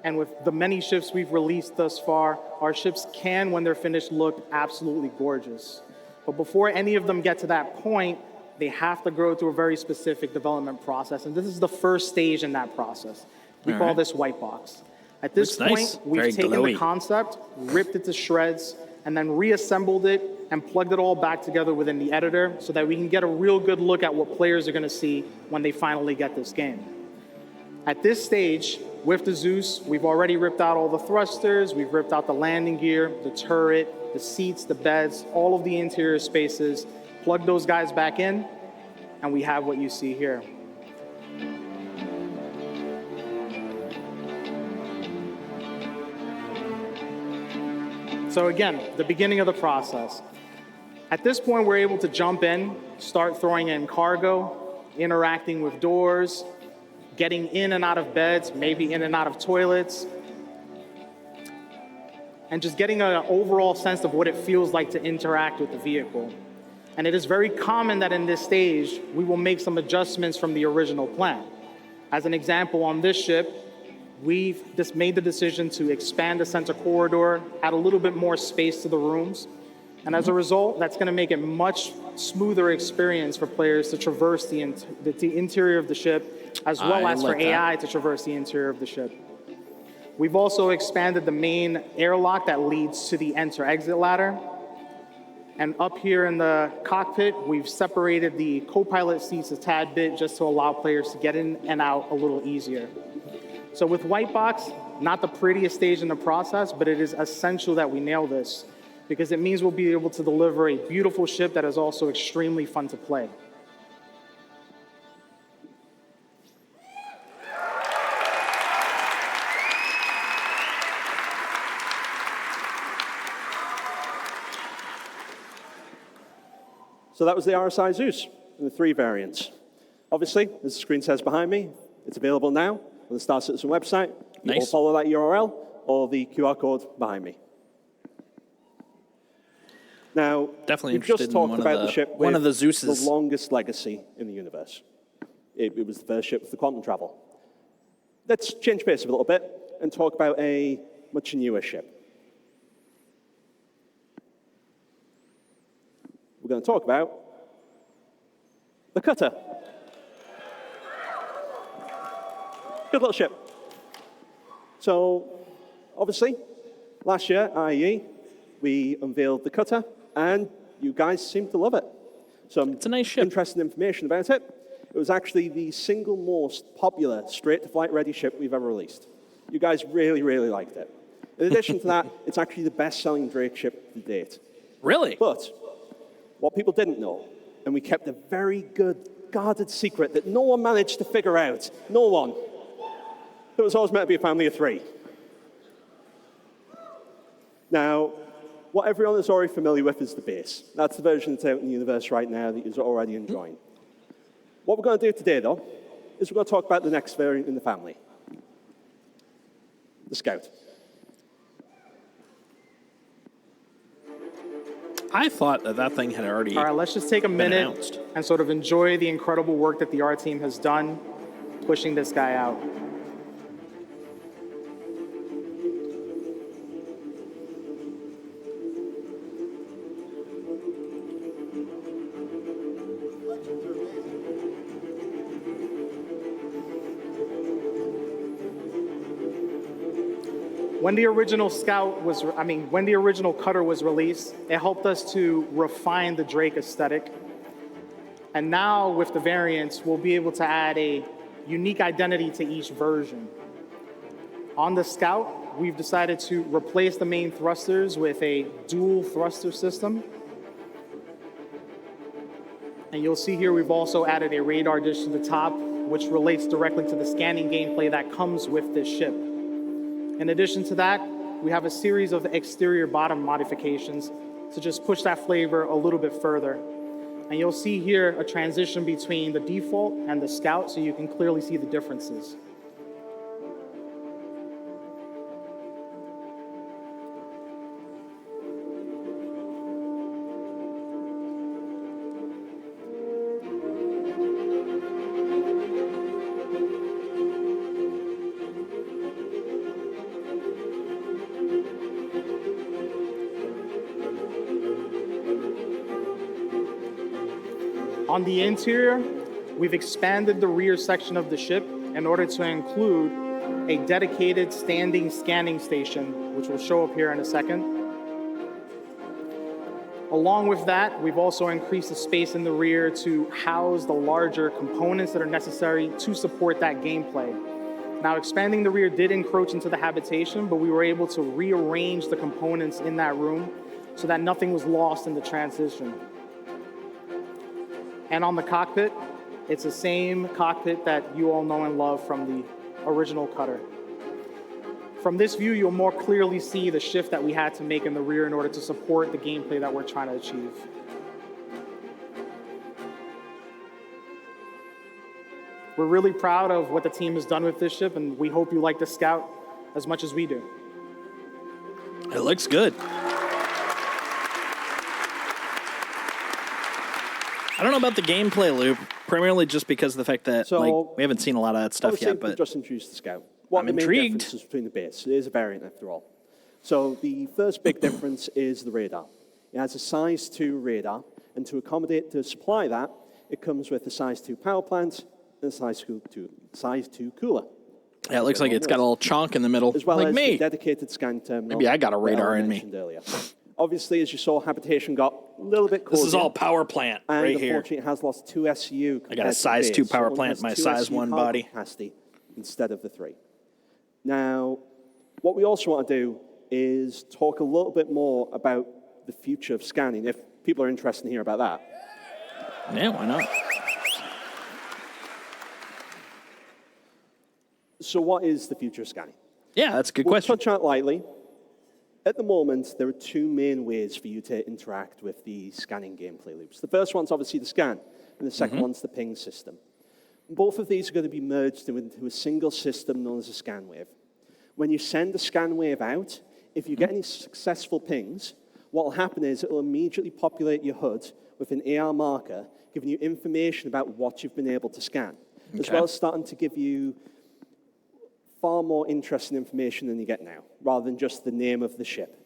and with the many ships we've released thus far, our ships can, when they're finished, look absolutely gorgeous. But before any of them get to that point, they have to go through a very specific development process, and this is the first stage in that process. We call this white box. At this point, we've taken the concept, ripped it to shreds, and then reassembled it and plugged it all back together within the editor so that we can get a real good look at what players are going to see when they finally get this game. At this stage, with the Zeus, we've already ripped out all the thrusters, we've ripped out the landing gear, the turret, the seats, the beds, all of the interior spaces, plugged those guys back in, and we have what you see here. So again, the beginning of the process. At this point, we're able to jump in, start throwing in cargo, interacting with doors, getting in and out of beds, maybe in and out of toilets, and just getting an overall sense of what it feels like to interact with the vehicle. And it is very common that in this stage, we will make some adjustments from the original plan. As an example, on this ship, we've just made the decision to expand the center corridor, add a little bit more space to the rooms. And as a result, that's going to make it much smoother experience for players to traverse the interior of the ship, as well as for AI to traverse the interior of the ship. We've also expanded the main airlock that leads to the enter-exit ladder. And up here in the cockpit, we've separated the co-pilot seats a tad bit just to allow players to get in and out a little easier. So with white box, not the prettiest stage in the process, but it is essential that we nail this because it means we'll be able to deliver a beautiful ship that is also extremely fun to play. So that was the RSI Zeus in the 3 variants. Obviously, as the screen says behind me, it's available now on the Star Citizen website. You will follow that URL or the QR code behind me. Now, definitely we've just talked about the ship one of the with Zeuses. the longest legacy in the universe. It was the first ship with the quantum travel. Let's change pace a little bit and talk about a much newer ship. We're going to talk about the Cutter. Good little ship. So, obviously, last year, IEE we unveiled the cutter, and you guys seem to love it. It's a nice ship. Interesting information about it. It was actually the single most popular straight-to-flight ready ship we've ever released. You guys really, really liked it. In addition to that, it's actually the best-selling Drake ship to date. Really? But what people didn't know, and we kept a very good guarded secret that no one managed to figure out, no one, it was always meant to be a family of 3. Now, what everyone is already familiar with is the base. That's the version that's out in the universe right now that you're already enjoying. What we're going to do today, though, is we're going to talk about the next variant in the family, the Scout. I thought that thing had already All right, let's just take a minute announced. and sort of enjoy the incredible work that the art team has done pushing this guy out. When the original when the original cutter was released, it helped us to refine the Drake aesthetic. And now with the variants, we'll be able to add a unique identity to each version. On the Scout, we've decided to replace the main thrusters with a dual thruster system. And you'll see here we've also added a radar dish to the top, which relates directly to the scanning gameplay that comes with this ship. In addition to that, we have a series of exterior bottom modifications to just push that flavor a little bit further. And you'll see here a transition between the default and the Scout, so you can clearly see the differences. On the interior, we've expanded the rear section of the ship in order to include a dedicated standing scanning station, which will show up here in a second. Along with that, we've also increased the space in the rear to house the larger components that are necessary to support that gameplay. Now, expanding the rear did encroach into the habitation, but we were able to rearrange the components in that room so that nothing was lost in the transition. And on the cockpit, it's the same cockpit that you all know and love from the original cutter. From this view, you'll more clearly see the shift that we had to make in the rear in order to support the gameplay that we're trying to achieve. We're really proud of what the team has done with this ship, and we hope you like the Scout as much as we do. It looks good. I don't know about the gameplay loop, primarily just because of the fact that we haven't seen a lot of that stuff yet. But we just introduced the Scout. What I'm intrigued. The main difference is between the base? It is a variant after all. So the first big difference is the radar. It has a size 2 radar, and to supply that, it comes with a size 2 power plant and a size 2 cooler. Yeah, it looks like it's got a little chonk in the middle, as well like as me. the dedicated scan terminal. Maybe I got a radar in me. Earlier. Obviously, as you saw, habitation got a little bit cozier. This is all power plant and right here. Unfortunately, it has lost 2 SU. I got a size 2 power plant, my size 1 body. Capacity instead of the 3. Now, what we also want to do is talk a little bit more about the future of scanning, if people are interested in hearing about that. Yeah, why not? So what is the future of scanning? Yeah, that's a good we'll question. Touch on it lightly. At the moment, there are 2 main ways for you to interact with the scanning gameplay loops. The first one's obviously the scan, and the second one's the ping system. Both of these are going to be merged into a single system known as a scan wave. When you send a scan wave out, if you get any successful pings, what will happen is it will immediately populate your HUD with an AR marker, giving you information about what you've been able to scan, as well as starting to give you far more interesting information than you get now, rather than just the name of the ship.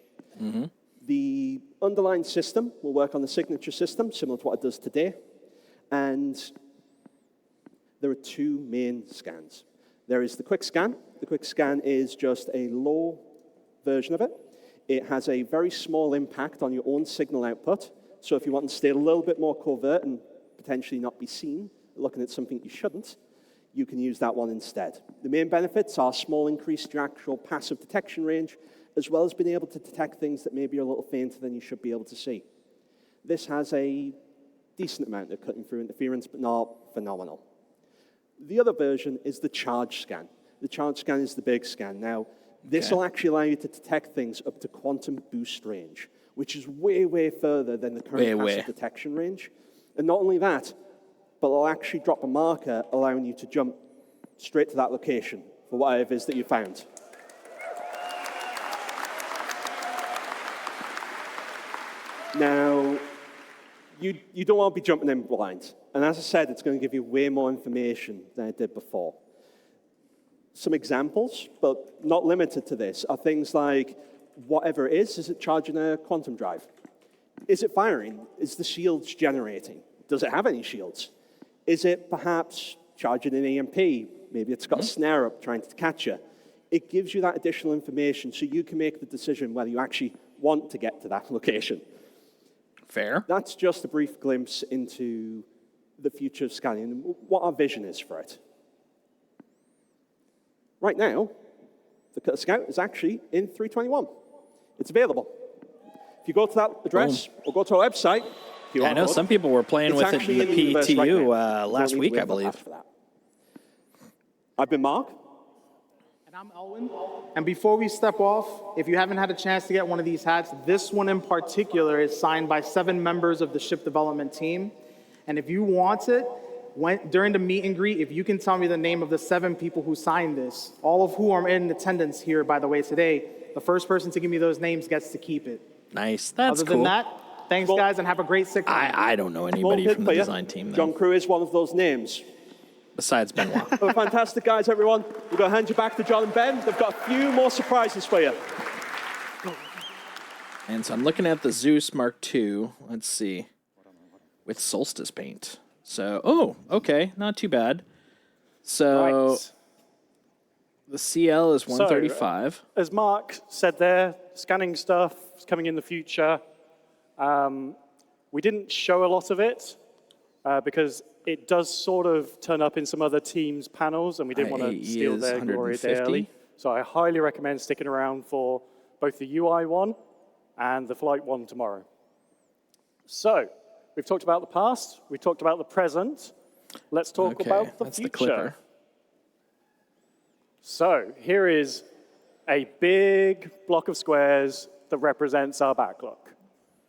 The underlying system will work on the signature system, similar to what it does today. And there are 2 main scans. There is the quick scan. The quick scan is just a low version of it. It has a very small impact on your own signal output. So if you want to stay a little bit more covert and potentially not be seen looking at something you shouldn't, you can use that one instead. The main benefits are small increase to your actual passive detection range, as well as being able to detect things that maybe are a little fainter than you should be able to see. This has a decent amount of cutting through interference, but not phenomenal. The other version is the charge scan. The charge scan is the big scan. Now, this will actually allow you to detect things up to quantum boost range, which is way, way further than the current passive detection range. And not only that, but it'll actually drop a marker allowing you to jump straight to that location for whatever it is that you found. Now, you don't want to be jumping in blind. And as I said, it's going to give you way more information than it did before. Some examples, but not limited to this, are things like whatever it is it charging a quantum drive? Is it firing? Is the shields generating? Does it have any shields? Is it perhaps charging an EMP? Maybe it's got a snare up trying to catch you. It gives you that additional information so you can make the decision whether you actually want to get to that location. Fair. That's just a brief glimpse into the future of scanning and what our vision is for it. Right now, the Cutter Scout is actually in 321. It's available. If you go to that address or go to our website, I know some people were playing with it in the PTU last week, I believe. I've been Mark. And I'm Elwin. And before we step off, if you haven't had a chance to get one of these hats, this one in particular is signed by 7 members of the ship development team. And if you want it, during the meet and greet, if you can tell me the name of the 7 people who signed this, all of who are in attendance here, by the way, today, the first person to give me those names gets to keep it. Nice. That's Other than that, thanks, guys, and have a great sick night. I don't know anybody from the design team, though. John Crew is one of those names. Besides Benoit. Well, fantastic, guys, everyone. We're going to hand you back to John and Ben. They've got a few more surprises for you. And so I'm looking at the Zeus Mark II. Let's see. With Solstice paint. So, okay, not too bad. So, Right. the CL is 135. So, as Mark said there, scanning stuff is coming in the future. We didn't show a lot of it because it does sort of turn up in some other teams' panels, and we didn't want to steal their glory early. So I highly recommend sticking around for both the UI one and the flight one tomorrow. So, we've talked about the past, we've talked about the present. Let's talk about the future. The Clipper. So, here is a big block of squares that represents our backlog.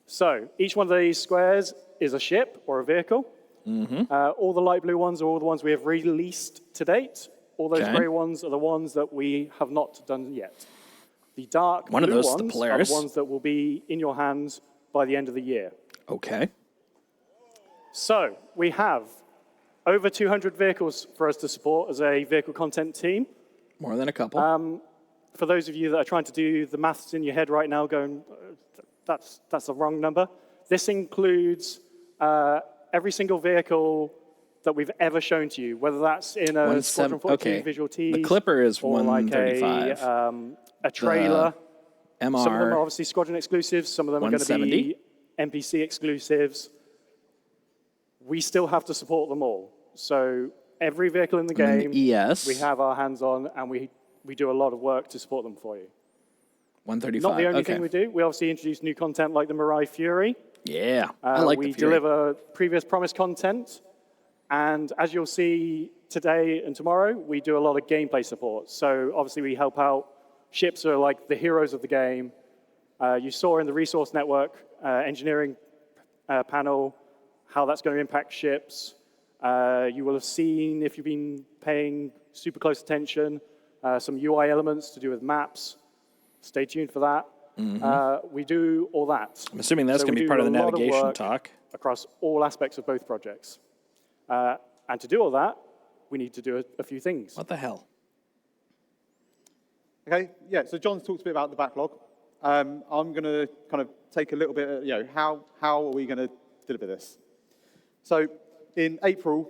So, each one of these squares is a ship or a vehicle. All the light blue ones are all the ones we have released to date. All those gray ones are the ones that we have not done yet. The dark blue ones are the ones that will be in your hands by the end of the year. Okay. So, we have over 200 vehicles for us to support as a vehicle content team. More than a couple. For those of you that are trying to do the maths in your head right now, going, that's the wrong number. This includes every single vehicle that we've ever shown to you, whether that's in a Squadron 42 visual tease. The Clipper is or 135. Like a trailer. MR. Some of them are obviously Squadron exclusives. Some of them are going to be NPC exclusives. We still have to support them all. So every vehicle in the game, we have our hands on, and we do a lot of work to support them for you. 135. Not the only thing we do. We obviously introduce new content like the Mirai Fury. Yeah, I like the Fury. We deliver previous promised content. And as you'll see today and tomorrow, we do a lot of gameplay support. So obviously we help out. Ships are like the heroes of the game. You saw in the resource network engineering panel how that's going to impact ships. You will have seen, if you've been paying super close attention, some UI elements to do with maps. Stay tuned for that. We do all that. I'm assuming that's going to be part of the navigation talk. Across all aspects of both projects. And to do all that, we need to do a few things. What the hell? Okay, yeah, so John's talked a bit about the backlog. I'm going to kind of take a little bit, how are we going to deliver this? So in April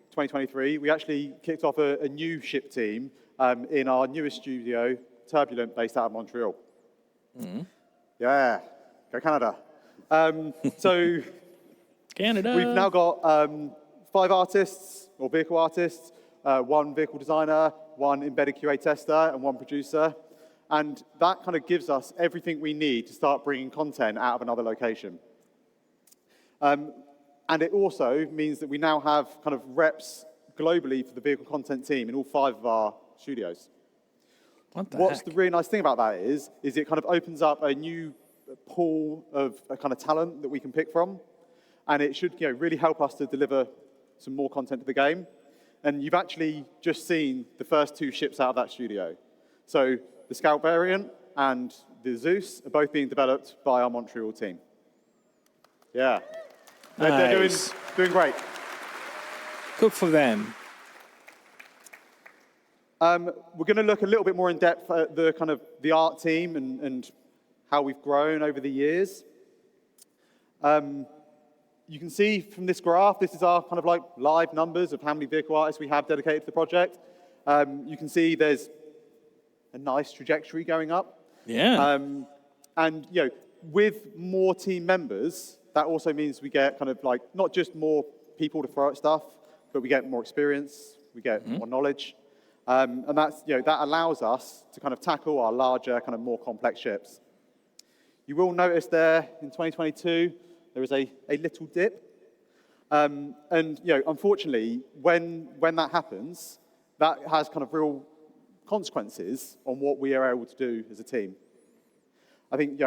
2023, we actually kicked off a new ship team in our newest studio, Turbulent, based out of Montreal. Yeah, go Canada. So Canada. We've now got 5 artists, or vehicle artists, 1 vehicle designer, 1 embedded QA tester, and 1 producer. And that kind of gives us everything we need to start bringing content out of another location. And it also means that we now have kind of reps globally for the vehicle content team in all 5 of our studios. What's the really nice thing about that is it kind of opens up a new pool of a kind of talent that we can pick from. And it should really help us to deliver some more content to the game. And you've actually just seen the first 2 ships out of that studio. So the Scout variant and the Zeus are both being developed by our Montreal team. Yeah. They're doing great. Good for them. We're going to look a little bit more in depth at the art team and how we've grown over the years. You can see from this graph, this is our kind of like live numbers of how many vehicle artists we have dedicated to the project. You can see there's a nice trajectory going up. Yeah. And with more team members, that also means we get kind of like not just more people to throw at stuff, but we get more experience, we get more knowledge. And that's, that allows us to kind of tackle our larger, kind of more complex ships. You will notice there in 2022, there is a little dip. And unfortunately, when that happens, that has kind of real consequences on what we are able to do as a team. I think,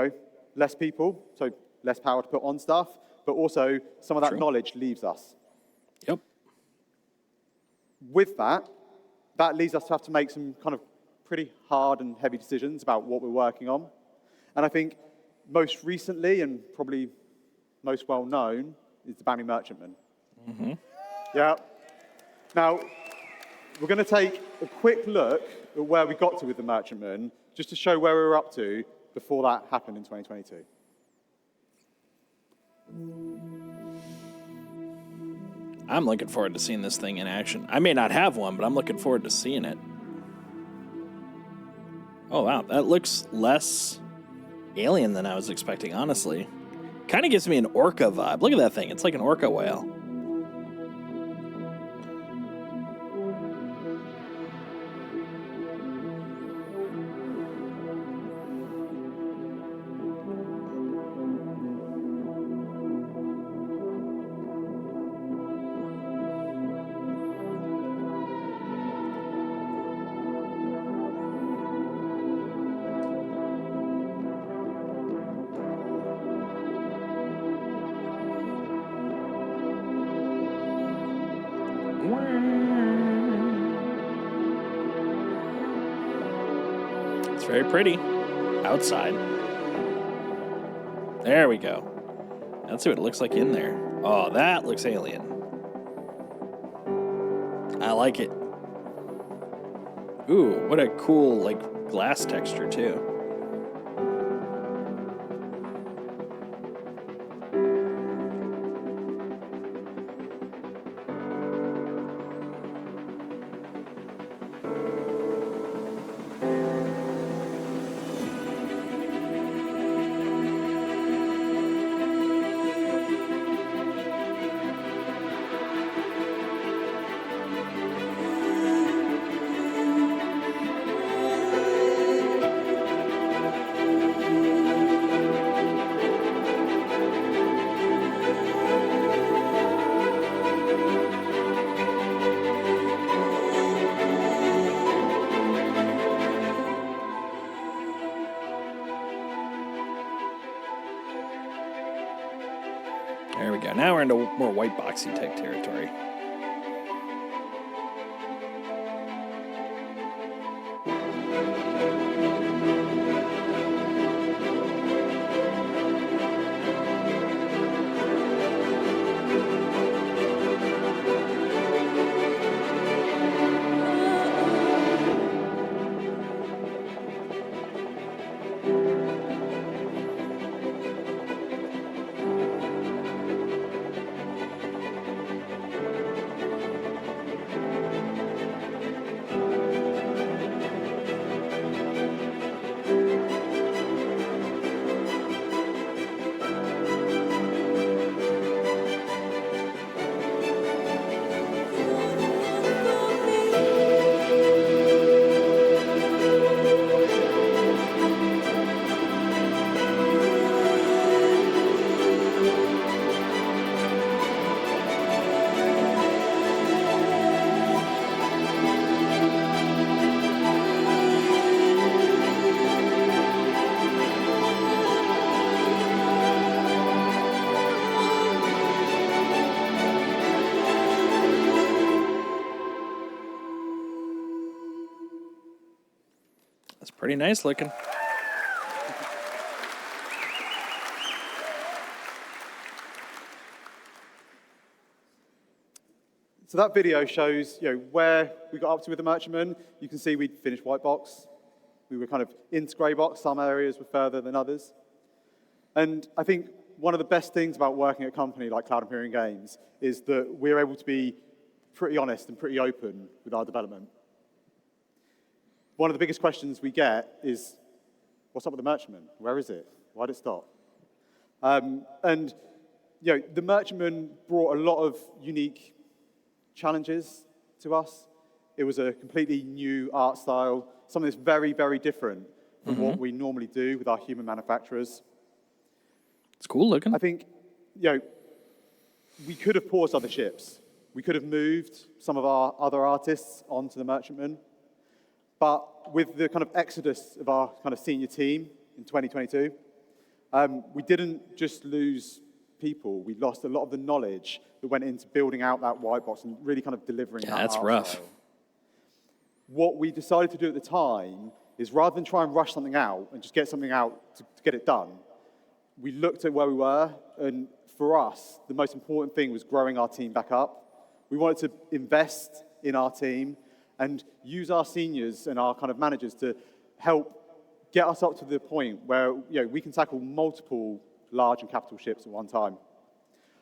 less people, so less power to put on stuff, but also some of that knowledge leaves us. Yep. With that leads us to have to make some kind of pretty hard and heavy decisions about what we're working on. And I think most recently, and probably most well known, is the Bounty Merchantman. Mm-hmm. Yeah. Now, we're going to take a quick look at where we got to with the Merchantman, just to show where we were up to before that happened in 2022. I'm looking forward to seeing this thing in action. I may not have one, but I'm looking forward to seeing it. Oh, wow. That looks less alien than I was expecting, honestly. Kind of gives me an orca vibe. Look at that thing. It's like an orca whale. It's very pretty outside. There we go. Let's see what it looks like in there. Oh, that looks alien. I like it. Ooh, what a cool, like, glass texture, too. There we go. Now we're into more white boxy type territory. That's pretty nice looking. So that video shows where we got up to with the Merchantman. You can see we'd finished white box. We were kind of into grey box. Some areas were further than others. And I think one of the best things about working at a company like Cloud Imperium Games is that we're able to be pretty honest and pretty open with our development. One of the biggest questions we get is, what's up with the Merchantman? Where is it? Why did it stop? And the Merchantman brought a lot of unique challenges to us. It was a completely new art style, something that's very, very different from what we normally do with our human manufacturers. It's cool looking. I think, we could have paused other ships. We could have moved some of our other artists onto the Merchantman. But with the kind of exodus of our kind of senior team in 2022, we didn't just lose people. We lost a lot of the knowledge that went into building out that white box and really kind of delivering that that's art rough. style. What we decided to do at the time is rather than try and rush something out and just get something out to get it done, we looked at where we were, and for us, the most important thing was growing our team back up. We wanted to invest in our team and use our seniors and our kind of managers to help get us up to the point where we can tackle multiple large and capital ships at one time.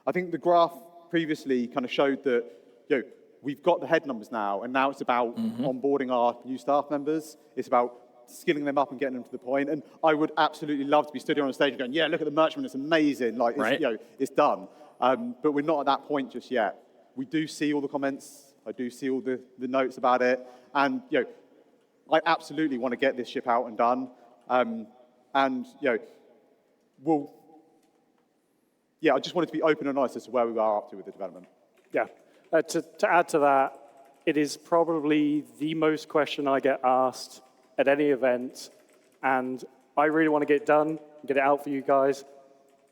I think the graph previously kind of showed that we've got the head numbers now, and now it's about onboarding our new staff members. It's about skilling them up and getting them to the point. And I would absolutely love to be stood here on stage and going, yeah, look at the Merchantman, it's amazing, like, it's, it's done. But we're not at that point just yet. We do see all the comments. I do see all the notes about it. And, I absolutely want to get this ship out and done. I just wanted to be open and honest as to where we are up to with the development. Yeah. To add to that, it is probably the most question I get asked at any event, and I really want to get it done, get it out for you guys,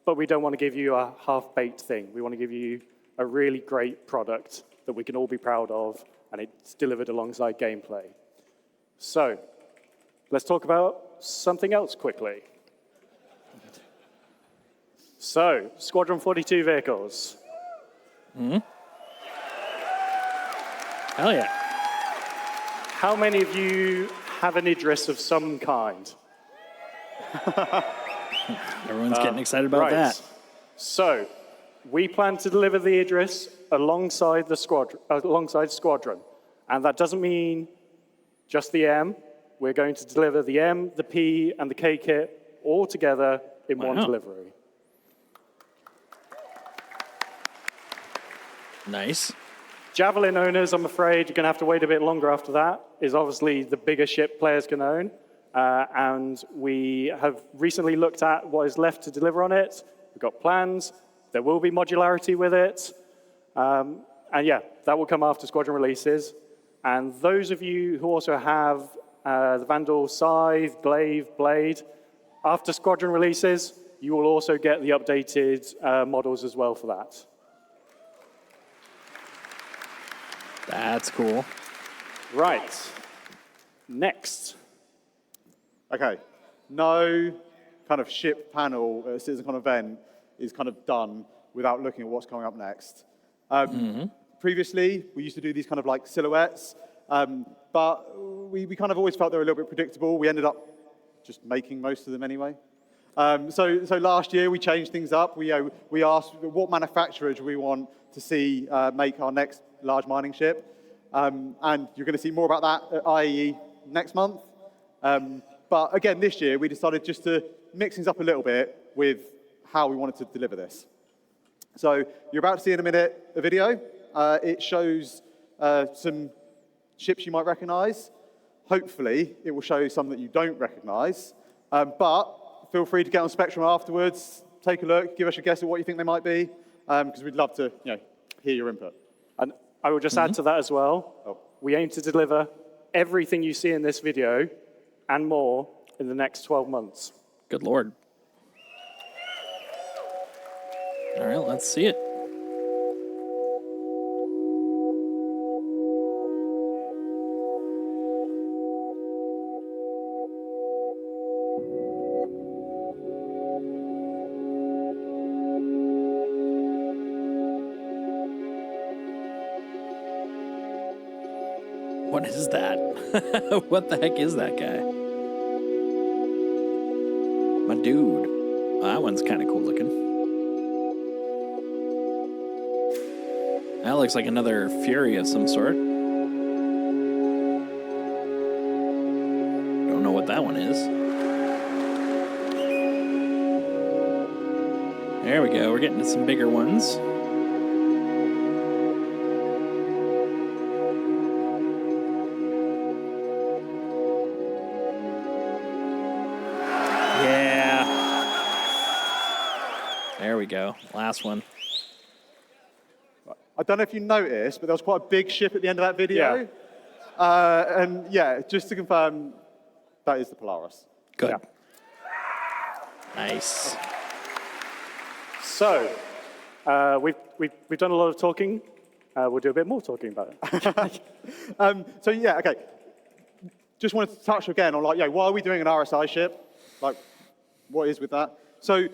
but we don't want to give you a half-baked thing. We want to give you a really great product that we can all be proud of, and it's delivered alongside gameplay. So, let's talk about something else quickly. So, Squadron 42 vehicles. Hell yeah. How many of you have an Idris of some kind? Everyone's getting excited about that. So, we plan to deliver the Idris alongside the Squadron, and that doesn't mean just the M. We're going to deliver the M, the P, and the K kit all together in one delivery. Nice. Javelin owners, I'm afraid you're going to have to wait a bit longer after that, is obviously the bigger ship players can own. And we have recently looked at what is left to deliver on it. We've got plans. There will be modularity with it. And yeah, that will come after Squadron releases. And those of you who also have the Vandal Scythe, Glaive, Blade, after Squadron releases, you will also get the updated models as well for that. That's cool. Right. Next. Okay. No kind of ship panel at a CitizenCon event is kind of done without looking at what's coming up next. Previously, we used to do these kind of like silhouettes, but we kind of always felt they were a little bit predictable. We ended up just making most of them anyway. So last year, we changed things up. We asked what manufacturer do we want to see make our next large mining ship. And you're going to see more about that at IEE next month. But again, this year, we decided just to mix things up a little bit with how we wanted to deliver this. So you're about to see in a minute a video. It shows some ships you might recognize. Hopefully, it will show you some that you don't recognize. But feel free to get on Spectrum afterwards, take a look, give us a guess at what you think they might be, because we'd love to hear your input. And I will just add to that as well. We aim to deliver everything you see in this video and more in the next 12 months. Good Lord. All right, let's see it. What is that? What the heck is that guy? My dude. Oh, that one's kind of cool looking. That looks like another Fury of some sort. Don't know what that one is. There we go. We're getting to some bigger ones. There we go. Last one. I don't know if you noticed, but there was quite a big ship at the end of that video. Yeah. And yeah, just to confirm, that is the Polaris. Good. Yeah. Nice. So, we've done a lot of talking. We'll do a bit more talking about it. So yeah, okay. Just wanted to touch again on like, why are we doing an RSI ship? Like, what is with that? So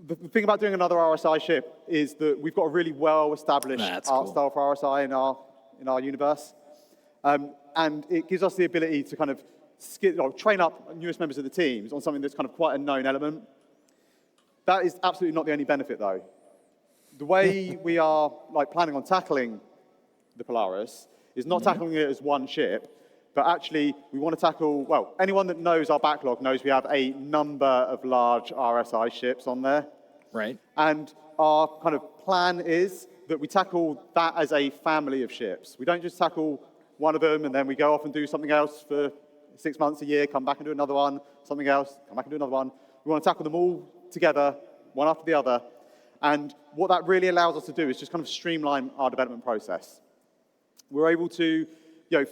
the thing about doing another RSI ship is that we've got a really well-established art style for RSI in our universe. And it gives us the ability to kind of train up newest members of the teams on something that's kind of quite a known element. That is absolutely not the only benefit, though. The way we are planning on tackling the Polaris is not tackling it as one ship, but actually we want to tackle, well, anyone that knows our backlog knows we have a number of large RSI ships on there. Right. And our kind of plan is that we tackle that as a family of ships. We don't just tackle one of them and then we go off and do something else for 6 months, a year, come back and do another one, something else, come back and do another one. We want to tackle them all together, one after the other. And what that really allows us to do is just kind of streamline our development process. We're able to,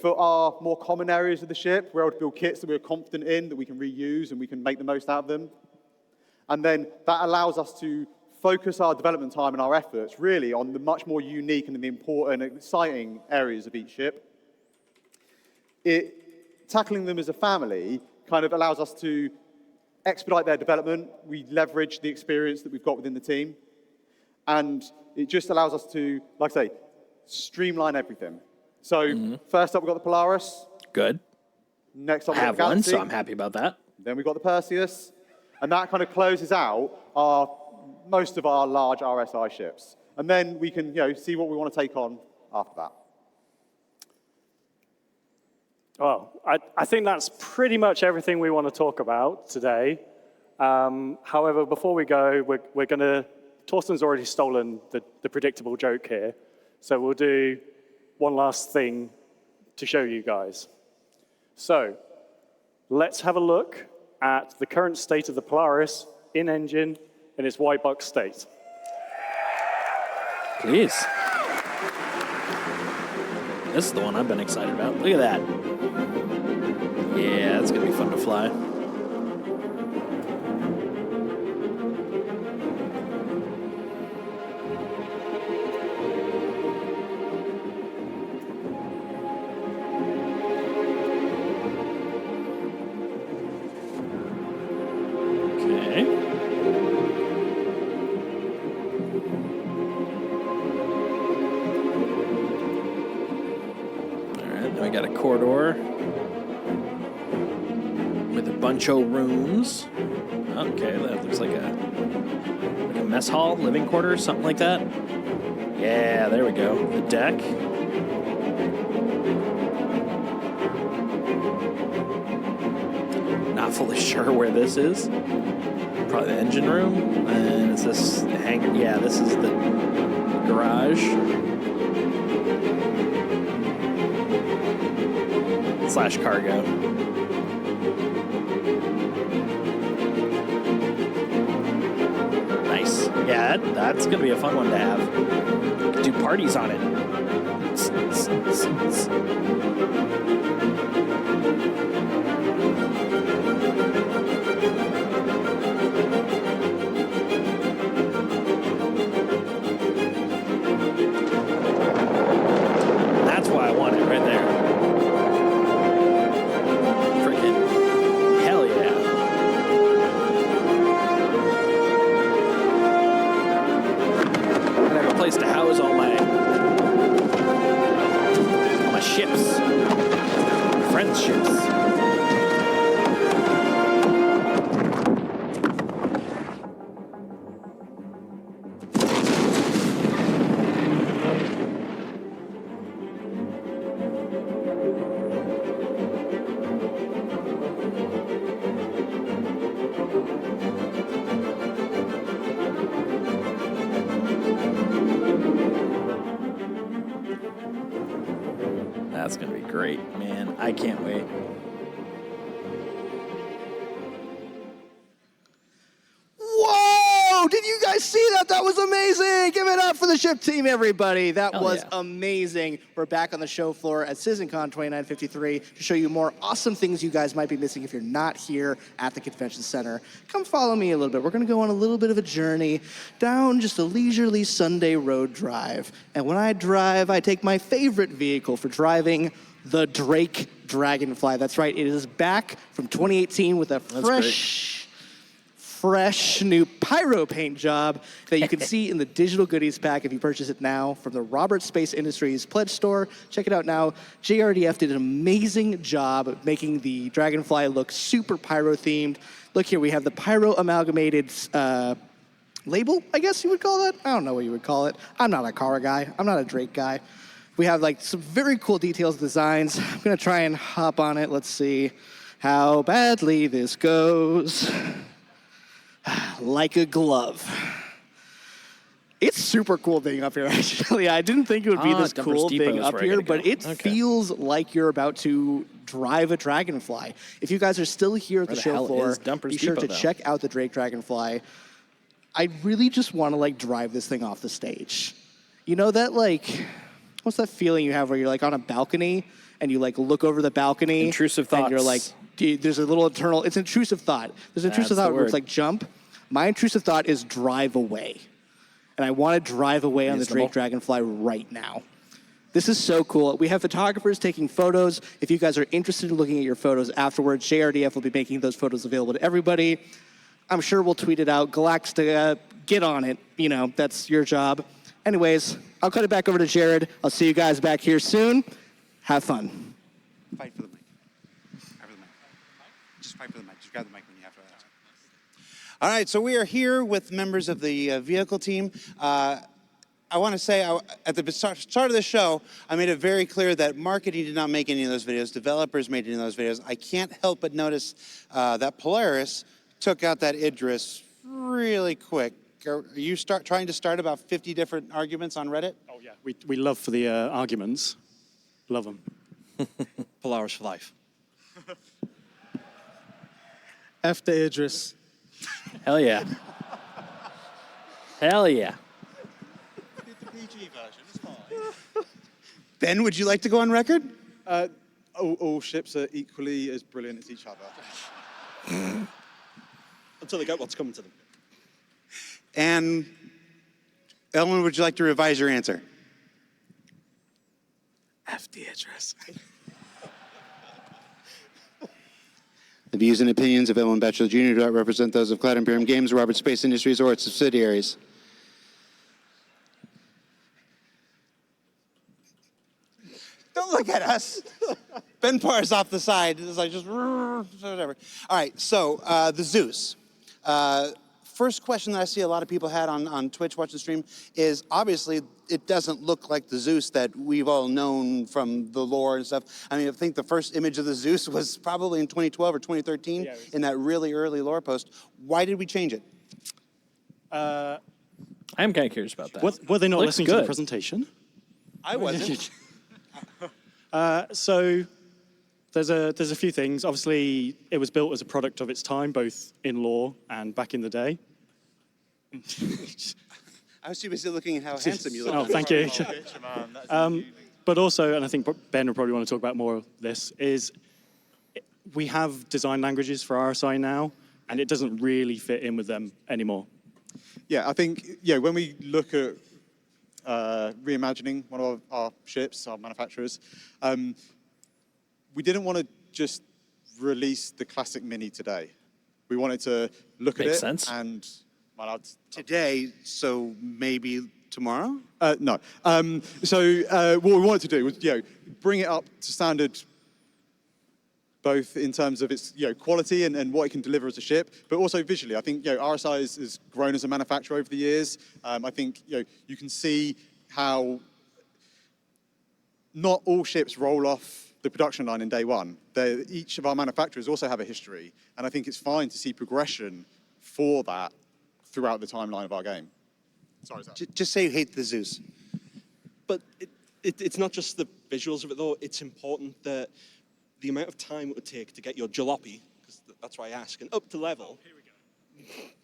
for our more common areas of the ship, we're able to build kits that we're confident in, that we can reuse and we can make the most out of them. And then that allows us to focus our development time and our efforts really on the much more unique and the important and exciting areas of each ship. Tackling them as a family kind of allows us to expedite their development. We leverage the experience that we've got within the team. And it just allows us to, like I say, streamline everything. So first up, we've got the Polaris. Good. Next up, I we've have got the one, Galaxy. so I'm happy about that. Then we've got the Perseus. And that kind of closes out most of our large RSI ships. And then we can see what we want to take on after that. Well, I think that's pretty much everything we want to talk about today. However, before we go, we're going to... Torsten's already stolen the predictable joke here. So we'll do one last thing to show you guys. So let's have a look at the current state of the Polaris in engine in its white box state. Please. This is the one I've been excited about. Look at that. Yeah, it's going to be fun to fly. We got a corridor with a bunch of rooms. Okay, that looks like a mess hall, living quarters, something like that. Yeah, there we go. The deck. Not fully sure where this is. Probably the engine room. And is this the hangar? Yeah, this is the garage. / cargo. Nice. Yeah, that's going to be a fun one to have. You could do parties on it. That's why I want it right there. To house all my ships. defense ships. That's going to be great, man. I can't wait. Whoa! Did you guys see that? That was amazing! Give it up for the ship team, everybody. That was amazing. We're back on the show floor at CitizenCon 2953 to show you more awesome things you guys might be missing if you're not here at the convention center. Come follow me a little bit. We're going to go on a little bit of a journey down just a leisurely Sunday road drive. And when I drive, I take my favorite vehicle for driving, the Drake Dragonfly. That's right. It is back from 2018 with a fresh new pyro paint job that you can see in the digital goodies pack if you purchase it now from the Robert Space Industries pledge store. Check it out now. JRDF did an amazing job of making the Dragonfly look super pyro themed. Look here, we have the pyro amalgamated label, I guess you would call it. I don't know what you would call it. I'm not a car guy. I'm not a Drake guy. We have like some very cool details, designs. I'm gonna try and hop on it. Let's see how badly this goes. Like a glove. It's super cool being up here, actually. I didn't think it would be this cool being up here, but it feels like you're about to drive a Dragonfly. If you guys are still here at the show floor, be sure to check out the Drake Dragonfly. I really just want to like drive this thing off the stage. You know that like, what's that feeling you have where you're like on a balcony and you like look over the balcony? Intrusive thoughts. And you're like, there's a little internal, it's intrusive thought. There's intrusive thought where it's like jump. My intrusive thought is drive away. And I want to drive away on the Drake Dragonfly right now. This is so cool. We have photographers taking photos. If you guys are interested in looking at your photos afterwards, JRDF will be making those photos available to everybody. I'm sure we'll tweet it out. Galactica, get on it. You know, that's your job. Anyways, I'll cut it back over to Jared. I'll see you guys back here soon. Have fun. Fight for the mic. Fight for the mic. Just fight for the mic. Just grab the mic when you have to ask. All right, so we are here with members of the vehicle team. I want to say at the start of the show, I made it very clear that marketing did not make any of those videos. Developers made any of those videos. I can't help but notice that Polaris took out that Idris really quick. Are you trying to start about 50 different arguments on Reddit? Oh, yeah. We love for the arguments. Love them. Polaris for life. F the Idris. Hell yeah. Hell yeah. Get the PG version, it's fine. Ben, would you like to go on record? All ships are equally as brilliant as each other. Until they get what's coming to them. And Ellen, would you like to revise your answer? F the Idris. The views and opinions of Ellen Batchelor Jr. do not represent those of Cloud Imperium Games, Robert Space Industries, or its subsidiaries. Don't look at us. Ben Parr's off the side. It's like just whatever. All right, so the Zeus. First question that I see a lot of people had on Twitch watching the stream is obviously it doesn't look like the Zeus that we've all known from the lore and stuff. I mean, I think the first image of the Zeus was probably in 2012 or 2013 in that really early lore post. Why did we change it? I am kind of curious about that. Were they not listening to the presentation? I wasn't. So there's a few things. Obviously, it was built as a product of its time, both in lore and back in the day. I was too busy looking at how handsome you look. Oh, thank you. But also, and I think Ben will probably want to talk about more of this, is we have design languages for RSI now, and it doesn't really fit in with them anymore. Yeah, I think, when we look at reimagining one of our ships, our manufacturers, we didn't want to just release the classic Mini today. We wanted to look at it and... Today, so maybe tomorrow? No. So what we wanted to do was, bring it up to standard both in terms of its quality and what it can deliver as a ship, but also visually. I think RSI has grown as a manufacturer over the years. I think you can see how not all ships roll off the production line in day one. Each of our manufacturers also have a history, and I think it's fine to see progression for that throughout the timeline of our game. Sorry, Zach. Just say you hate the Zeus. But it's not just the visuals of it, though. It's important that the amount of time it would take to get your jalopy, because that's why I ask, and up to level. Here we go.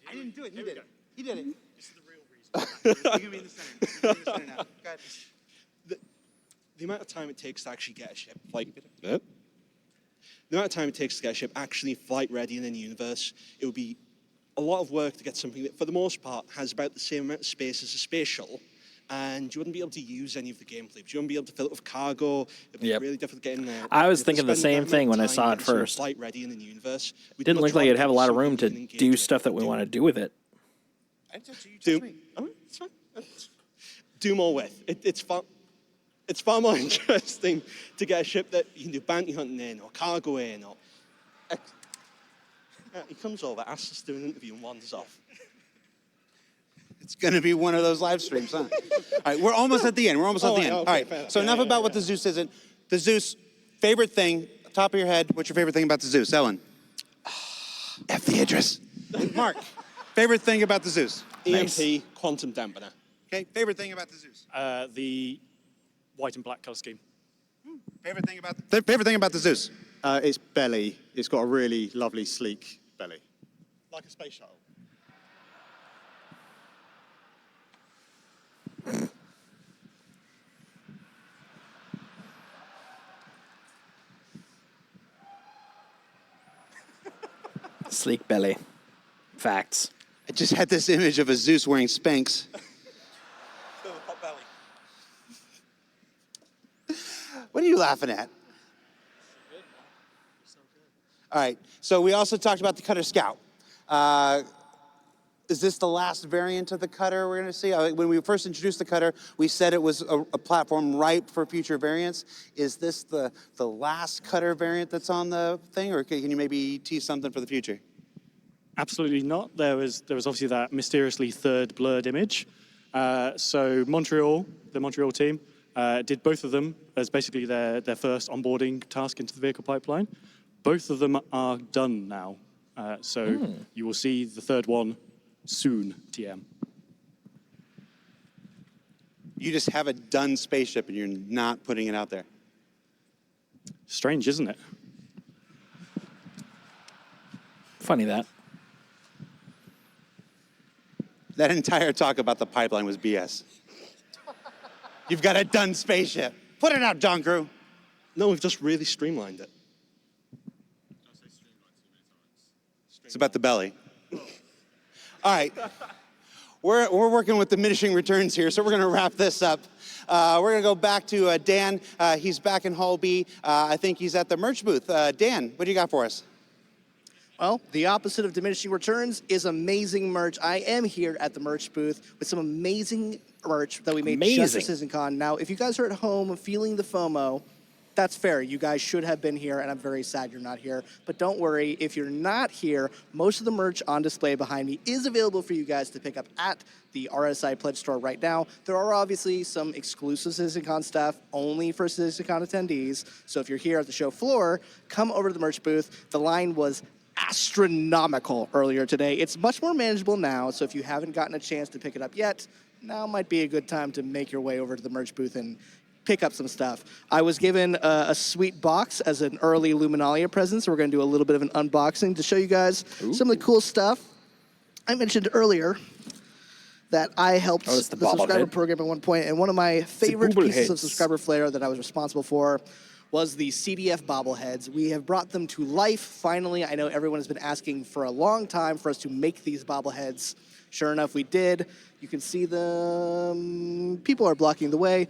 I didn't do it. He did it. He did it. This is the real reason. You can be in the center. You can be in the center now. Go ahead. The amount of time it takes to actually get a ship, the amount of time it takes to get a ship actually flight ready in any universe, it would be a lot of work to get something that, for the most part, has about the same amount of space as a space shuttle. And you wouldn't be able to use any of the gameplay. You wouldn't be able to fill it with cargo. It'd be really difficult to get in there. I was thinking the same thing when I saw it first. Flight ready in the universe. It didn't look like it'd have a lot of room to do stuff that we want to do with it. Do more with. It's far more interesting to get a ship that you can do bounty hunting in, or cargo in, or... He comes over, asks us to do an interview, and wanders off. It's going to be one of those live streams, huh? All right, we're almost at the end. We're almost at the end. Okay, All right, fair. so enough about what the Zeus isn't. The Zeus, favorite thing, top of your head, what's your favorite thing about the Zeus? Ellen? F the Idris. Mark, favorite thing about the Zeus? EMP, quantum dampener. Okay, favorite thing about the Zeus? The white and black color scheme. Favorite thing about the Zeus? Its belly. It's got a really lovely, sleek belly. Like a space shuttle. Sleek belly. Facts. I just had this image of a Zeus wearing Spanx. What are you laughing at? All right, so we also talked about the Cutter Scout. Is this the last variant of the Cutter we're going to see? When we first introduced the Cutter, we said it was a platform ripe for future variants. Is this the last Cutter variant that's on the thing, or can you maybe tease something for the future? Absolutely not. There was obviously that mysteriously third blurred image. So the Montreal team, did both of them as basically their first onboarding task into the vehicle pipeline. Both of them are done now. So you will see the third one soon, TM. You just have a done spaceship and you're not putting it out there. Strange, isn't it? Funny that. That entire talk about the pipeline was BS. You've got a done spaceship. Put it out, John Crew. No, we've just really streamlined it. It's about the belly. All right. We're working with diminishing returns here, so we're going to wrap this up. We're going to go back to Dan. He's back in Hall B. I think he's at the merch booth. Dan, what do you got for us? Well, the opposite of diminishing returns is amazing merch. I am here at the merch booth with some amazing merch that we made just for CitizenCon. Now, if you guys are at home feeling the FOMO, that's fair. You guys should have been here, and I'm very sad you're not here. But don't worry, if you're not here, most of the merch on display behind me is available for you guys to pick up at the RSI Pledge Store right now. There are obviously some exclusive CitizenCon stuff only for CitizenCon attendees. So if you're here at the show floor, come over to the merch booth. The line was astronomical earlier today. It's much more manageable now, so if you haven't gotten a chance to pick it up yet, now might be a good time to make your way over to the merch booth and pick up some stuff. I was given a sweet box as an early Luminalia present, so we're going to do a little bit of an unboxing to show you guys some of the cool stuff. I mentioned earlier that I helped the subscriber program at one point, and one of my favorite pieces of subscriber flair that I was responsible for was the CDF bobbleheads. We have brought them to life, finally. I know everyone has been asking for a long time for us to make these bobbleheads. Sure enough, we did. You can see them. People are blocking the way.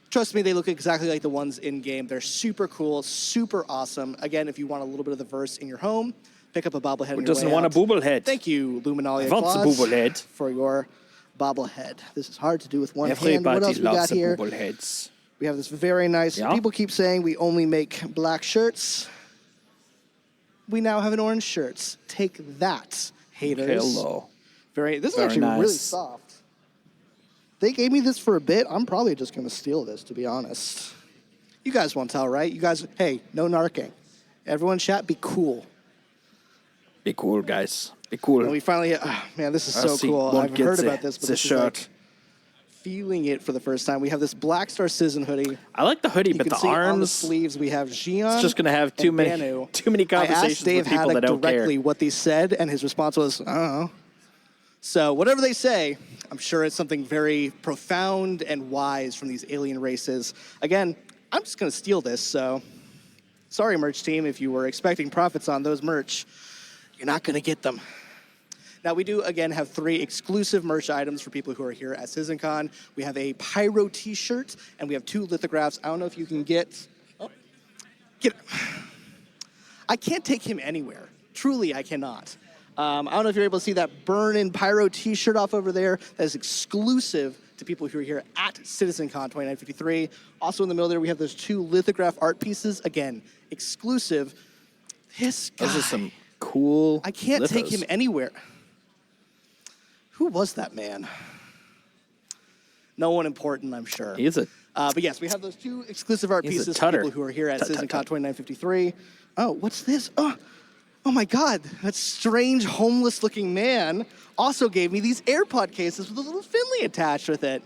Trust me, they look exactly like the ones in-game. They're super cool, super awesome. Again, if you want a little bit of the verse in your home, pick up a bobblehead. Who doesn't want a bobblehead? Thank you, Luminalia Claus, for your bobblehead. This is hard to do with one hand. What else we got here? Bobbleheads. We have this very nice, people keep saying we only make black shirts. we now have an orange shirt. Take that, haters. Hello. This is Very actually nice. really soft. They gave me this for a bit. I'm probably just going to steal this, to be honest. You guys won't tell, right? You guys, hey, no narking. Everyone chat, be cool. Be cool, guys. Be cool. And we finally, man, this is so cool. I've heard about this, but this is like feeling it for the first time. We have this Black Star Citizen hoodie. I like the hoodie, you but can the see arms. on the sleeves we have Xion. It's just going to have too many conversations I asked Dave with people that don't directly care. what they said, and his response was, I don't know. So whatever they say, I'm sure it's something very profound and wise from these alien races. Again, I'm just going to steal this, so sorry, merch team, if you were expecting profits on those merch, you're not going to get them. Now, we do, again, have 3 exclusive merch items for people who are here at CitizenCon. We have a Pyro t-shirt, and we have 2 lithographs. I don't know if you can get... I can't take him anywhere. Truly, I cannot. I don't know if you're able to see that Burn-In Pyro t-shirt off over there. That is exclusive to people who are here at CitizenCon 2953. Also in the middle there, we have those 2 lithograph art pieces. Again, exclusive. This guy... Those are some cool I can't take lithos. him anywhere. Who was that man? No one important, I'm sure. He's a... but yes, we have those 2 exclusive art He's a pieces for tutter. people who are here at Tut, tut, CitizenCon tut. 2953. Oh, what's this? Oh my God, that strange homeless-looking man also gave me these AirPod cases with a little Finley attached with it.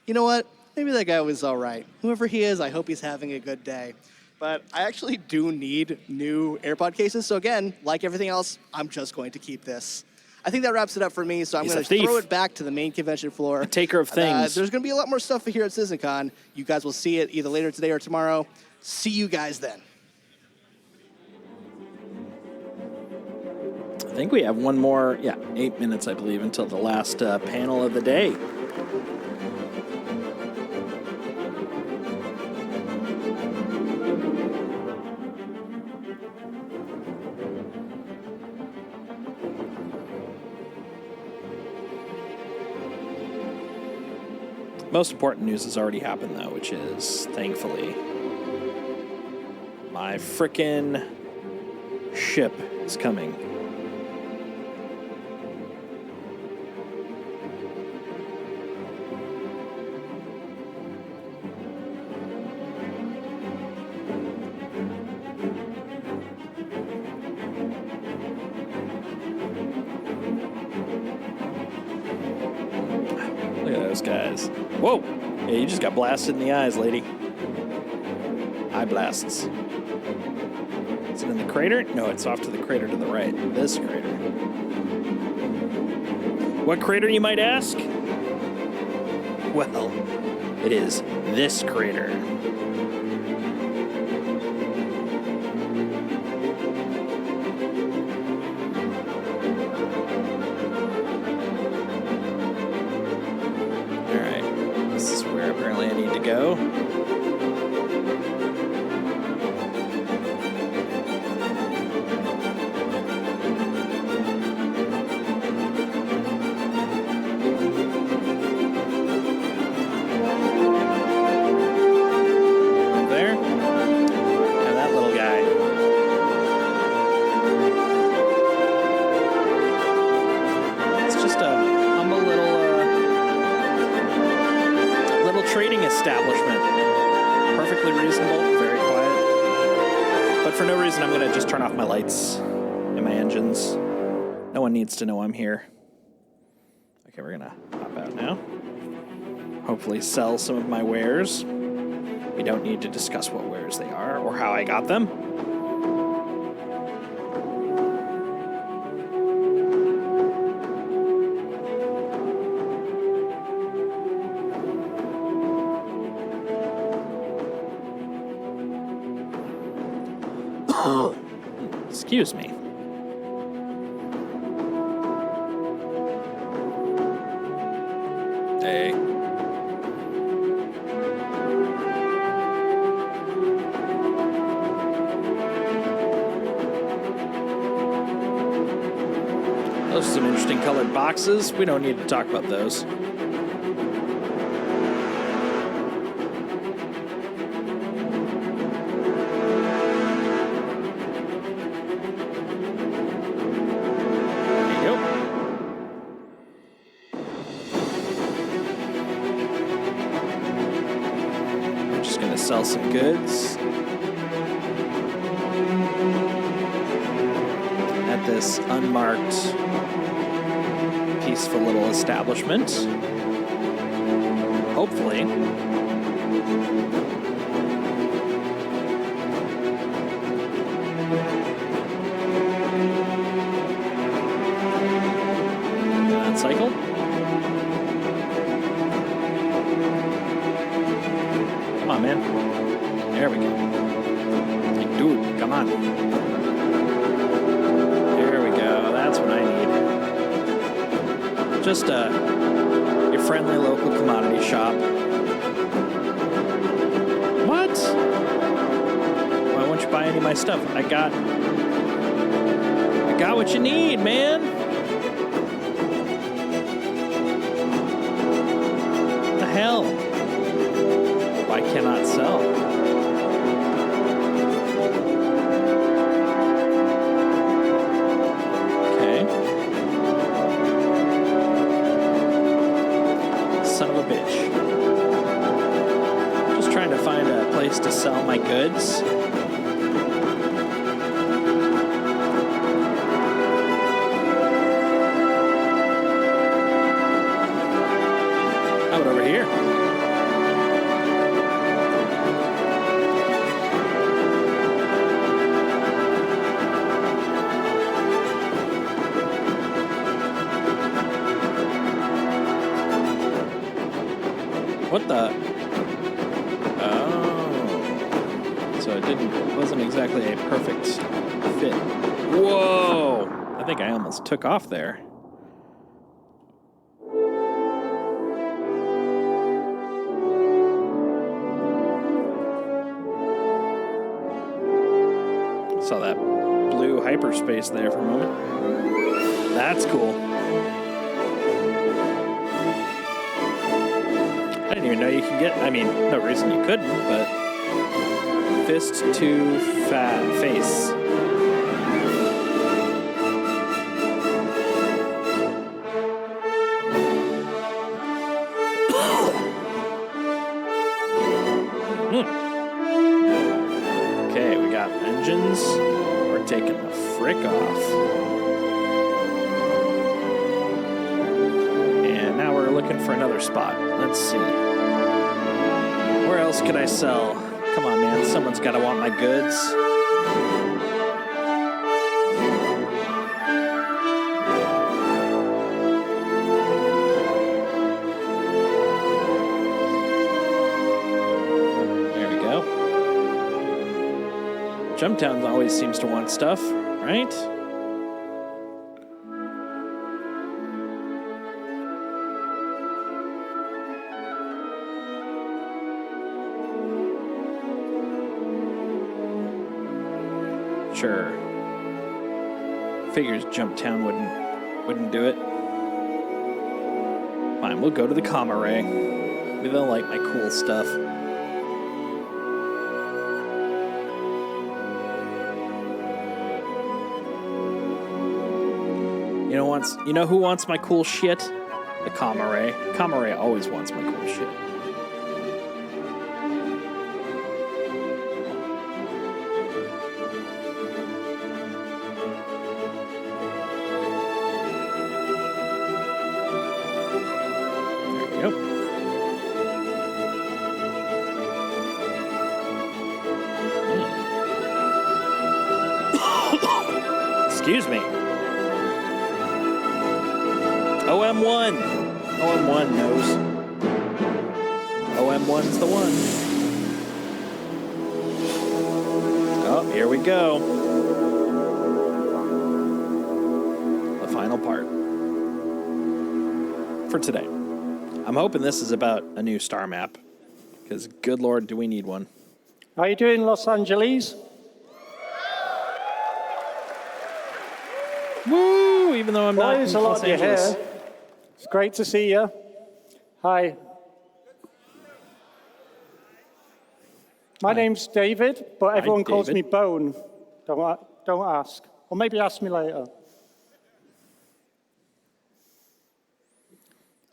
You know what? Maybe that guy was all right. Whoever he is, I hope he's having a good day. But I actually do need new AirPod cases, so again, like everything else, I'm just going to keep this. I think that wraps it up for me, so I'm He's going a to thief. throw it back to the main convention floor. A taker of things. There's going to be a lot more stuff here at CitizenCon. You guys will see it either later today or tomorrow. See you guys then. I think we have one more, 8 minutes, I believe, until the last panel of the day. Most important news has already happened, though, which is, thankfully, my frickin' ship is coming. Look at those guys. Whoa! Yeah, you just got blasted in the eyes, lady. Eye blasts. Is it in the crater? No, it's off to the crater to the right. This crater. What crater, you might ask? Well, it is this crater. This is where apparently I need to go. There. And that little guy. It's just a humble little trading establishment. Perfectly reasonable, very quiet. But for no reason, I'm going to just turn off my lights and my engines. No one needs to know I'm here. Okay, we're going to hop out now. Hopefully sell some of my wares. We don't need to discuss what wares they are or how I got them. Excuse me. Hey. Those are some interesting colored boxes. We don't need to talk about those. sell some goods at this unmarked, peaceful little establishment. Hopefully. Cycle. Come on, man. There we go. Hey, dude, come on. There we go. That's what I need. Just your friendly local commodity shop. What? Why won't you buy any of my stuff? I got what you need, man. What the hell? Why cannot sell? Okay. Son of a bitch. Just trying to find a place to sell my goods. How about over here? What the? Oh. So it wasn't exactly a perfect fit. Whoa! I think I almost took off there. Saw that blue hyperspace there for a moment. That's cool. I didn't even know you can get, I mean, no reason you couldn't, but fist to face. Okay, we got engines. We're taking the frick off. And now we're looking for another spot. Let's see. Where else could I sell? Come on, man. Someone's got to want my goods. There we go. Jumptown always seems to want stuff, right? Sure. Figures Jumptown wouldn't do it. Fine, we'll go to the Comma Ray. Maybe they'll like my cool stuff. You know who wants my cool shit? The Comma Ray. Comma Ray always wants my cool shit. Excuse me. OM1. OM1 knows. OM1's the one. Oh, here we go. The final part. For today. I'm hoping this is about a new star map. Because, good Lord, do we need one. How are you doing, Los Angeles? Woo! Even though I'm not in Los Angeles. Here. It's great to see you. Hi. My name's David, but everyone calls me Bone. Don't ask. Or maybe ask me later.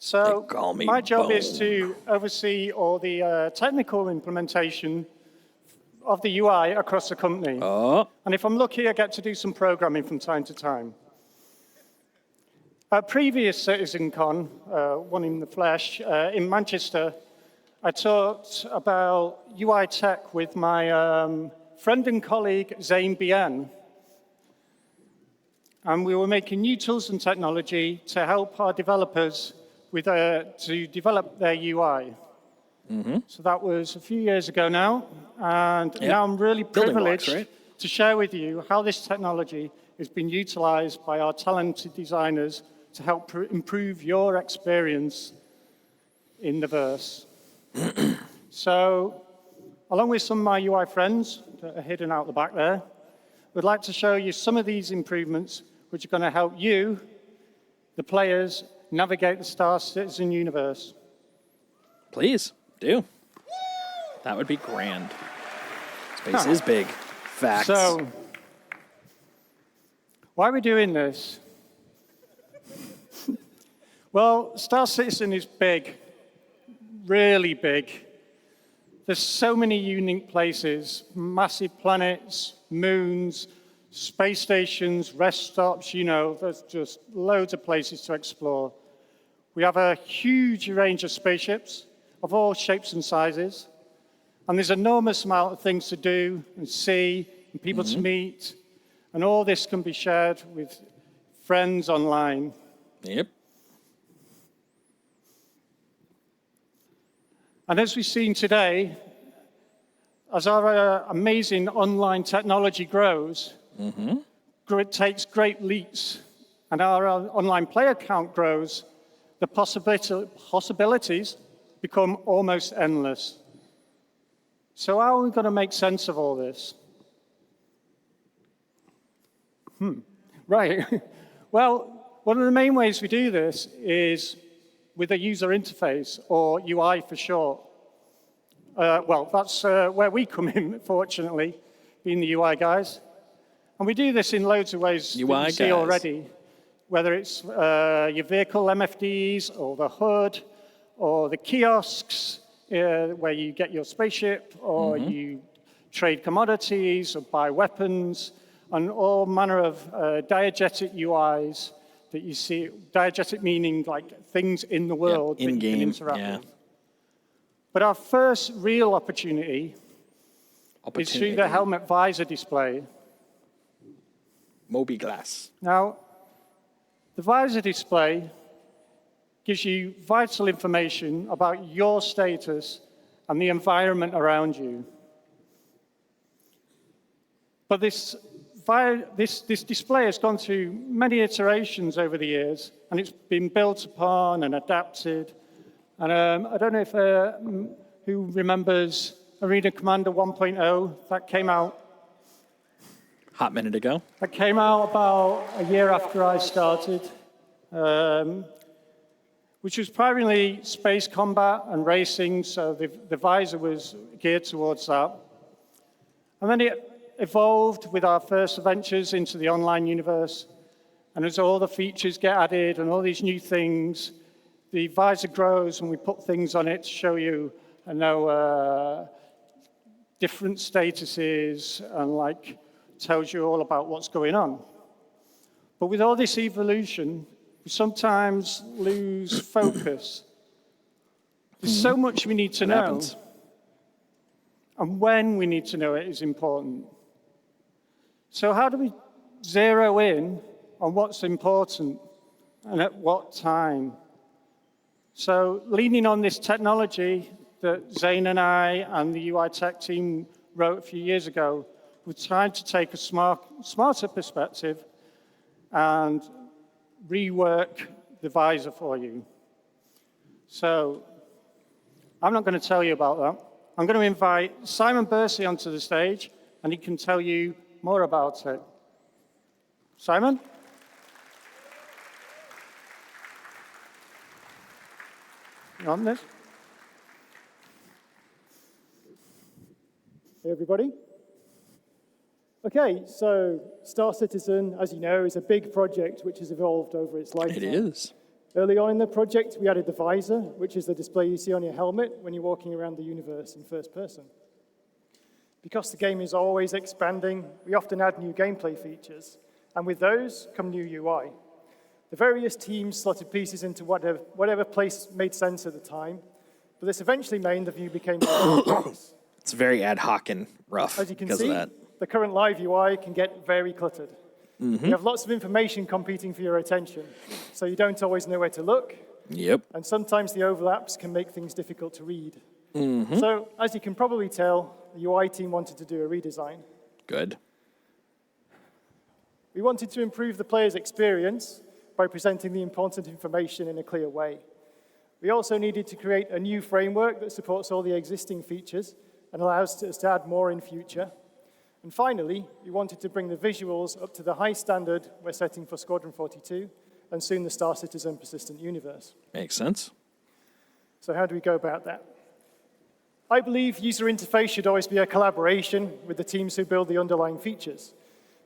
So call me my job is Bone. to oversee all the technical implementation of the UI across the company. And if I'm lucky, I get to do some programming from time to time. At previous CitizenCon, one in the flesh, in Manchester, I talked about UI tech with my friend and colleague, Zain Bien. And we were making new tools and technology to help our developers with, to develop their UI. So that was a few years ago now. And now I'm really Building privileged blocks, right? to share with you how this technology is being utilized by our talented designers to help improve your experience in the verse. So, along with some of my UI friends that are hidden out the back there, we'd like to show you some of these improvements which are going to help you, the players, navigate the Star Citizen universe. Please, do. That would be grand. Space is big. Facts. So, why are we doing this? Well, Star Citizen is big, really big. There's so many unique places, massive planets, moons, space stations, rest stops, you know, there's just loads of places to explore. We have a huge range of spaceships of all shapes and sizes, and there's an enormous amount of things to do and see and people to meet, and all this can be shared with friends online. Yep. And as we've seen today, as our amazing online technology grows, it takes great leaps, and our online player count grows, the possibilities become almost endless. So how are we going to make sense of all this? Right. Well, one of the main ways we do this is with a user interface, or UI for short. Well, that's where we come in, fortunately, being the UI guys. And we do this in loads of ways that you see already, whether it's your vehicle MFDs, or the hood, or the kiosks, where you get your spaceship, or you trade commodities, or buy weapons, and all manner of diegetic UIs that you see. Diegetic meaning like things in the world that you can interact with. But our first real opportunity is through the helmet visor display. Moby Glass. Now, the visor display gives you vital information about your status and the environment around you. But this display has gone through many iterations over the years, and it's been built upon and adapted. And I don't know if who remembers Arena Commander 1.0 that came out. Hot minute ago. That came out about a year after I started, which was primarily space combat and racing, so the visor was geared towards that. And then it evolved with our first adventures into the online universe. And as all the features get added and all these new things, the visor grows and we put things on it to show you, different statuses and like tells you all about what's going on. But with all this evolution, we sometimes lose focus. There's so much we need to know. And when we need to know it is important. So how do we zero in on what's important and at what time? So leaning on this technology that Zain and I and the UI tech team wrote a few years ago, we're trying to take a smarter perspective and rework the visor for you. So I'm not going to tell you about that. I'm going to invite Simon Bursey onto the stage, and he can tell you more about it. Simon? You on this? Hey, everybody. Okay, so Star Citizen, as you know, is a big project which has evolved over its lifetime. It is. Early on in the project, we added the visor, which is the display you see on your helmet when you're walking around the universe in first person. Because the game is always expanding, we often add new gameplay features, and with those come new UI. The various teams slotted pieces into whatever place made sense at the time, but this eventually meant the view became more complex. It's very ad hoc and rough As you can because see, of that. the current live UI can get very cluttered. Mm-hmm. You have lots of information competing for your attention, so you don't always know where to look. Yep. And sometimes the overlaps can make things difficult to read. Mm-hmm. So, as you can probably tell, the UI team wanted to do a redesign. Good. We wanted to improve the player's experience by presenting the important information in a clear way. We also needed to create a new framework that supports all the existing features and allows us to add more in future. And finally, we wanted to bring the visuals up to the high standard we're setting for Squadron 42 and soon the Star Citizen persistent universe. Makes sense. So how do we go about that? I believe user interface should always be a collaboration with the teams who build the underlying features.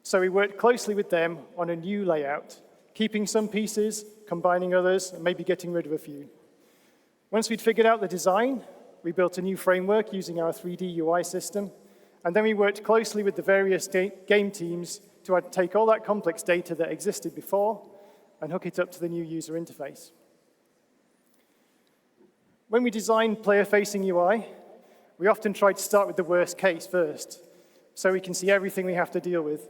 So we worked closely with them on a new layout, keeping some pieces, combining others, and maybe getting rid of a few. Once we'd figured out the design, we built a new framework using our 3D UI system, and then we worked closely with the various game teams to take all that complex data that existed before and hook it up to the new user interface. When we designed player-facing UI, we often tried to start with the worst case first, so we can see everything we have to deal with.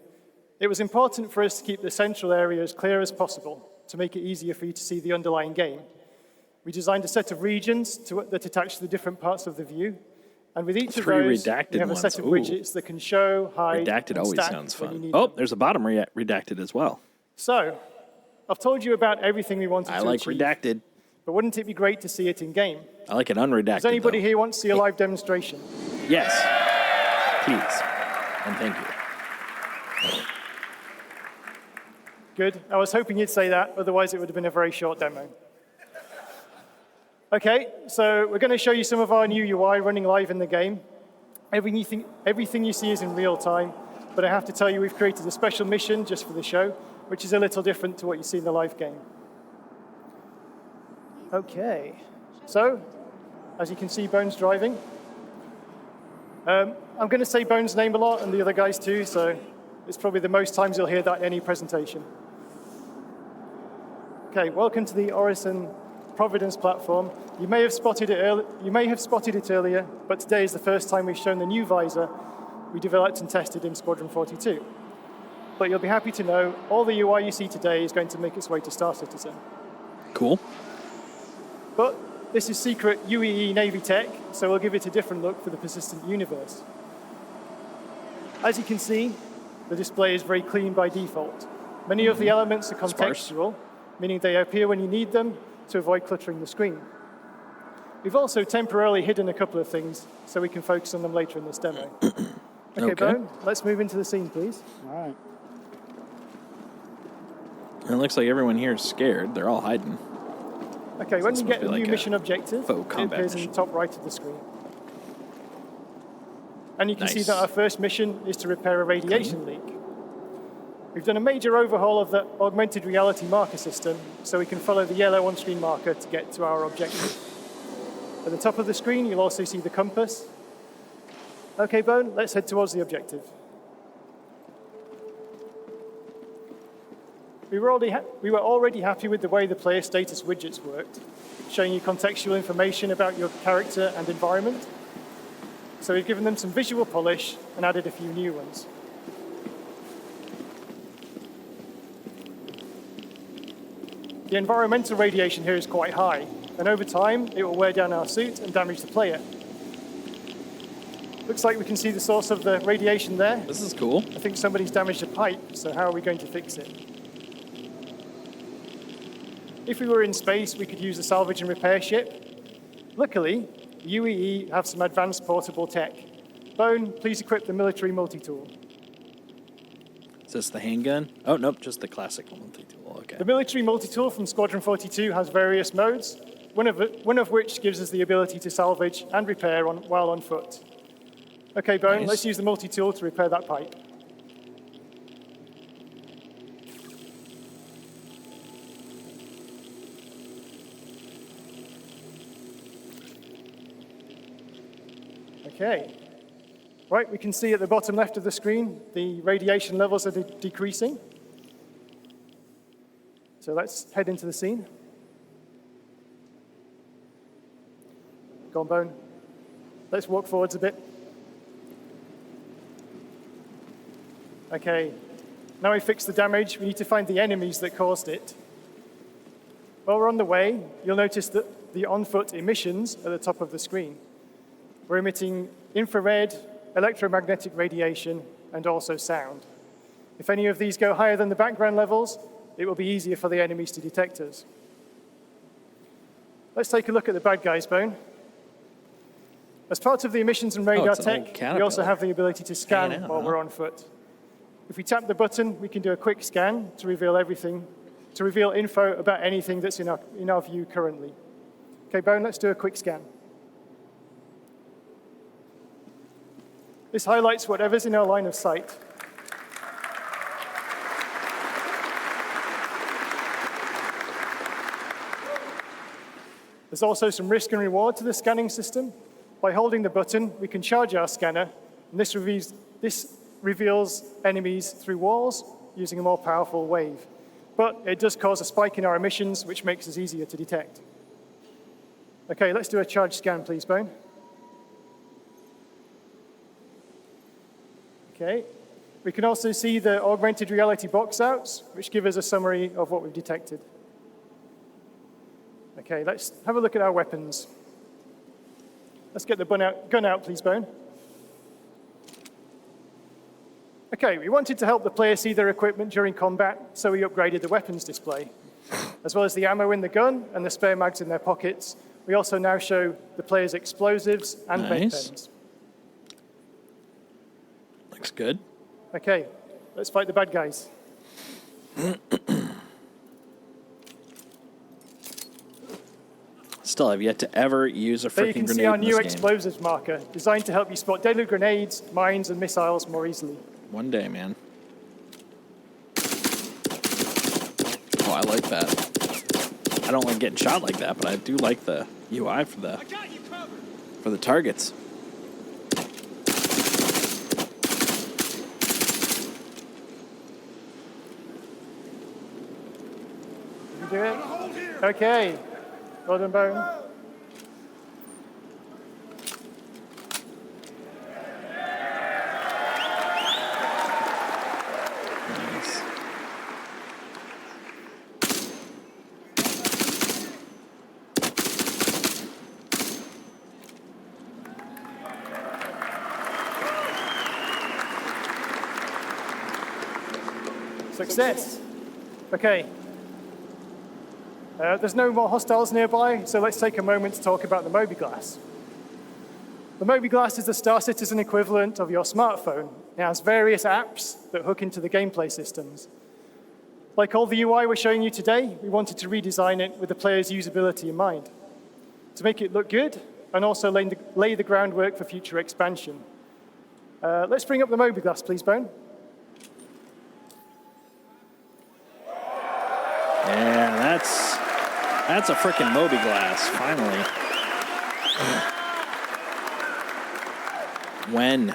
It was important for us to keep the central area as clear as possible to make it easier for you to see the underlying game. We designed a set of regions that attach to the different parts of the view, and with each of those, we have a set of widgets that can show, hide, Redacted and always stack sounds when you fun. need Oh, them. there's a bottom redacted as well. So, I've told you about everything we wanted I to like achieve, redacted. but wouldn't it be great to see it in game? I like it unredacted. Does anybody here want to see a live demonstration? Yes. Please. And thank you. Good. I was hoping you'd say that, otherwise it would have been a very short demo. Okay, so we're going to show you some of our new UI running live in the game. Everything you see is in real time, but I have to tell you we've created a special mission just for the show, which is a little different to what you see in the live game. Okay, so as you can see, Bones driving. I'm going to say Bones' name a lot, and the other guys too, so it's probably the most times you'll hear that in any presentation. Okay, welcome to the Orison Providence platform. You may have spotted it earlier, but today is the first time we've shown the new visor we developed and tested in Squadron 42. But you'll be happy to know all the UI you see today is going to make its way to Star Citizen. Cool. But this is secret UEE Navy tech, so we'll give it a different look for the persistent universe. As you can see, the display is very clean by default. Many of the elements are contextual, meaning they appear when you need them to avoid cluttering the screen. We've also temporarily hidden a couple of things so we can focus on them later in this demo. Okay, Bone, let's move into the scene, please. All right. It looks like everyone here is scared. They're all hiding. Okay, when you get a new mission objective, faux it combat appears in mission. the top right of the screen. And you can see Nice. that our first mission is to repair a radiation leak. We've done a major overhaul of the augmented reality marker system, so we can follow the yellow on-screen marker to get to our objective. At the top of the screen, you'll also see the compass. Okay, Bone, let's head towards the objective. We were already happy with the way the player status widgets worked, showing you contextual information about your character and environment. So we've given them some visual polish and added a few new ones. The environmental radiation here is quite high, and over time, it will wear down our suit and damage the player. Looks like we can see the source of the radiation there. This is cool. I think somebody's damaged a pipe, so how are we going to fix it? If we were in space, we could use a salvage and repair ship. Luckily, UEE have some advanced portable tech. Bone, please equip the military multi-tool. Is this the handgun? Oh, nope, just the classic multi-tool. Okay. The military multi-tool from Squadron 42 has various modes, one of which gives us the ability to salvage and repair while on foot. Okay, Bone, Nice. let's use the multi-tool to repair that pipe. Okay. Right, we can see at the bottom left of the screen, the radiation levels are decreasing. So let's head into the scene. Go on, Bone. Let's walk forwards a bit. Okay, now we fixed the damage, we need to find the enemies that caused it. While we're on the way, you'll notice that the on-foot emissions at the top of the screen. We're emitting infrared, electromagnetic radiation, and also sound. If any of these go higher than the background levels, it will be easier for the enemies to detect us. Let's take a look at the bad guys, Bone. As part of the emissions and radar tech, we also have the ability to scan while we're on foot. If we tap the button, we can do a quick scan to reveal everything, to reveal info about anything that's in our view currently. Okay, Bone, let's do a quick scan. This highlights whatever's in our line of sight. There's also some risk and reward to the scanning system. By holding the button, we can charge our scanner, and this reveals enemies through walls using a more powerful wave. But it does cause a spike in our emissions, which makes us easier to detect. Okay, let's do a charge scan, please, Bone. Okay, we can also see the augmented reality box outs, which give us a summary of what we've detected. Okay, let's have a look at our weapons. Let's get the gun out, please, Bone. Okay, we wanted to help the player see their equipment during combat, so we upgraded the weapons display. As well as the ammo in the gun and the spare mags in their pockets, we also now show the player's explosives and med pens. Looks good. Okay, let's fight the bad guys. Still have yet to ever use a freaking grenade. There you can see our new explosives marker, designed to help you spot deadly grenades, mines, and missiles more easily. One day, man. Oh, I like that. I don't like getting shot like that, but I do like the UI for the targets. You do it? Okay. Well done, Bone. Success. Okay. There's no more hostiles nearby, so let's take a moment to talk about the Mobiglass. The Mobiglass is the Star Citizen equivalent of your smartphone. It has various apps that hook into the gameplay systems. Like all the UI we're showing you today, we wanted to redesign it with the player's usability in mind, to make it look good and also lay the groundwork for future expansion. Let's bring up the Mobiglass, please, Bone. Yeah, that's a frickin' Mobiglass, finally. When?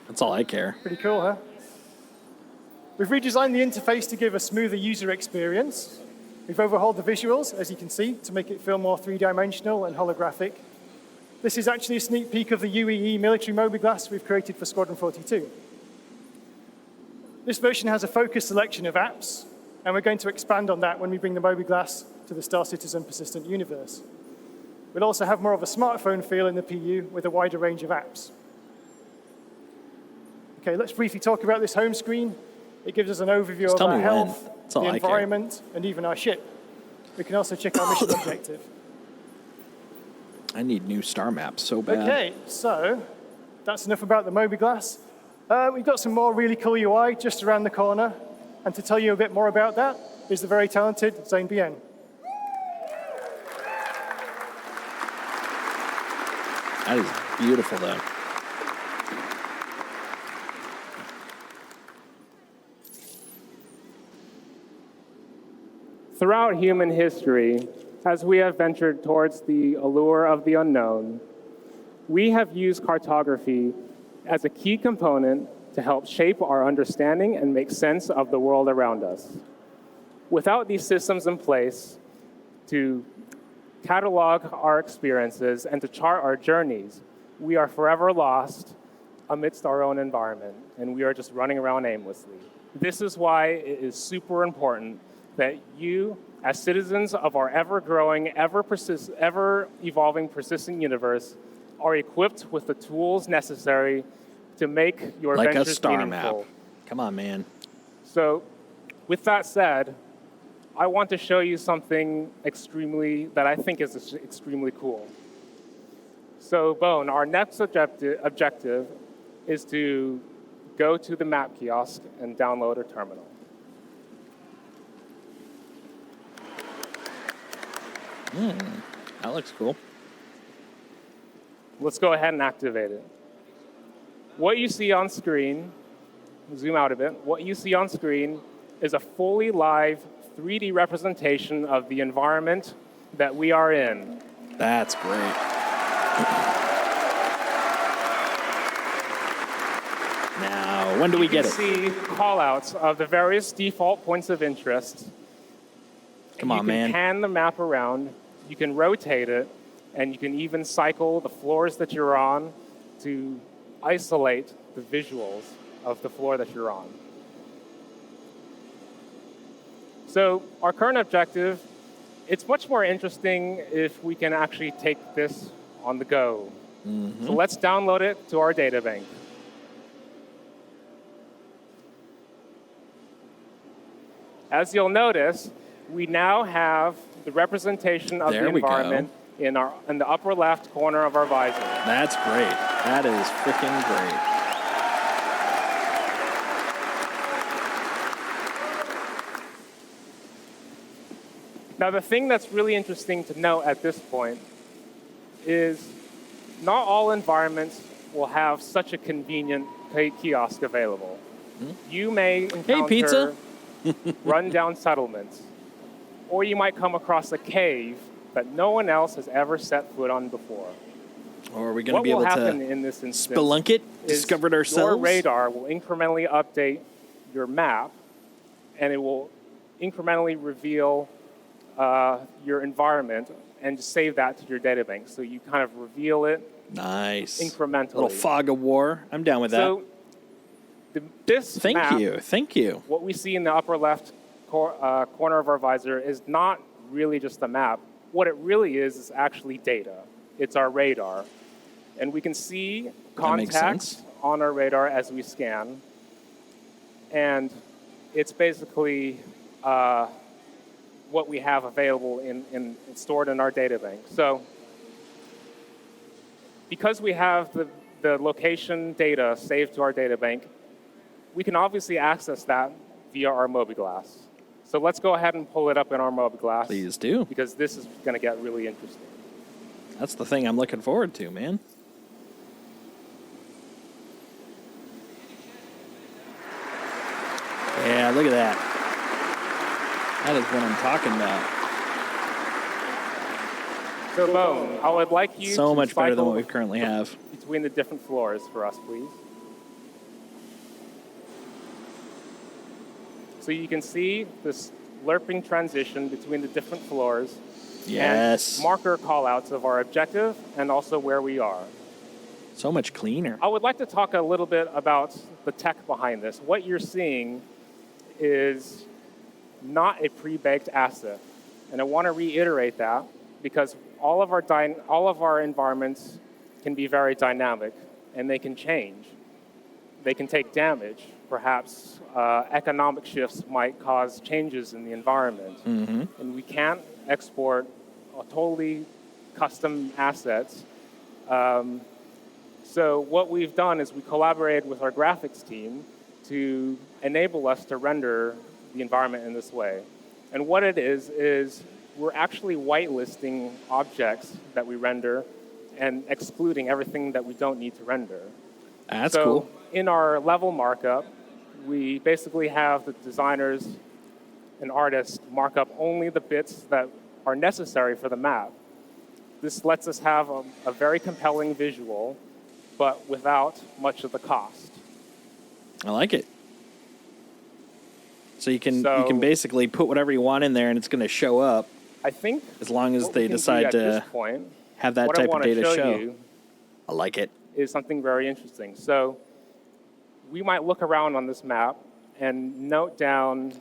That's all I care. Pretty cool, huh? We've redesigned the interface to give a smoother user experience. We've overhauled the visuals, as you can see, to make it feel more three-dimensional and holographic. This is actually a sneak peek of the UEE military Mobiglass we've created for Squadron 42. This version has a focused selection of apps, and we're going to expand on that when we bring the Mobiglass to the Star Citizen Persistent Universe. We'll also have more of a smartphone feel in the PU with a wider range of apps. Okay, let's briefly talk about this home screen. It gives us an overview of our health, the environment, and even our ship. We can also check our mission objective. I need new star maps so bad. Okay, so that's enough about the Mobiglass. We've got some more really cool UI just around the corner. And to tell you a bit more about that is the very talented Zane Bien. That is beautiful, though. Throughout human history, as we have ventured towards the allure of the unknown, We have used cartography as a key component to help shape our understanding and make sense of the world around us. Without these systems in place to catalog our experiences and to chart our journeys, we are forever lost amidst our own environment, and we are just running around aimlessly. This is why it is super important that you, as citizens of our ever-growing, ever-evolving, persistent universe, are equipped with the tools necessary to make your like ventures a star meaningful. map. Come on, man. So, with that said, I want to show you something that I think is extremely cool. So, Bone, our next objective is to go to the map kiosk and download a terminal. That looks cool. Let's go ahead and activate it. What you see on screen, zoom out a bit, what you see on screen is a fully live 3D representation of the environment that we are in. That's great. Now, when do we get it? You can see callouts of the various default points of interest. Come on, man. You can pan the map around, you can rotate it, and you can even cycle the floors that you're on to isolate the visuals of the floor that you're on. So our current objective, it's much more interesting if we can actually take this on the go. So let's download it to our data bank. As you'll notice, we now have the representation of the environment in the upper left corner of our visor. That's great. That is freaking great. Now, the thing that's really interesting to note at this point is not all environments will have such a convenient kiosk available. You may encounter pizza. rundown settlements, or you might come across a cave that no one else has ever set foot on before. Or are we going to be able to spelunk it, discover it ourselves? Your radar will incrementally update your map, and it will incrementally reveal your environment and save that to your data bank. So you kind of reveal it incrementally. Little fog of war. I'm down with that. So this map, Thank you. What we see in the upper left corner of our visor is not really just a map. What it really is actually data. It's our radar. And we can see contacts on our radar as we scan. And it's basically what we have available stored in our data bank. So because we have the location data saved to our data bank, we can obviously access that via our mobiGlas. So let's go ahead and pull it up in our mobiGlas. Please do. Because this is going to get really interesting. That's the thing I'm looking forward to, man. Yeah, look at that. That is what I'm talking about. So, Bone, I would like you So to much better than cycle what we currently have. between the different floors for us, please. So you can see this lerping transition between the different floors. Yes. And marker callouts of our objective and also where we are. So much cleaner. I would like to talk a little bit about the tech behind this. What you're seeing is not a pre-baked asset. And I want to reiterate that because all of our environments can be very dynamic and they can change. They can take damage. Perhaps economic shifts might cause changes in the environment. And we can't export totally custom assets. So what we've done is we collaborated with our graphics team to enable us to render the environment in this way. And what it is we're actually whitelisting objects that we render and excluding everything that we don't need to render. That's cool. In our level markup, we basically have the designers and artists mark up only the bits that are necessary for the map. This lets us have a very compelling visual, but without much of the cost. I like it. So you can basically put whatever you want in there, and it's going to show up. I think as long as they decide to have that type of data show. I like it. Is something very interesting. So we might look around on this map and note down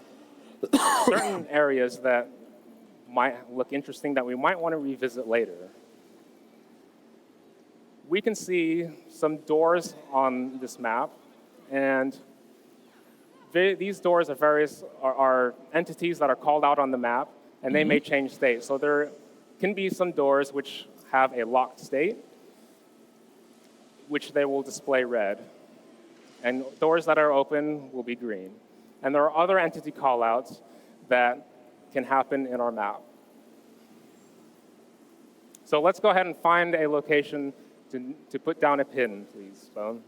certain areas that might look interesting that we might want to revisit later. We can see some doors on this map, and these doors are entities that are called out on the map, and they may change state. So there can be some doors which have a locked state, which they will display red. And doors that are open will be green. And there are other entity callouts that can happen in our map. So let's go ahead and find a location to put down a pin, please, Phone.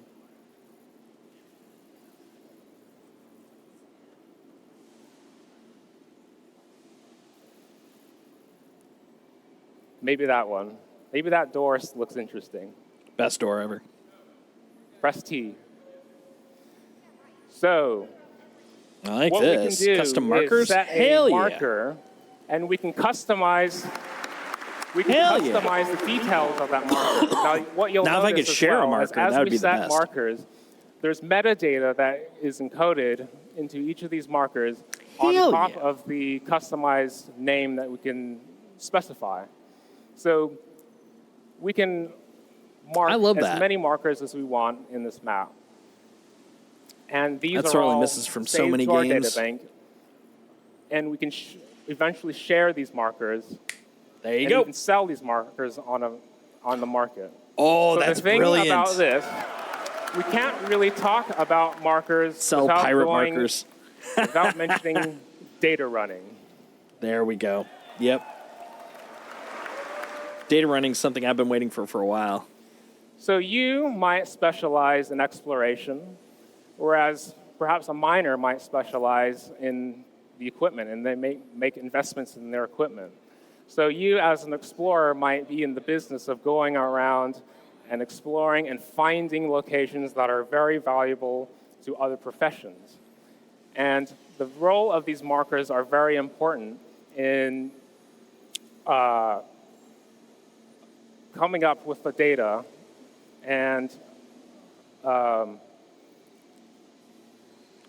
Maybe that one. Maybe that door looks interesting. Best door ever. Press T. So, I like what this. we can do Custom markers? is set Hell a yeah. marker, and we can customize. We can customize the details of that marker. Now, what you'll Now, if I notice could as share a well marker, is as that would we be the set best. markers, there's metadata that is encoded into each of these markers on Hell top yeah. of the customized name that we can specify. So we can mark as many markers as we want in this map. And these That are sorely all misses from so saved many to our games. data bank. And we can eventually share these markers. There you and go. we can sell these markers on the market. Oh, so that's the thing brilliant. about this, we can't really talk about markers Sell without pirate going- markers. without mentioning data running. There we go. Yep. Data running is something I've been waiting for a while. So you might specialize in exploration, whereas perhaps a miner might specialize in the equipment, and they make investments in their equipment. So you, as an explorer, might be in the business of going around and exploring and finding locations that are very valuable to other professions. And the role of these markers are very important in coming up with the data and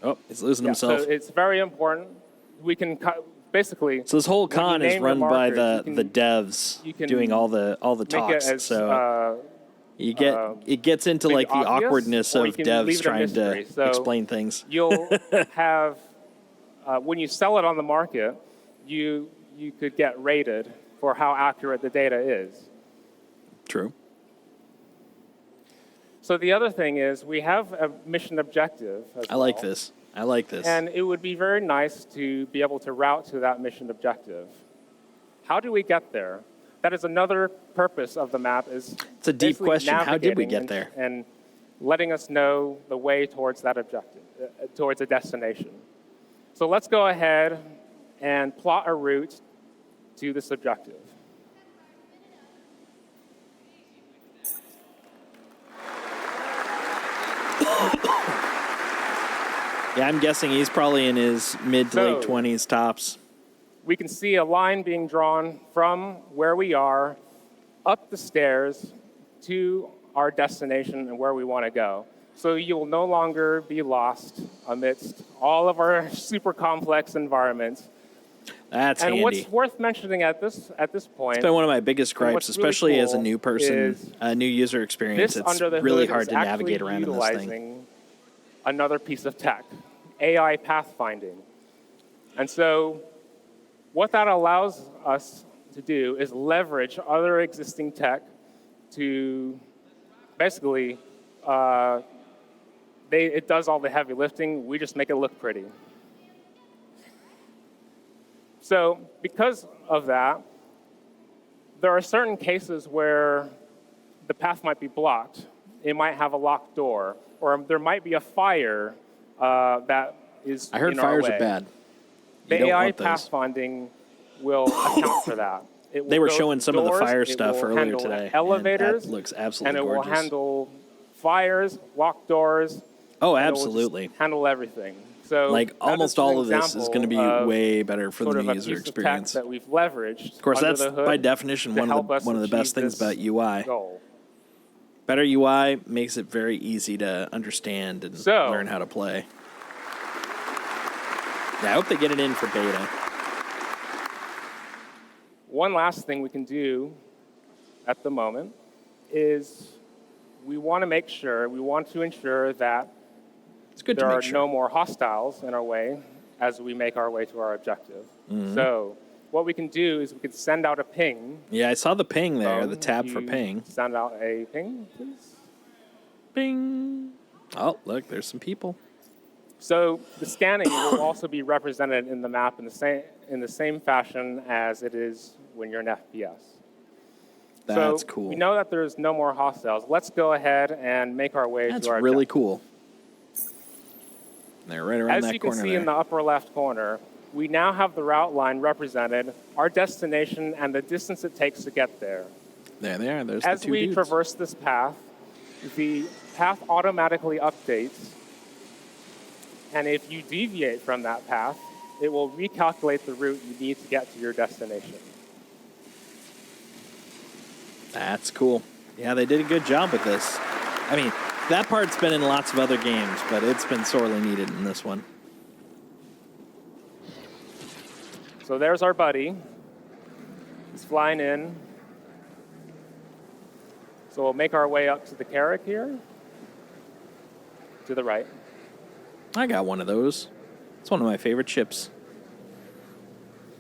Oh, he's losing himself. So it's very important. We can basically. So this whole when you con is name your run by markers, the devs you can doing all the make talks. it as, so it gets into make like it the obvious, awkwardness or of you can leave devs it a trying to mystery. So explain things. You'll have when you sell it on the market, you could get rated for how accurate the data is. True. So the other thing is we have a mission objective. I like this. I like this. And it would be very nice to be able to route to that mission objective. How do we get there? That is another purpose of the map. It's a deep basically question. How did we navigating get there? And letting us know the way towards that objective, towards a destination. So let's go ahead and plot a route to this objective. Yeah, I'm guessing he's probably in his mid to late So- 20s tops. We can see a line being drawn from where we are up the stairs to our destination and where we want to go. So you will no longer be lost amidst all of our super complex environments. That's and handy. what's worth mentioning at this point? It's been one of my biggest and gripes, what's really especially as a cool new person, is a new user experience. This It's under the really hood hard is to navigate actually around in this thing. utilizing another piece of tech, AI pathfinding. And so what that allows us to do is leverage other existing tech to basically, it does all the heavy lifting, we just make it look pretty. So because of that, there are certain cases where the path might be blocked. It might have a locked door, or there might be a fire that is I heard in our fires way. are bad. You The don't AI want those. pathfinding will account for that. They were showing some of the fire it stuff will earlier handle today. elevators, and that looks absolutely and it gorgeous. will handle fires, locked doors. Oh, and it will just absolutely. handle everything. So Like that almost is an all of this is going to be example of way better for sort the of a user piece of tech experience. that we've leveraged. Of course, under that's the hood by definition to one help of us the achieve best things this about UI. goal. Better UI makes it very easy to understand and learn how to play. Yeah, I hope they get it in for beta. One last thing we can do at the moment is we want to ensure that there are no more hostiles in our way as we make our way to our objective. Mhm. So what we can do is we can send out a ping. Yeah, I saw the ping there, the tab for You ping. Send out a ping, please. Ping. Oh, look, there's some people. So the scanning will also be represented in the map in the same fashion as it is when you're in FPS. That's so cool. We know that there's no more hostiles. Let's go ahead and make our way That's to our really objective. cool. They're right around As that you can corner see there. in the upper left corner, we now have the route line represented, our destination, and the distance it takes to get there. There they are. There's As the two we dudes. traverse this path, the path automatically updates, and if you deviate from that path, it will recalculate the route you need to get to your destination. That's cool. Yeah, they did a good job with this. I mean, that part's been in lots of other games, but it's been sorely needed in this one. So there's our buddy. He's flying in. So we'll make our way up to the Carrack here. To the right. I got one of those. It's one of my favorite ships.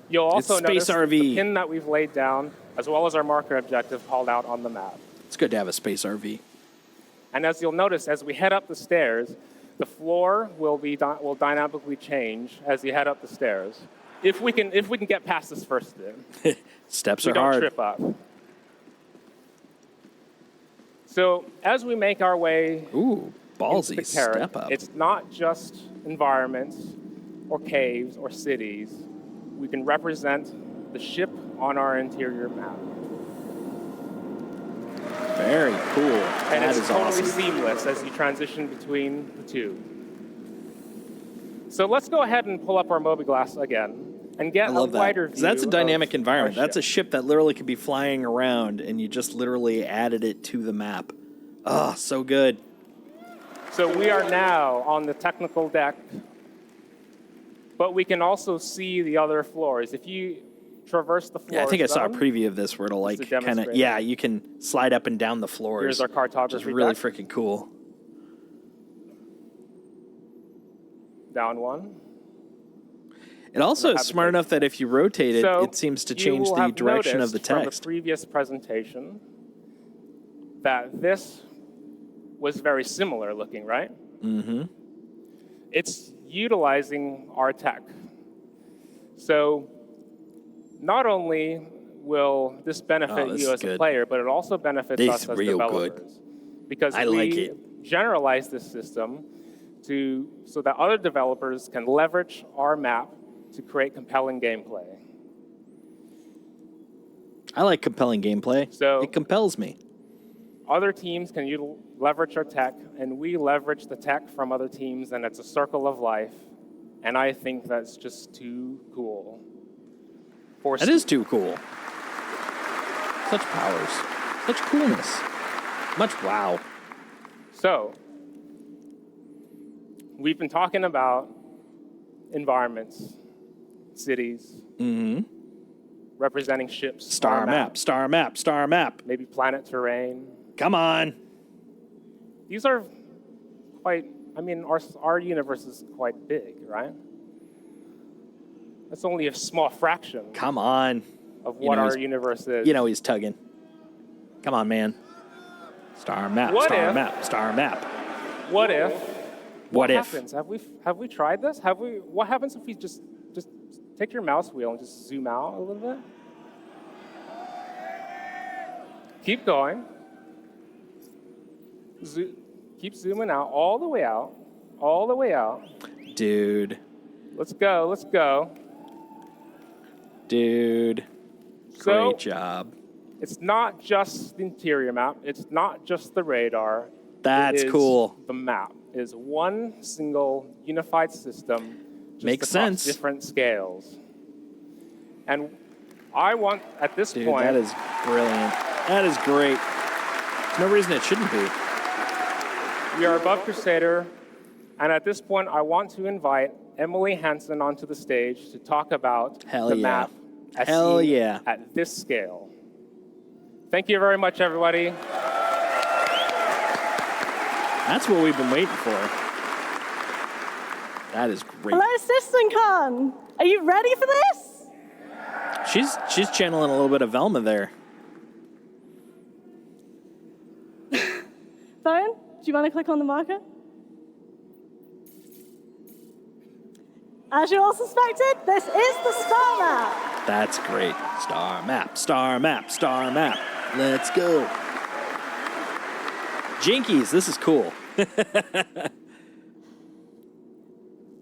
You'll also It's Space notice RV. the pin that we've laid down, as well as our marker objective called out on the map. It's good to have a Space RV. And as you'll notice, as we head up the stairs, the floor will dynamically change as you head up the stairs. If we can get past this first bit. Steps we are don't hard. trip up. So as we make our way ballsy into the Carrack, step up. it's not just environments or caves or cities. We can represent the ship on our interior map. Very cool. And That it's is totally awesome. seamless as you transition between the two. So let's go ahead and pull up our mobiGlass again and get I a love that. wider 'Cause view. that's a dynamic of environment. our That's a ship that literally could be flying around, and you just literally added it to the map. Oh, so good. So we are now on the technical deck, but we can also see the other floors. If you traverse the floors, Yeah, I think I saw a then, preview of this where it'll Just like to kind of, demonstrate. yeah, you can slide up and down the floors. Here's our cartography which is really deck. freaking cool. down one. It also is smart enough that if you rotate it, So it seems to you change will the have direction of the noticed from text. the previous presentation that this was very similar looking, right? Mm-hmm. It's utilizing our tech. So not only will this benefit this you is as a good. player, but it also benefits This us is as real good. developers. Because I we like it. generalize this system so that other developers can leverage our map to create compelling gameplay. I like compelling gameplay. So it compels me. Other teams can leverage our tech, and we leverage the tech from other teams, and it's a circle of life. And I think that's just too cool. That is too cool. Such powers. Such coolness. Much wow. So, we've been talking about environments, cities, representing ships. Star on a map, star map, star map. Maybe planet terrain. Come on. These are quite, I mean, our universe is quite big, right? That's only a small fraction. Come on. Of You what know our he's- universe is. You know he's tugging. Come on, man. Star map, What star if- map, star map. What if? What if? Happens? Have we tried this? What happens if we just take your mouse wheel and just zoom out a little bit? Keep going. Keep zooming out, all the way out, all the way out. Dude. Let's go, let's go. Dude. Great job. It's not just the interior map. It's not just the radar. That's it is cool. The map is one single unified system. Just Makes across sense. Different scales. And I want, at this Dude, point... that is brilliant. That is great. There's no reason it shouldn't be. We are above Crusader, and at this point, I want to invite Emily Hansen onto the stage to talk about the map as seen at this scale. Thank you very much, everybody. That's what we've been waiting for. That is great. Hello, CitizenCon. Are you ready for this? She's channeling a little bit of Velma there. Phone, do you want to click on the marker? As you all suspected, this is the star map. That's great. Star map, star map, star map. Let's go. Jinkies, this is cool.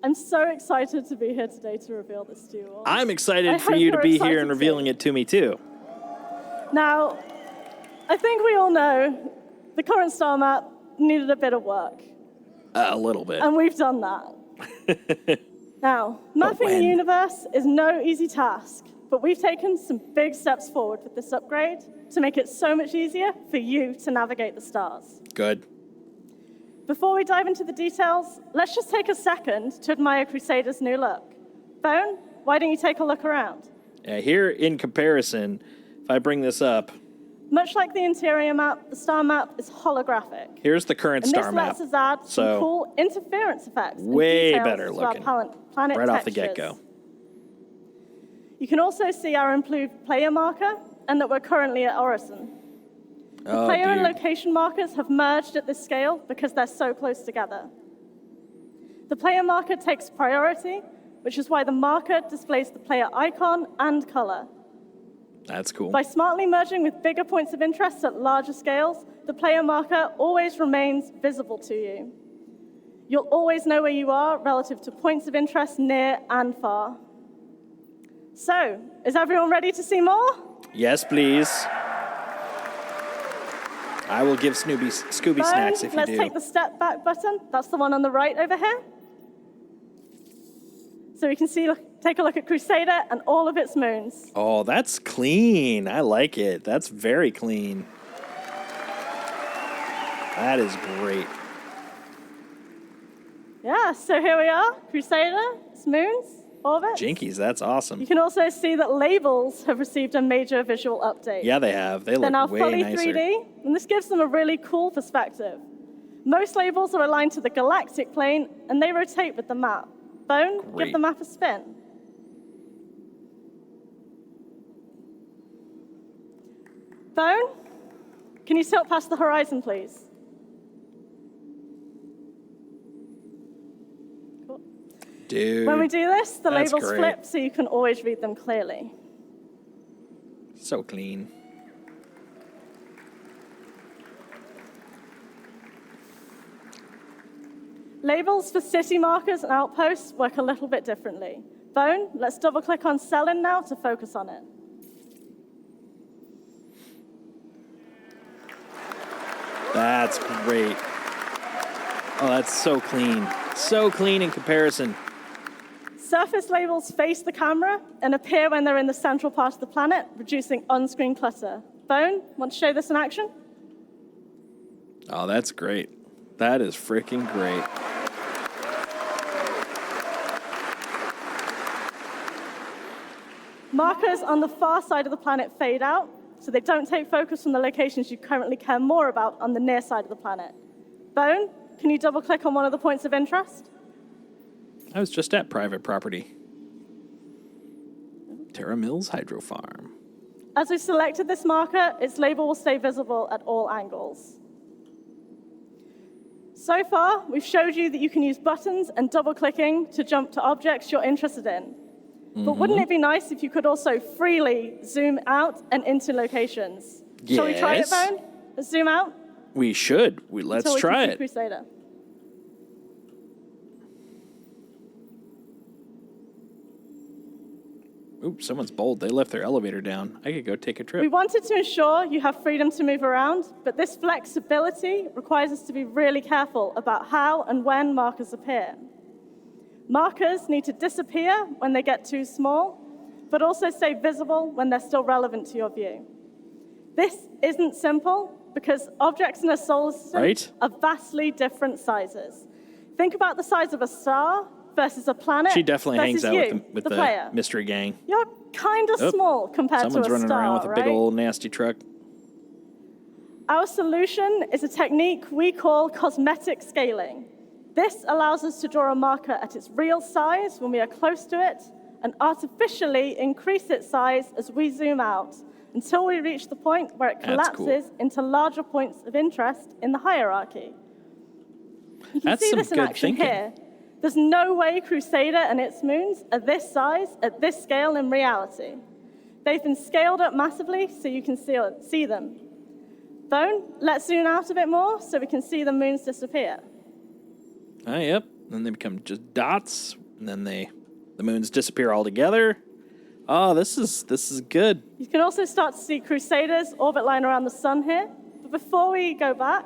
I'm so excited to be here today to reveal this to you all. I'm excited for you to be here and revealing it to me too. Now, I think we all know the current star map needed a bit of work. A little bit. And we've done that. Now, mapping the universe is no easy task, but we've taken some big steps forward with this upgrade to make it so much easier for you to navigate the stars. Good. Before we dive into the details, let's just take a second to admire Crusader's new look. Bone, why don't you take a look around? Here in comparison, if I bring this up, Much like the interior map, the star map is holographic. here's the current star and map. this lets us add some cool interference effects. and Way details better to our looking. planet Right off the textures. get-go. You can also see our improved player marker and that we're currently at Orison. The Oh, player and dude. location markers have merged at this scale because they're so close together. The player marker takes priority, which is why the marker displays the player icon and color. That's cool. By smartly merging with bigger points of interest at larger scales, the player marker always remains visible to you. You'll always know where you are relative to points of interest near and far. So, is everyone ready to see more? Yes, please. I will give Scooby Fine, snacks if you let's do. take the step back button. That's the one on the right over here. So we can take a look at Crusader and all of its moons. Oh, that's clean. I like it. That's very clean. That is great. Yeah, so here we are, Crusader, its moons, orbits. Jinkies, that's awesome. You can also see that labels have received a major visual update. Yeah, they have. They They're now look way fully nicer. 3D, and this gives them a really cool perspective. Most labels are aligned to the galactic plane, and they rotate with the map. Bone, Great. give the map a spin. Bone, can you tilt past the horizon, please? Cool. Dude. When we do this, the that's labels great. flip so you can always read them clearly. So clean. Labels for city markers and outposts work a little bit differently. Bone, let's double-click on Selin now to focus on it. That's great. Oh, that's so clean. So clean in comparison. Surface labels face the camera and appear when they're in the central part of the planet, reducing on-screen clutter. Bone, want to show this in action? Oh, that's great. That is freaking great. Markers on the far side of the planet fade out, so they don't take focus from the locations you currently care more about on the near side of the planet. Bone, can you double-click on one of the points of interest? I was just at private property. Terra Mills Hydro Farm. As we selected this marker, its label will stay visible at all angles. So far, we've showed you that you can use buttons and double-clicking to jump to objects you're interested in. But wouldn't it be nice if you could also freely zoom out and into locations? Shall we try it, Yes. Bone? Let's zoom out. We should. Let's until we try can see it. Crusader. Oops, someone's bold. They left their elevator down. I could go take a We trip. wanted to ensure you have freedom to move around, but this flexibility requires us to be really careful about how and when markers appear. Markers need to disappear when they get too small, but also stay visible when they're still relevant to your view. This isn't simple because objects in a solar system are vastly different sizes. Think about the size of a star versus a planet. She definitely hangs versus out you, with the the player. mystery gang. You're kind of small compared to a star, Someone's running around with a big right? old nasty truck. Our solution is a technique we call cosmetic scaling. This allows us to draw a marker at its real size when we are close to it and artificially increase its size as we zoom out until we reach the point where it collapses into larger points of interest in the hierarchy. You can see this in action here. There's no way Crusader and its moons are this size at this scale in reality. They've been scaled up massively so you can see them. Bone, let's zoom out a bit more so we can see the moons disappear. Oh, yep. Then they become just dots, and then the moons disappear altogether. Oh, this is good. You can also start to see Crusader's orbit line around the sun here. But before we go back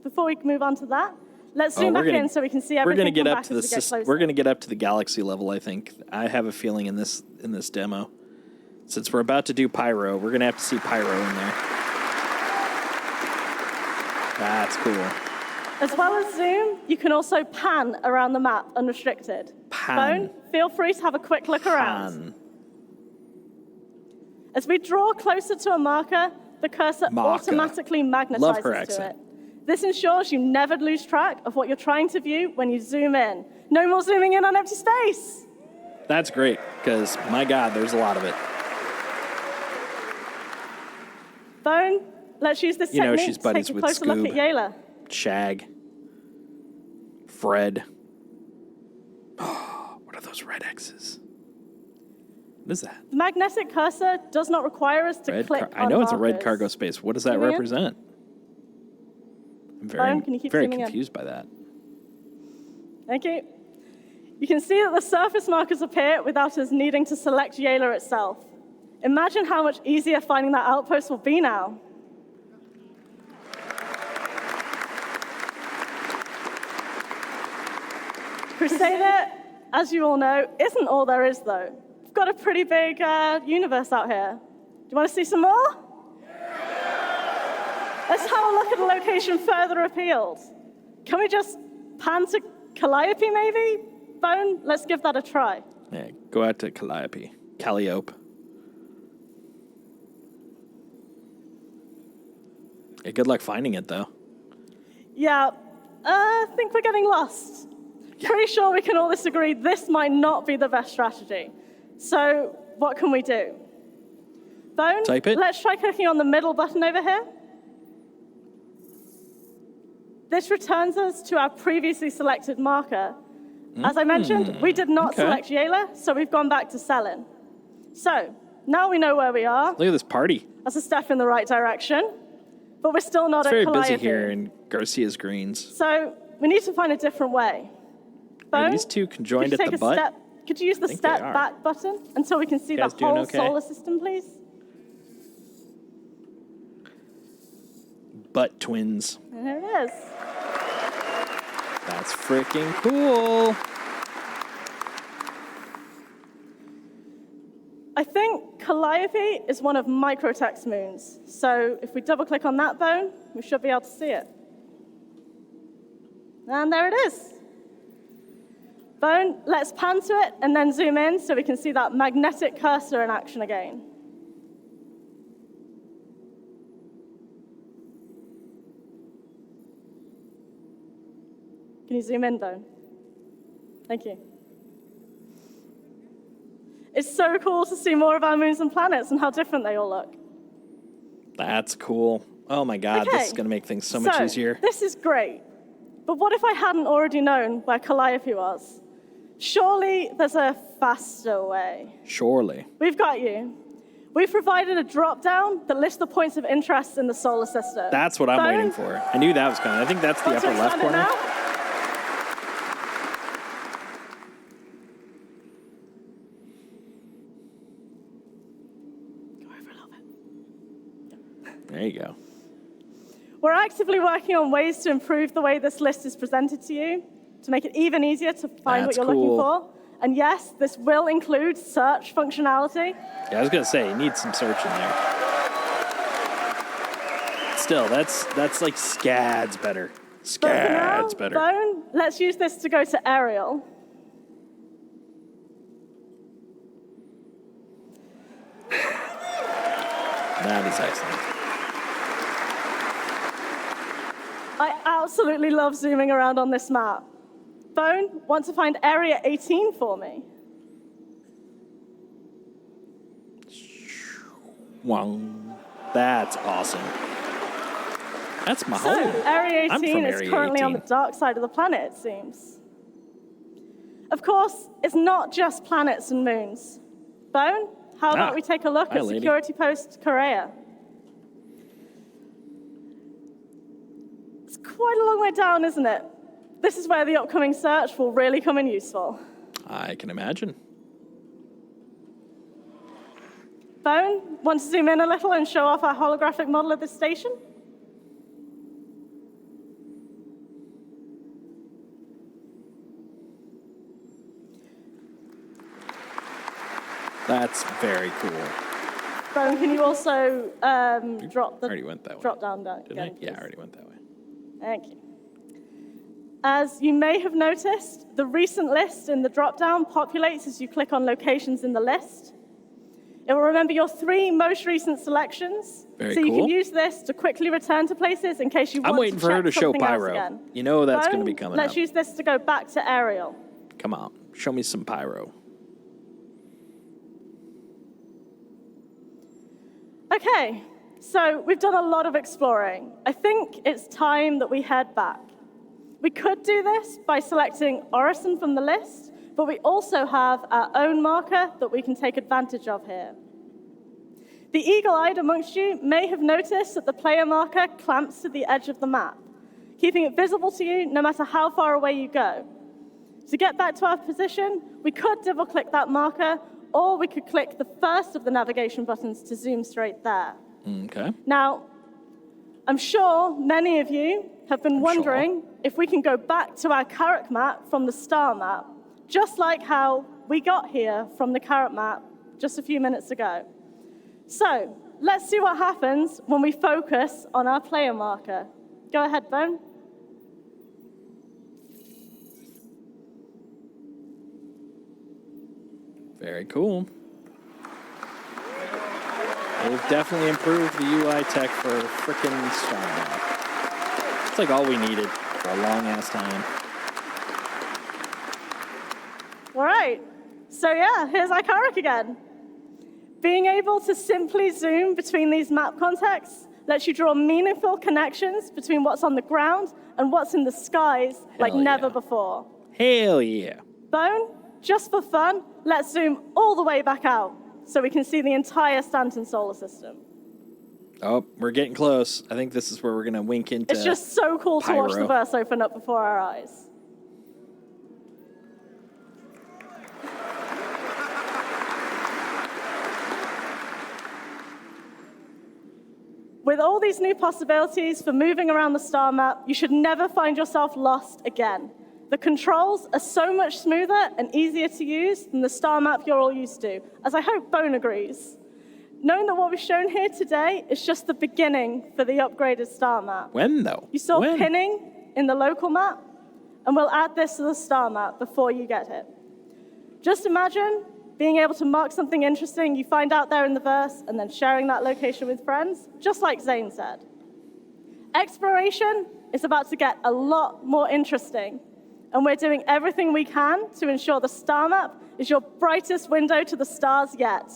before we move on to that, let's zoom back in so we can see everything. We're gonna get up to the we're gonna get up to the galaxy level. I think I have a feeling in this demo, since we're about to do pyro, we're gonna have to see pyro in there. That's cool. As well as zoom, you can also pan around the map unrestricted. Pan. Bone, feel free to have a quick look around. As we draw closer to a marker, the cursor automatically magnetizes to accent. it. This ensures you never lose track of what you're trying to view when you zoom in. No more zooming in on empty space. That's great, because my God, there's a lot of it. Bone, let's use this technique she's to buddies take a with closer look at Scoob. Yayla. Shag. Fred. Oh, what are those red X's? What is that? The magnetic cursor does not require us to click on I know it's a red markers. cargo space. What does that Zooming in. represent? I'm Bone, can you keep very zooming in? confused by that. Thank you. You can see that the surface markers appear without us needing to select Yayla itself. Imagine how much easier finding that outpost will be now. Crusader, as you all know, isn't all there is, though. We've got a pretty big universe out here. Do you want to see some more? Let's have a look at a location further afield. Can we just pan to Calliope, maybe? Bone, let's give that a try. Yeah, go out to Calliope. Calliope. Yeah, good luck finding it, though. Yeah, I think we're getting lost. Pretty sure we can all disagree this might not be the best strategy. So what can we do? Bone, Type it. Let's try clicking on the middle button over here. This returns us to our previously selected marker. As I mentioned, we did not select Yayla, so we've gone back to Selin. So now we know where we are. Look at this party. That's a step in the right direction, but we're still not It's at very Calliope. busy here in Garcia's Greens. So we need to find a different way. Are Bone, these two conjoined could you at the take a butt? step? Could you use the think they step are. back button until we can see the guys doing whole okay? solar system, please? Butt twins. And there it is. That's freaking cool. I think Calliope is one of Microtech's moons. So if we double click on that bone, we should be able to see it. And there it is. Bone, let's pan to it and then zoom in so we can see that magnetic cursor in action again. Can you zoom in, Bone? Thank you. It's so cool to see more of our moons and planets and how different they all look. That's cool. Oh my God, Okay, this is going to make things so much easier. This is great. But what if I hadn't already known where Calliope was? Surely there's a faster way. Surely. We've got you. We've provided a drop-down that lists the points of interest in the solar system. That's what I'm Bone, waiting for. I knew that was coming. I think that's the want to upper left expand it corner. now? There you go. We're actively working on ways to improve the way this list is presented to you, to make it even easier to find what you're looking for. And yes, this will include search functionality. Yeah, I was going to say, you need some search in there. Still, that's like SCAD's better. SCAD's better. Bone, let's use this to go to aerial. That is excellent. I absolutely love zooming around on this map. Bone, want to find area 18 for me? Wow. That's awesome. That's my home. Area I'm 18 from is Area currently 18. on the dark side of the planet, it seems. Of course, it's not just planets and moons. Bone, how about we take a look at Security Post Korea? It's quite a long way down, isn't it? This is where the upcoming search will really come in useful. I can imagine. Bone, want to zoom in a little and show off our holographic model of this station? That's very cool. Bone, can you also drop the already went that way. drop down? Didn't I? Yeah, I already went that way. Thank you. As you may have noticed, the recent list in the drop-down populates as you click on locations in the list. It will remember your 3 most recent selections. Very so you cool. can use this to quickly return to places in case you want I'm waiting to for her check to show something else Pyro. again. You know that's going to Bone, be coming let's up. use this to go back to aerial. Come on, show me some Pyro. Okay, so we've done a lot of exploring. I think it's time that we head back. We could do this by selecting Orison from the list, but we also have our own marker that we can take advantage of here. The eagle-eyed amongst you may have noticed that the player marker clamps to the edge of the map, keeping it visible to you no matter how far away you go. To get back to our position, we could double-click that marker, or we could click the first of the navigation buttons to zoom straight there. Okay. Now, I'm sure many of you have been wondering if we can go back to our carrot map from the star map, just like how we got here from the carrot map just a few minutes ago. So let's see what happens when we focus on our player marker. Go ahead, Bone. Very cool. They've definitely improved the UI tech for frickin' Star Map. It's like all we needed for a long-ass time. All right. So yeah, here's our carrot again. Being able to simply zoom between these map contexts lets you draw meaningful connections between what's on the ground and what's in the skies like never before. Hell yeah. Bone, just for fun, let's zoom all the way back out so we can see the entire Stanton solar system. Oh, we're getting close. I think this is where we're going to wink into It's just so cool to watch the Pyro. verse open up before our eyes. With all these new possibilities for moving around the star map, you should never find yourself lost again. The controls are so much smoother and easier to use than the star map you're all used to, as I hope Bone agrees. Knowing that what we've shown here today is just the beginning for the upgraded star map. When, though? You saw When? pinning in the local map, and we'll add this to the star map before you get it. Just imagine being able to mark something interesting you find out there in the verse and then sharing that location with friends, just like Zane said. Exploration is about to get a lot more interesting, and we're doing everything we can to ensure the star map is your brightest window to the stars yet.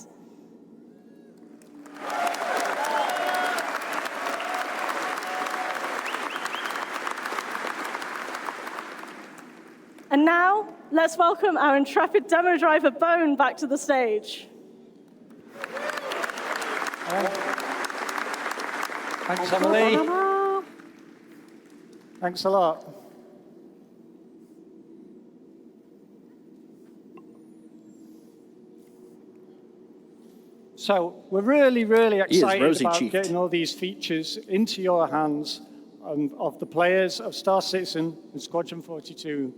And now, let's welcome our intrepid demo driver, Bone, back to the stage. Thanks, Emily. Thanks a lot. So we're really, really He is excited about rosy-cheeked. getting all these features into your hands of the players of Star Citizen and Squadron 42.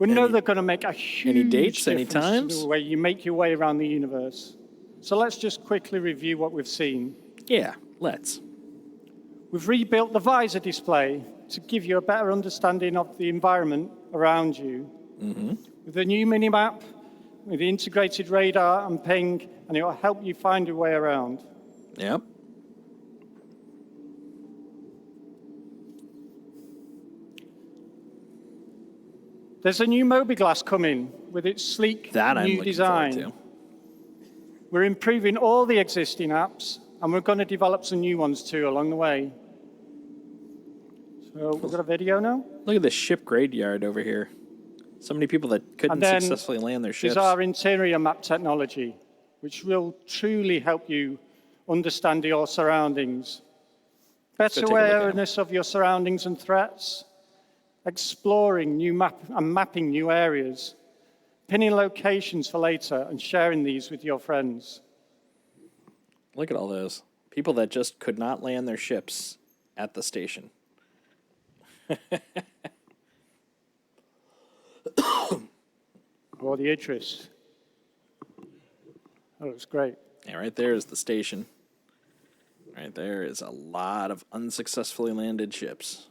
We know they're going to make a huge dates, any difference to times? the way you make your way around the universe. So let's just quickly review what we've seen. Yeah, let's. We've rebuilt the visor display to give you a better understanding of the environment around you. With the new minimap, with the integrated radar and ping, and it will help you find your way around. Yep. There's a new Mobi-Glass coming with its sleek That I'm new looking design. forward to. We're improving all the existing apps, and we're going to develop some new ones too along the way. So we've got a video now. Look at the ship graveyard over here. So many people that couldn't And then successfully land their ships. Is our interior map technology, which will truly help you understand your surroundings. Better take a look at 'em. awareness of your surroundings and threats, exploring new mapping new areas, pinning locations for later, and sharing these with your friends. Look at all those people that just could not land their ships at the station. Or the Idris. That looks great. Yeah, right there is the station. Right there is a lot of unsuccessfully landed ships.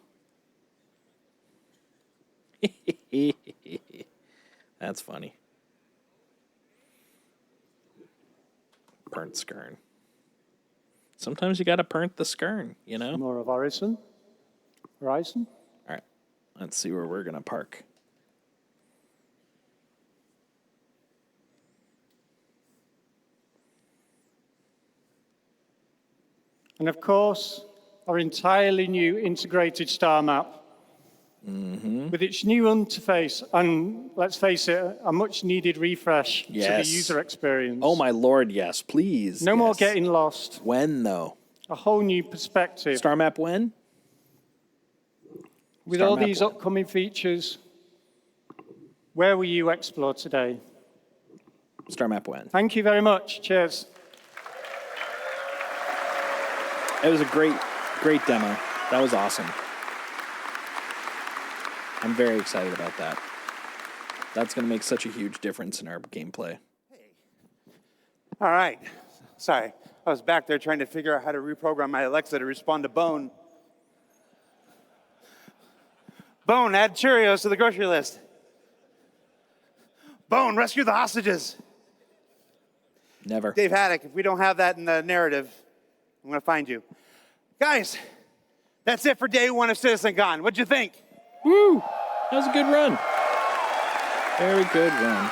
That's funny. Burnt skern. Sometimes you gotta burnt the skern, you know? More of Horizon. Horizon. All right, let's see where we're gonna park. And of course, our entirely new integrated star map. With its new interface and, let's face it, a much needed refresh to the Yes. user experience. Oh my lord, yes, please. No more yes. getting lost. When though? A whole new perspective. Star map when? With Star all map these when? upcoming features, where will you explore today? Star map when? Thank you very much. Cheers. It was a great demo. That was awesome. I'm very excited about that. That's going to make such a huge difference in our gameplay. All right. Sorry. I was back there trying to figure out how to reprogram my Alexa to respond to Bone. Bone, add Cheerios to the grocery list. Bone, rescue the hostages. Never. Dave Haddock, if we don't have that in the narrative, I'm going to find you. Guys, that's it for day one of CitizenCon. What'd you think? Woo! That was a good run. Very good run.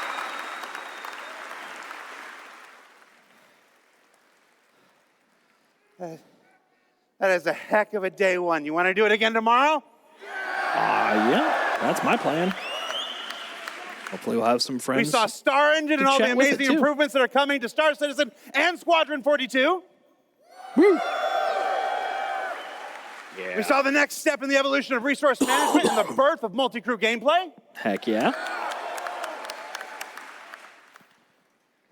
That is a heck of a day one. You want to do it again tomorrow? Yeah, that's my plan. Hopefully we'll have some friends. We saw Star Engine and all the chat with it, amazing too. improvements that are coming to Star Citizen and Squadron 42. Woo! We saw the next step in the evolution of resource management and the birth of multi-crew gameplay. Heck yeah.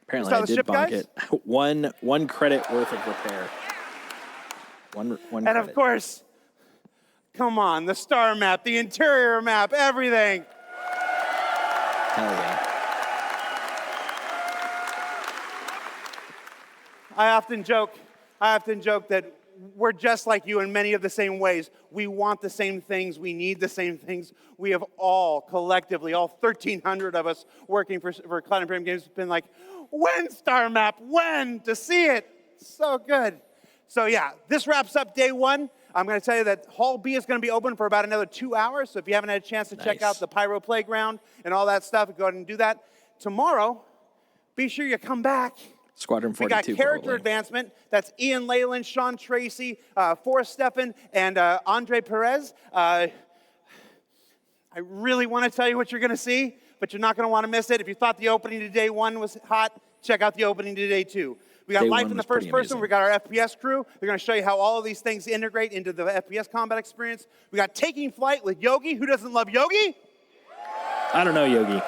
Apparently saw I the did ship, bonk guys? it. One credit worth of repair. One And credit. of course, come on, the star map, the interior map, everything. Hell yeah. I often joke that we're just like you in many of the same ways. We want the same things. We need the same things. We have all collectively, all 1,300 of us working for Cloud Imperium Games, been like, when Star Map? When? To see it. So good. So yeah, this wraps up day one. I'm going to tell you that Hall B is going to be open for about another 2 hours. So if you haven't had a chance to check out the Pyro Playground and all that stuff, go ahead and do that. Tomorrow, be sure you come back. Squadron 42. We got character probably. advancement. That's Ian Leyland, Sean Tracy, Forrest Steffen, and Andre Perez. I really want to tell you what you're going to see, but you're not going to want to miss it. If you thought the opening to day one was hot, check out the opening to day two. We got Day life one in the was pretty first person. amazing. We got our FPS crew. They're going to show you how all of these things integrate into the FPS combat experience. We got taking flight with Yogi. Who doesn't love Yogi? I don't know, Yogi.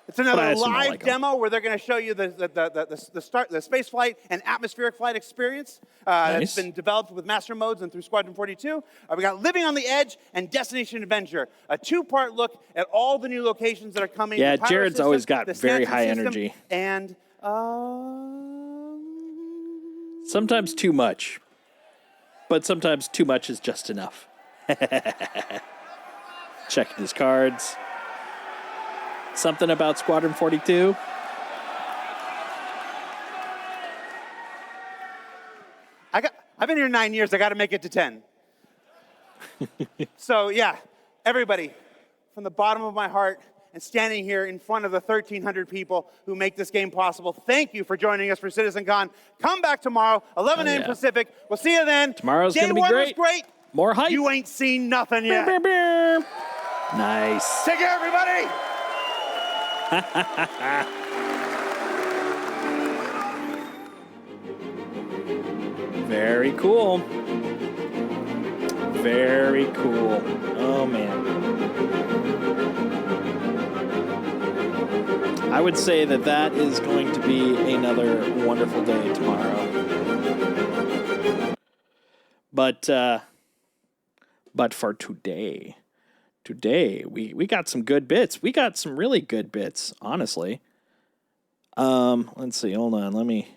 It's another live demo where they're going to show you the space flight and atmospheric flight experience that's been developed with master modes and through Squadron 42. We got Living on the Edge and Destination Adventure, a 2-part look at all the new locations that are coming. Yeah, the Pyro Jared's system, always got the very Stanton high system, energy. And sometimes too much, but sometimes too much is just enough. Checking his cards. Something about Squadron 42. I've been here 9 years. I got to make it to 10. So yeah, everybody, from the bottom of my heart and standing here in front of the 1,300 people who make this game possible, thank you for joining us for CitizenCon. Come back tomorrow, 11 a.m. Pacific. We'll see you then. Tomorrow's going to be great. Day 1 was great. More hype. You ain't seen nothing yet. Nice. Take care, everybody. Very cool. Very cool. Oh, man. I would say that is going to be another wonderful day tomorrow. But for today, we got some good bits. We got some really good bits, honestly. Let's see. Hold on. Let me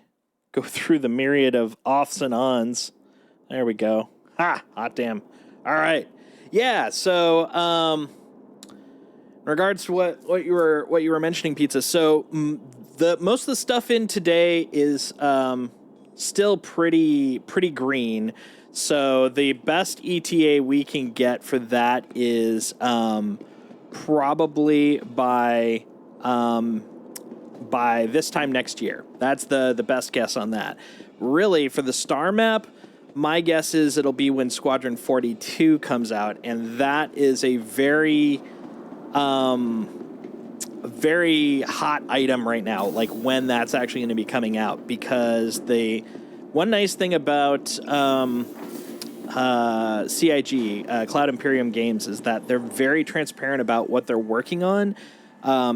go through the myriad of offs and ons. There we go. Hot damn. All right. Yeah. So, in regards to what you were mentioning, Pizza. So, most of the stuff in today is still pretty green. So the best ETA we can get for that is probably by this time next year. That's the best guess on that. Really, for the star map, my guess is it'll be when Squadron 42 comes out, and that is a very hot item right now, like when that's actually going to be coming out, because one nice thing about CIG, Cloud Imperium Games, is that they're very transparent about what they're working on.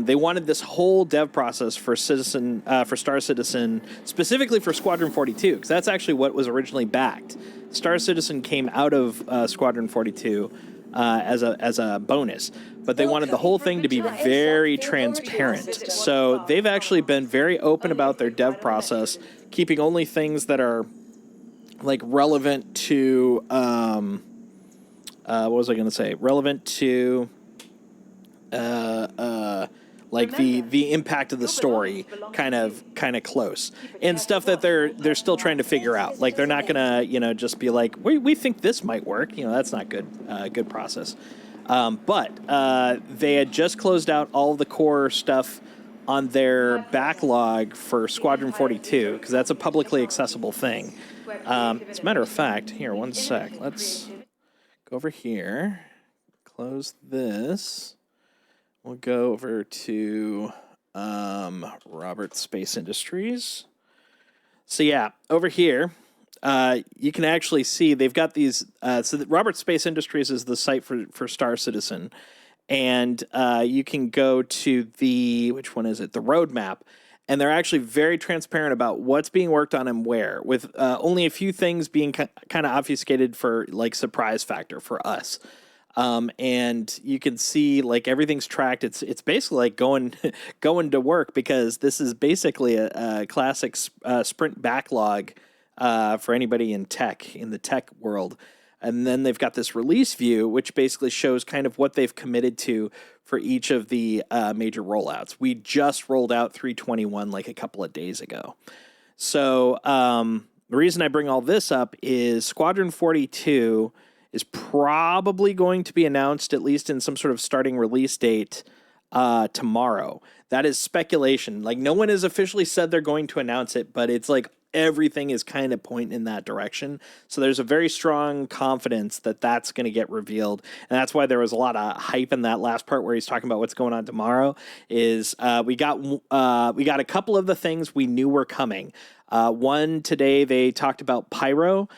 They wanted this whole dev process for Star Citizen, specifically for Squadron 42, because that's actually what was originally backed. Star Citizen came out of Squadron 42 as a bonus, but they wanted the whole thing to be very transparent. So they've actually been very open about their dev process, keeping only things that are like relevant to what was I going to say? Relevant to like the impact of the story, kind of close, and stuff that they're still trying to figure out. Like they're not gonna just be like we think this might work. That's not good process. But they had just closed out all the core stuff on their backlog for Squadron 42, because that's a publicly accessible thing. As a matter of fact, here, one sec. Let's go over here, close this. We'll go over to Robert Space Industries. So yeah, over here, you can actually see they've got these. So Robert Space Industries is the site for Star Citizen. And you can go to which one is it? The roadmap. And they're actually very transparent about what's being worked on and where, with only a few things being kind of obfuscated for like surprise factor for us. And you can see like everything's tracked. It's basically like going to work, because this is basically a classic sprint backlog for anybody in the tech world. And then they've got this release view, which basically shows kind of what they've committed to for each of the major rollouts. We just rolled out 321 like a couple of days ago. So the reason I bring all this up is Squadron 42 is probably going to be announced, at least in some sort of starting release date, tomorrow. That is speculation. Like, no one has officially said they're going to announce it, but it's like everything is kind of pointing in that direction. So there's a very strong confidence that that's going to get revealed. And that's why there was a lot of hype in that last part where he's talking about what's going on tomorrow. Is we got a couple of the things we knew were coming. One, today they talked about Pyro,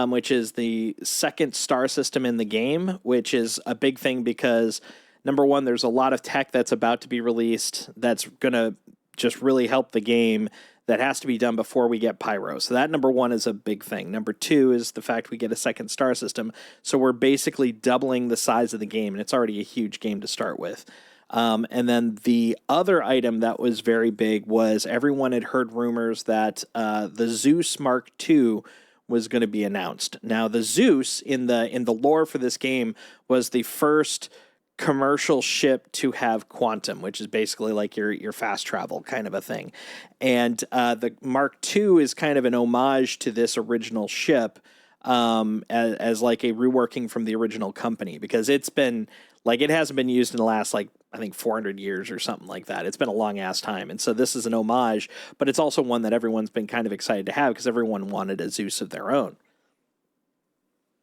which is the second star system in the game, which is a big thing because number one, there's a lot of tech that's about to be released that's going to just really help the game that has to be done before we get Pyro. So that, number one, is a big thing. Number two is the fact we get a second star system. So we're basically doubling the size of the game, and it's already a huge game to start with. And then the other item that was very big was everyone had heard rumors that the Zeus Mark II was going to be announced. Now, the Zeus in the lore for this game was the first commercial ship to have quantum, which is basically like your fast travel kind of a thing. And the Mark II is kind of an homage to this original ship, as like a reworking from the original company, because it's been like, it hasn't been used in the last, like, I think 400 years or something like that. It's been a long ass time. And so this is an homage, but it's also one that everyone's been kind of excited to have because everyone wanted a Zeus of their own.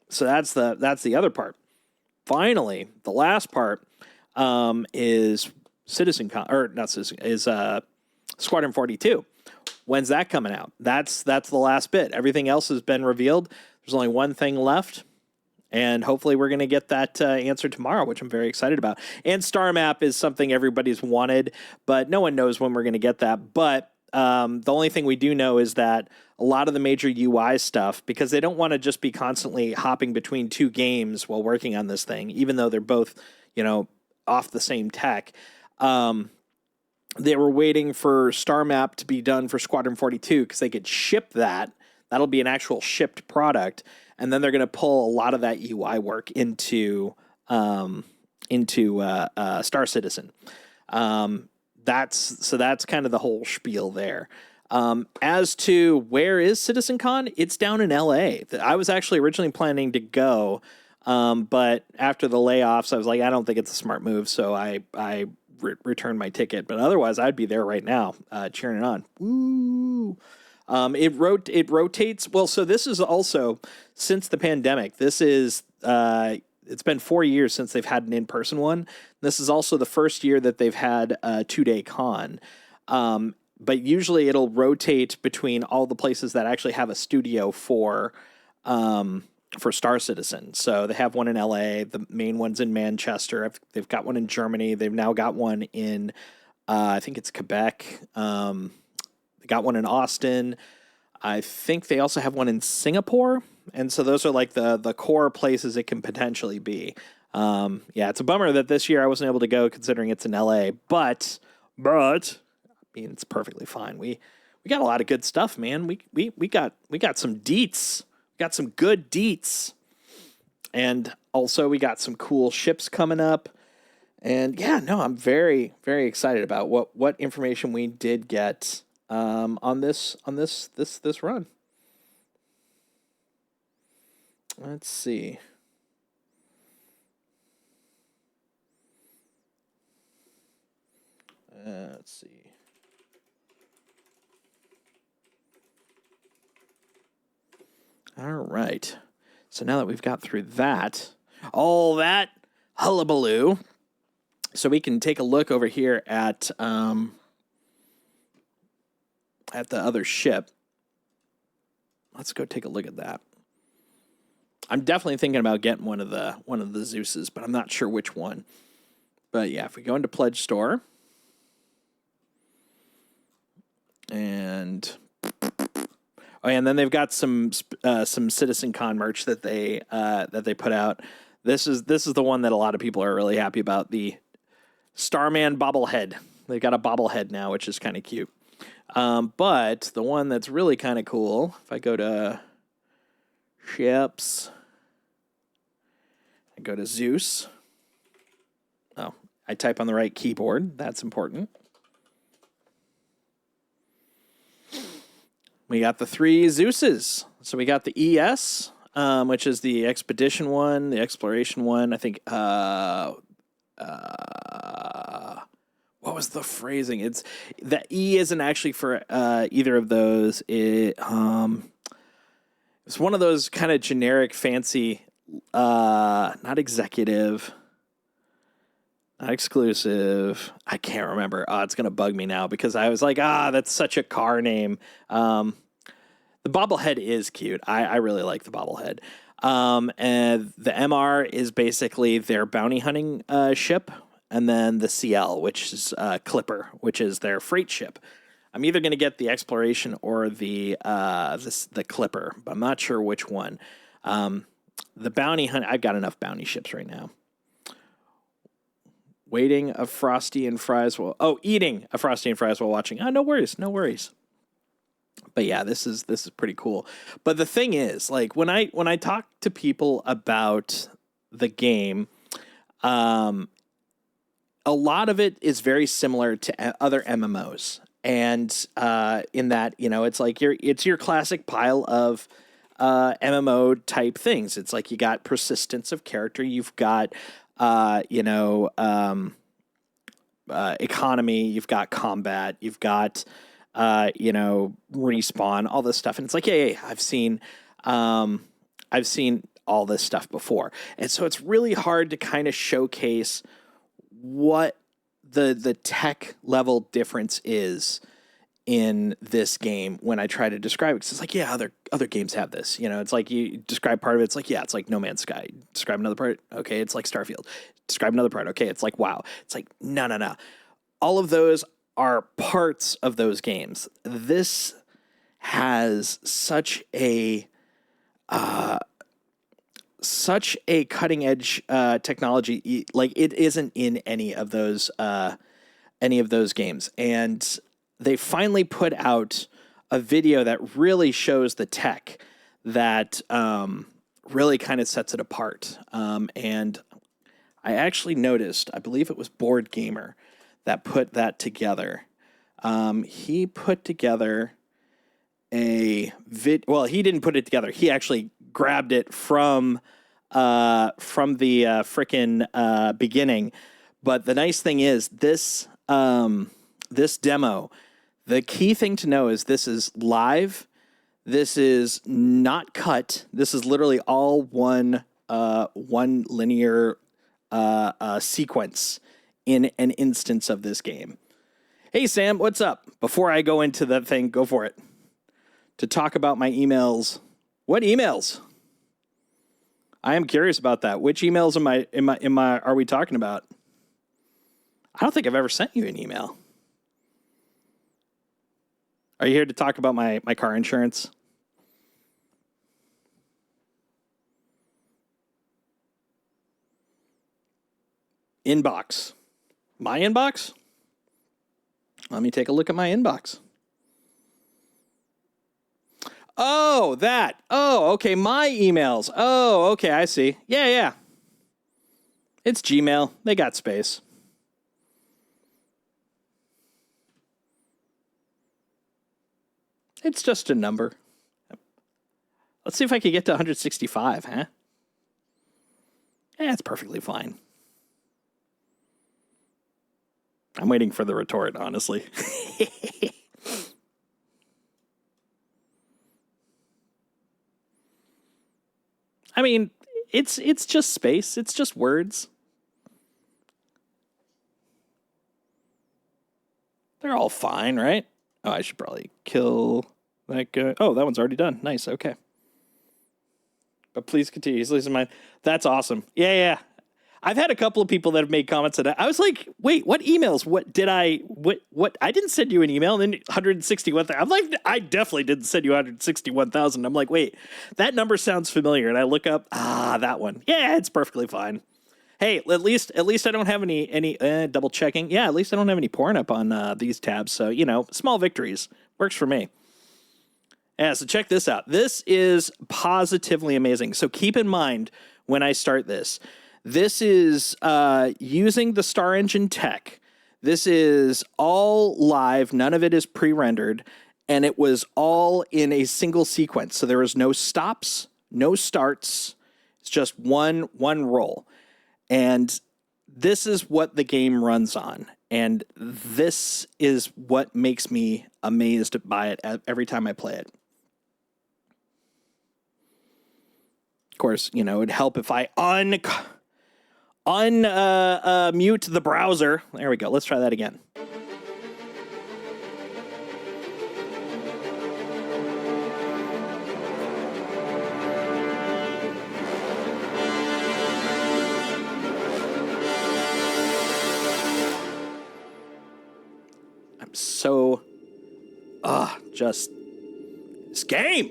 So that's the other part. Finally, the last part is CitizenCon, or not Citizen, is Squadron 42. When's that coming out? That's the last bit. Everything else has been revealed. There's only one thing left, and hopefully we're going to get that answer tomorrow, which I'm very excited about. And Star Map is something everybody's wanted, but no one knows when we're going to get that. But the only thing we do know is that a lot of the major UI stuff, because they don't want to just be constantly hopping between two games while working on this thing, even though they're both, off the same tech. They were waiting for Star Map to be done for Squadron 42 because they could ship that. That'll be an actual shipped product. And then they're going to pull a lot of that UI work into Star Citizen. That's kind of the whole spiel there. As to where is CitizenCon, it's down in LA. I was actually originally planning to go, but after the layoffs, I was like, I don't think it's a smart move, so I returned my ticket. But otherwise, I'd be there right now, cheering it on. Woo! It rotates. Well, so this is also, since the pandemic, this is it's been 4 years since they've had an in-person one. This is also the first year that they've had a 2-day con. But usually it'll rotate between all the places that actually have a studio for Star Citizen. So they have one in LA. The main one's in Manchester. They've got one in Germany. They've now got one in, I think it's Quebec. They got one in Austin. I think they also have one in Singapore. And so those are like the core places it can potentially be. It's a bummer that this year I wasn't able to go considering it's in LA, but I mean, it's perfectly fine. We got a lot of good stuff, man. We got some deets. We got some good deets. And also we got some cool ships coming up. And I'm very, very excited about what information we did get on this run. Let's see. Let's see. All right. So now that we've got through all that hullabaloo, so we can take a look over here at the other ship. Let's go take a look at that. I'm definitely thinking about getting one of the Zeuses, but I'm not sure which one. But yeah, if we go into Pledge Store and then they've got some CitizenCon merch that they put out. This is the one that a lot of people are really happy about, the Starman bobblehead. They've got a bobblehead now, which is kind of cute. But the one that's really kind of cool, if I go to ships, I go to Zeus. Oh, I type on the right keyboard. That's important. We got the 3 Zeuses. So we got the ES, which is the expedition one, the exploration one. I think, what was the phrasing? It's the E isn't actually for either of those. It's one of those kind of generic, fancy, not executive, not exclusive. I can't remember. It's going to bug me now because I was like, that's such a car name. The bobblehead is cute. I really like the bobblehead. And the MR is basically their bounty hunting ship. and then the CL, which is Clipper, which is their freight ship. I'm either going to get the Exploration or the Clipper, but I'm not sure which one. The Bounty Hunt, I've got enough bounty ships right now. Waiting a Frosty and Fries eating a Frosty and Fries while watching. Oh, no worries. But yeah, this is pretty cool. But the thing is, like when I talk to people about the game, a lot of it is very similar to other MMOs. And in that, it's like it's your classic pile of MMO type things. It's like you got persistence of character, you've got economy, you've got combat, you've got respawn, all this stuff. And it's like, yeah, I've seen all this stuff before. And so it's really hard to kind of showcase what the tech level difference is in this game when I try to describe it. Because it's like, yeah, other games have this. It's like you describe part of it. It's like, yeah, it's like No Man's Sky. Describe another part. Okay, it's like Starfield. Describe another part. Okay, it's like WoW. It's like, no. All of those are parts of those games. This has such a cutting edge technology. Like it isn't in any of those games. And they finally put out a video that really shows the tech that really kind of sets it apart. And I actually noticed, I believe it was Board Gamer that put that together. He put together a well, he didn't put it together. He actually grabbed it from the frickin' beginning. But the nice thing is this demo, the key thing to know is this is live. This is not cut. This is literally all one linear sequence in an instance of this game. Hey, Sam, what's up? Before I go into that thing, go for it. To talk about my emails. What emails? I am curious about that. Which emails are we talking about? I don't think I've ever sent you an email. Are you here to talk about my car insurance? Inbox. My inbox? Let me take a look at my inbox. Oh, that. Oh, okay, my emails. Oh, okay, I see. Yeah. It's Gmail. They got space. It's just a number. Let's see if I can get to 165, huh? Yeah, it's perfectly fine. I'm waiting for the retort, honestly. I mean, it's just space. It's just words. They're all fine, right? Oh, I should probably kill that guy. Oh, that one's already done. Nice. Okay. But please continue. He's losing mine. That's awesome. Yeah. I've had a couple of people that have made comments that I was like, wait, what emails? What I didn't send you an email. And then 161,000. I'm like, I definitely didn't send you 161,000. I'm like, wait, that number sounds familiar. And I look up, that one. Yeah, it's perfectly fine. Hey, at least I don't have any double checking. Yeah, at least I don't have any porn up on these tabs. So, small victories. Works for me. Yeah, so check this out. This is positively amazing. So keep in mind when I start this. This is using the Star Engine tech. This is all live. None of it is pre-rendered. And it was all in a single sequence. So there was no stops, no starts. It's just one roll. And this is what the game runs on. And this is what makes me amazed by it every time I play it. Of course, it'd help if I unmute the browser. There we go. Let's try that again. just this game.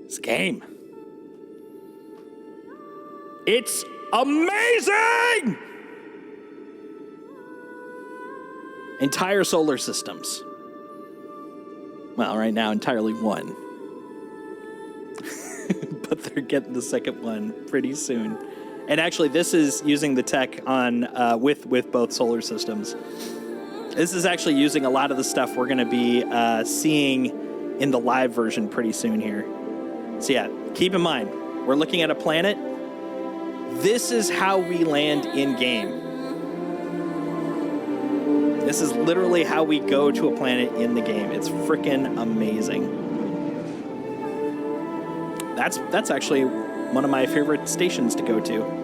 This game. It's amazing! Entire solar systems. Well, right now, entirely one. But they're getting the second one pretty soon. And actually, this is using the tech on with both solar systems. This is actually using a lot of the stuff we're going to be seeing in the live version pretty soon here. So yeah, keep in mind, we're looking at a planet. This is how we land in-game. This is literally how we go to a planet in the game. It's freaking amazing. That's actually one of my favorite stations to go to.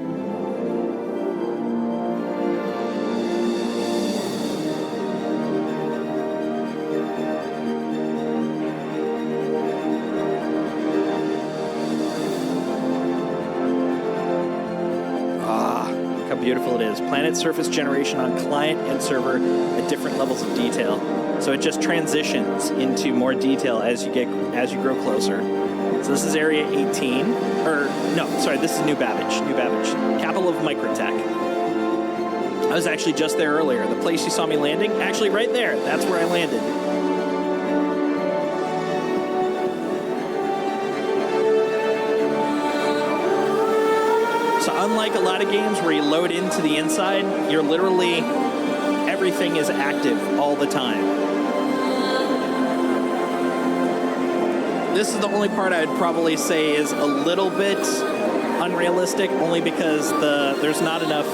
Beautiful it is. Planet surface generation on client and server at different levels of detail. So it just transitions into more detail as you grow closer. So this is Area 18, or no, sorry, this is New Babbage, capital of Microtech. I was actually just there earlier. The place you saw me landing, actually right there. That's where I landed. Unlike a lot of games where you load into the inside, you're literally, everything is active all the time. This is the only part I'd probably say is a little bit unrealistic, only because there's not enough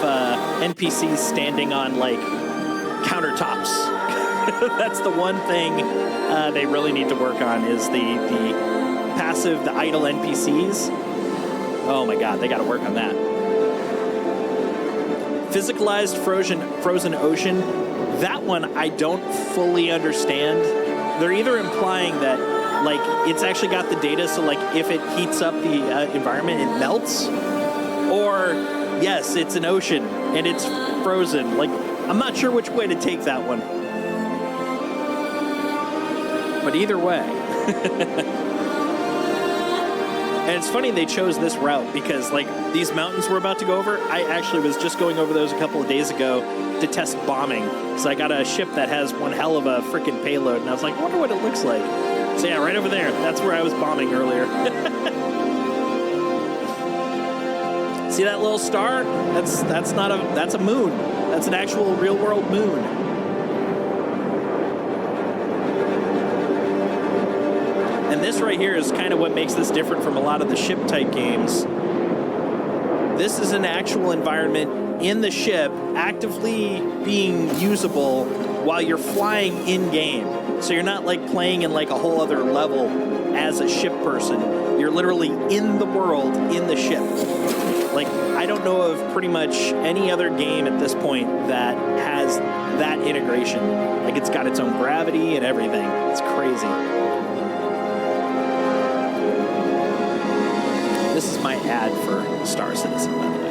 NPCs standing on, like, countertops. That's the one thing they really need to work on is the passive, the idle NPCs. Oh my god, they got to work on that. Physicalized frozen ocean, that one I don't fully understand. They're either implying that, like, it's actually got the data, so, like, if it heats up the environment, it melts, or, yes, it's an ocean, and it's frozen. Like, I'm not sure which way to take that one. But either way. And it's funny they chose this route because, like, these mountains we're about to go over, I actually was just going over those a couple of days ago to test bombing. So I got a ship that has one hell of a freaking payload, and I was like, I wonder what it looks like. So yeah, right over there, that's where I was bombing earlier. See that little star? That's a moon. That's an actual real-world moon. And this right here is kind of what makes this different from a lot of the ship-type games. This is an actual environment in the ship, actively being usable while you're flying in-game. So you're not, like, playing in, like, a whole other level as a ship person. You're literally in the world, in the ship. Like, I don't know of pretty much any other game at this point that has that integration. Like, it's got its own gravity and everything. It's crazy. This is my ad for Star Citizen, by the way.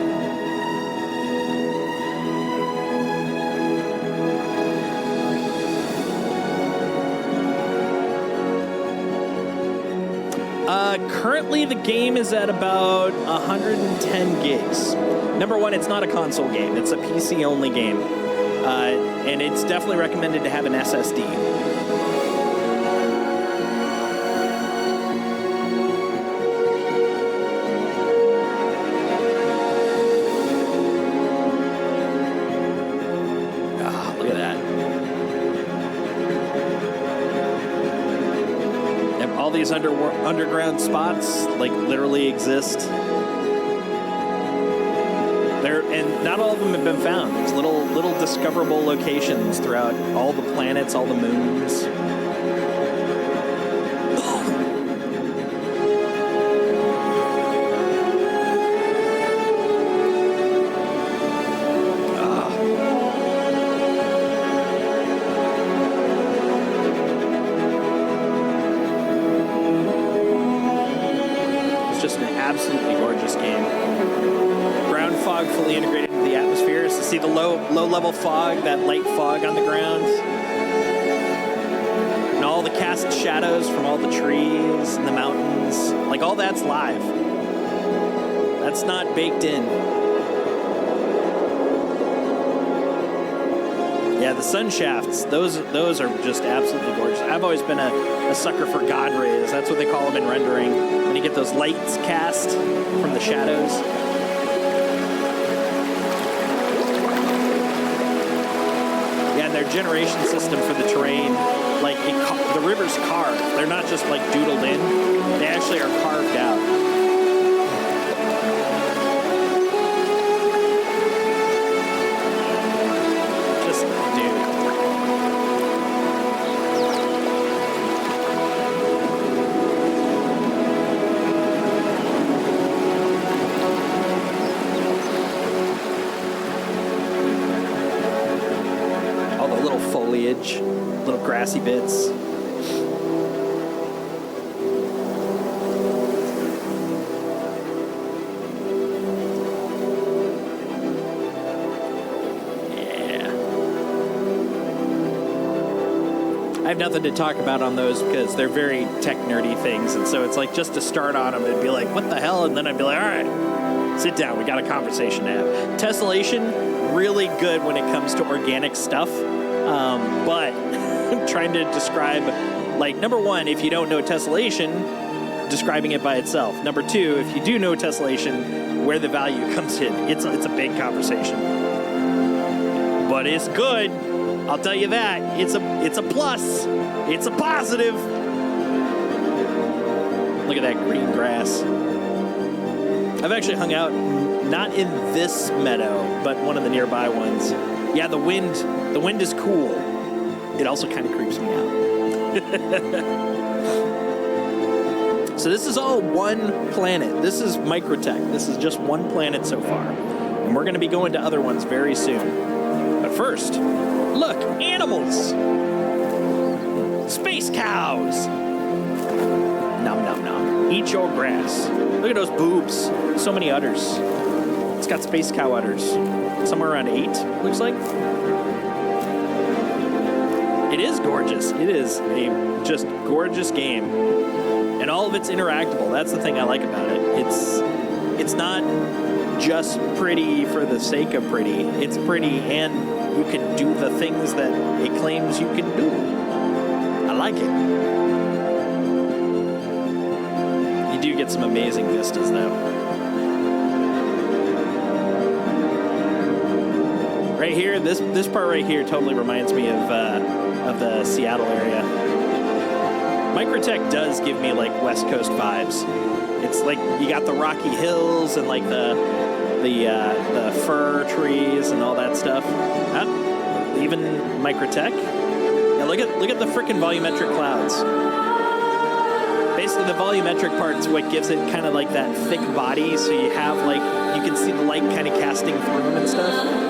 Currently, the game is at about 110 gigs. Number one, it's not a console game. It's a PC-only game. And it's definitely recommended to have an SSD. These underground spots, like, literally exist. And not all of them have been found. There's little discoverable locations throughout all the planets, all the moons. Absolutely gorgeous game. Ground fog fully integrated into the atmosphere. So see the low level fog, that light fog on the ground. cast shadows from all the trees and the mountains. Like, all that's live. That's not baked in. Yeah, the sun shafts, those are just absolutely gorgeous. I've always been a sucker for God rays. That's what they call them in rendering. When you get those lights cast from the shadows. Yeah, and their generation system for the terrain, like the rivers carved. They're not just like doodled in. They actually are carved out. Little grassy bits. Yeah. I have nothing to talk about on those because they're very tech nerdy things, and so it's like just to start on them, it'd be like, what the hell? And then I'd be like, all right, sit down, we got a conversation to have. Tessellation, really good when it comes to organic stuff. But trying to describe, like, number one, if you don't know tessellation, describing it by itself. Number two, if you do know tessellation, where the value comes in. It's a big conversation. But it's good. I'll tell you that. It's a plus. It's a positive. Look at that green grass. I've actually hung out, not in this meadow, but one of the nearby ones. Yeah, the wind is cool. It also kind of creeps me out. So this is all one planet. This is Microtech. This is just one planet so far. And we're going to be going to other ones very soon. But first, look, animals. Space cows. Nom, nom, nom. Eat your grass. Look at those boobs. So many udders. It's got space cow udders. Somewhere around 8, looks like. It is gorgeous. It is a just gorgeous game. And all of it's interactable. That's the thing I like about it. It's not just pretty for the sake of pretty. It's pretty and you can do the things that it claims you can do. I like it. You do get some amazing vistas though. Right here, this part right here totally reminds me of the Seattle area. Microtech does give me like West Coast vibes. It's like you got the rocky hills and like the fir trees and all that stuff. Even Microtech. Yeah, look at the frickin' volumetric clouds. Basically, the volumetric part is what gives it kind of like that thick body, so you have like you can see the light kind of casting through them and stuff.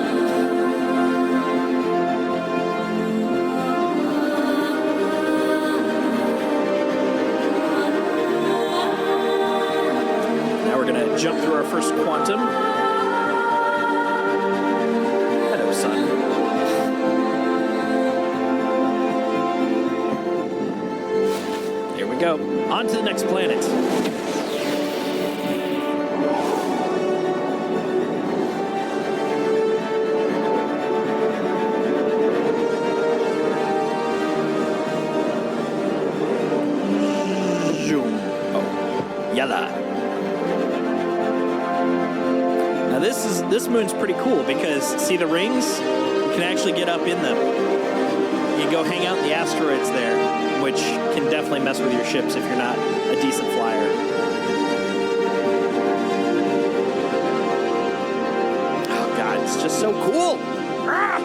Jump through our first quantum. Hello, sun. Here we go. On to the next planet. Oh, yalla. This moon's pretty cool because, see the rings? You can actually get up in them. You can go hang out in the asteroids there, which can definitely mess with your ships if you're not a decent flyer. Oh god, it's just so cool! Ah!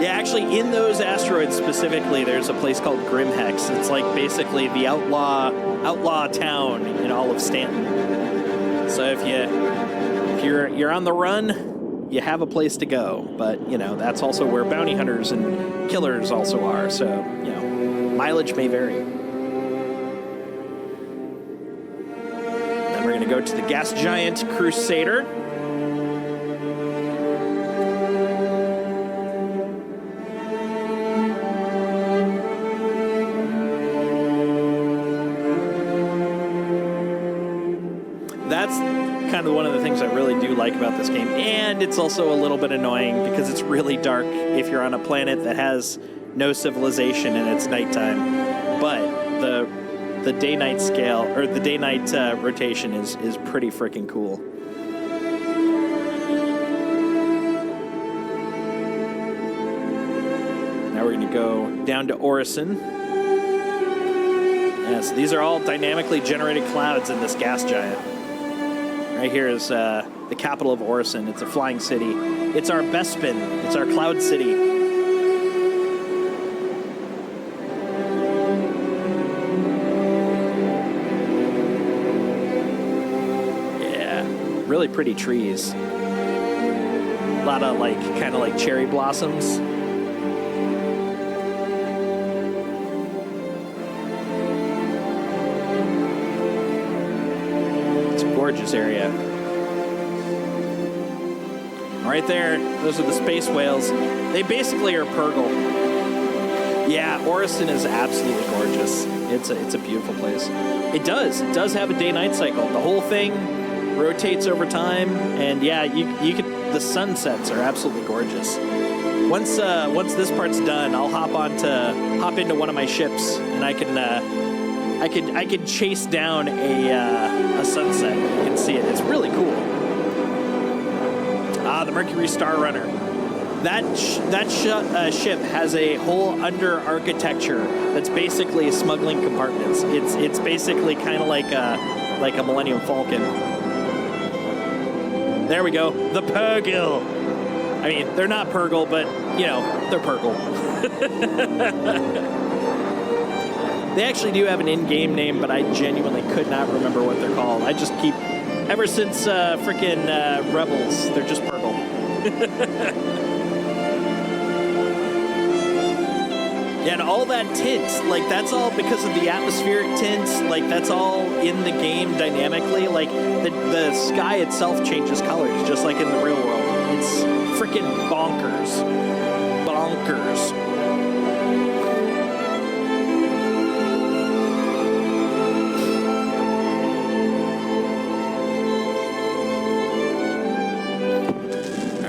Yeah, actually, in those asteroids specifically, there's a place called Grimhex. It's like basically the outlaw town in all of Stanton. So if you're on the run, you have a place to go. But, you know, that's also where bounty hunters and killers also are. So, you know, mileage may vary. Then we're going to go to the gas giant Crusader. that's kind of one of the things I really do like about this game. And it's also a little bit annoying because it's really dark if you're on a planet that has no civilization and it's nighttime. But the day-night scale, or the day-night rotation is pretty freaking cool. Now we're going to go down to Orison. Yes, these are all dynamically generated clouds in this gas giant. Right here is the capital of Orison. It's a flying city. It's our Bespin. It's our cloud city. Yeah, really pretty trees. A lot of kind of like cherry blossoms. Gorgeous area. Right there, those are the space whales. They basically are Purgle. Yeah, Orison is absolutely gorgeous. It's a beautiful place. It does have a day-night cycle. The whole thing rotates over time, and yeah, you could. The sunsets are absolutely gorgeous. Once this part's done, I'll hop into one of my ships, and I could chase down a sunset. You can see it. It's really cool. The Mercury Star Runner. That ship has a whole under architecture that's basically smuggling compartments. It's basically kind of like a Millennium Falcon. There we go. The Purgle. I mean, they're not Purgle, but they're Purgle. They actually do have an in-game name, but I genuinely could not remember what they're called. I just keep, ever since frickin' Rebels, they're just Purgle. Yeah, and all that tint, that's all because of the atmospheric tints. That's all in the game dynamically. The sky itself changes colors, just like in the real world. It's frickin' bonkers. Bonkers.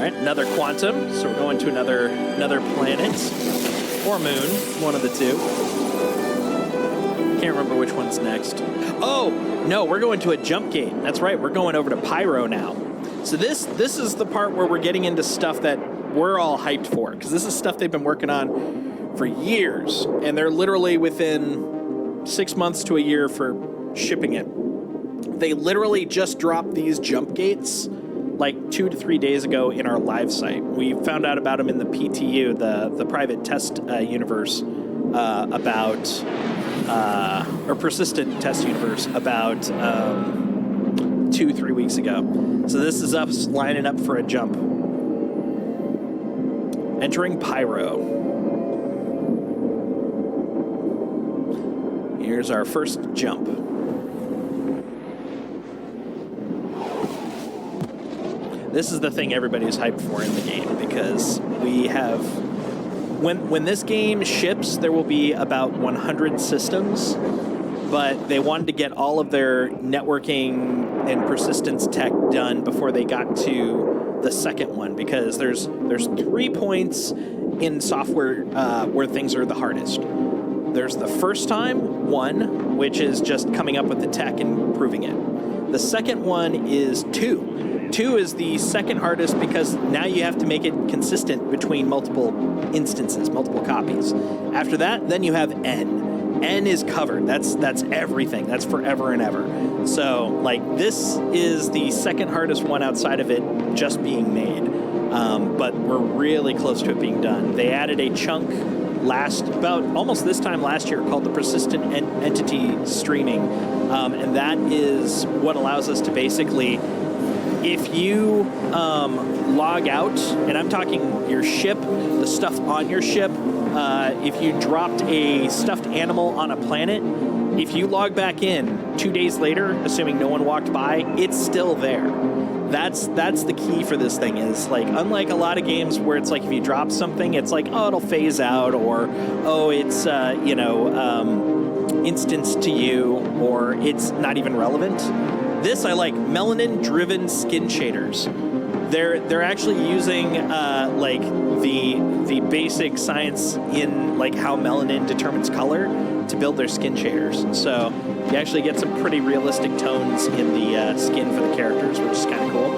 Another quantum, so we're going to another planet or moon, one of the two. Can't remember which one's next. Oh no, we're going to a jump gate. That's right, we're going over to Pyro now. So this is the part where we're getting into stuff that we're all hyped for, because this is stuff they've been working on for years, and they're literally within 6 months to a year for shipping it. They literally just dropped these jump gates 2 to 3 days ago in our live site. We found out about them in the PTU, the private test universe, or persistent test universe about 2-3 weeks ago. So this is us lining up for a jump. Entering Pyro. Here's our first jump. This is the thing everybody's hyped for in the game, because we have, when this game ships, there will be about 100 systems, but they wanted to get all of their networking and persistence tech done before they got to the second one, because there's 3 points in software where things are the hardest. There's the first time one, which is just coming up with the tech and proving it. The second one is 2. 2 is the second hardest because now you have to make it consistent between multiple instances, multiple copies. After that, then you have N. N is covered. That's everything. That's forever and ever. So, this is the second hardest one outside of it just being made. But we're really close to it being done. They added a chunk about almost this time last year called the persistent entity streaming. And that is what allows us to basically, if you log out, and I'm talking your ship, the stuff on your ship, if you dropped a stuffed animal on a planet, if you log back in 2 days later, assuming no one walked by, it's still there. That's the key for this thing is, unlike a lot of games where it's if you drop something, it's it'll phase out, or, it's, instanced to you, or it's not even relevant. This I like, melanin-driven skin shaders. They're actually using like the basic science in like how melanin determines color to build their skin shaders. So you actually get some pretty realistic tones in the skin for the characters, which is kind of cool.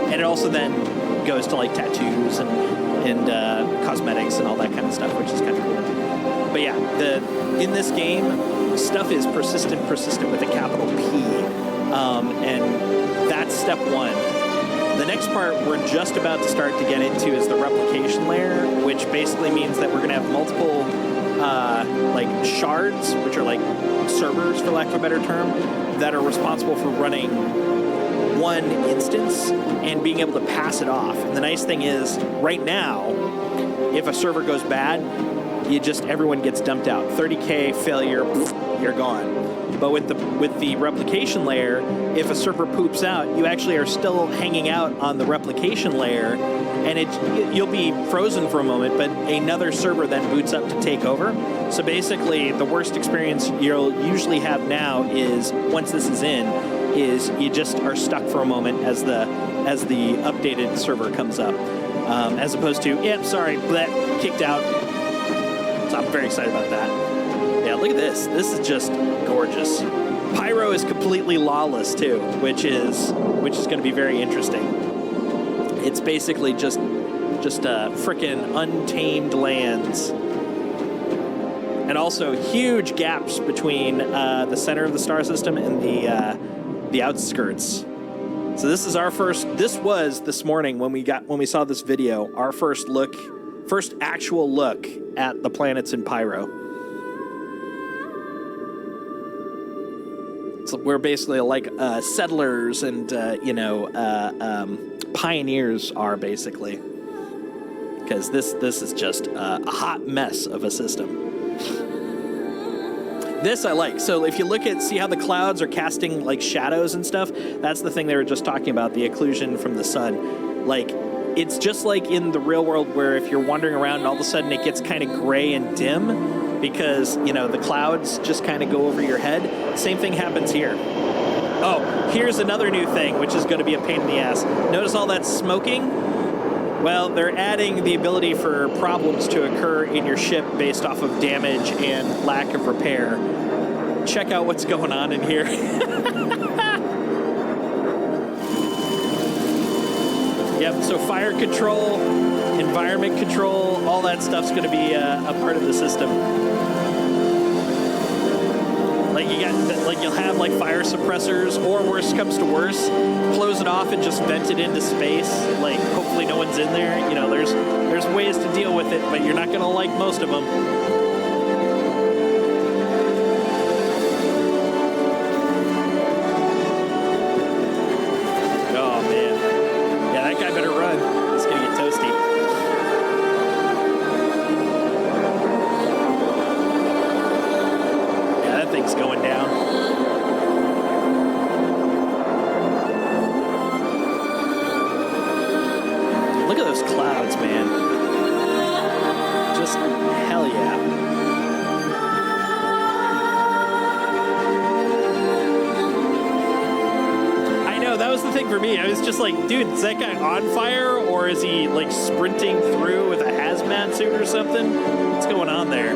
And it also then goes to like tattoos and cosmetics and all that kind of stuff, which is kind of cool. But yeah, in this game, stuff is persistent with a capital P, and that's step one. The next part we're just about to start to get into is the replication layer, which basically means that we're going to have multiple like shards, which are like servers, for lack of a better term, that are responsible for running one instance and being able to pass it off. And the nice thing is, right now, if a server goes bad, everyone gets dumped out. 30K failure, you're gone. But with the replication layer, if a server poops out, you actually are still hanging out on the replication layer, and you'll be frozen for a moment, but another server then boots up to take over. So basically, the worst experience you'll usually have now is, once this is in, is you just are stuck for a moment as the updated server comes up, as opposed to, sorry, that kicked out. So I'm very excited about that. Yeah, look at this. This is just gorgeous. Pyro is completely lawless too, which is going to be very interesting. It's basically just frickin' untamed lands, and also huge gaps between the center of the star system and the outskirts. So this is our first. This was this morning when we saw this video. Our first actual look at the planets in Pyro. So we're basically like settlers and pioneers are basically, because this is just a hot mess of a system. This I like. So if you see how the clouds are casting like shadows and stuff, that's the thing they were just talking about, the occlusion from the sun. Like, it's just like in the real world where if you're wandering around and all of a sudden it gets kind of gray and dim because, the clouds just kind of go over your head. Same thing happens here. Oh, here's another new thing, which is going to be a pain in the ass. Notice all that smoking? Well, they're adding the ability for problems to occur in your ship based off of damage and lack of repair. Check out what's going on in here. Yep, so fire control, environment control, all that stuff's going to be a part of the system. You'll have like fire suppressors, or worst comes to worst, close it off and just vent it into space. Like, hopefully no one's in there. There's ways to deal with it, but you're not going to like most of them. Oh man, yeah, that guy better run. It's gonna get toasty. Yeah, that thing's going down. Look at those clouds, man. Just hell yeah. I know, that was the thing for me. I was just like, dude, is that guy on fire, or is he like sprinting through with a hazmat suit or something? What's going on there?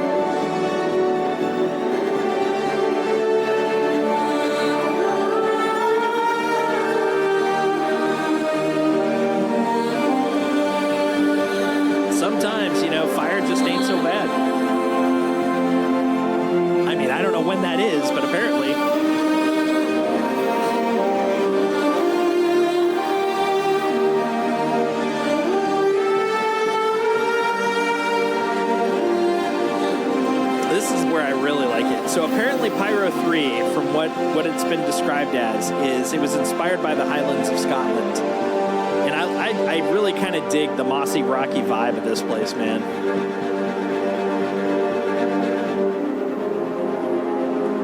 Sometimes, fire just ain't so bad. I mean, I don't know when that is, but apparently. This is where I really like it. So apparently Pyro 3, from what it's been described as, it was inspired by the Highlands of Scotland. And I really kind of dig the mossy, rocky vibe of this place, man.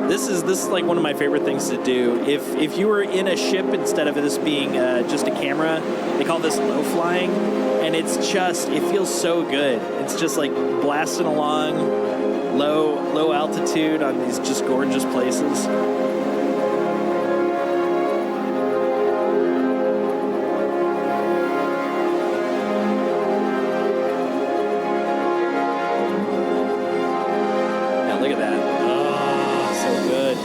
This is like one of my favorite things to do. If you were in a ship instead of this being just a camera, they call this low flying, and it feels so good. It's just like blasting along low altitude on these just gorgeous places. that. Oh, so good.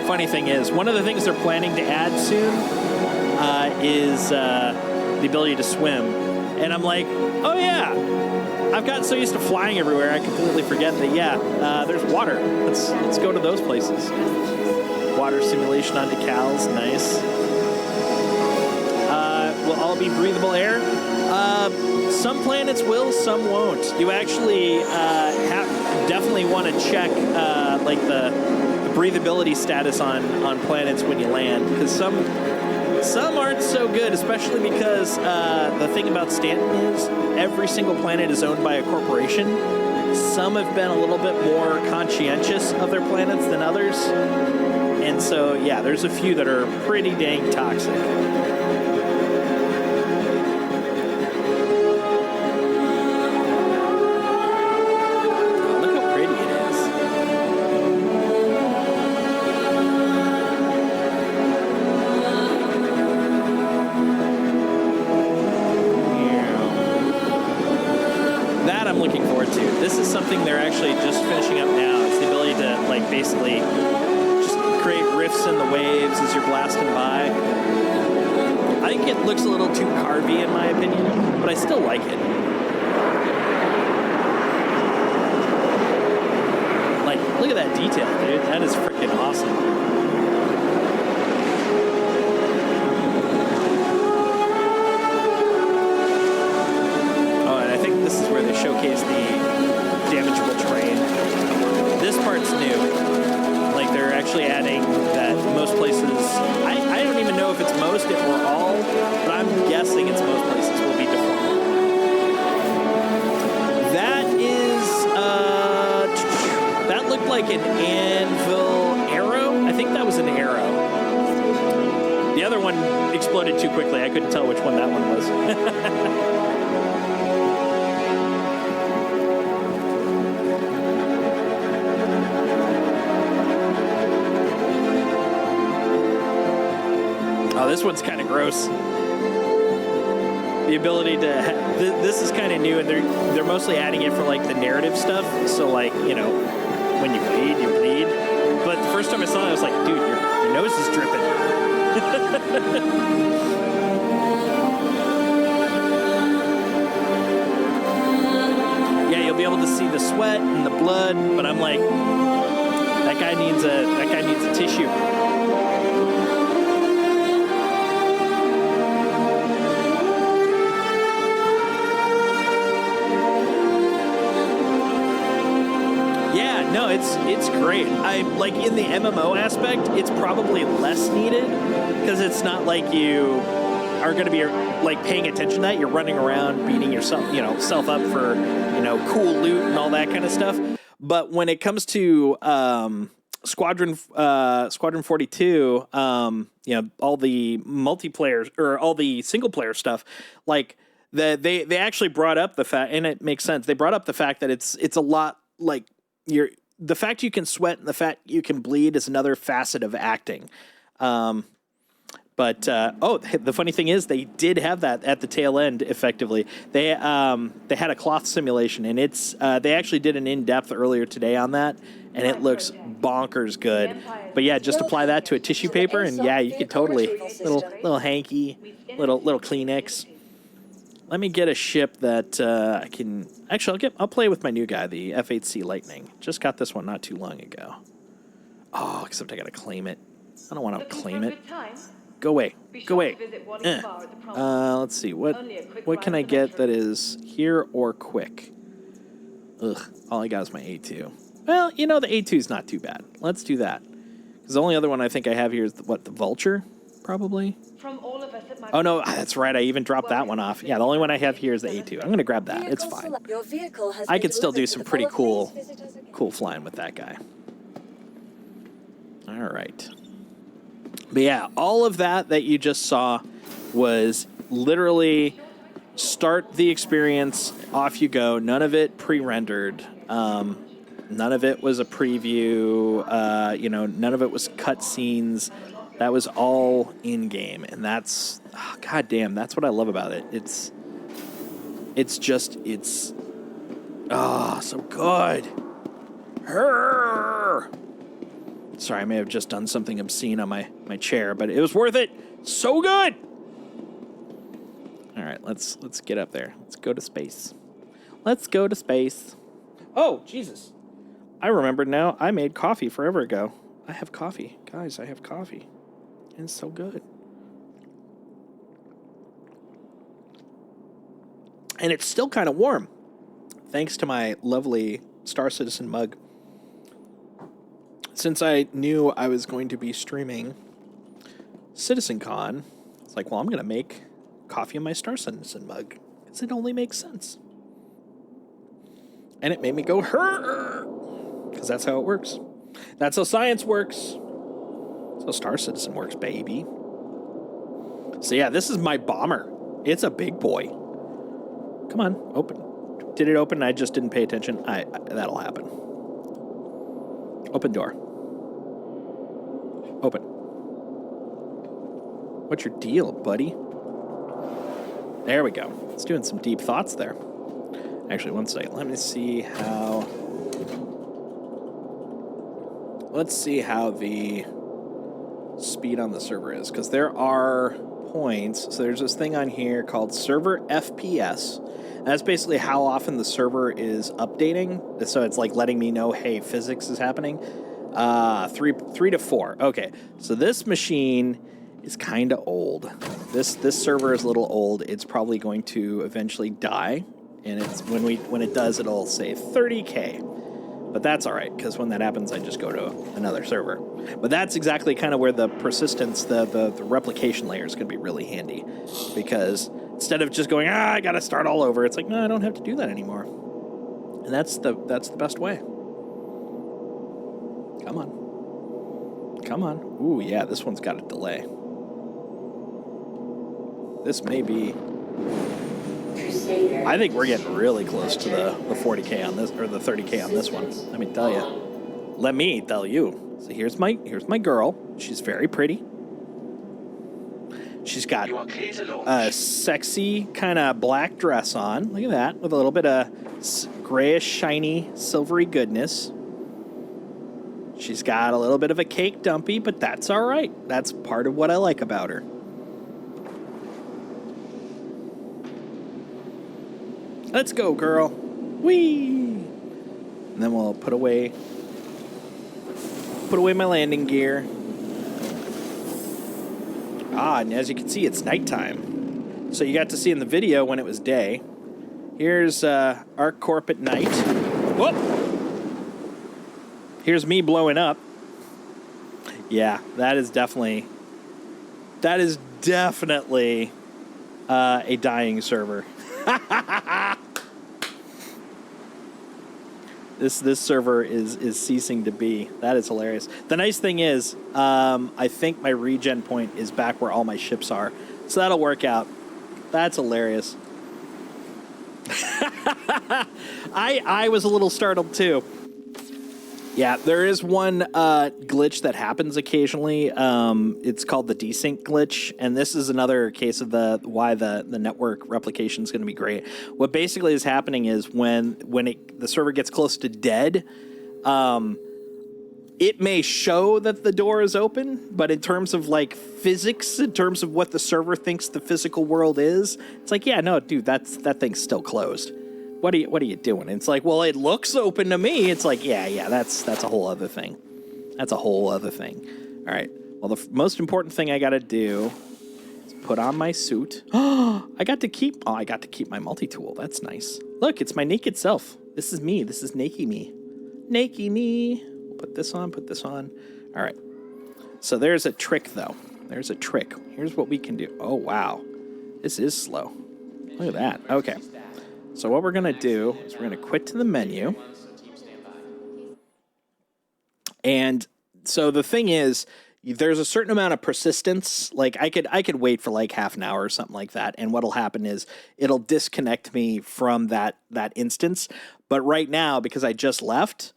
Funny thing is, one of the things they're planning to add soon is the ability to swim. And I'm like, oh yeah, I've gotten so used to flying everywhere, I completely forget that, there's water. Let's go to those places. Water simulation on decals, nice. Will all be breathable air? Some planets will, some won't. You actually definitely want to check like the breathability status on planets when you land, because some aren't so good, especially because the thing about Stanton is every single planet is owned by a corporation. Some have been a little bit more conscientious of their planets than others. And so, yeah, there's a few that are pretty dang toxic. Something they're actually just finishing up now. It's the ability to, like, basically just create rifts in the waves as you're blasting by. I think it looks a little too carvy in my opinion, but I still like it. Like, look at that detail, dude. That is freaking awesome. Oh, and I think this is where they showcase the damageable terrain. This part's new. Like, they're actually adding that most places, I don't even know if it's most, if we're all, but I'm guessing it's most places will be deformed. That is, that looked like an anvil arrow. I think that was an arrow. The other one exploded too quickly. I couldn't tell which one that one was. This one's kind of gross. The ability to this is kind of new, and they're mostly adding it for like the narrative stuff. So, like, you know, when you bleed, you bleed. But the first time I saw it, I was like, dude, your nose is dripping. Yeah, you'll be able to see the sweat and the blood, but I'm like, that guy needs a tissue. No, it's great. I like, in the MMO aspect, it's probably less needed because it's not like you are going to be like paying attention to that. You're running around beating yourself, self up for, cool loot and all that kind of stuff. But when it comes to Squadron 42, all the multiplayer or all the single player stuff, like they actually brought up the fact, and it makes sense. They brought up the fact that it's a lot like the fact you can sweat and the fact you can bleed is another facet of acting. The funny thing is they did have that at the tail end. Effectively, they had a cloth simulation, and they actually did an in-depth earlier today on that, and it looks bonkers good. But yeah, just apply that to a tissue paper, and yeah, you could totally little hanky, little Kleenex. Let me get a ship that I can. Actually, I'll play with my new guy, the F-8C Lightning. Just got this one not too long ago. Oh, except I gotta claim it. I don't want to claim it. Go away. Go away. Let's see. What can I get that is here or quick? Ugh. All I got is my A2. Well, the A2 is not too bad. Let's do that. Because the only other one I think I have here is the Vulture, probably. Oh, no, that's right. I even dropped that one off. Yeah, the only one I have here is the A2. I'm going to grab that. It's fine. I could still do some pretty cool flying with that guy. All right. But yeah, all of that you just saw was literally start the experience, off you go. None of it pre-rendered. None of it was a preview. None of it was cutscenes. That was all in game, and that's goddamn. That's what I love about it. It's so good. Hurr. Sorry, I may have just done something obscene on my chair, but it was worth it. So good. All right, let's get up there. Let's go to space. Let's go to space. Oh, Jesus. I remembered now. I made coffee forever ago. I have coffee. Guys, I have coffee. And it's so good. And it's still kind of warm, thanks to my lovely Star Citizen mug. Since I knew I was going to be streaming CitizenCon, it's like, well, I'm going to make coffee in my Star Citizen mug, because it only makes sense. And it made me go, her, because that's how it works. That's how science works. That's how Star Citizen works, baby. So yeah, this is my bomber. It's a big boy. Come on, open. Did it open? I just didn't pay attention. That'll happen. Open door. Open. What's your deal, buddy? There we go. It's doing some deep thoughts there. Actually, one second. Let's see how the speed on the server is, because there are points. So there's this thing on here called server FPS. And that's basically how often the server is updating. So it's like letting me know, hey, physics is happening. 3 to 4. Okay, so this machine is kind of old. This server is a little old. It's probably going to eventually die, and it's when it does, it'll say 30K. But that's all right, because when that happens, I just go to another server. But that's exactly kind of where the persistence, the replication layer is going to be really handy, because instead of just going, I got to start all over, it's like, no, I don't have to do that anymore. And that's the best way. Come on. Come on. Ooh, yeah, this one's got a delay. This may be... I think we're getting really close to the 40K on this, or the 30K on this one. Let me tell you. Let me tell you. So here's my girl. She's very pretty. She's got a sexy kind of black dress on. Look at that, with a little bit of grayish, shiny, silvery goodness. She's got a little bit of a cake dumpy, but that's all right. That's part of what I like about her. Let's go, girl. Whee! And then we'll put away my landing gear. And as you can see, it's nighttime. So you got to see in the video when it was day. Here's ArcCorp at night. Whoop! Here's me blowing up. Yeah, that is definitely a dying server. This server is ceasing to be. That is hilarious. The nice thing is, I think my regen point is back where all my ships are, so that'll work out. That's hilarious. I was a little startled too. Yeah, there is one glitch that happens occasionally. It's called the desync glitch, and this is another case of why the network replication is going to be great. What basically is happening is when the server gets close to dead, it may show that the door is open, but in terms of like physics, in terms of what the server thinks the physical world is, it's like, yeah, no, dude, that thing's still closed. What are you doing? And it's like, well, it looks open to me. It's like, yeah, that's a whole other thing. That's a whole other thing. All right. Well, the most important thing I got to do is put on my suit. I got to keep my multi-tool. That's nice. Look, it's my naked self. This is me. This is naked me. Naked me. We'll put this on, All right. So there's a trick, though. There's a trick. Here's what we can do. Oh, wow. This is slow. Look at that. Okay. So what we're going to do is we're going to quit to the menu. And so the thing is, there's a certain amount of persistence. Like I could wait for like half an hour or something like that. And what'll happen is it'll disconnect me from that instance. But right now, because I just left,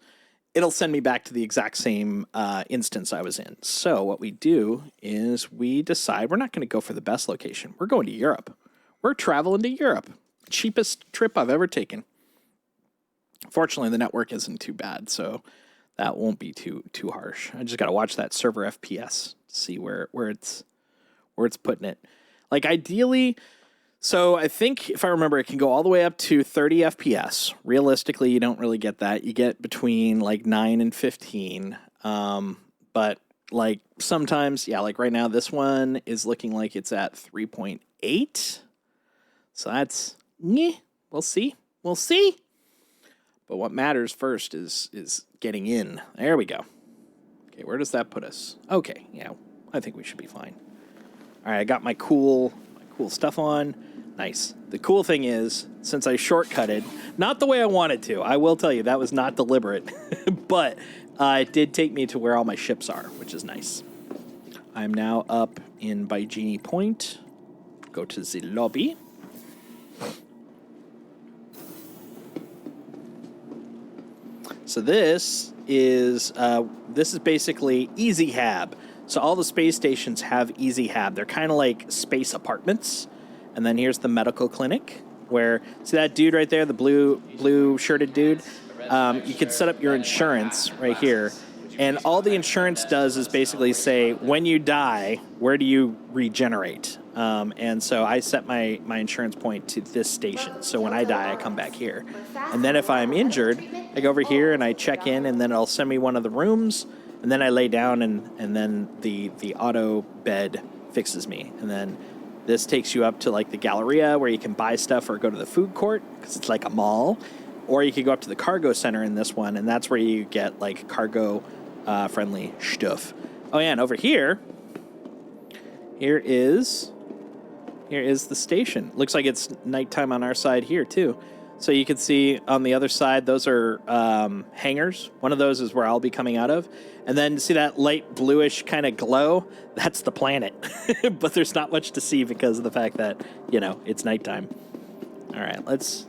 it'll send me back to the exact same instance I was in. So what we do is we decide we're not going to go for the best location. We're going to Europe. We're traveling to Europe. cheapest trip I've ever taken. Fortunately, the network isn't too bad, so that won't be too harsh. I just got to watch that server FPS to see where it's putting it. Like ideally, so I think if I remember, it can go all the way up to 30 FPS. Realistically, you don't really get that. You get between like 9 and 15. But like sometimes, yeah, like right now, this one is looking like it's at 3.8. So that's, we'll see. We'll see. But what matters first is getting in. There we go. Okay, where does that put us? Okay, yeah, I think we should be fine. All right, I got my cool stuff on. Nice. The cool thing is, since I shortcutted, not the way I wanted to, I will tell you, that was not deliberate, but it did take me to where all my ships are, which is nice. I'm now up in Baijini Point. Go to the lobby. So this is basically Easy Hab. So all the space stations have Easy Hab. They're kind of like space apartments. And then here's the medical clinic, where, see that dude right there, the blue shirted dude? You can set up your insurance right here. And all the insurance does is basically say, when you die, where do you regenerate? And so I set my insurance point to this station. So when I die, I come back here. And then if I'm injured, I go over here and I check in, and then it'll send me one of the rooms. And then I lay down, and then the auto bed fixes me. And then this takes you up to like the Galleria, where you can buy stuff or go to the food court, because it's like a mall. Or you could go up to the cargo center in this one, and that's where you get like cargo friendly stuff. Oh yeah, and over here is the station. Looks like it's nighttime on our side here too. So you can see on the other side, those are hangars. One of those is where I'll be coming out of. And then see that light bluish kind of glow? That's the planet. But there's not much to see because of the fact that, it's nighttime. All right, let's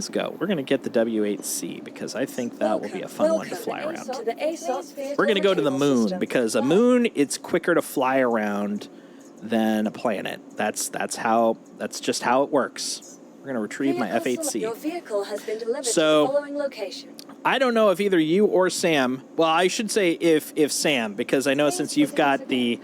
go. We're going to get the W8C because I think that will be a fun one to fly around. We're going to go to the moon because a moon, it's quicker to fly around than a planet. That's just how it works. We're going to retrieve my F8C. Your vehicle has been delivered to the So following location. I don't know if either you or Sam, well, I should say if Sam, because I know since you've got the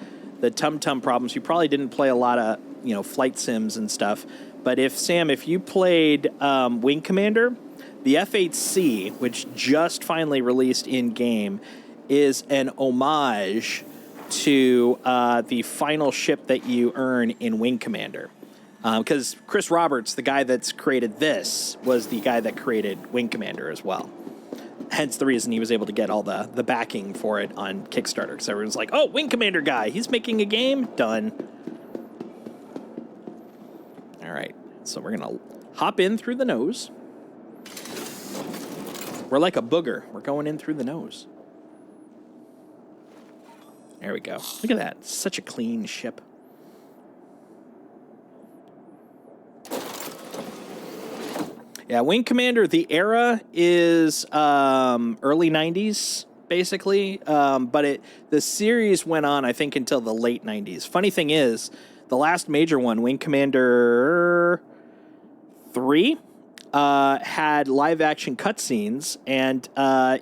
tum-tum problems, you probably didn't play a lot of, flight sims and stuff. But if you played Wing Commander, the F8C, which just finally released in-game, is an homage to the final ship that you earn in Wing Commander. Because Chris Roberts, the guy that's created this, was the guy that created Wing Commander as well. Hence the reason he was able to get all the backing for it on Kickstarter. Because everyone's like, oh, Wing Commander guy, he's making a game? Done. All right, so we're going to hop in through the nose. We're like a booger. We're going in through the nose. There we go. Look at that. Such a clean ship. Yeah, Wing Commander, the era is early 90s, basically. But the series went on, I think, until the late 90s. Funny thing is, the last major one, Wing Commander 3, had live-action cutscenes, and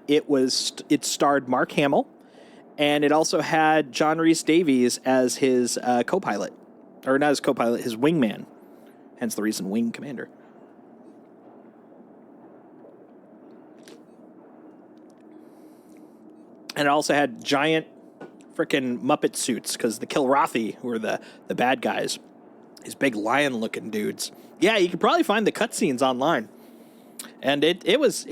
it starred Mark Hamill, and it also had John Rhys Davies as his co-pilot. Or not his co-pilot, his wingman. Hence the reason Wing Commander. And it also had giant frickin' Muppet suits, because the Kilrathi, who are the bad guys, these big lion-looking dudes. Yeah, you could probably find the cutscenes online. And it was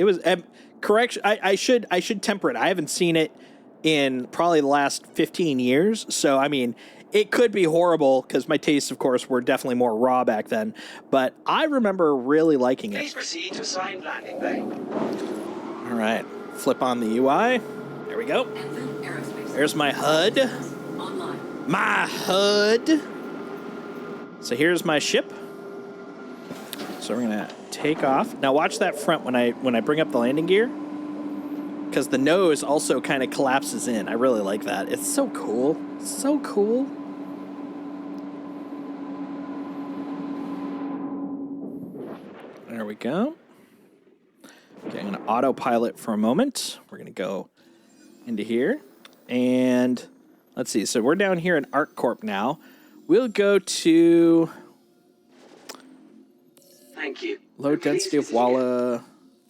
correction. I should temper it. I haven't seen it in probably the last 15 years. So, I mean, it could be horrible because my tastes, of course, were definitely more raw back then. But I remember really liking it. Please proceed to assigned landing bay. All right. Flip on the UI. There we go. There's my HUD. My HUD. So here's my ship. So we're gonna take off. Now watch that front when I bring up the landing gear, because the nose also kind of collapses in. I really like that. It's so cool. So cool. go. Okay, I'm going to autopilot for a moment. We're going to go into here. And let's see. So we're down here in ArcCorp now. We'll go to... Thank you. Low density of Walla,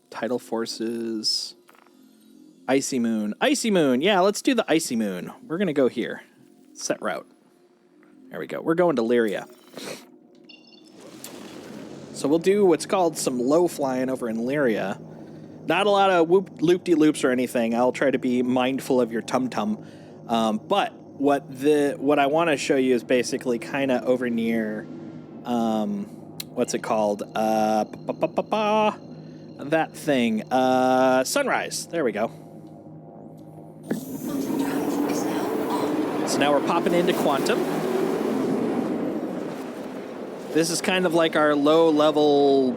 tidal forces, Icy Moon. Icy Moon, yeah, let's do the Icy Moon. We're going to go here. Set route. There we go. We're going to Lyria. So we'll do what's called some low flying over in Lyria. Not a lot of loop-de-loops or anything. I'll try to be mindful of your tum-tum. But what I want to show you is basically kind of over near... what's it called? That thing. Sunrise. There we go. So now we're popping into Quantum. This is kind of like our low-level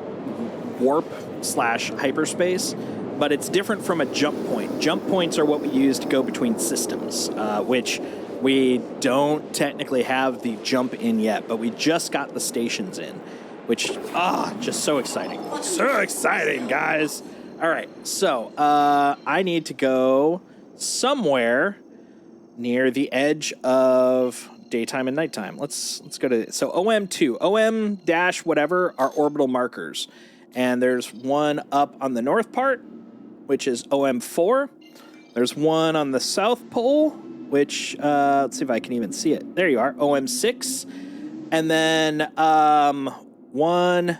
warp/hyperspace, but it's different from a jump point. Jump points are what we use to go between systems, which we don't technically have the jump in yet, but we just got the stations in. Which, just so exciting. So exciting, guys. All right, so I need to go somewhere near the edge of daytime and nighttime. Let's go to, so OM2, OM dash whatever are orbital markers. And there's one up on the north part, which is OM4. There's one on the south pole, which, let's see if I can even see it. There you are, OM6. And then, 1,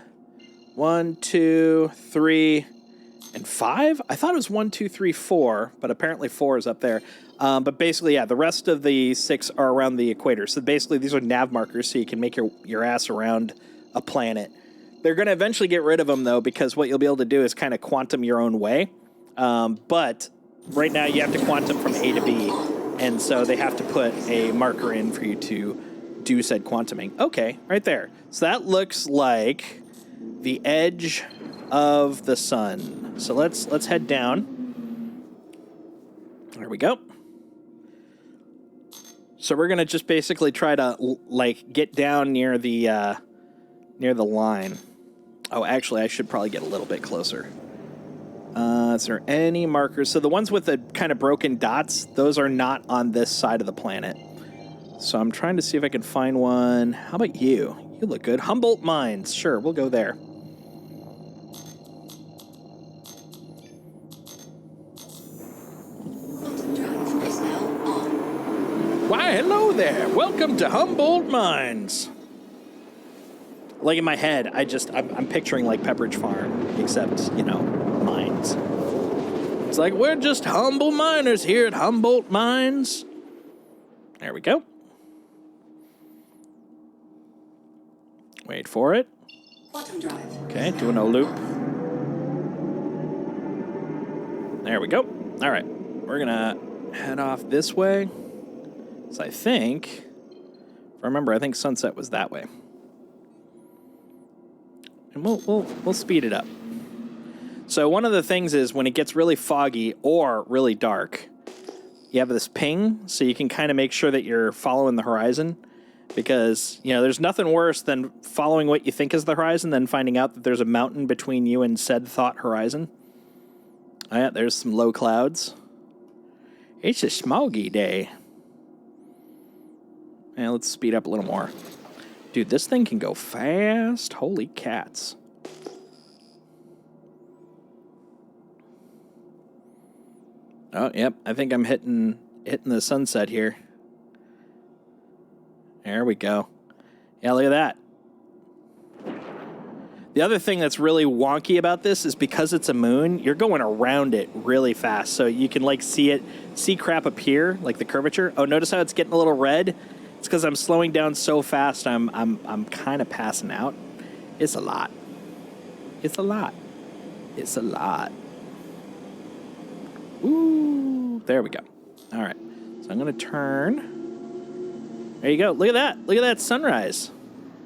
2, 3, and 5? I thought it was 1, 2, 3, 4, but apparently 4 is up there. But basically, yeah, the rest of the 6 are around the equator. So basically, these are nav markers, so you can make your ass around a planet. They're going to eventually get rid of them, though, because what you'll be able to do is kind of quantum your own way. But right now, you have to quantum from A to B, and so they have to put a marker in for you to do said quantuming. Okay, right there. So that looks like the edge of the sun. So let's head down. There we go. So we're gonna just basically try to get down near the line. Oh, actually, I should probably get a little bit closer. Is there any markers? So the ones with the kind of broken dots, those are not on this side of the planet. So I'm trying to see if I can find one. How about you? You look good. Humboldt Mines. Sure, we'll go there. Why, hello there. Welcome to Humboldt Mines. Like in my head, I'm picturing like Pepperidge Farm, except, mines. It's like, we're just humble miners here at Humboldt Mines. There we go. Wait for it. Okay, doing a loop. There we go. All right, we're gonna head off this way. So I think, I think sunset was that way. And we'll speed it up. So one of the things is when it gets really foggy or really dark, you have this ping, so you can kind of make sure that you're following the horizon. Because, there's nothing worse than following what you think is the horizon, then finding out that there's a mountain between you and said thought horizon. Oh, yeah, there's some low clouds. It's a smoggy day. Yeah, let's speed up a little more. Dude, this thing can go fast. Holy cats. Oh, yep, I think I'm hitting the sunset here. There we go. Yeah, look at that. The other thing that's really wonky about this is because it's a moon, you're going around it really fast. So you can see crap appear, like the curvature. Oh, notice how it's getting a little red? It's because I'm slowing down so fast, I'm kind of passing out. It's a lot. It's a lot. It's a lot. Ooh, there we go. All right, so I'm going to turn. There you go. Look at that. Look at that sunrise.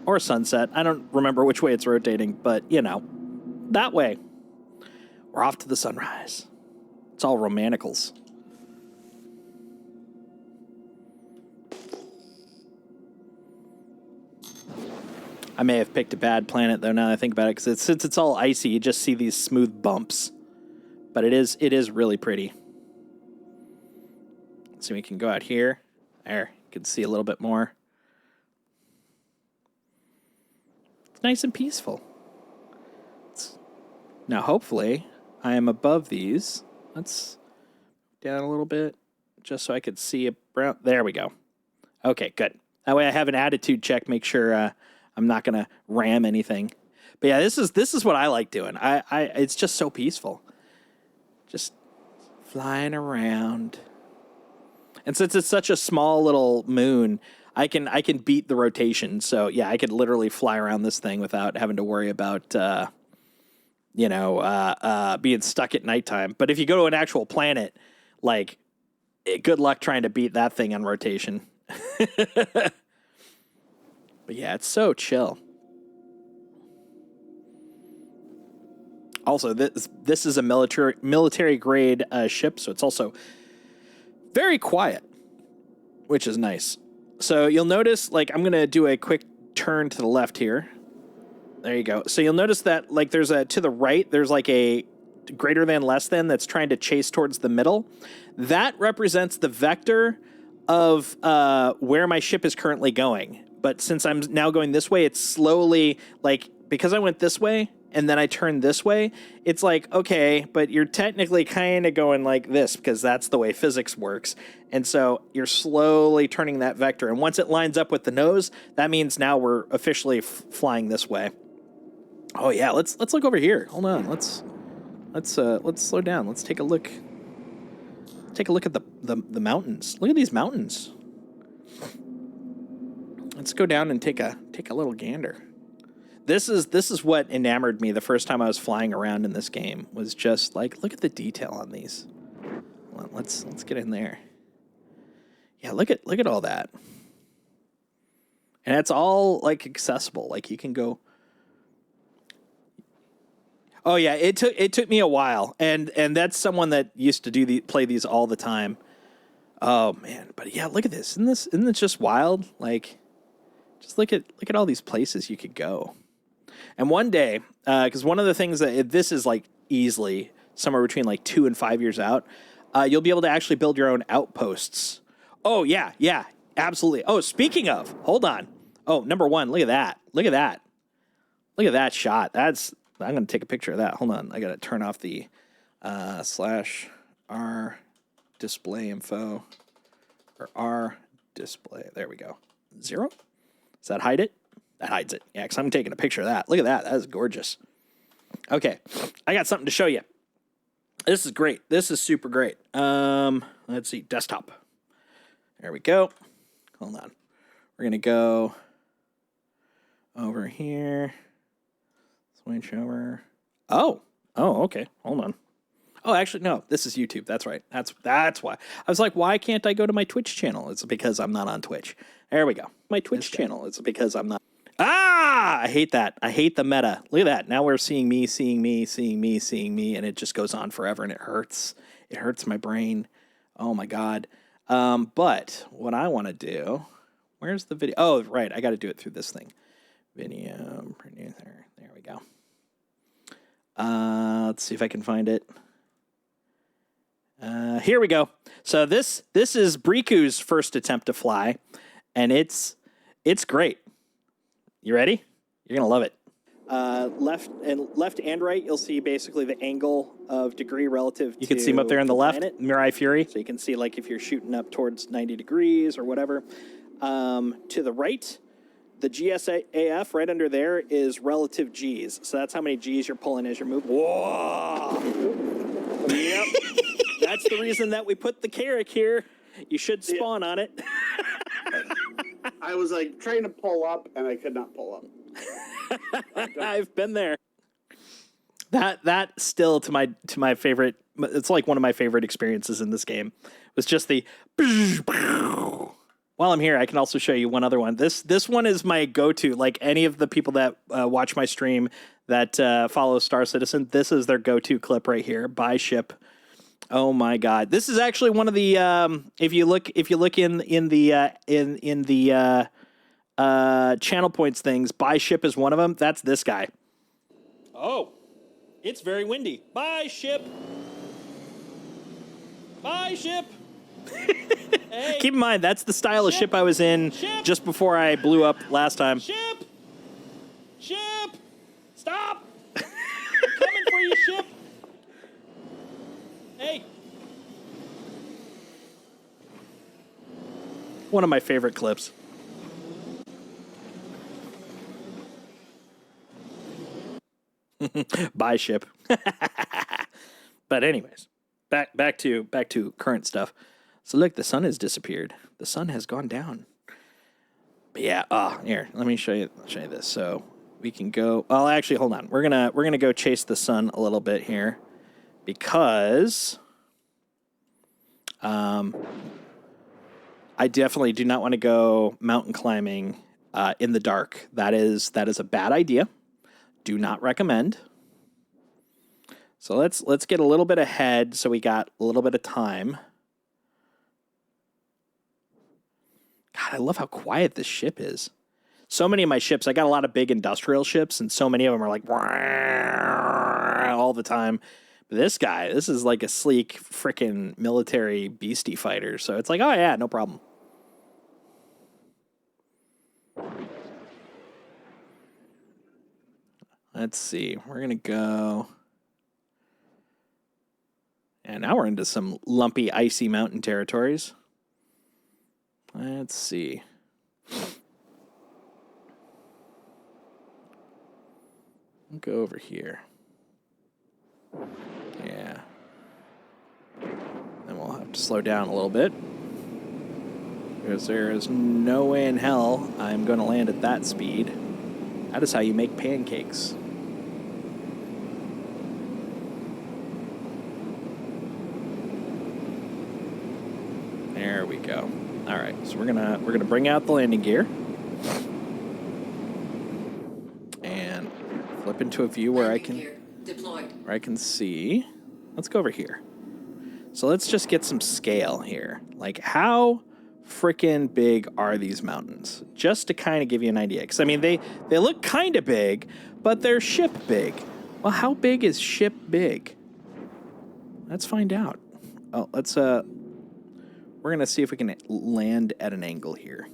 Or sunset. I don't remember which way it's rotating, but, that way. We're off to the sunrise. It's all romanticals. I may have picked a bad planet, though, now that I think about it, because since it's all icy, you just see these smooth bumps. But it is really pretty. So we can go out here. There, you can see a little bit more. It's nice and peaceful. Now, hopefully, I am above these. Let's down a little bit, just so I could see around. There we go. Okay, good. That way I have an attitude check, make sure I'm not going to ram anything. But yeah, this is what I like doing. It's just so peaceful. Just flying around. And since it's such a small little moon, I can beat the rotation. So yeah, I could literally fly around this thing without having to worry about being stuck at nighttime. But if you go to an actual planet, like, good luck trying to beat that thing on rotation. But yeah, it's so chill. Also, this is a military grade ship, so it's also very quiet, which is nice. So you'll notice, like, I'm gonna do a quick turn to the left here. There you go. So you'll notice that, like, there's to the right, there's like a greater than less than that's trying to chase towards the middle. That represents the vector of where my ship is currently going. But since I'm now going this way, it's slowly, like, because I went this way and then I turned this way, it's like, okay, but you're technically kind of going like this because that's the way physics works. And so you're slowly turning that vector. And once it lines up with the nose, that means now we're officially flying this way. Oh yeah, let's look over here. Hold on, let's slow down. Let's take a look. Take a look at the mountains. Look at these mountains. Let's go down and take a little gander. This is what enamored me the first time I was flying around in this game, was just like, look at the detail on these. Well, let's get in there. Yeah, look at all that. And it's all like accessible. Like you can go. Oh yeah, it took me a while, and that's someone that used to play these all the time. Oh man, but yeah, look at this. Isn't this just wild? Like, just look at all these places you could go. And one day, because one of the things that this is like easily somewhere between like 2 and 5 years out, you'll be able to actually build your own outposts. Oh yeah, absolutely. Oh, speaking of, hold on. Oh, number one, look at that. Look at that shot. I'm going to take a picture of that. Hold on. I got to turn off the /r display info or R display. There we go. 0. Does that hide it? That hides it. Yeah, because I'm taking a picture of that. Look at that. That is gorgeous. Okay. I got something to show you. This is great. This is super great. Let's see. Desktop. There we go. Hold on. We're going to go over here. Switch over. Oh, okay. Hold on. Oh, actually, no. This is YouTube. That's right. That's why. I was like, why can't I go to my Twitch channel? It's because I'm not on Twitch. There we go. My Twitch channel. It's because I'm not. Ah! I hate that. I hate the meta. Look at that. Now we're seeing me, and it just goes on forever, and it hurts. It hurts my brain. Oh, my God. But what I want to do, where's the video? Oh, right. I got to do it through this thing. Video producer. There we go. Let's see if I can find it. Here we go. So this is Briku's first attempt to fly, and it's great. You ready? You're gonna love it. Left and right, you'll see basically the angle of degree relative. You can see him up there on the left, Mirai Fury. So you can see like if you're shooting up towards 90 degrees or whatever. To the right, the GSAF right under there is relative G's. So that's how many G's you're pulling as you're moving. Whoa! Yep. That's the reason that we put the Carrack here. You should spawn on it. I was like trying to pull up and I could not pull up. I've been there. That still to my favorite. It's like one of my favorite experiences in this game. Was just the. While I'm here, I can also show you one other one. This one is my go-to. Like any of the people that watch my stream that follow Star Citizen, this is their go-to clip right here. Buy ship. Oh my God! This is actually one of the if you look in the channel points things. Buy ship is one of them. That's this guy. Oh, it's very windy. Buy ship. Buy ship. Hey. Keep in mind, that's the style of ship I was in just before I blew up last time. Ship! Stop! I'm coming for you, ship! Hey! One of my favorite clips. Buy ship. But anyways, back to current stuff. So look, the sun has disappeared. The sun has gone down. But yeah, here, let me show you this. So we can go. Oh, actually, hold on. We're gonna go chase the sun a little bit here, because I definitely do not want to go mountain climbing in the dark. That is a bad idea. Do not recommend. So let's get a little bit ahead, so we got a little bit of time. God, I love how quiet this ship is. So many of my ships, I got a lot of big industrial ships, and so many of them are like all the time. But this guy, this is like a sleek freaking military beastie fighter. So it's like, oh yeah, no problem. Let's see. We're going to go. And now we're into some lumpy, icy mountain territories. Let's see. We'll go over here. Yeah. Then we'll have to slow down a little bit, because there is no way in hell I'm going to land at that speed. That is how you make pancakes. There we go. All right, so we're gonna bring out the landing gear and flip into a view where I can see. Let's go over here. So let's just get some scale here. Like, how freaking big are these mountains? Just to kind of give you an idea, because I mean they look kind of big, but they're ship big. Well, how big is ship big? Let's find out. Oh, let's we're going to see if we can land at an angle here.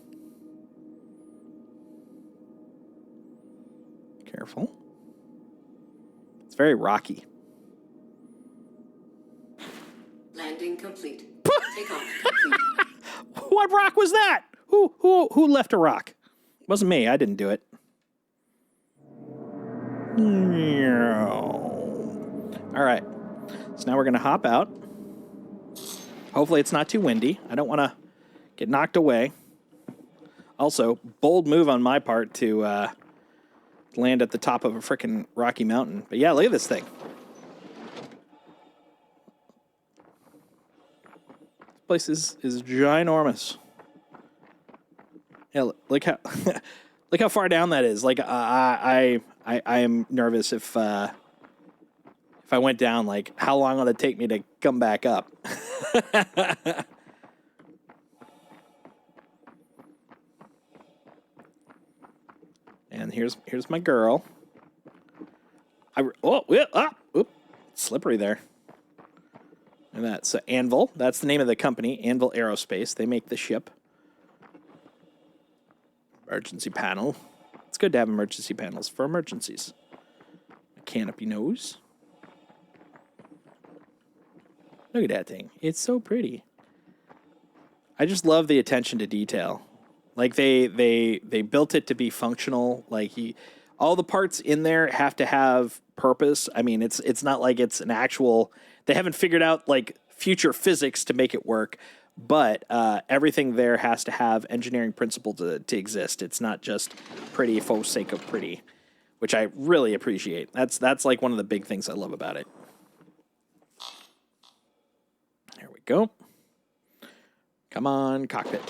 Careful. It's very rocky. Landing complete. Take off complete. What rock was that? Who left a rock? It wasn't me. I didn't do it. All right. So now we're going to hop out. Hopefully it's not too windy. I don't want to get knocked away. Also, bold move on my part to land at the top of a freaking rocky mountain. But yeah, look at this thing. This place is ginormous. Yeah, look how look how far down that is. Like I am nervous if I went down. Like, how long will it take me to come back up? And here's my girl. Slippery there. And that's Anvil. That's the name of the company, Anvil Aerospace. They make the ship. Emergency panel. It's good to have emergency panels for emergencies. A canopy nose. Look at that thing. It's so pretty. I just love the attention to detail. Like they built it to be functional. Like all the parts in there have to have purpose. I mean, it's not like it's an actual. They haven't figured out like future physics to make it work, but everything there has to have engineering principle to exist. It's not just pretty for sake of pretty, which I really appreciate. That's like one of the big things I love about it. There we go. Come on, cockpit.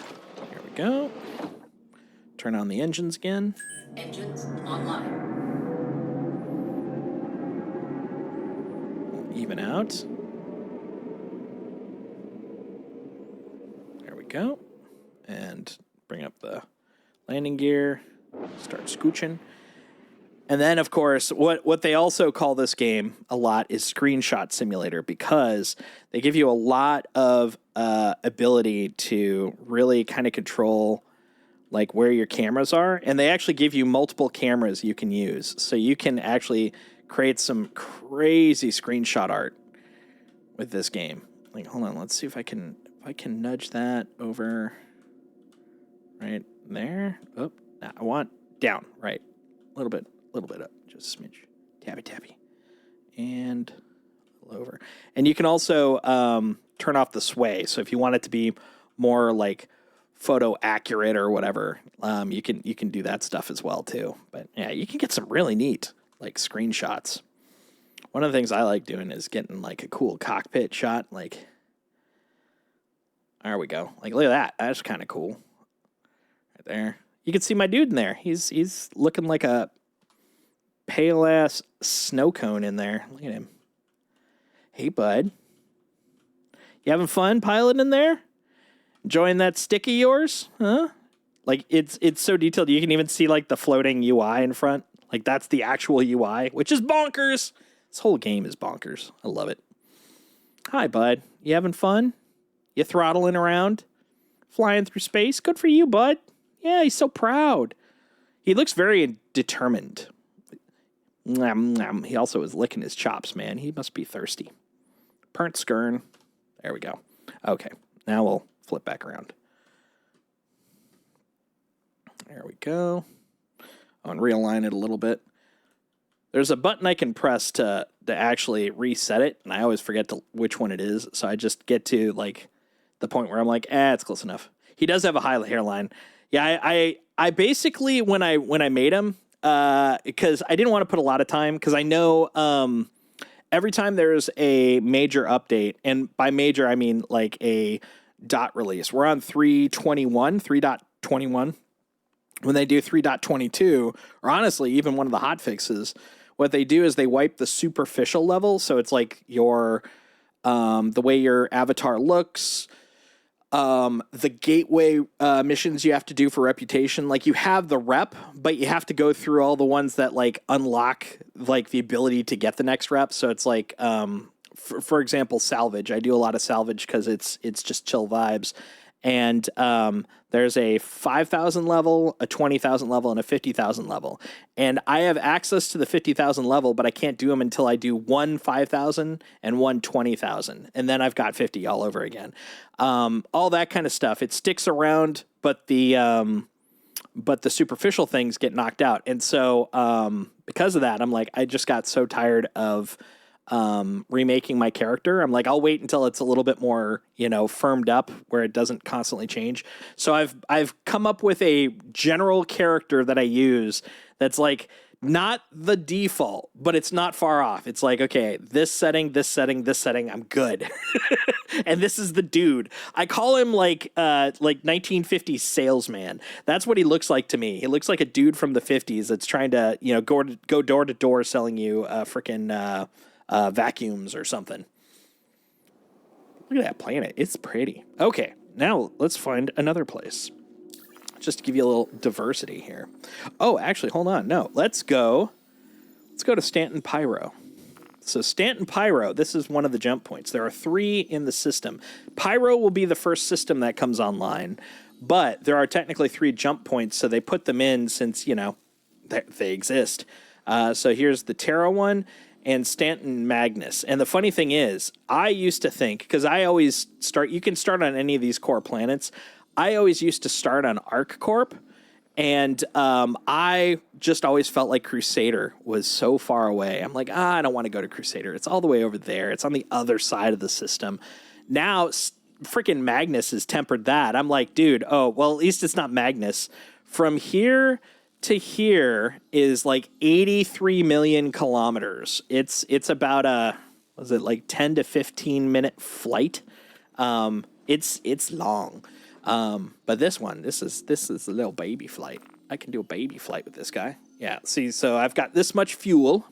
Here we go. Turn on the engines again. Engines online. Even out. There we go. And bring up the Landing gear. Start scooching. And then, of course, what they also call this game a lot is Screenshot Simulator, because they give you a lot of ability to really kind of control like where your cameras are. And they actually give you multiple cameras you can use. So you can actually create some crazy screenshot art with this game. Like, hold on, let's see if I can nudge that over right there. Oh, I want down, right. A little bit up, just a smidge. Tappy. And a little over. And you can also turn off the sway. So if you want it to be more like photo accurate or whatever, you can do that stuff as well too. But yeah, you can get some really neat like screenshots. One of the things I like doing is getting like a cool cockpit shot. Like, there we go. Like, look at that. That's kind of cool. Right there. You can see my dude in there. He's looking like a pale ass snow cone in there. Look at him. Hey, bud. You having fun piloting in there? Enjoying that stick of yours? Huh? Like, it's so detailed. You can even see like the floating UI in front. Like, that's the actual UI, which is bonkers. This whole game is bonkers. I love it. Hi, bud. You having fun? You throttling around? Flying through space? Good for you, bud. Yeah, he's so proud. He looks very determined. He also is licking his chops, man. He must be thirsty. Pernt skern. There we go. Okay, now we'll flip back around. There we go. I'll realign it a little bit. There's a button I can press to actually reset it, and I always forget which one it is, so I just get to like the point where I'm like, it's close enough. He does have a high hairline. Yeah, I basically when I made him, because I didn't want to put a lot of time, because I know every time there's a major update, and by major I mean like a dot release. We're on 3.21. When they do 3.22, or honestly, even one of the hot fixes, what they do is they wipe the superficial level. So it's like your the way your avatar looks, the gateway missions you have to do for reputation. Like, you have the rep, but you have to go through all the ones that like unlock like the ability to get the next rep. So it's like, for example, salvage. I do a lot of salvage because it's just chill vibes. And there's a 5,000 level, a 20,000 level, and a 50,000 level. And I have access to the 50,000 level, but I can't do them until I do one 5,000 and one 20,000. And then I've got 50 all over again. All that kind of stuff. It sticks around, but the superficial things get knocked out. And so because of that, I'm like, I just got so tired of remaking my character. I'm like, I'll wait until it's a little bit more, firmed up where it doesn't constantly change. So I've come up with a general character that I use that's like not the default, but it's not far off. It's like, okay, this setting, I'm good. And this is the dude. I call him like 1950s salesman. That's what he looks like to me. He looks like a dude from the 50s that's trying to, go door to door selling you freaking vacuums or something. Look at that planet. It's pretty. Okay, now let's find another place. Just to give you a little diversity here. Oh, actually, hold on. No, let's go to Stanton Pyro. So Stanton Pyro, this is one of the jump points. There are 3 in the system. Pyro will be the first system that comes online, but there are technically 3 jump points, so they put them in since, they exist. So here's the Terra one, and Stanton Magnus. And the funny thing is, I used to think, because I always you can start on any of these core planets. I always used to start on ArcCorp, and I just always felt like Crusader was so far away. I'm like, I don't want to go to Crusader. It's all the way over there. It's on the other side of the system. Now, freaking Magnus has tempered that. I'm like, dude, at least it's not Magnus. From here to here is like 83 million kilometers. It's about a 10 to 15 minute flight. It's long. But this is a little baby flight. I can do a baby flight with this guy. Yeah. See, so I've got this much fuel,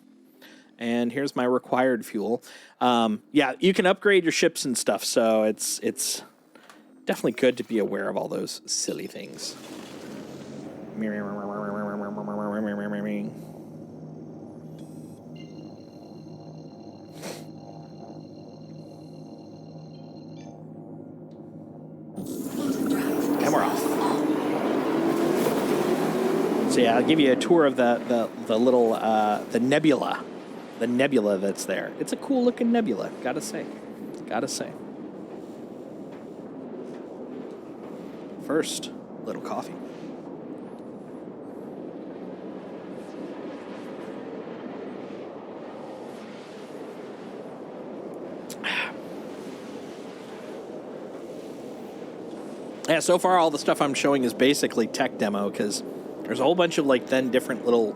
and here's my required fuel. Yeah, you can upgrade your ships and stuff. So it's definitely good to be aware of all those silly things. And we're off. So yeah, I'll give you a tour of the little the nebula that's there. It's a cool looking nebula, gotta say. First, little coffee. Yeah, so far all the stuff I'm showing is basically tech demo because there's a whole bunch of like then different little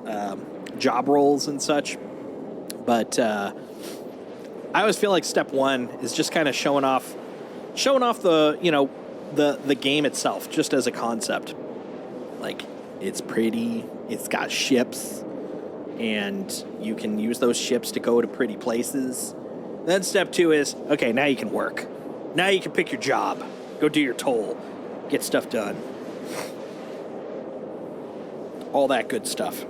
job roles and such. But I always feel like step one is just kind of showing off the the game itself just as a concept. Like it's pretty, it's got ships, and you can use those ships to go to pretty places. Then step two is okay. Now you can work. Now you can pick your job, go do your toll. Get stuff done. All that good stuff.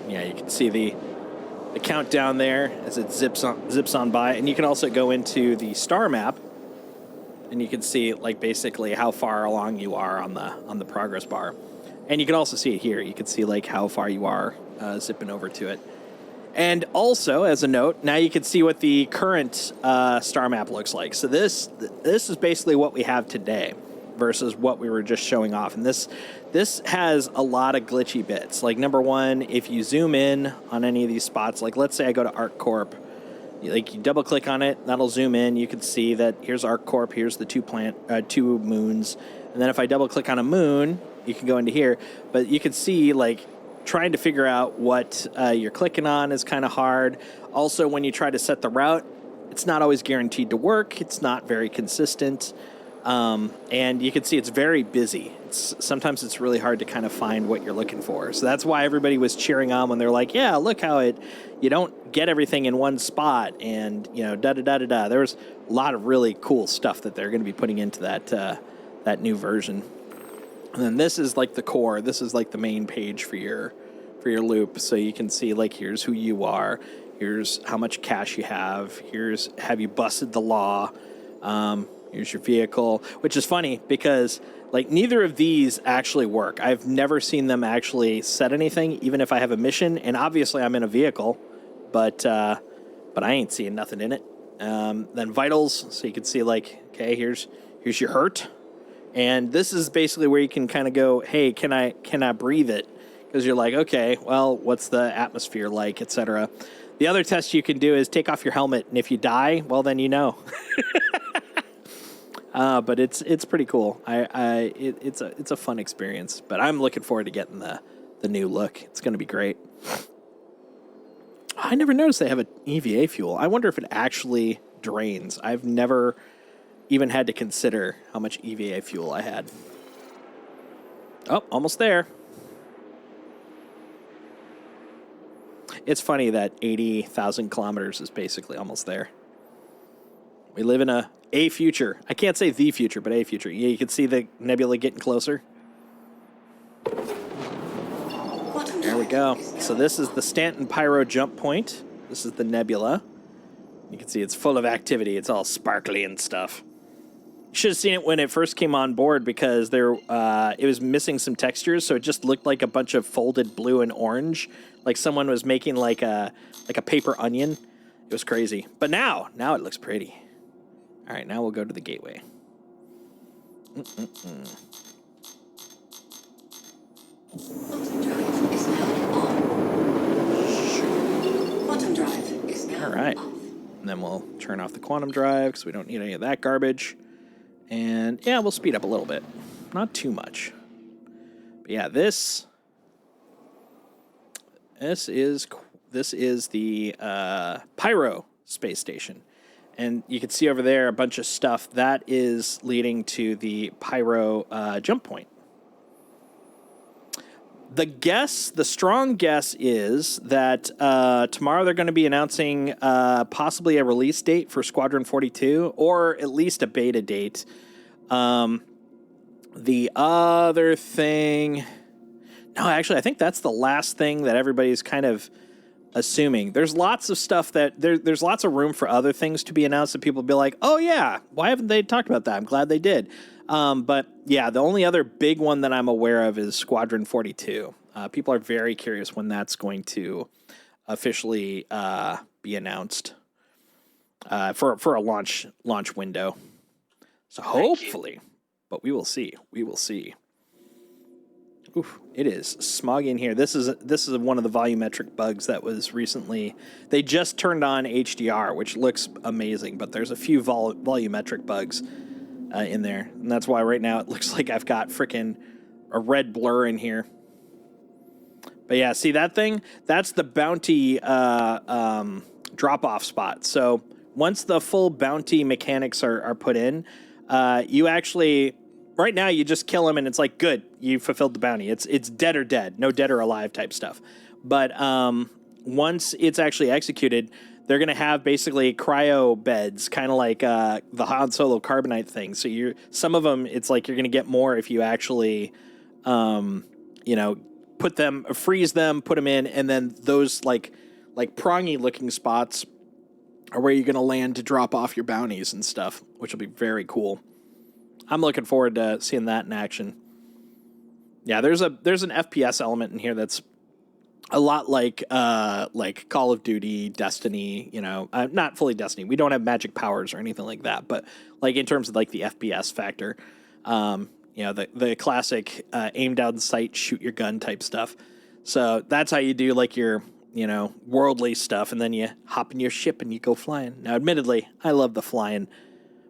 Yeah, you can see the countdown there as it zips on by, and you can also go into the star map, and you can see like basically how far along you are on the progress bar, and you can also see it here. You can see like how far you are zipping over to it. And also, as a note, now you can see what the current star map looks like. So this is basically what we have today versus what we were just showing off. And this has a lot of glitchy bits. Like number one, if you zoom in on any of these spots, like let's say I go to ArcCorp, like you double click on it, that'll zoom in. You can see that here's ArcCorp, here's the two moons. And then if I double click on a moon, you can go into here. But you can see like trying to figure out what you're clicking on is kind of hard. Also, when you try to set the route, it's not always guaranteed to work. It's not very consistent. And you can see it's very busy. Sometimes it's really hard to kind of find what you're looking for. So that's why everybody was cheering on when they're like, yeah, look how you don't get everything in one spot. And, da-da-da-da-da. There was a lot of really cool stuff that they're going to be putting into that new version. And then this is like the core. This is like the main page for your loop. So you can see like here's who you are. Here's how much cash you have. Here's have you busted the law. Here's your vehicle, which is funny because like neither of these actually work. I've never seen them actually set anything, even if I have a mission. And obviously I'm in a vehicle, but I ain't seeing nothing in it. Then vitals. So you can see like, okay, here's your hurt. And this is basically where you can kind of go, hey, can I breathe it? Because you're like, okay, well, what's the atmosphere like, etc. The other test you can do is take off your helmet, and if you die, well, then you know. But it's pretty cool. It's a fun experience. But I'm looking forward to getting the new look. It's going to be great. I never noticed they have an EVA fuel. I wonder if it actually drains. I've never even had to consider how much EVA fuel I had. Oh, almost there. It's funny that 80,000 kilometers is basically almost there. We live in a future. I can't say the future, but a future. Yeah, you can see the nebula getting closer. There we go. So this is the Stanton Pyro jump point. This is the nebula. You can see it's full of activity. It's all sparkly and stuff. Should have seen it when it first came on board because it was missing some textures, so it just looked like a bunch of folded blue and orange, like someone was making like a paper onion. It was crazy. But now it looks pretty. All right, now we'll go to the gateway. Quantum drive is now All right, and then we'll turn off the quantum drive because we don't need any of that garbage. And yeah, we'll speed up a little bit. Not too much. But yeah, this is the Pyro space station. And you can see over there a bunch of stuff that is leading to the Pyro jump point. The strong guess is that tomorrow they're going to be announcing possibly a release date for Squadron 42, or at least a beta date. The other thing... No, actually, I think that's the last thing that everybody's kind of assuming. There's lots of stuff that... There's lots of room for other things to be announced that people will be like, oh, yeah, why haven't they talked about that? I'm glad they did. But, yeah, the only other big one that I'm aware of is Squadron 42. People are very curious when that's going to officially be announced for a launch window. So hopefully, but we will see. We will see. Oof, it is smoggy in here. This is one of the volumetric bugs that was recently. They just turned on HDR, which looks amazing, but there's a few volumetric bugs in there, and that's why right now it looks like I've got frickin' a red blur in here. But yeah, see that thing? That's the bounty drop-off spot. So once the full bounty mechanics are put in, you actually... Right now, you just kill him, and it's like, good, you fulfilled the bounty. It's dead or dead, no dead or alive type stuff. But once it's actually executed, they're going to have basically cryo beds, kind of like the Han Solo carbonite thing. So some of them, it's like you're going to get more if you actually, put them, freeze them, put them in, and then those like prongy looking spots are where you're going to land to drop off your bounties and stuff, which will be very cool. I'm looking forward to seeing that in action. Yeah, there's an FPS element in here that's a lot like Call of Duty, Destiny. Not fully Destiny. We don't have magic powers or anything like that, but like in terms of like the FPS factor, the classic aim down sight, shoot your gun type stuff. So that's how you do like your worldly stuff, and then you hop in your ship and you go flying. Now, admittedly, I love the flying.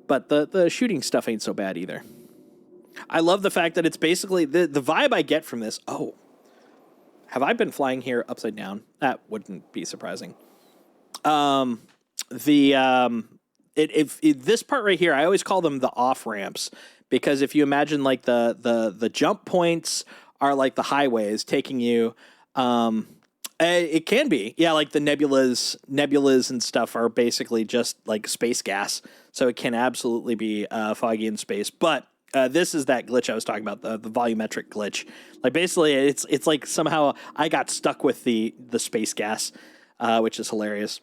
But the shooting stuff ain't so bad either. I love the fact that it's basically... The vibe I get from this... Oh. Have I been flying here upside down? That wouldn't be surprising. This part right here, I always call them the off-ramps. Because if you imagine like the jump points are like the highways taking you... it can be. Yeah, like the nebulas and stuff are basically just like space gas. So it can absolutely be foggy in space. But this is that glitch I was talking about, the volumetric glitch. Like basically it's like somehow I got stuck with the space gas, which is hilarious.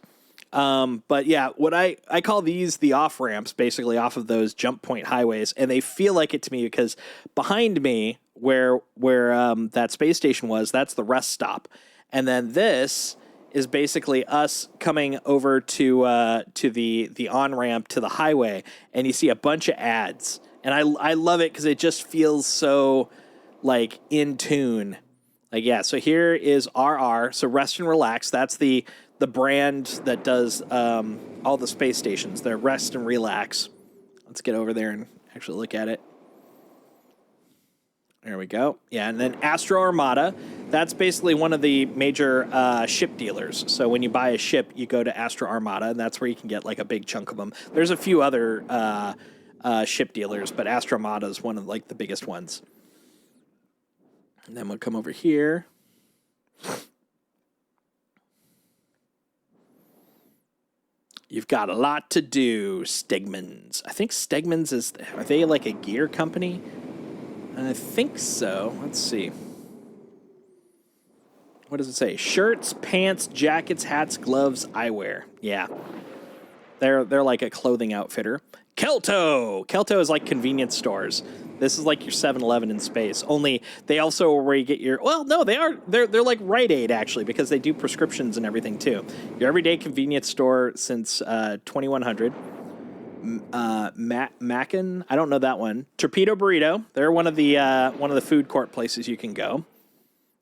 But yeah, what I call these the off-ramps, basically off of those jump point highways. And they feel like it to me because behind me where that space station was, that's the rest stop. And then this is basically us coming over to the on-ramp to the highway, and you see a bunch of ads. And I love it because it just feels so, like, in tune. Like, yeah, so here is RR, so Rest and Relax. That's the brand that does all the space stations. They're Rest and Relax. Let's get over there and actually look at it. There we go. Yeah, and then Astro Armada, that's basically one of the major ship dealers. So when you buy a ship, you go to Astro Armada, and that's where you can get like a big chunk of them. There's a few other ship dealers, but Astro Armada is one of like the biggest ones. And then we'll come over here. You've got a lot to do, Stegman's. I think Stegman's are they like a gear company? I think so. Let's see. What does it say? Shirts, pants, jackets, hats, gloves, eyewear. Yeah. They're like a clothing outfitter. Kelto! Kelto is like convenience stores. This is like your 7-Eleven in space. Only they also are where you get your... Well, no, they are. They're like Rite Aid, actually, because they do prescriptions and everything, too. Your everyday convenience store since 2100. Mackin, I don't know that one. Torpedo Burrito, they're one of the food court places you can go.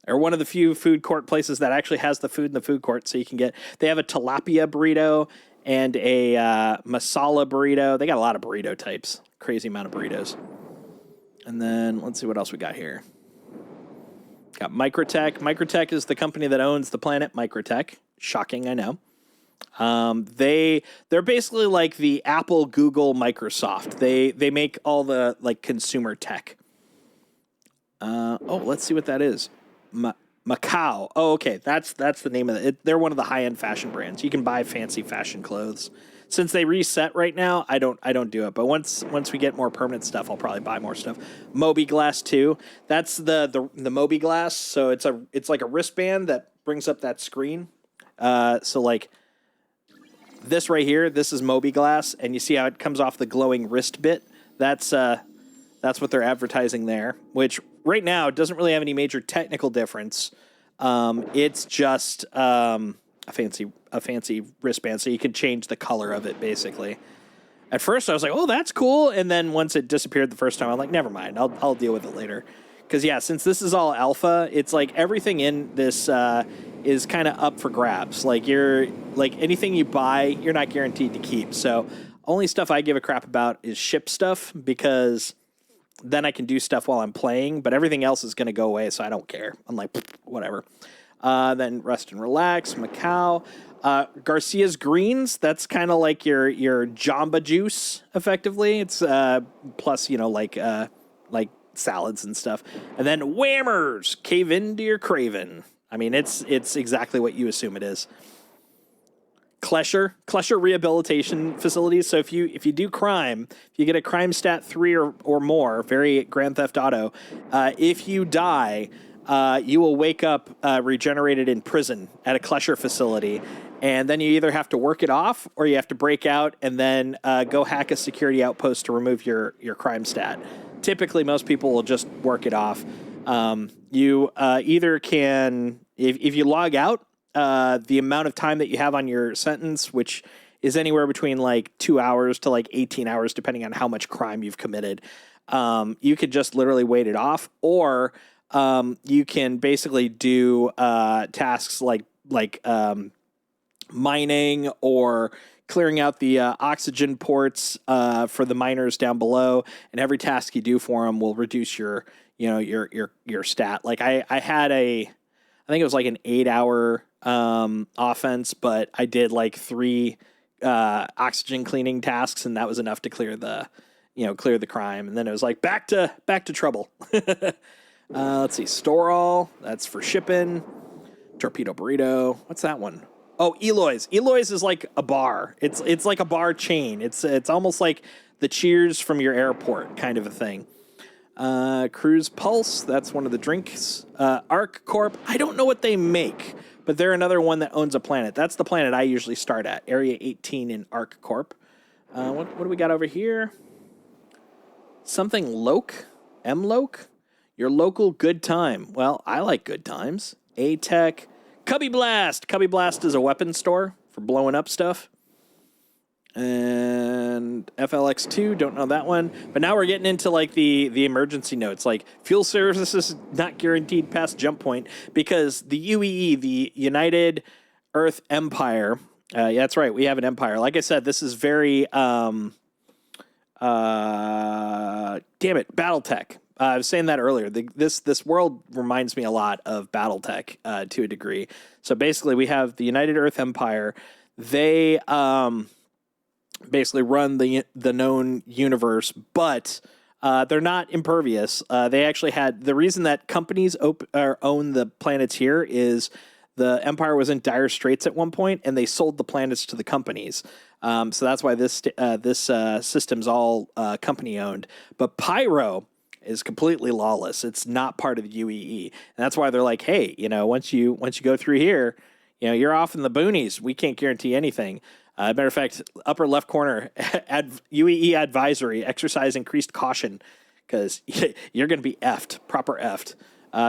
They're one of the few food court places that actually has the food in the food court, so you can get. They have a tilapia burrito and a masala burrito. They got a lot of burrito types, crazy amount of burritos. And then let's see what else we got here. Got Microtech. Microtech is the company that owns the planet Microtech. Shocking, I know. They're basically like the Apple, Google, Microsoft. They make all the like consumer tech. Let's see what that is. Macau. Oh, okay. That's the name of it. They're one of the high-end fashion brands. You can buy fancy fashion clothes. Since they reset right now, I don't do it. But once we get more permanent stuff, I'll probably buy more stuff. Moby Glass 2. That's the Moby Glass. So it's like a wristband that brings up that screen. So like this right here, this is Moby Glass, and you see how it comes off the glowing wrist bit. That's what they're advertising there, which right now doesn't really have any major technical difference. It's just a fancy wristband, so you can change the color of it, basically. At first, I was like, oh, that's cool. And then once it disappeared the first time, I'm like, never mind. I'll deal with it later. Because, yeah, since this is all alpha, it's like everything in this is kind of up for grabs. Like, anything you buy, you're not guaranteed to keep. So only stuff I give a crap about is ship stuff, because then I can do stuff while I'm playing. But everything else is going to go away, so I don't care. I'm like, whatever. Then Rest and Relax, Macau. Garcia's Greens, that's kind of like your Jamba Juice, effectively. It's plus, like salads and stuff. And then Whammers, Cave into your craving. I mean, it's exactly what you assume it is. Klesher rehabilitation facilities. So if you do crime, if you get a crime stat 3 or more, very Grand Theft Auto, if you die, you will wake up regenerated in prison at a Klesher facility, and then you either have to work it off or you have to break out and then go hack a security outpost to remove your crime stat. Typically, most people will just work it off. You either can, if you log out, the amount of time that you have on your sentence, which is anywhere between like 2 hours to like 18 hours, depending on how much crime you've committed, you could just literally wait it off, or you can basically do tasks like mining or clearing out the oxygen ports for the miners down below, and every task you do for them will reduce your stat. Like I think it was like an 8-hour offense, but I did like 3 oxygen cleaning tasks, and that was enough to clear the crime. And then it was like back to trouble. Let's see, Store All, that's for shipping. Torpedo Burrito, what's that one? Oh, Eloy's. Eloy's is like a bar. It's like a bar chain. It's almost like the Cheers from your airport kind of a thing. Cruise Pulse, that's one of the drinks. Arc Corp, I don't know what they make, but they're another one that owns a planet. That's the planet I usually start at, Area 18 in Arc Corp. What do we got over here? Something Loke? M-Loke? Your local good time. Well, I like good times. A-Tech. Cubby Blast. Cubby Blast is a weapons store for blowing up stuff. And FLX2, don't know that one. But now we're getting into like the emergency notes, like fuel services not guaranteed past jump point, because the UEE, the United Earth Empire, yeah, that's right, we have an empire. Like I said, this is very, damn it, BattleTech. I was saying that earlier. This world reminds me a lot of BattleTech to a degree. So basically, we have the United Earth Empire. They basically run the known universe, but they're not impervious. They actually had the reason that companies own the planets here is the Empire was in dire straits at one point, and they sold the planets to the companies. So that's why this system's all company owned. But Pyro is completely lawless. It's not part of the UEE. And that's why they're like, hey, once you go through here, you're off in the boonies. We can't guarantee anything. Matter of fact, upper left corner, UEE advisory, exercise increased caution, because you're going to be effed, proper effed.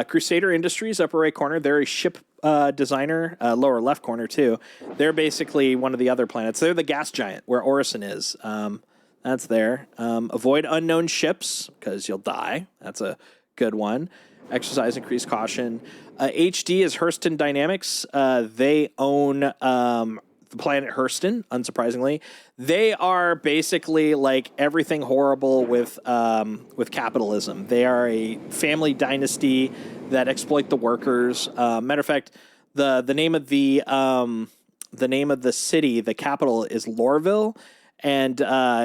Crusader Industries, upper right corner, they're a ship designer, lower left corner too. They're basically one of the other planets. They're the gas giant where Orison is. That's there. Avoid unknown ships, because you'll die. That's a good one. Exercise increased caution. HD is Hurston Dynamics. They own the planet Hurston, unsurprisingly. They are basically like everything horrible with capitalism. They are a family dynasty that exploit the workers. Matter of fact, the name of the city, the capital, is Lorville. And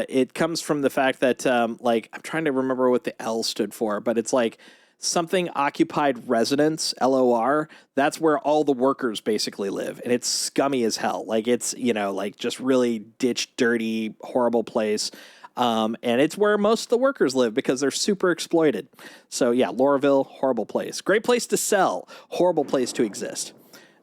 it comes from the fact that, I'm trying to remember what the L stood for, but it's like something occupied residence, LOR. That's where all the workers basically live. And it's scummy as hell. Like it's, like just really ditch, dirty, horrible place. And it's where most of the workers live because they're super exploited. So yeah, Lorville, horrible place. Great place to sell, horrible place to exist.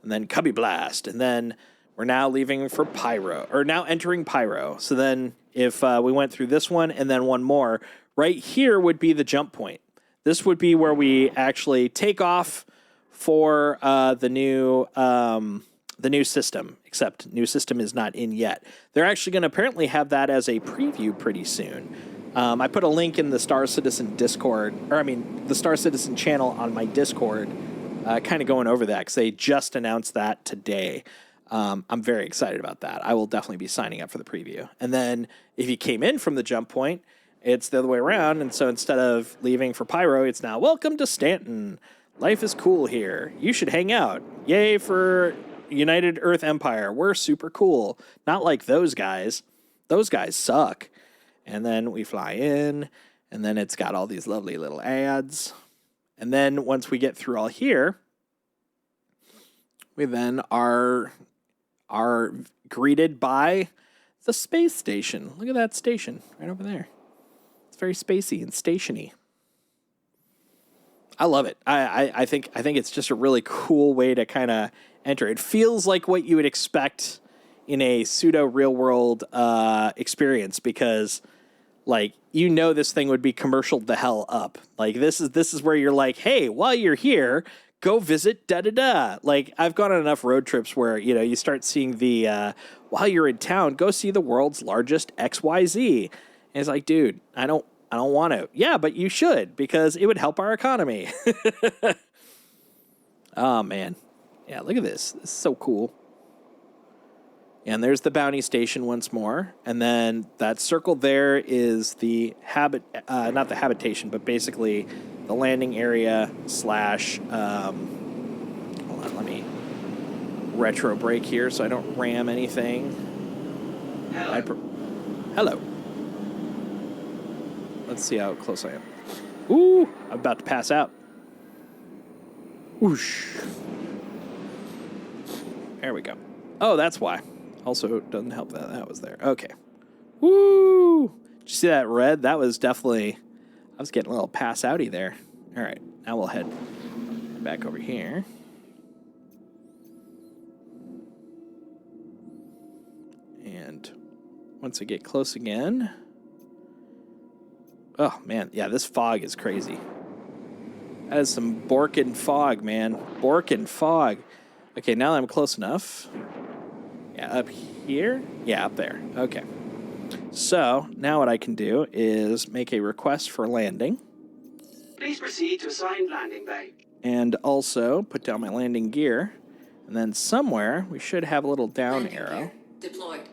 And then Cubby Blast. And then we're now leaving for Pyro, or now entering Pyro. So then if we went through this one and then one more, right here would be the jump point. This would be where we actually take off for the new system, except new system is not in yet. They're actually going to apparently have that as a preview pretty soon. I put a link in the Star Citizen Discord, the Star Citizen channel on my Discord, kind of going over that because they just announced that today. I'm very excited about that. I will definitely be signing up for the preview. And then if you came in from the jump point, it's the other way around. And so instead of leaving for Pyro, it's now welcome to Stanton. Life is cool here. You should hang out. Yay for United Earth Empire. We're super cool. Not like those guys. Those guys suck. And then we fly in, and then it's got all these lovely little ads. And then once we get through all here, we then are greeted by the space station. Look at that station right over there. It's very spacey and stationy. I love it. I think it's just a really cool way to kind of enter. It feels like what you would expect in a pseudo real world experience because, like, this thing would be commercialed the hell up. Like this is where you're like, hey, while you're here, go visit da-da-da. Like, I've gone on enough road trips where, you start seeing the, while you're in town, go see the world's largest XYZ. And it's like, dude, I don't want to. Yeah, but you should, because it would help our economy. Oh, man. Yeah, look at this. This is so cool. And there's the bounty station once more. And then that circle there is the not the habitation, but basically the landing area / hold on, let me retro brake here so I don't ram anything. Hello. Let's see how close I am. Ooh, I'm about to pass out. Whoosh. There we go. Oh, that's why. Also, it doesn't help that was there. Okay. Woo! Did you see that red? That was definitely... I was getting a little pass-outy there. All right. Now we'll head back over here. And once I get close again... Oh, man. Yeah, this fog is crazy. That is some Borkin fog, man. Borkin fog. Okay, now that I'm close enough. Yeah, up here? Yeah, up there. Okay. So, now what I can do is make a request for landing. Please proceed to assigned landing bay. And also put down my landing gear. And then somewhere, we should have a little down landing arrow. Gear deployed.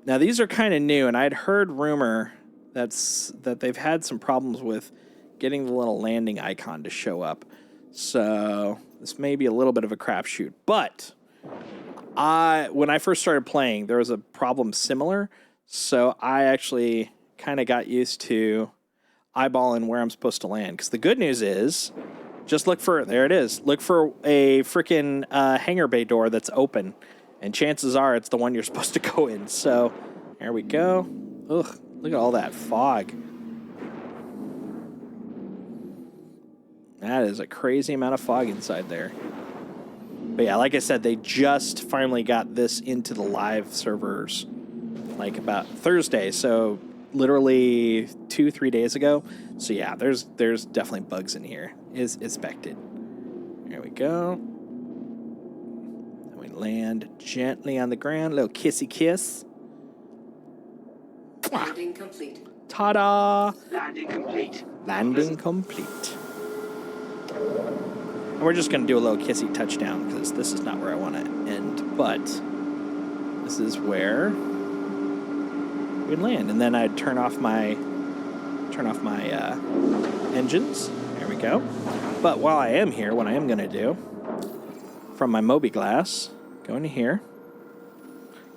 Now, these are kind of new, and I'd heard rumor that they've had some problems with getting the little landing icon to show up. So this may be a little bit of a crapshoot. But when I first started playing, there was a problem similar. So I actually kind of got used to eyeballing where I'm supposed to land. Because the good news is, just look for, there it is. Look for a freaking hangar bay door that's open. And chances are it's the one you're supposed to go in. So there we go. Ugh. Look at all that fog. That is a crazy amount of fog inside there. But yeah, like I said, they just finally got this into the live servers like about Thursday. So literally 2-3 days ago. So yeah, there's definitely bugs in here. Is expected. There we go. And we land gently on the ground. A little kissy kiss. Landing complete. Ta-da! Landing complete. Landing complete. And we're just going to do a little kissy touchdown because this is not where I want to end, but this is where we'd land. And then I'd turn off my engines. There we go. But while I am here, what I am going to do, from my Moby Glass, go into here,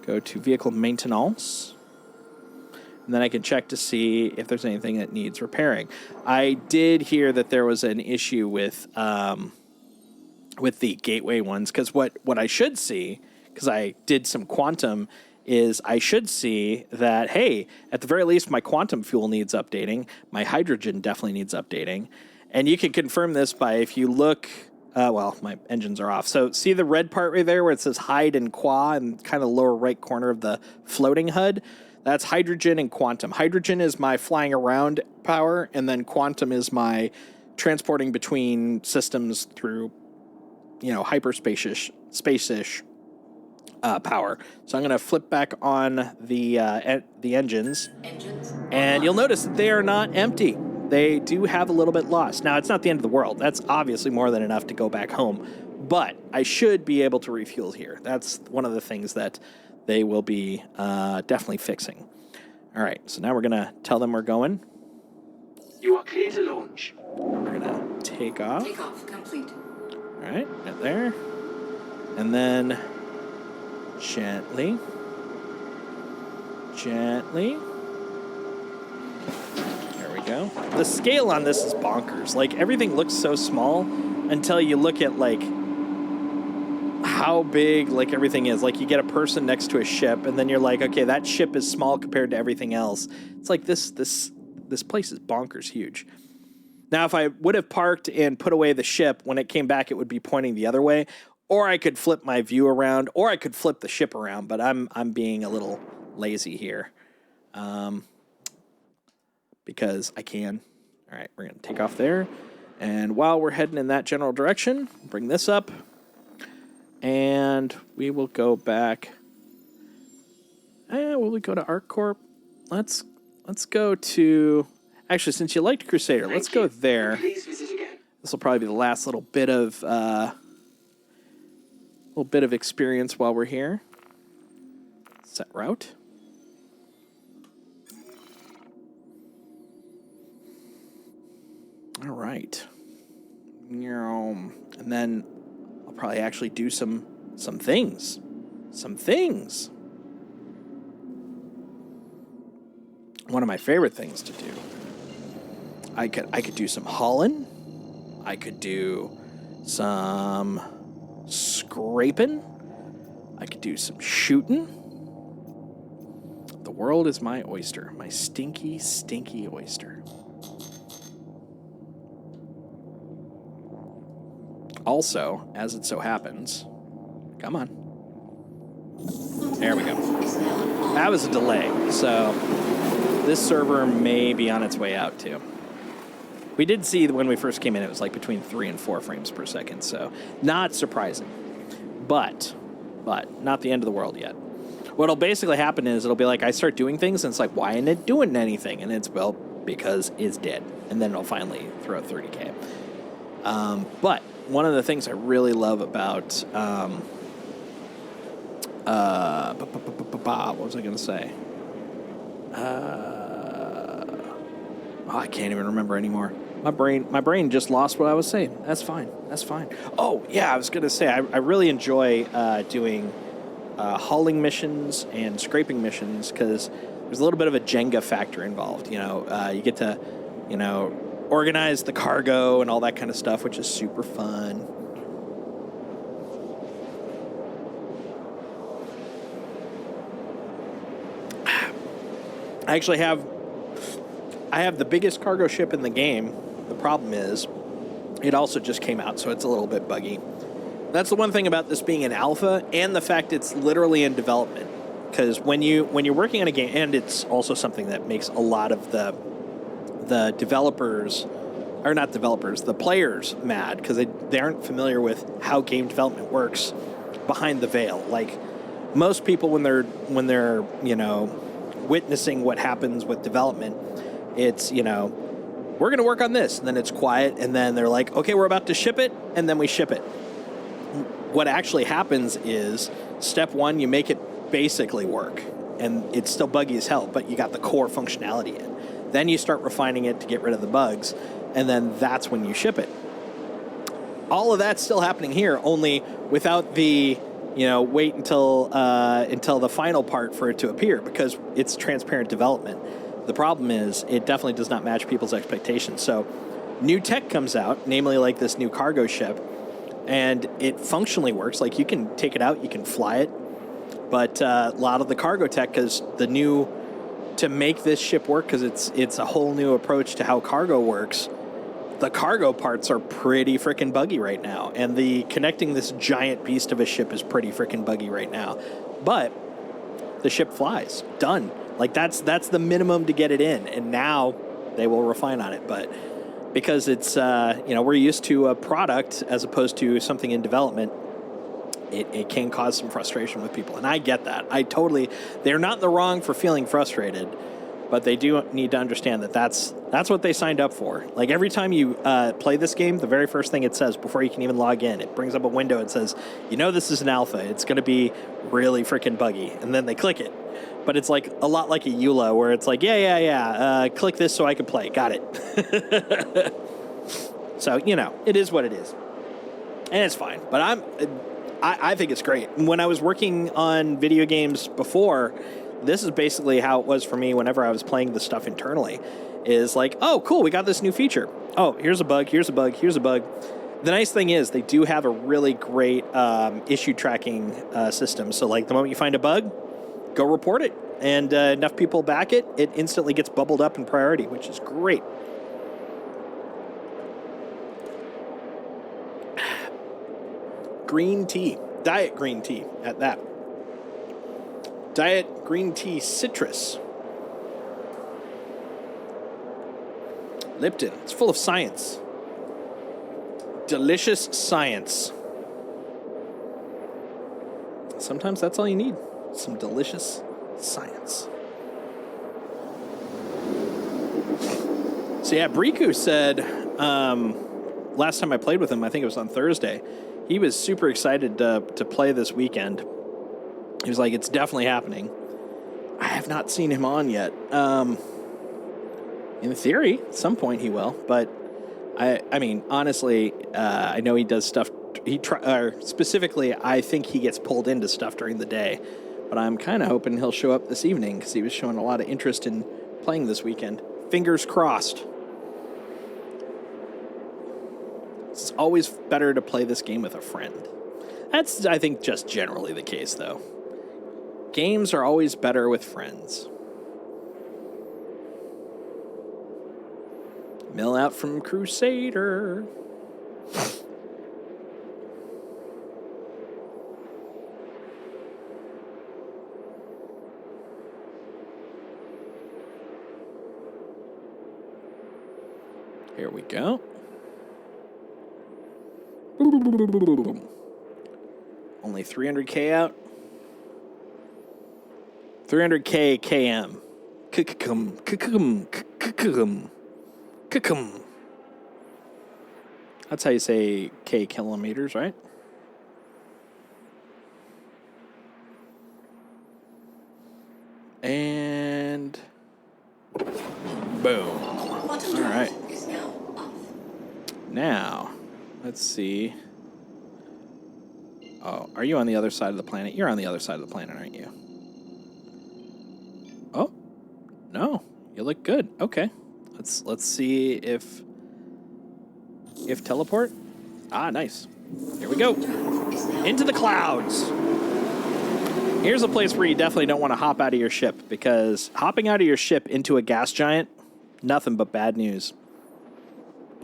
go to Vehicle Maintenance. and then I can check to see if there's anything that needs repairing. I did hear that there was an issue with the gateway ones, because what I should see, because I did some quantum, is I should see that, hey, at the very least, my quantum fuel needs updating. My hydrogen definitely needs updating. And you can confirm this by, if you look, well, my engines are off. So see the red part right there where it says hide and qua in kind of lower right corner of the floating HUD? That's hydrogen and quantum. Hydrogen is my flying around power, and then quantum is my transporting between systems through, hyperspace-ish, space-ish power. So I'm going to flip back on the engines, and you'll notice that they are not empty. They do have a little bit lost. Now, it's not the end of the world. That's obviously more than enough to go back home, but I should be able to refuel here. That's one of the things that they will be definitely fixing. All right, so now we're going to tell them we're going. You are clear to launch. We're going to take off. Takeoff complete. All right, right there. And then gently. There we go. The scale on this is bonkers. Like, everything looks so small until you look at, like, how big, like, everything is. Like, you get a person next to a ship, and then you're like, okay, that ship is small compared to everything else. It's like this place is bonkers huge. Now, if I would have parked and put away the ship, when it came back, it would be pointing the other way. Or I could flip my view around, or I could flip the ship around, but I'm being a little lazy here. Because I can. All right, we're going to take off there. And while we're heading in that general direction, bring this up. And we will go back. Will we go to ArcCorp? Let's go to... Actually, since you liked Crusader, let's go there. This will probably be the last little bit of experience while we're here. Set route. All right. And then I'll probably actually do some things. One of my favorite things to do. I could do some hauling. I could do some scraping. I could do some shooting. The world is my oyster. My stinky, stinky oyster. Also, as it so happens, come on. There we go. That was a delay, so this server may be on its way out too. We did see when we first came in, it was like between 3 and 4 frames per second, so not surprising. But not the end of the world yet. What'll basically happen is it'll be like I start doing things, and it's like, why isn't it doing anything? And it's, well, because it's dead. And then it'll finally throw 30K. But one of the things I really love about what was I going to say? I can't even remember anymore. My brain just lost what I was saying. That's fine. Oh, yeah, I was going to say, I really enjoy doing hauling missions and scraping missions because there's a little bit of a Jenga factor involved. You get to, organize the cargo and all that kind of stuff, which is super fun. I actually have the biggest cargo ship in the game. The problem is it also just came out, so it's a little bit buggy. That's the one thing about this being an alpha, and the fact it's literally in development. Because when you're working on a game, and it's also something that makes a lot of the developers, or not developers, the players mad, because they aren't familiar with how game development works behind the veil. Like most people, when they're witnessing what happens with development, it's, we're going to work on this, and then it's quiet, and then they're like, okay, we're about to ship it, and then we ship it. What actually happens is, step one, you make it basically work, and it's still buggy as hell, but you got the core functionality in. Then you start refining it to get rid of the bugs, and then that's when you ship it. All of that's still happening here, only without the wait until the final part for it to appear because it's transparent development. The problem is it definitely does not match people's expectations. So new tech comes out, namely like this new cargo ship, and it functionally works. Like you can take it out, you can fly it, but a lot of the cargo tech, because to make this ship work, because it's a whole new approach to how cargo works, the cargo parts are pretty freaking buggy right now, and the connecting this giant beast of a ship is pretty freaking buggy right now. But the ship flies, done. Like that's the minimum to get it in, and now they will refine on it. But because it's we're used to a product as opposed to something in development, it can cause some frustration with people, and I get that. They're not in the wrong for feeling frustrated, but they do need to understand that that's what they signed up for. Like every time you play this game, the very first thing it says before you can even log in, it brings up a window and says, this is an alpha. It's going to be really freaking buggy, and then they click it. But it's like a lot like a EULA where it's like, click this so I can play. Got it. So, it is what it is. And it's fine. But I think it's great. When I was working on video games before, this is basically how it was for me whenever I was playing the stuff internally. Is like, oh, cool, we got this new feature. Oh, here's a bug, here's a bug, here's a bug. The nice thing is they do have a really great issue tracking system. So, like, the moment you find a bug, go report it. And enough people back it, it instantly gets bubbled up in priority, which is great. Green tea. Diet green tea at that. Diet green tea citrus. Lipton. It's full of science. Delicious science. Sometimes that's all you need. Some delicious science. So yeah, Briku said, last time I played with him, I think it was on Thursday, he was super excited to play this weekend. He was like, it's definitely happening. I have not seen him on yet. In theory, at some point he will, but I mean, honestly, I know he does stuff. Specifically, I think he gets pulled into stuff during the day, but I'm kind of hoping he'll show up this evening because he was showing a lot of interest in playing this weekend. Fingers crossed. It's always better to play this game with a friend. That's, I think, just generally the case, though. Games are always better with friends. Mill out from Crusader. Here we go. Only 300k out. 300k KM. That's how you say K kilometers, right? And boom. All right. Now, let's see. Oh, are you on the other side of the planet? You're on the other side of the planet, aren't you? Oh, no. You look good. Okay. Let's see if teleport. Ah, nice. Here we go. Into the clouds. Here's a place where you definitely don't want to hop out of your ship, because hopping out of your ship into a gas giant, nothing but bad news.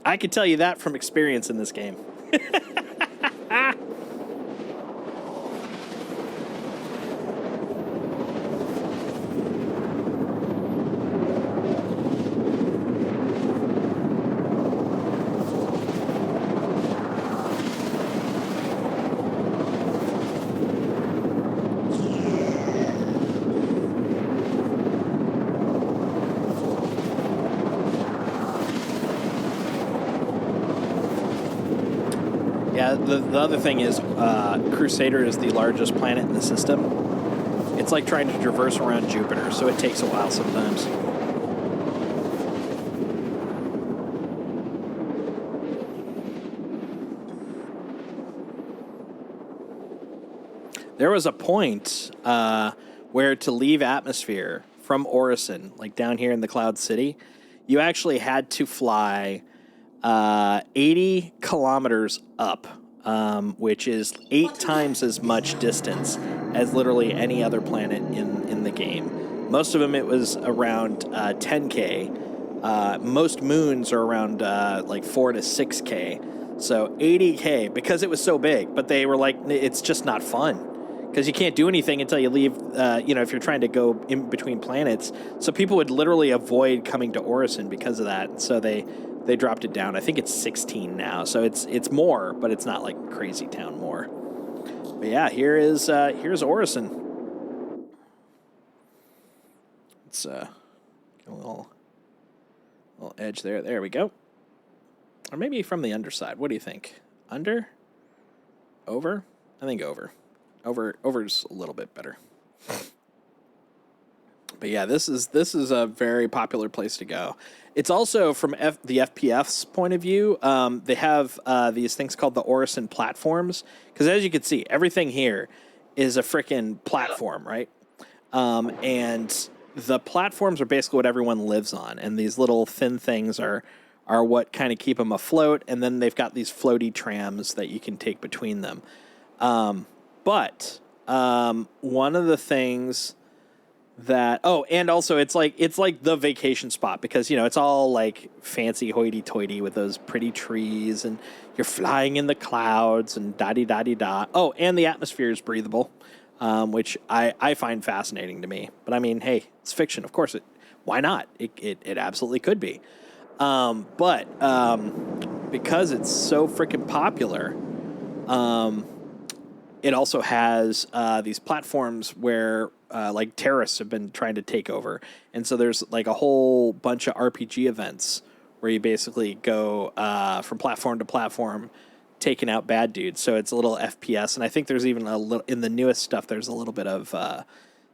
I can tell you that from experience in this game. The other thing is, Crusader is the largest planet in the system. It's like trying to traverse around Jupiter, so it takes a while sometimes. There was a point where to leave atmosphere from Orison, like down here in the Cloud City, you actually had to fly 80 kilometers up, which is 8 times as much distance as literally any other planet in the game. Most of them, it was around 10K. Most moons are around like 4 to 6K. So 80K, because it was so big. But they were like, it's just not fun. Because you can't do anything until you leave, if you're trying to go in between planets. So people would literally avoid coming to Orison because of that. So they dropped it down. I think it's 16 now. So it's more, but it's not like Crazy Town more. But yeah, here's Orison. Let's get a little edge there. There we go. Or maybe from the underside. What do you think? Under? Over? I think over. Over's a little bit better. But yeah, this is a very popular place to go. It's also from the FPF's point of view. They have these things called the Orison platforms, because as you can see, everything here is a frickin' platform, right? And the platforms are basically what everyone lives on, and these little thin things are what kind of keep them afloat. And then they've got these floaty trams that you can take between them. But one of the things that and also it's like the vacation spot, because it's all like fancy hoity-toity with those pretty trees, and you're flying in the clouds and da-di-da-di-da. Oh, and the atmosphere is breathable, which I find fascinating to me. But I mean, hey, it's fiction, of course. Why not? It absolutely could be. But because it's so freaking popular, it also has these platforms where like terrorists have been trying to take over. And so there's like a whole bunch of RPG events where you basically go from platform to platform, taking out bad dudes. So it's a little FPS. And I think there's even a little, in the newest stuff, there's a little bit of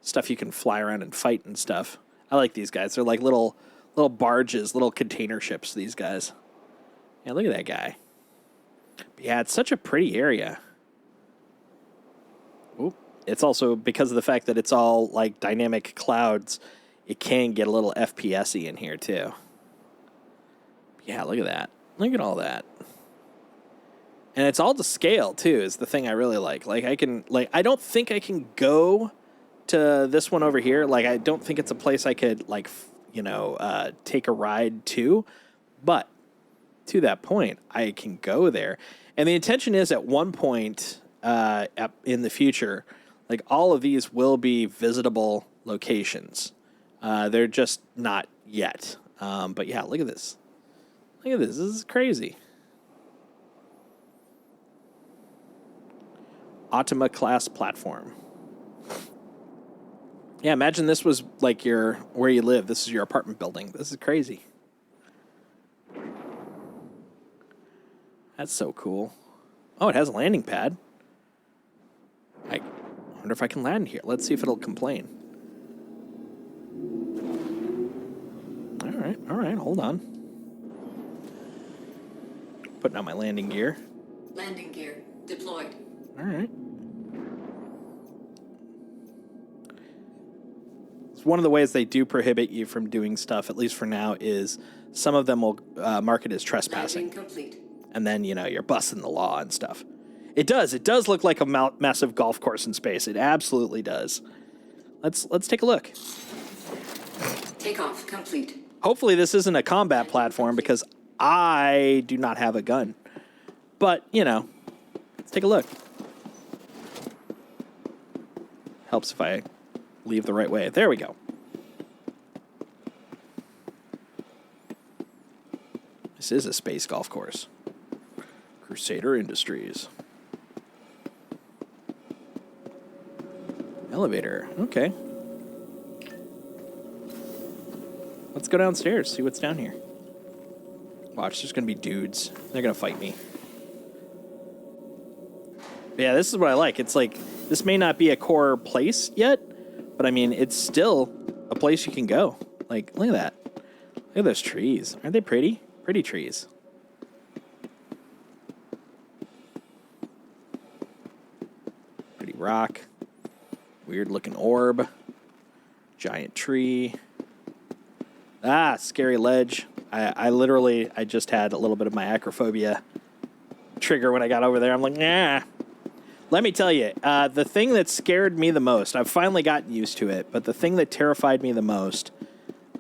stuff you can fly around and fight and stuff. I like these guys. They're like little barges, little container ships, these guys. Yeah, look at that guy. But yeah, it's such a pretty area. Ooh. It's also, because of the fact that it's all like dynamic clouds, it can get a little FPS-y in here too. Yeah, look at that. Look at all that. And it's all to scale too, is the thing I really like. Like I don't think I can go to this one over here. Like I don't think it's a place I could take a ride to, but to that point, I can go there. And the intention is at one point in the future, like all of these will be visitable locations. They're just not yet. But yeah, look at this. Look at this. This is crazy. Optima class platform. Yeah, imagine this was like where you live. This is your apartment building. This is crazy. That's so cool. Oh, it has a landing pad. I wonder if I can land here. Let's see if it'll complain. All right, hold on. Putting on my landing gear. Landing gear deployed. All right. It's one of the ways they do prohibit you from doing stuff, at least for now, is some of them will mark it as trespassing. Landing complete. And then, you're busting the law and stuff. It does look like a massive golf course in space. It absolutely does. Let's take a look. Takeoff complete. Hopefully this isn't a combat platform, because I do not have a gun. But, let's take a look. Helps if I leave the right way. There we go. This is a space golf course. Crusader Industries. Elevator. Okay. Let's go downstairs, see what's down here. Watch, there's going to be dudes. They're going to fight me. But yeah, this is what I like. It's like, this may not be a core place yet, but I mean, it's still a place you can go. Like, look at that. Look at those trees. Aren't they pretty? Pretty trees. Pretty rock. Weird looking orb. Giant tree. Scary ledge. I just had a little bit of my acrophobia trigger when I got over there. I'm like, nah. Let me tell you, the thing that scared me the most, I've finally gotten used to it, but the thing that terrified me the most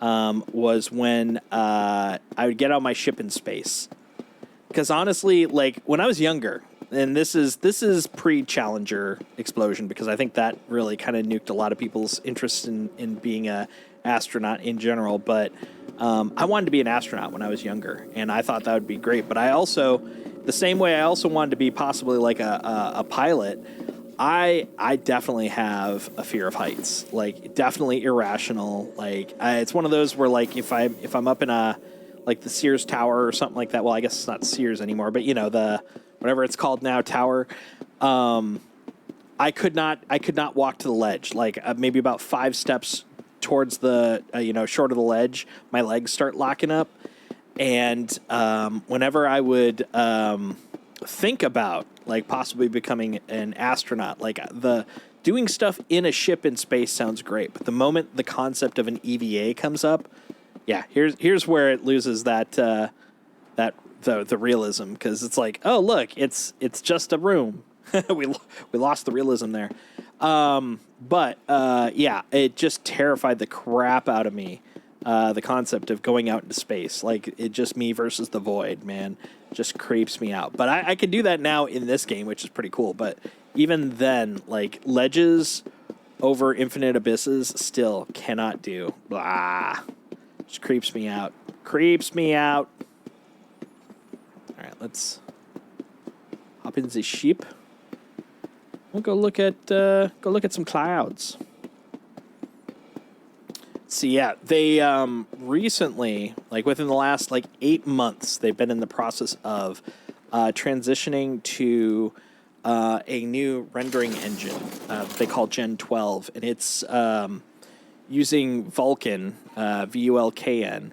was when I would get on my ship in space. Because honestly, like when I was younger, and this is pre-Challenger explosion, because I think that really kind of nuked a lot of people's interest in being a astronaut in general. But I wanted to be an astronaut when I was younger, and I thought that would be great. But I also, the same way I also wanted to be possibly like a pilot, I definitely have a fear of heights, like definitely irrational. Like it's one of those where like if I'm up in like the Sears Tower or something like that. Well, I guess it's not Sears anymore, but the whatever it's called now, tower. I could not walk to the ledge. Like maybe about 5 steps towards the short of the ledge, my legs start locking up, and whenever I would think about like possibly becoming an astronaut, like doing stuff in a ship in space sounds great, but the moment the concept of an EVA comes up, yeah, here's where it loses the realism, because it's like, oh look, it's just a room. we lost the realism there. But yeah, it just terrified the crap out of me. The concept of going out into space, like it just me versus the void, man, just creeps me out. But I could do that now in this game, which is pretty cool. But even then, like ledges over infinite abysses still cannot do. Blah. Just creeps me out. Creeps me out. All right, let's hop in the ship. We'll go look at some clouds. So yeah, they recently, like within the last like 8 months, they've been in the process of transitioning to a new rendering engine they call Gen 12, and it's using Vulkan, VULKN.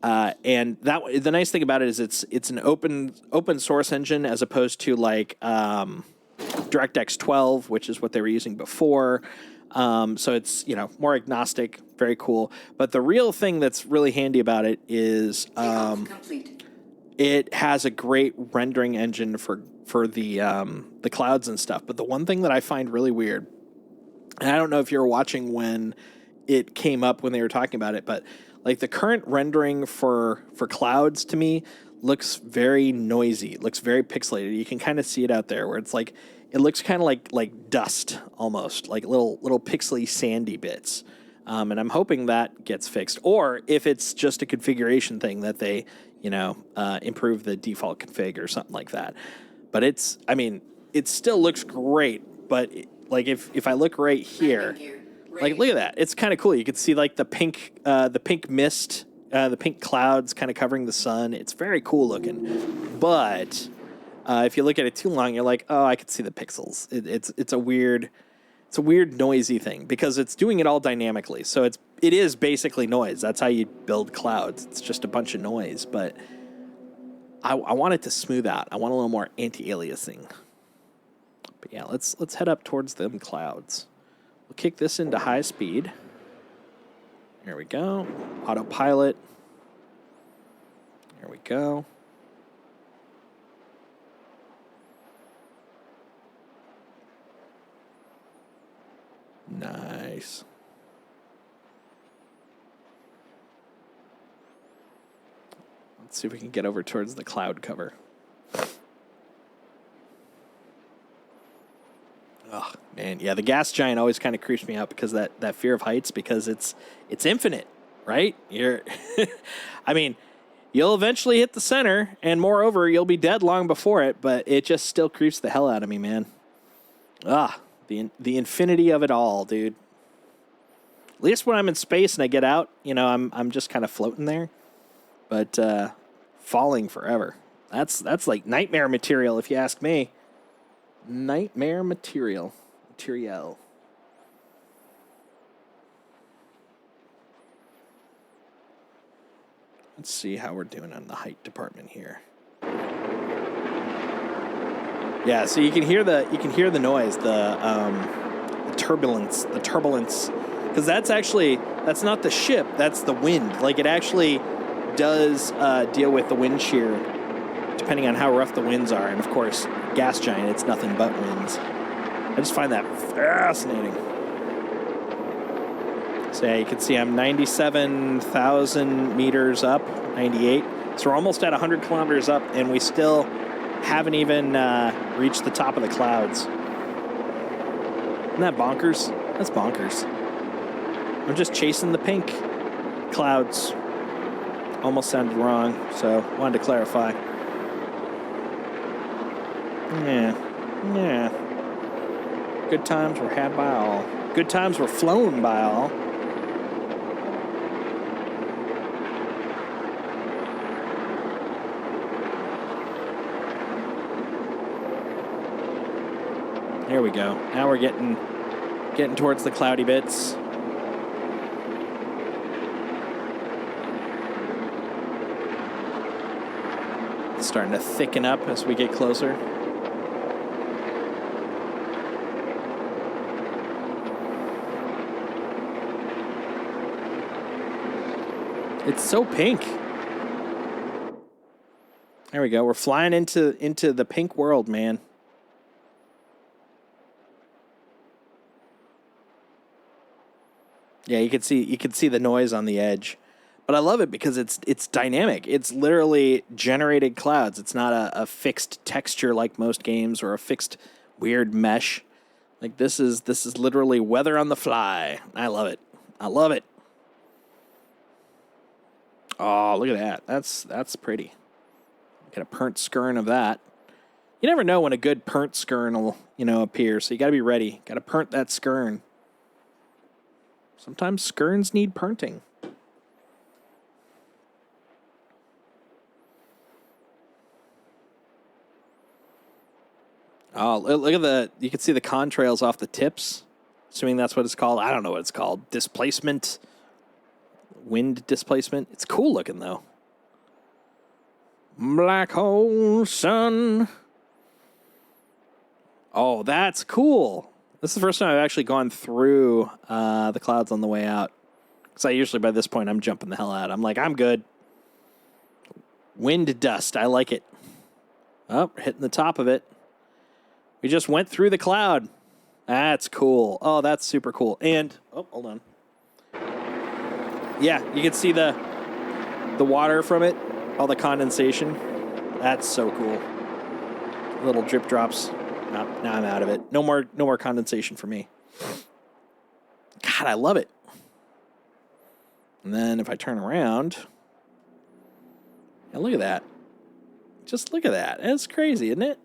And the nice thing about it is it's an open source engine as opposed to like DirectX 12, which is what they were using before. So it's more agnostic, very cool. But the real thing that's really handy about it is it has a great rendering engine for the clouds and stuff. But the one thing that I find really weird, and I don't know if you were watching when it came up when they were talking about it, but like the current rendering for clouds to me looks very noisy. It looks very pixelated. You can kind of see it out there where it's like it looks kind of like dust almost, like little pixely sandy bits. And I'm hoping that gets fixed, or if it's just a configuration thing that they improve the default config or something like that. But it still looks great. But like if I look right here. Like, look at that. It's kind of cool. You can see, like, the pink mist, the pink clouds kind of covering the sun. It's very cool looking. But if you look at it too long, you're like, oh, I can see the pixels. It's a weird noisy thing because it's doing it all dynamically. So it is basically noise. That's how you build clouds. It's just a bunch of noise. But I want it to smooth out. I want a little more anti-aliasing. But yeah, let's head up towards them clouds. We'll kick this into high speed. There we go. Autopilot. There we go. Nice. Let's see if we can get over towards the cloud cover. Oh, man. Yeah, the gas giant always kind of creeps me out because that fear of heights, because it's infinite, right? You'll eventually hit the center, and moreover, you'll be dead long before it, but it just still creeps the hell out of me, man. The infinity of it all, dude. At least when I'm in space and I get out, I'm just kind of floating there. But falling forever. That's like nightmare material, if you ask me. Nightmare material. Let's see how we're doing on the height department here. Yeah, so you can hear the noise. The turbulence, because that's not the ship, that's the wind. Like, it actually does deal with the wind shear, depending on how rough the winds are. And of course, gas giant, it's nothing but winds. I just find that fascinating. So yeah, you can see I'm 97,000 meters up, 98. So we're almost at 100 kilometers up, and we still haven't even reached the top of the clouds. Isn't that bonkers? That's bonkers. I'm just chasing the pink clouds. Almost sounded wrong, so wanted to clarify. Yeah. Good times were had by all. Good times were flown by all. Here we go. Now we're getting towards the cloudy bits. It's starting to thicken up as we get closer. It's so pink. There we go. We're flying into the pink world, man. Yeah, you can see the noise on the edge. But I love it because it's dynamic. It's literally generated clouds. It's not a fixed texture like most games, or a fixed weird mesh. Like, this is literally weather on the fly. I love it. I love it. Oh, look at that. That's pretty. Get a pernt skern of that. You never know when a good pernt skern will, appear, so you got to be ready. Got to pernt that skern. Sometimes skerns need pernting. Oh, look at you can see the contrails off the tips. Assuming that's what it's called. I don't know what it's called. Displacement. Wind displacement. It's cool looking, though. Black hole sun. Oh, that's cool. This is the first time I've actually gone through the clouds on the way out. Because I usually, by this point, I'm jumping the hell out. I'm like, I'm good. Wind dust. I like it. Oh, hitting the top of it. We just went through the cloud. That's cool. Oh, that's super cool. And, oh, hold on. Yeah, you can see the water from it. All the condensation. That's so cool. Little drip drops. Now I'm out of it. No more condensation for me. God, I love it. And then if I turn around, and look at that. Just look at that. It's crazy, isn't it?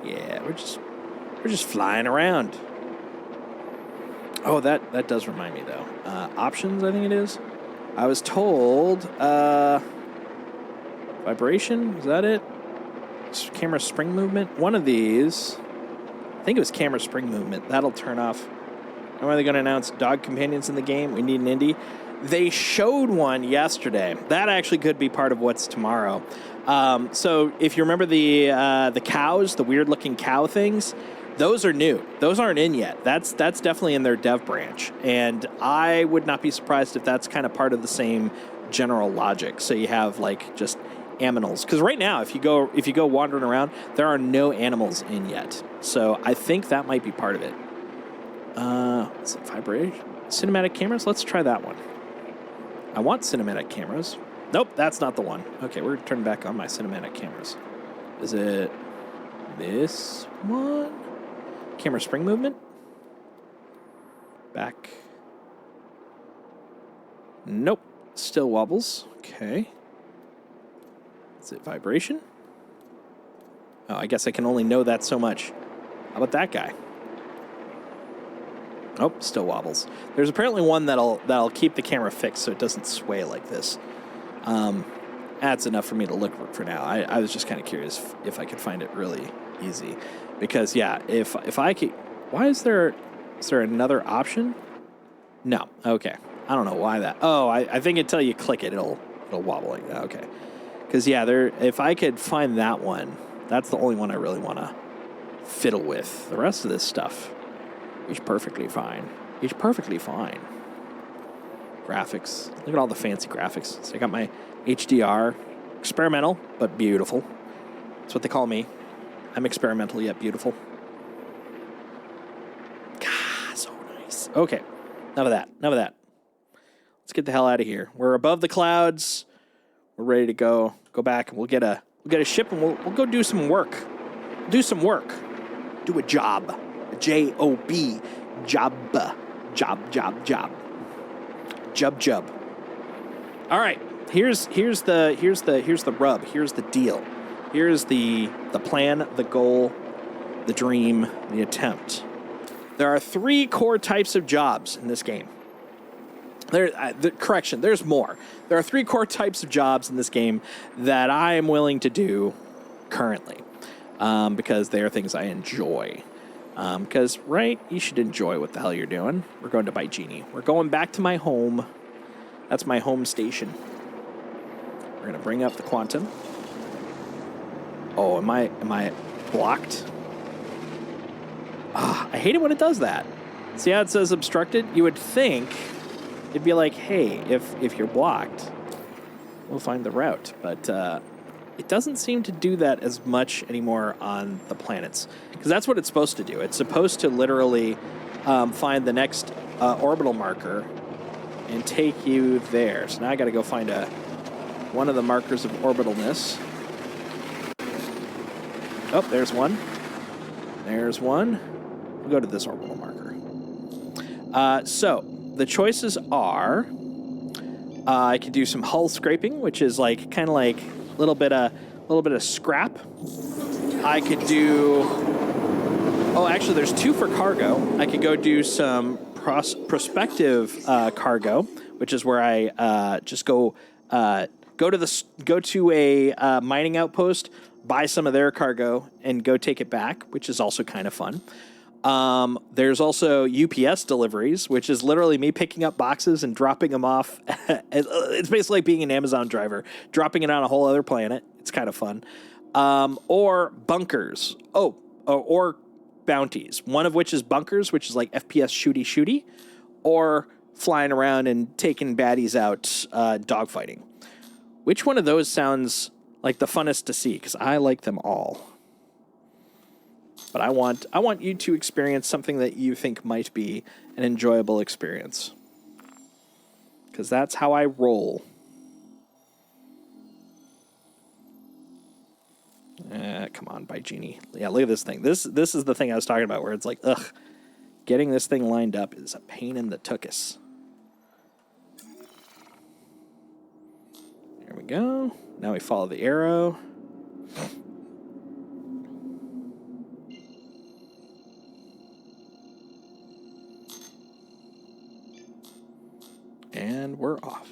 Yeah, we're just flying around. Oh, that does remind me though. Options, I think it is. I was told vibration, is that it? Camera spring movement. One of these. I think it was camera spring movement. That'll turn off. Are they going to announce dog companions in the game? We need an indie. They showed one yesterday. That actually could be part of what's tomorrow. So if you remember the cows, the weird-looking cow things, those are new. Those aren't in yet. That's definitely in their dev branch, and I would not be surprised if that's kind of part of the same general logic. So you have like just aminals, because right now, if you go wandering around, there are no animals in yet. So I think that might be part of it. Is it vibration? Cinematic cameras? Let's try that one. I want cinematic cameras. Nope, that's not the one. Okay, we're turning back on my cinematic cameras. Is it this one? Camera spring movement? Back. Nope, still wobbles. Okay. Is it vibration? Oh, I guess I can only know that so much. How about that guy? Oh, still wobbles. There's apparently one that'll keep the camera fixed so it doesn't sway like this. That's enough for me to look for now. I was just kind of curious if I could find it really easy, because yeah, if I could, why is there another option? No, okay. I don't know why that. Oh, I think until you click it, it'll wobble like that. Okay, Because, yeah, if I could find that one, that's the only one I really want to fiddle with. The rest of this stuff is perfectly fine. It's perfectly fine. Graphics. Look at all the fancy graphics. So I got my HDR. Experimental, but beautiful. That's what they call me. I'm experimental yet beautiful. God, so nice. Okay, enough of that. Let's get the hell out of here. We're above the clouds. We're ready to go. Go back and we'll get a ship and we'll go do some work. Do some work. Do a job. A J-O-B. Job. Job. Jub. All right. Here's the rub. Here's the deal. Here's the plan, the goal, the dream, the attempt. There are 3 core types of jobs in this game. There's more. There are 3 core types of jobs in this game that I am willing to do currently because they are things I enjoy. Because, right, you should enjoy what the hell you're doing. We're going to buy Genie. We're going back to my home. That's my home station. We're going to bring up the quantum. Oh, am I blocked? I hate it when it does that. See how it says obstructed? You would think it'd be like, hey, if you're blocked, we'll find the route. But it doesn't seem to do that as much anymore on the planets. Because that's what it's supposed to do. It's supposed to literally find the next orbital marker and take you there. So now I got to go find one of the markers of orbitalness. Oh, there's one. There's one. We'll go to this orbital marker. So the choices are I could do some hull scraping, which is like kind of like a little bit of scrap. I could do. Oh, actually, there's 2 for cargo. I could go do some prospective cargo, which is where I just go to a mining outpost, buy some of their cargo, and go take it back, which is also kind of fun. There's also UPS deliveries, which is literally me picking up boxes and dropping them off. It's basically like being an Amazon driver, dropping it on a whole other planet. It's kind of fun. Or bunkers. Or bounties. One of which is bunkers, which is like FPS shooty, or flying around and taking baddies out dogfighting. Which one of those sounds like the funnest to see? Because I like them all. But I want you to experience something that you think might be an enjoyable experience. Because that's how I roll. Come on, buy Genie. Yeah, look at this thing. This is the thing I was talking about where it's like, ugh, getting this thing lined up is a pain in the tuchus. There we go. Now we follow the arrow. And we're off.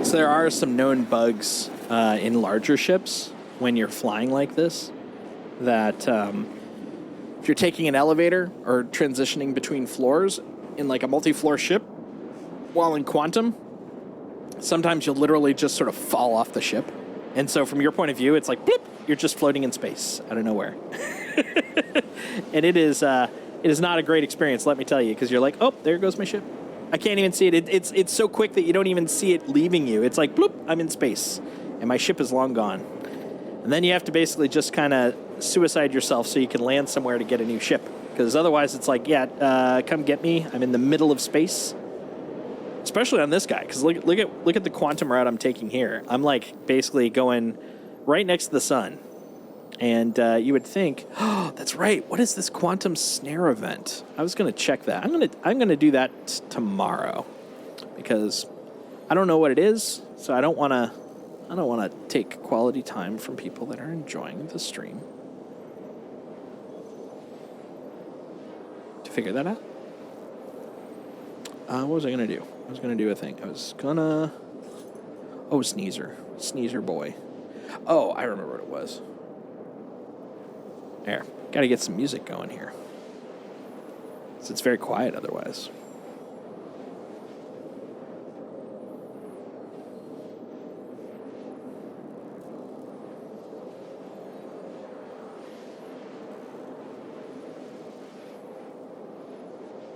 So there are some known bugs in larger ships when you're flying like this that if you're taking an elevator or transitioning between floors in like a multi-floor ship while in quantum, sometimes you'll literally just sort of fall off the ship. And so from your point of view, it's like, bloop, you're just floating in space out of nowhere. And it is not a great experience, let me tell you, because you're like, oh, there goes my ship. I can't even see it. It's so quick that you don't even see it leaving you. It's like, bloop, I'm in space, and my ship is long gone. And then you have to basically just kind of suicide yourself so you can land somewhere to get a new ship. Because otherwise it's like, yeah, come get me. I'm in the middle of space. Especially on this guy, because look at the quantum route I'm taking here. I'm like basically going right next to the sun. And you would think, oh, that's right. What is this quantum snare event? I was going to check that. I'm gonna do that tomorrow because I don't know what it is, so I don't want to take quality time from people that are enjoying the stream. To figure that out. What was I going to do? I was going to do a thing. Oh, Sneezer boy. Oh, I remember what it was. There. Got to get some music going here. So it's very quiet otherwise.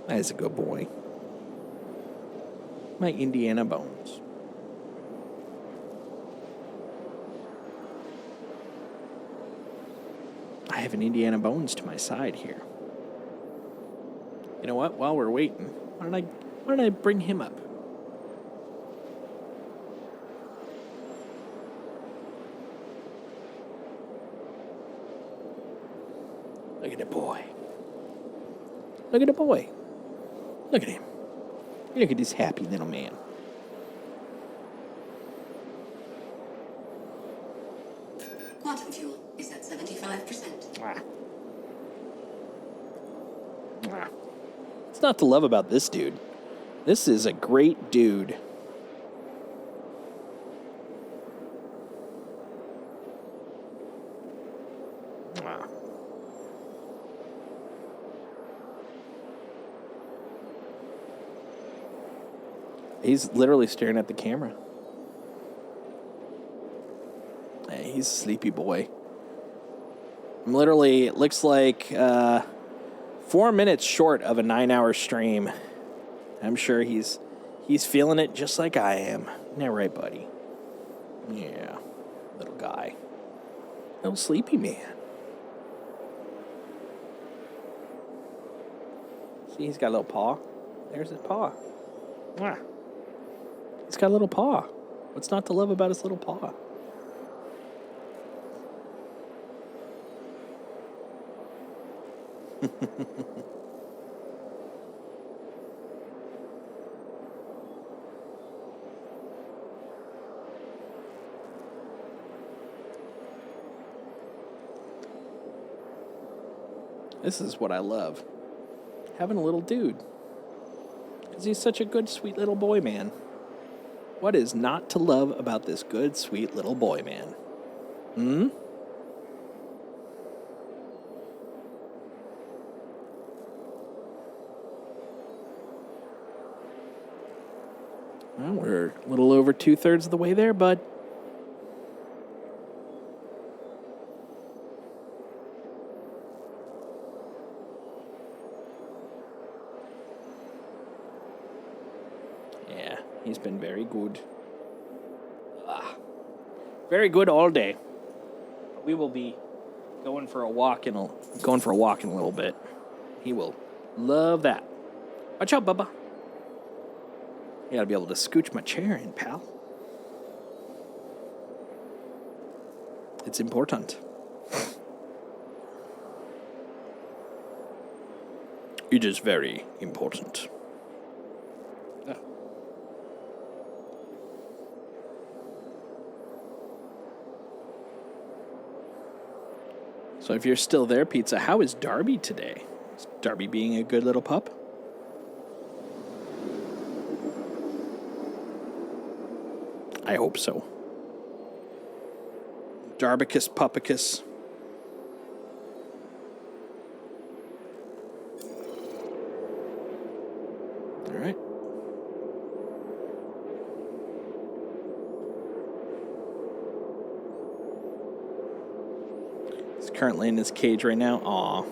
That's a good boy. My Indiana bones. I have an Indiana bones to my side here. You know what? While we're waiting, why don't I bring him up? Look at the boy. Look at the boy. Look at him. Look at this happy little man. Quantum fuel is at 75%. What's not to love about this dude? This is a great dude. He's literally staring at the camera. Hey, he's a sleepy boy. I'm literally, it looks like 4 minutes short of a 9-hour stream. I'm sure he's feeling it just like I am. Isn't that right, buddy? Yeah, little guy. Little sleepy man. See, he's got a little paw. There's his paw. Mwah. He's got a little paw. What's not to love about his little paw? This is what I love. Having a little dude. Because he's such a good, sweet little boy, man. What is not to love about this good, sweet little boy, man? Hmm? Well, we're a little over 2/3 of the way there, bud. Yeah, he's been very good. Very good all day. We will be going for a walk in a little bit. He will love that. Watch out, Bubba. You gotta be able to scooch my chair in, pal. It's important. It is very important. Yeah. So if you're still there, Pizza, how is Darby today? Is Darby being a good little pup? I hope so. Darbicus Puppicus. All right. He's currently in his cage right now. Aw.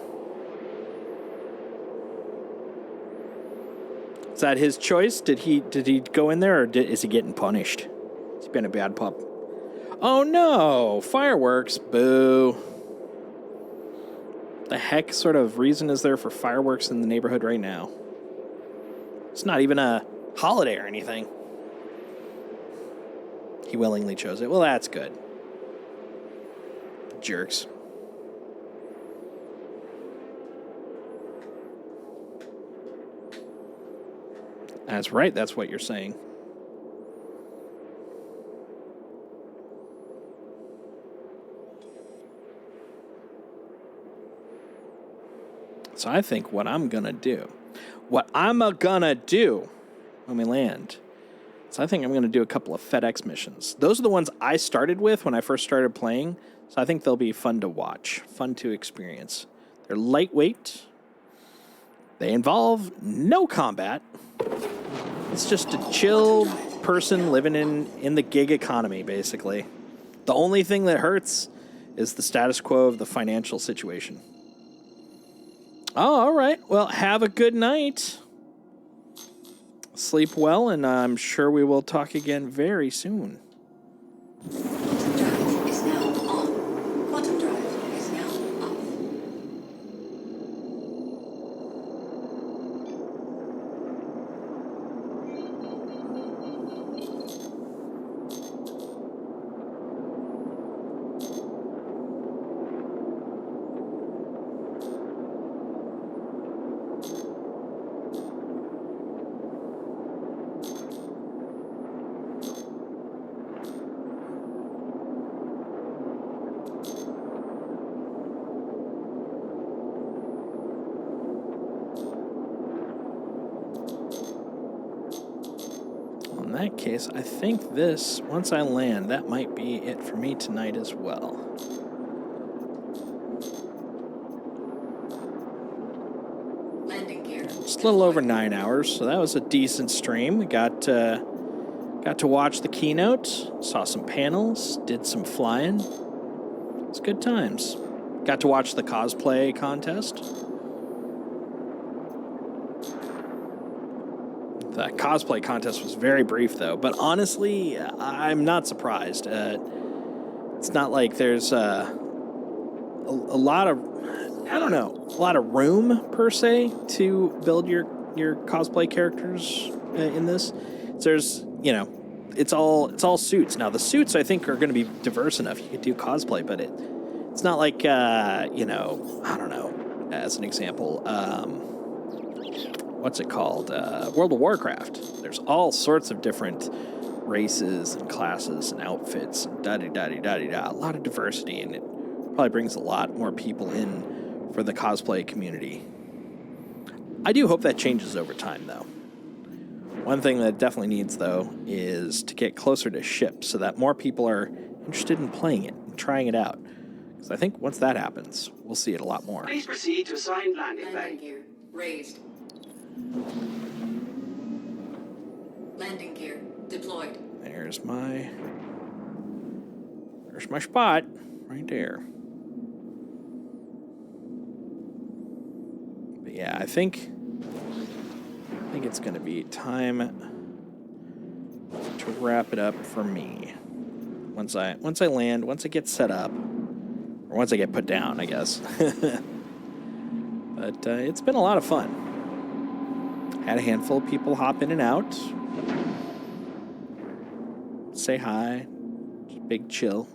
Is that his choice? Did he go in there, or is he getting punished? He's been a bad pup. Oh no! Fireworks! Boo! The heck sort of reason is there for fireworks in the neighborhood right now? It's not even a holiday or anything. He willingly chose it. Well, that's good. Jerks. That's right, that's what you're saying. So I think what I'm going to do when we land, so I think I'm going to do a couple of FedEx missions. Those are the ones I started with when I first started playing, so I think they'll be fun to watch, fun to experience. They're lightweight, They involve no combat. It's just a chill person living in the gig economy, basically. The only thing that hurts is the status quo of the financial situation. Oh, all right. Well, have a good night. Sleep well, and I'm sure we will talk again very soon. Drive is now on. Quantum drive is now off. In that case, I think this, once I land, that might be it for me tonight as well. Landing gear. Just a little over 9 hours, so that was a decent stream. We got to watch the keynote, saw some panels, did some flying. It's good times. Got to watch the cosplay contest. The cosplay contest was very brief, though. But honestly, I'm not surprised. It's not like there's a lot of, I don't know, a lot of room, per se, to build your cosplay characters in this. So there's, you know, it's all suits. Now, the suits, I think, are going to be diverse enough. You could do cosplay, but it's not like, you know, I don't know, as an example, what's it called? World of Warcraft. There's all sorts of different races and classes and outfits and da-di-da-di-da-di-da. A lot of diversity, and it probably brings a lot more people in for the cosplay community. I do hope that changes over time, though. One thing that definitely needs, though, is to get closer to ships so that more people are interested in playing it and trying it out. Because I think once that happens, we'll see it a lot more. Please proceed to assigned landing gear raised. Landing gear deployed. There's my spot right there. But yeah, I think it's going to be time to wrap it up for me. Once I land, once I get set up, or once I get put down, I guess. But it's been a lot of fun. Had a handful of people hop in and out. Say hi. Just big chill.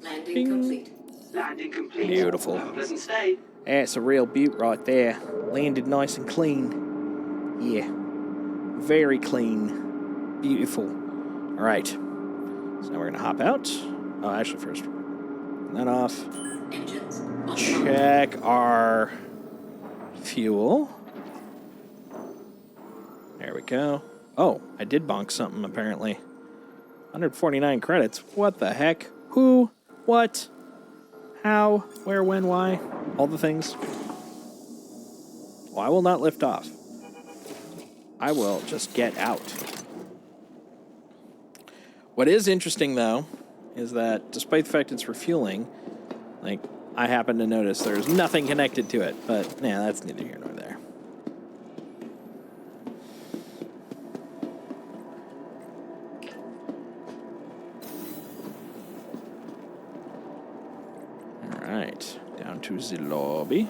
Landing Bing. complete. Landing complete. Beautiful. Pleasant stay. That's a real beaut right there. Landed nice and clean. Yeah. Very clean. Beautiful. All right. So now we're going to hop out. Oh, actually, first, turn that off. Engines. Check our fuel. There we go. Oh, I did bonk something, apparently. 149 credits. What the heck? Who? What? How? Where? When? Why? All the things. Well, I will not lift off. I will just get out. What is interesting, though, is that despite the fact it's refueling, like, I happen to notice there's nothing connected to it. But, yeah, that's neither here nor there. Alright, down to the lobby.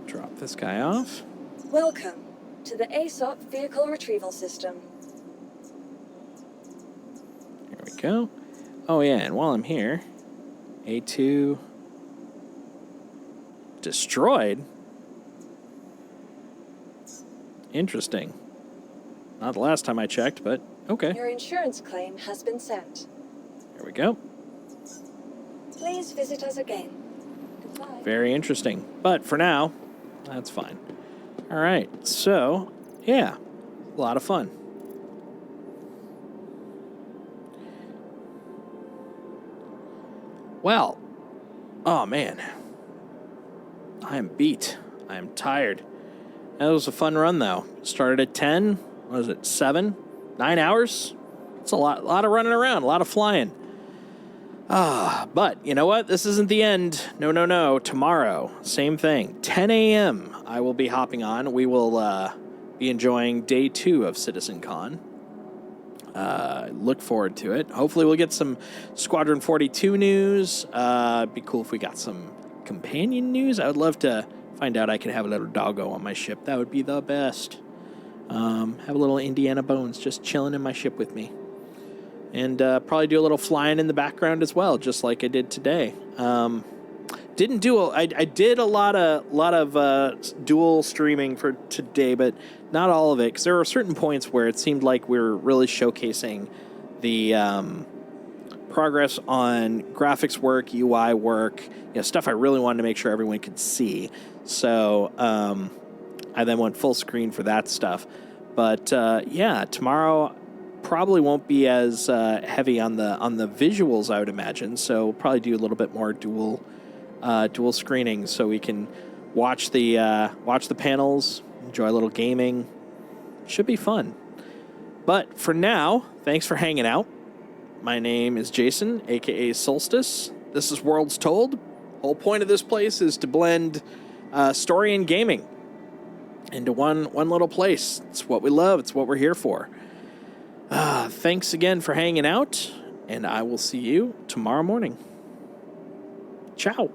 Drop this guy off. Welcome to the ASOP Vehicle Retrieval System. There we go. Oh yeah, and while I'm here, A2 destroyed. Interesting. Not the last time I checked, but okay. Your insurance claim has been sent. There we go. Please visit us again. Goodbye. Very interesting. But for now, that's fine. All right. So, yeah, a lot of fun. Well, oh man, I am beat. I am tired. That was a fun run, though. Started at 10. What was it, 7? 9 hours? It's a lot of running around, a lot of flying. But you know what? This isn't the end. No. Tomorrow, same thing. 10 a.m. I will be hopping on. We will be enjoying day 2 of CitizenCon. Look forward to it. Hopefully we'll get some Squadron 42 news. It'd be cool if we got some companion news. I would love to find out I could have a little doggo on my ship. That would be the best. Have a little Indiana Bones just chilling in my ship with me. And probably do a little flying in the background as well, just like I did today. I did a lot of dual streaming for today, but not all of it, because there were certain points where it seemed like we were really showcasing the progress on graphics work, UI work, stuff I really wanted to make sure everyone could see. So I then went full screen for that stuff. But tomorrow probably won't be as heavy on the visuals, I would imagine. So probably do a little bit more dual screening, so we can watch the panels, enjoy a little gaming. Should be fun. But for now, thanks for hanging out. My name is Jason, aka Solstice. This is Worlds Told. Whole point of this place is to blend story and gaming into one little place. It's what we love. It's what we're here for. Thanks again for hanging out, and I will see you tomorrow morning. Ciao.